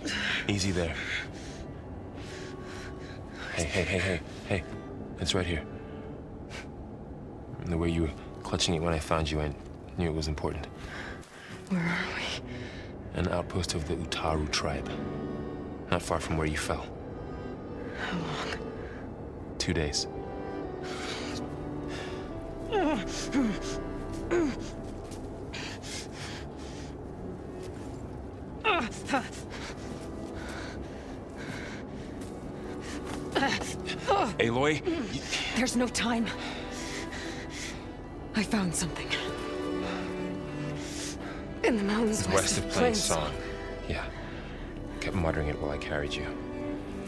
[SPEAKER 5] Easy there. Hey. It's right here. And the way you were clutching it when I found you, I knew it was important.
[SPEAKER 1] Where are we?
[SPEAKER 5] An outpost of the Utaru tribe. Not far from where you fell.
[SPEAKER 1] How long?
[SPEAKER 5] 2 days. Aloy?
[SPEAKER 1] There's no time. I found something. In the mountains
[SPEAKER 5] West of Plains Song. Yeah. Kept muttering it while I carried you.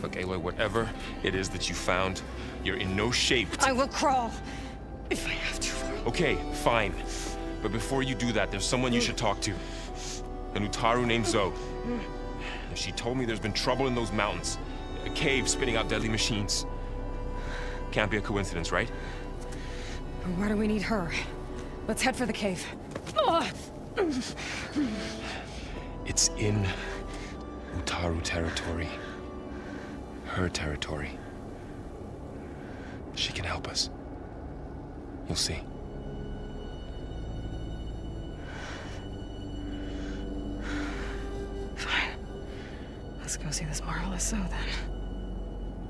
[SPEAKER 5] Look, Aloy, whatever it is that you found, you're in no shape
[SPEAKER 1] I will crawl, if I have to.
[SPEAKER 5] Okay, fine. But before you do that, there's someone you should talk to. An Utaru named Zoe. She told me there's been trouble in those mountains. A cave spitting out deadly machines. Can't be a coincidence, right?
[SPEAKER 1] Why do we need her? Let's head for the cave.
[SPEAKER 5] It's in Utaru territory. Her territory. She can help us. You'll see.
[SPEAKER 1] Fine. Let's go see this marvelous Zoe then.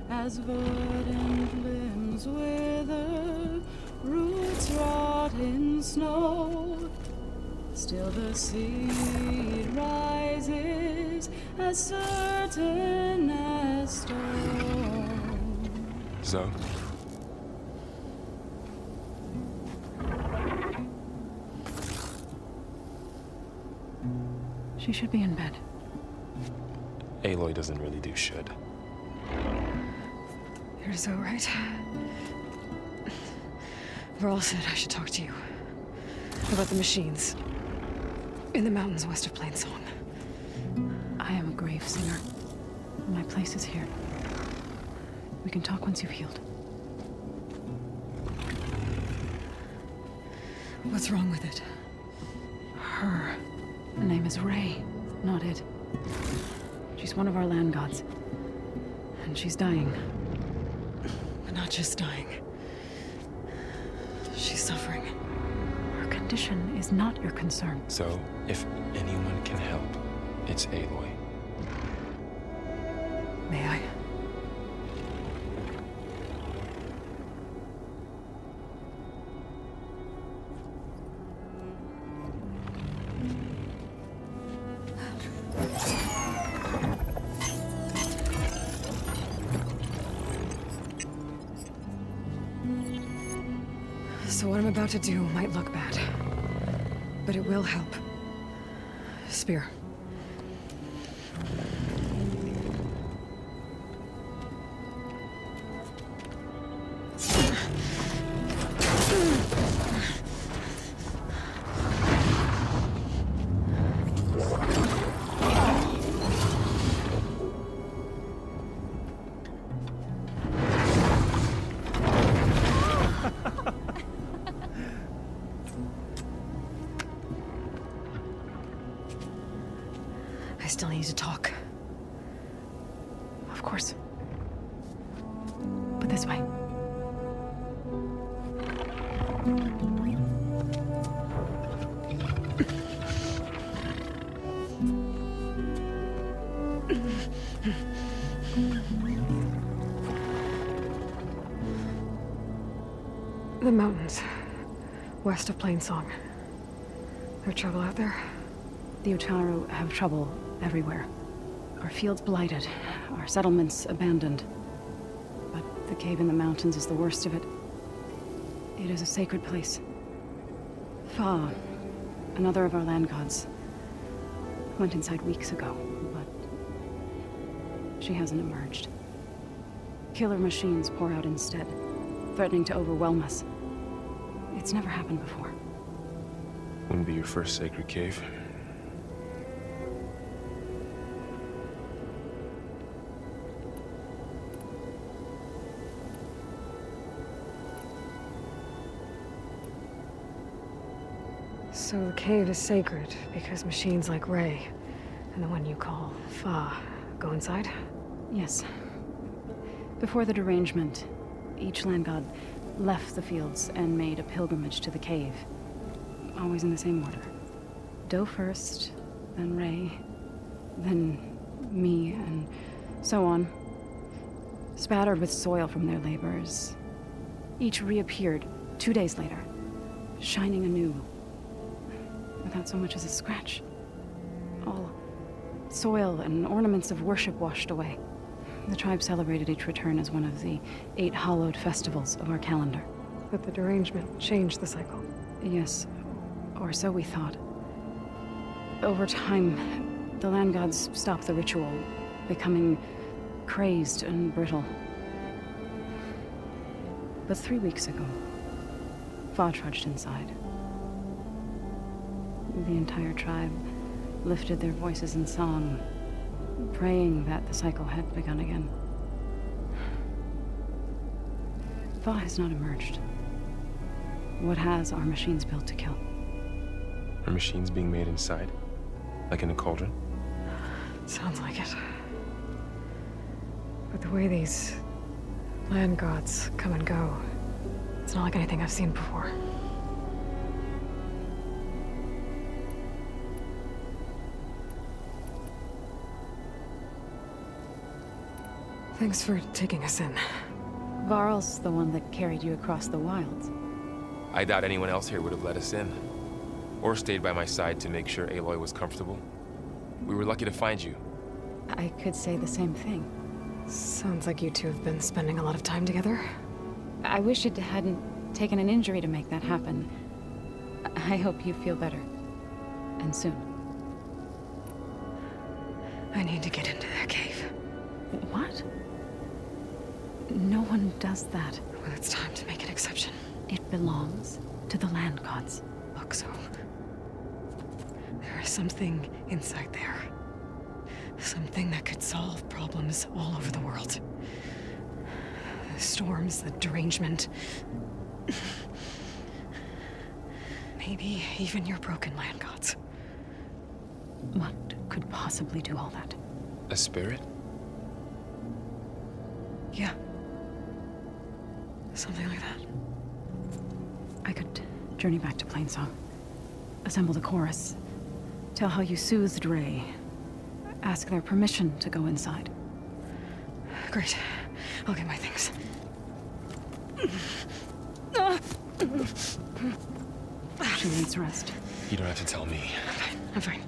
[SPEAKER 9] As verdant limbs wither, roots rot in snow, still the seed rises as certain as stone.
[SPEAKER 5] Zoe?
[SPEAKER 9] She should be in bed.
[SPEAKER 5] Aloy doesn't really do should.
[SPEAKER 1] You're so right. Varl said I should talk to you. About the machines. In the mountains west of Plains Song.
[SPEAKER 9] I am a grave singer. My place is here. We can talk once you've healed.
[SPEAKER 1] What's wrong with it?
[SPEAKER 9] Her name is Ray, not it. She's one of our land gods. And she's dying.
[SPEAKER 1] But not just dying. She's suffering.
[SPEAKER 9] Her condition is not your concern.
[SPEAKER 5] So, if anyone can help, it's Aloy.
[SPEAKER 1] May I? So what I'm about to do might look bad, but it will help. Spear. I still need to talk.
[SPEAKER 9] Of course. But this way.
[SPEAKER 1] The mountains. West of Plains Song. There trouble out there?
[SPEAKER 9] The Utaru have trouble everywhere. Our fields blighted, our settlements abandoned. But the cave in the mountains is the worst of it. It is a sacred place. Fa, another of our land gods, went inside weeks ago, but she hasn't emerged. Killer machines pour out instead, threatening to overwhelm us. It's never happened before.
[SPEAKER 5] Wouldn't be your first sacred cave.
[SPEAKER 1] So the cave is sacred because machines like Ray, and the one you call Fa, go inside?
[SPEAKER 9] Yes. Before the derangement, each land god left the fields and made a pilgrimage to the cave. Always in the same order. Doe first, then Ray, then me, and so on. Spattered with soil from their labors. Each reappeared 2 days later, shining anew. Without so much as a scratch. All soil and ornaments of worship washed away. The tribe celebrated each return as one of the 8 hallowed festivals of our calendar.
[SPEAKER 1] But the derangement changed the cycle.
[SPEAKER 9] Yes, or so we thought. Over time, the land gods stopped the ritual, becoming crazed and brittle. But 3 weeks ago, Fa trudged inside. The entire tribe lifted their voices in song, praying that the cycle had begun again. Fa has not emerged. What has are machines built to kill?
[SPEAKER 5] Are machines being made inside? Like in a cauldron?
[SPEAKER 1] Sounds like it. But the way these land gods come and go, it's not like anything I've seen before. Thanks for taking us in.
[SPEAKER 9] Varl's the one that carried you across the wilds.
[SPEAKER 5] I doubt anyone else here would have let us in. Or stayed by my side to make sure Aloy was comfortable. We were lucky to find you.
[SPEAKER 9] I could say the same thing.
[SPEAKER 1] Sounds like you two have been spending a lot of time together.
[SPEAKER 9] I wish it hadn't taken an injury to make that happen. I hope you feel better. And soon.
[SPEAKER 1] I need to get into that cave.
[SPEAKER 9] What? No one does that.
[SPEAKER 1] Well, it's time to make an exception.
[SPEAKER 9] It belongs to the land gods.
[SPEAKER 1] Look, so... there is something inside there. Something that could solve problems all over the world. The storms, the derangement. Maybe even your broken land gods.
[SPEAKER 9] What could possibly do all that?
[SPEAKER 5] A spirit?
[SPEAKER 1] Yeah. Something like that.
[SPEAKER 9] I could journey back to Plainsong. Assemble the chorus. Tell how you soothed Ray. Ask their permission to go inside.
[SPEAKER 1] Great. I'll get my things.
[SPEAKER 9] She needs rest.
[SPEAKER 5] You don't have to tell me.
[SPEAKER 1] I'm fine.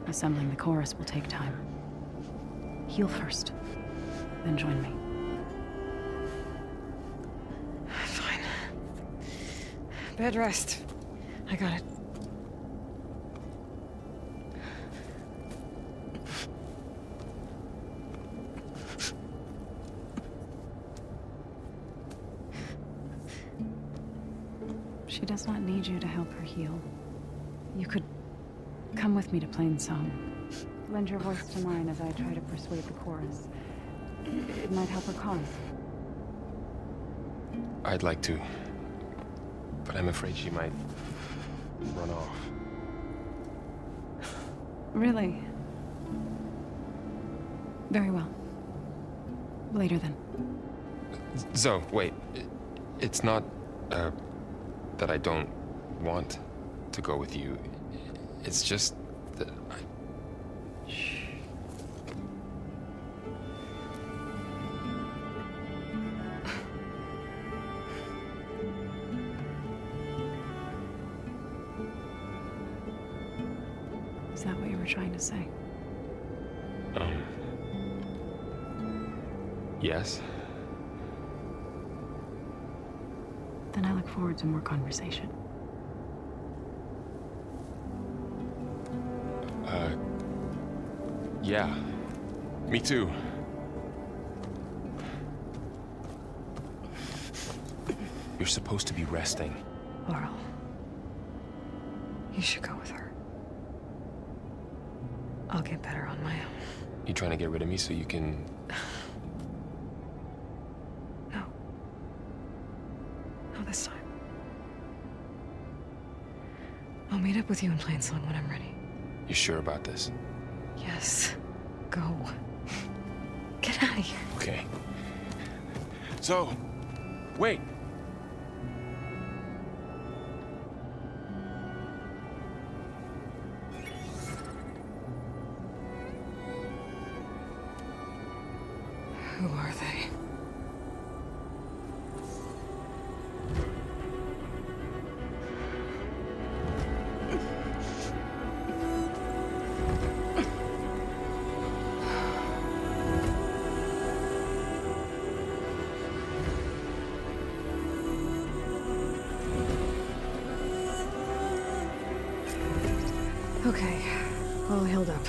[SPEAKER 9] Assembling the chorus will take time. Heal first, then join me.
[SPEAKER 1] Fine. Bed rest. I got it.
[SPEAKER 9] She does not need you to help her heal. You could come with me to Plainsong. Lend your voice to mine as I try to persuade the chorus. It might help her cause.
[SPEAKER 5] I'd like to. But I'm afraid she might run off.
[SPEAKER 9] Really? Very well. Later then.
[SPEAKER 5] Zoe, wait. It's not, that I don't want to go with you. It's just that Shh.
[SPEAKER 9] Is that what you were trying to say?
[SPEAKER 5] Yes.
[SPEAKER 9] Then I look forward to more conversation.
[SPEAKER 5] Yeah. Me too. You're supposed to be resting.
[SPEAKER 1] Laurel. You should go with her. I'll get better on my own.
[SPEAKER 5] You trying to get rid of me so you can...
[SPEAKER 1] No. Not this time. meet up with you in Plainsong when I'm ready.
[SPEAKER 5] You sure about this?
[SPEAKER 1] Yes. Go. Get out of here.
[SPEAKER 5] Okay. So, wait.
[SPEAKER 1] Who are they? Okay, all healed up.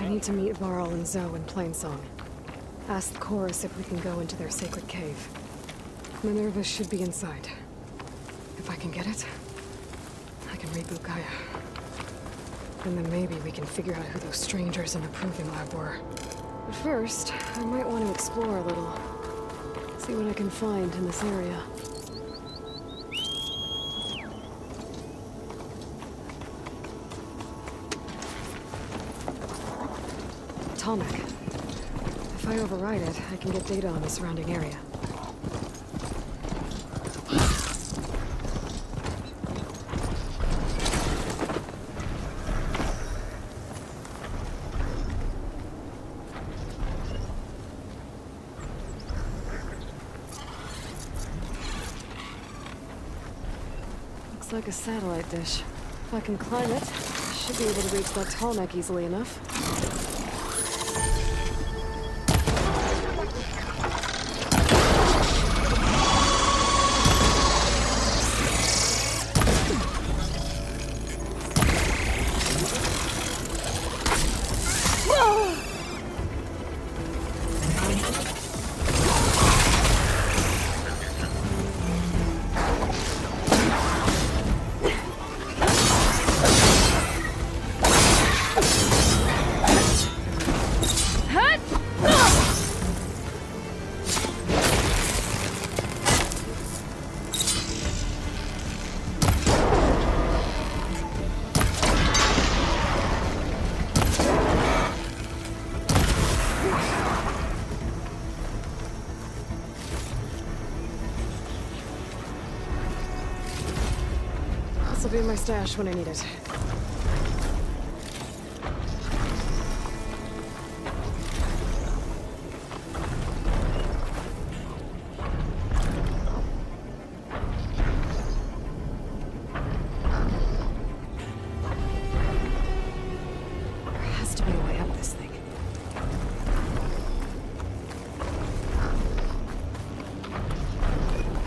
[SPEAKER 1] I need to meet Varl and Zoe in Plainsong. Ask the chorus if we can go into their sacred cave. Minerva should be inside. If I can get it, I can reboot Gaia. And then maybe we can figure out who those strangers in the Proving Lab were. But first, I might want to explore a little. See what I can find in this area. Tonic. If I override it, I can get data on the surrounding area. Looks like a satellite dish. If I can climb it, I should be able to reach that tall neck easily enough. This'll be my stash when I need it. There has to be a way up this thing.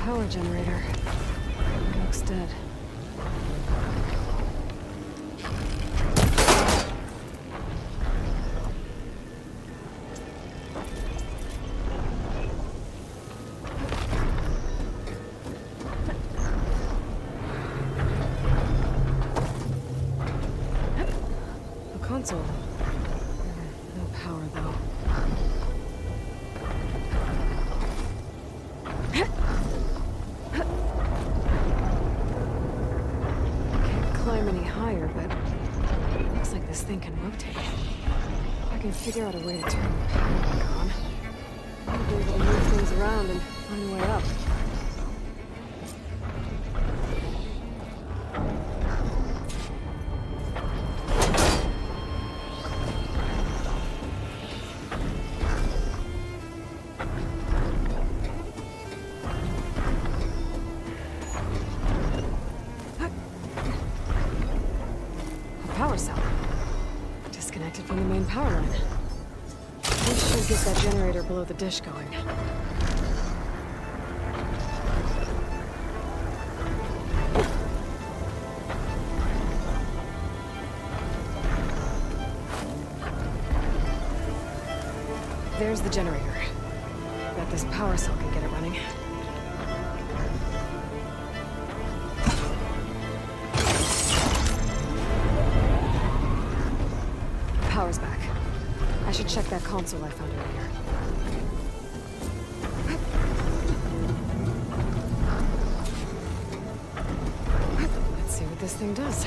[SPEAKER 1] Power generator. Looks dead. Console. No power, though. Can't climb any higher, but looks like this thing can rotate. If I can figure out a way to turn the power back on, I'll be able to move things around and find a way up. Power cell. Disconnected from the main power line. This should get that generator below the dish going. There's the generator. Bet this power cell can get it running. Power's back. I should check that console I found earlier. Let's see what this thing does.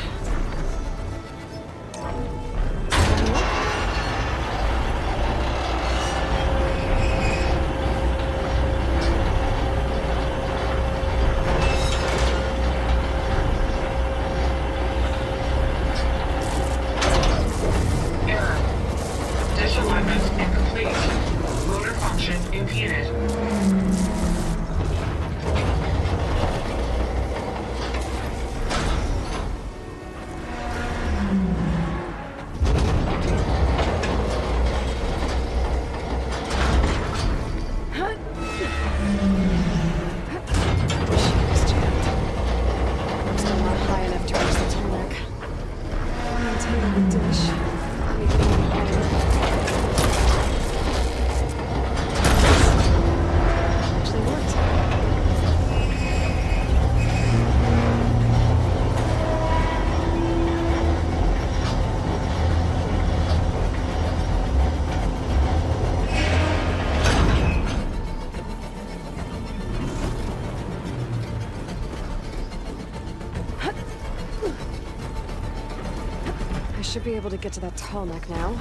[SPEAKER 1] Should be able to get to that tall neck now.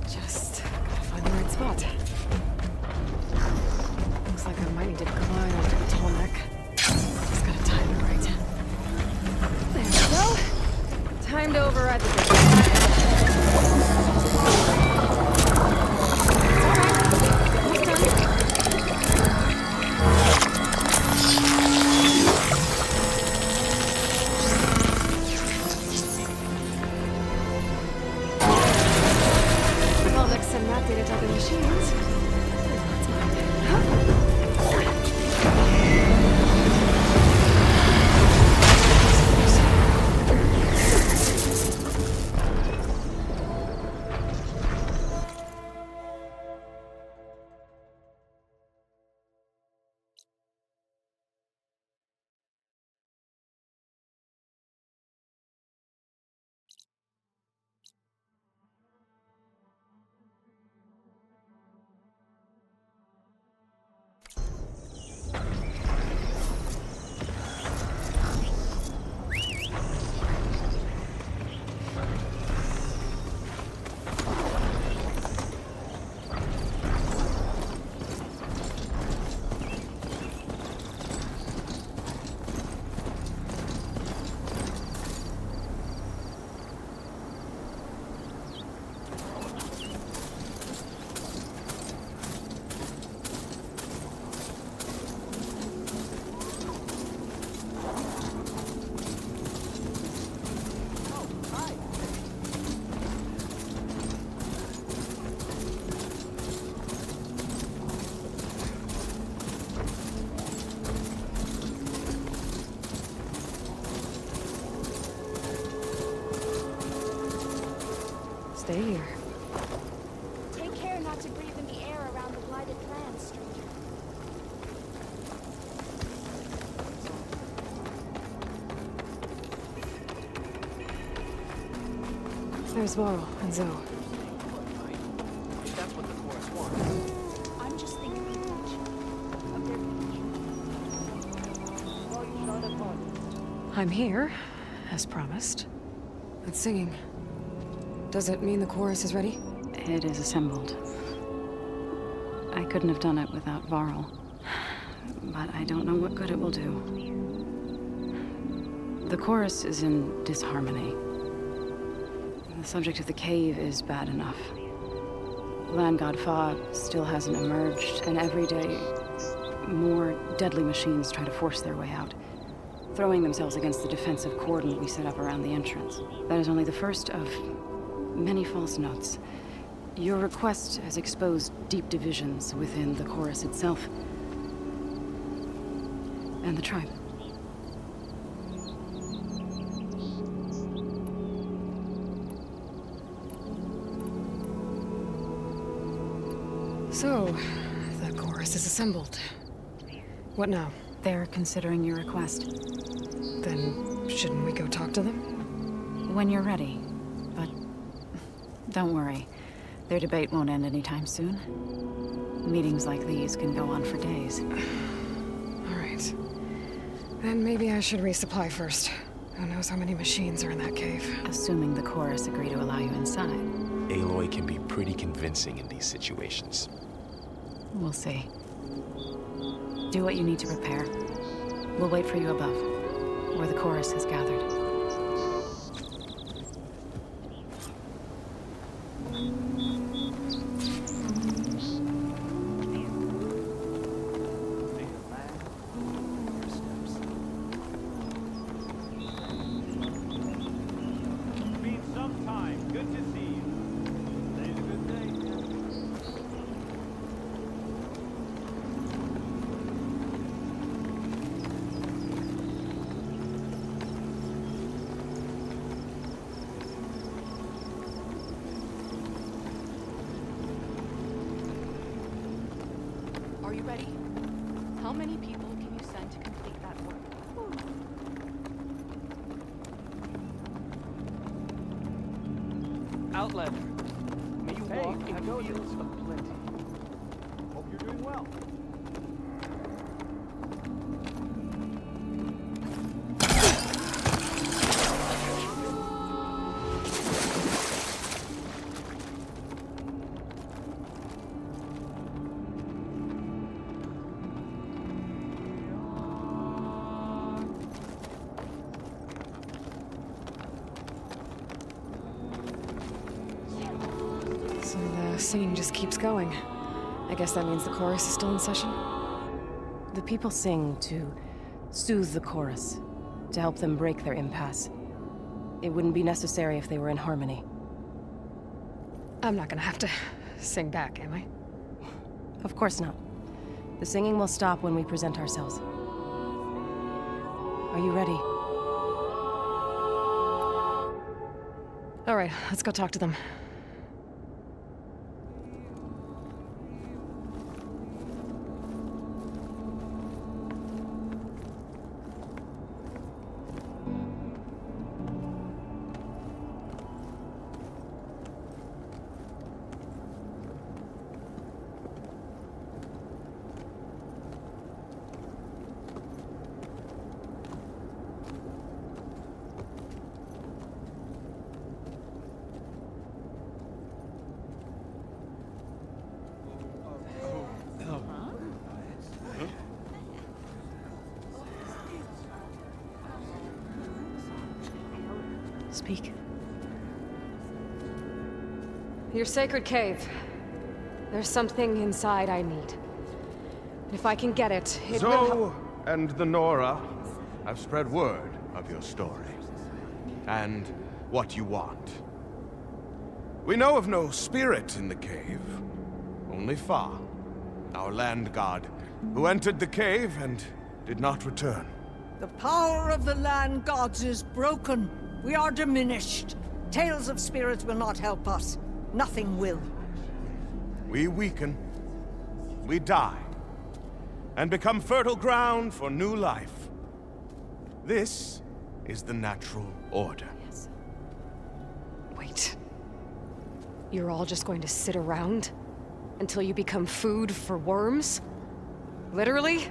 [SPEAKER 1] Just gotta find the right spot. Looks like I might need to glide onto the tall neck. Just gotta time it right. There we go. Time to override the bridge. Stay here.
[SPEAKER 10] Take care not to breathe in the air around the blighted land, stranger.
[SPEAKER 1] There's Varl and Zoe.
[SPEAKER 14] That's what the chorus wants.
[SPEAKER 10] I'm just thinking too much of their future.
[SPEAKER 1] I'm here, as promised. It's singing. Does it mean the chorus is ready?
[SPEAKER 9] It is assembled. I couldn't have done it without Varl. But I don't know what good it will do. The chorus is in disharmony. The subject of the cave is bad enough. Land God Fa still hasn't emerged, and every day, more deadly machines try to force their way out, throwing themselves against the defensive cordon we set up around the entrance. That is only the first of many false notes. Your request has exposed deep divisions within the chorus itself and the tribe.
[SPEAKER 1] So, the chorus is assembled. What now?
[SPEAKER 9] They're considering your request.
[SPEAKER 1] Then, shouldn't we go talk to them?
[SPEAKER 9] When you're ready. But don't worry. Their debate won't end anytime soon. Meetings like these can go on for days.
[SPEAKER 1] All right. Then maybe I should resupply first. Who knows how many machines are in that cave?
[SPEAKER 9] Assuming the chorus agree to allow you inside.
[SPEAKER 5] Aloy can be pretty convincing in these situations.
[SPEAKER 9] We'll see. Do what you need to prepare. We'll wait for you above, where the chorus has gathered.
[SPEAKER 6] Are you ready? How many people can you send to complete that work?
[SPEAKER 17] Outlander, may you walk in fields of plenty. Hope you're doing well.
[SPEAKER 1] So the singing just keeps going. I guess that means the chorus is still in session?
[SPEAKER 21] The people sing to soothe the chorus, to help them break their impasse. It wouldn't be necessary if they were in harmony.
[SPEAKER 1] I'm not gonna have to sing back, am I?
[SPEAKER 21] Of course not. The singing will stop when we present ourselves. Are you ready?
[SPEAKER 1] All right, let's go talk to them.
[SPEAKER 21] Speak.
[SPEAKER 1] Your sacred cave. There's something inside I need. If I can get it, it will help.
[SPEAKER 22] Zoe and the Nora have spread word of your story. And what you want. We know of no spirit in the cave. Only Fa, our land god, who entered the cave and did not return.
[SPEAKER 24] The power of the land gods is broken. We are diminished. Tales of spirits will not help us. Nothing will.
[SPEAKER 22] We weaken. We die. And become fertile ground for new life. This is the natural order.
[SPEAKER 1] Yes. Wait. You're all just going to sit around until you become food for worms? Literally?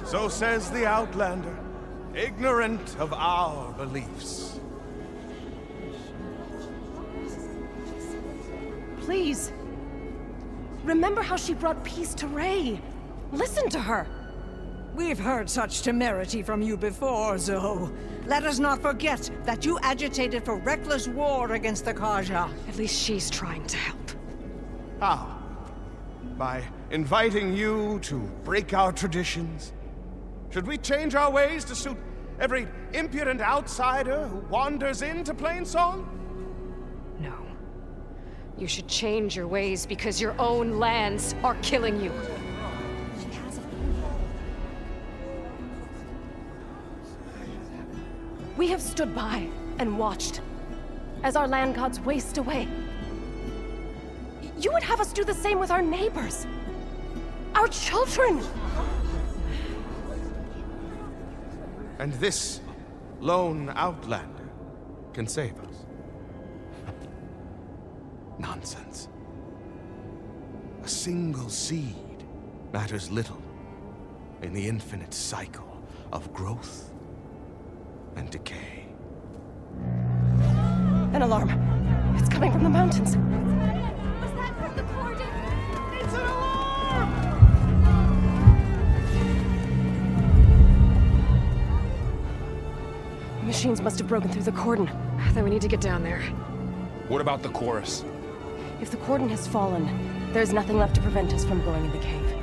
[SPEAKER 22] So says the Outlander, ignorant of our beliefs.
[SPEAKER 21] Please. Remember how she brought peace to Ray. Listen to her.
[SPEAKER 24] We've heard such temerity from you before, Zoe. Let us not forget that you agitated for reckless war against the Kaja.
[SPEAKER 1] At least she's trying to help.
[SPEAKER 22] How? By inviting you to break our traditions? Should we change our ways to suit every impudent outsider who wanders into Plainsong?
[SPEAKER 1] No. You should change your ways because your own lands are killing you.
[SPEAKER 21] We have stood by and watched as our land gods waste away. You would have us do the same with our neighbors. Our children!
[SPEAKER 22] And this lone outlander can save us. Nonsense. A single seed matters little in the infinite cycle of growth and decay.
[SPEAKER 21] An alarm. It's coming from the mountains.
[SPEAKER 10] Was that from the cordon?
[SPEAKER 22] It's an alarm!
[SPEAKER 21] The machines must have broken through the cordon.
[SPEAKER 1] Then we need to get down there.
[SPEAKER 5] What about the chorus?
[SPEAKER 21] If the cordon has fallen, there's nothing left to prevent us from going in the cave.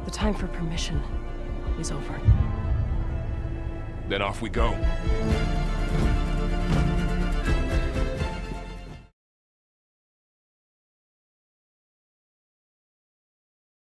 [SPEAKER 21] The time for permission is over.
[SPEAKER 5] Then off we go.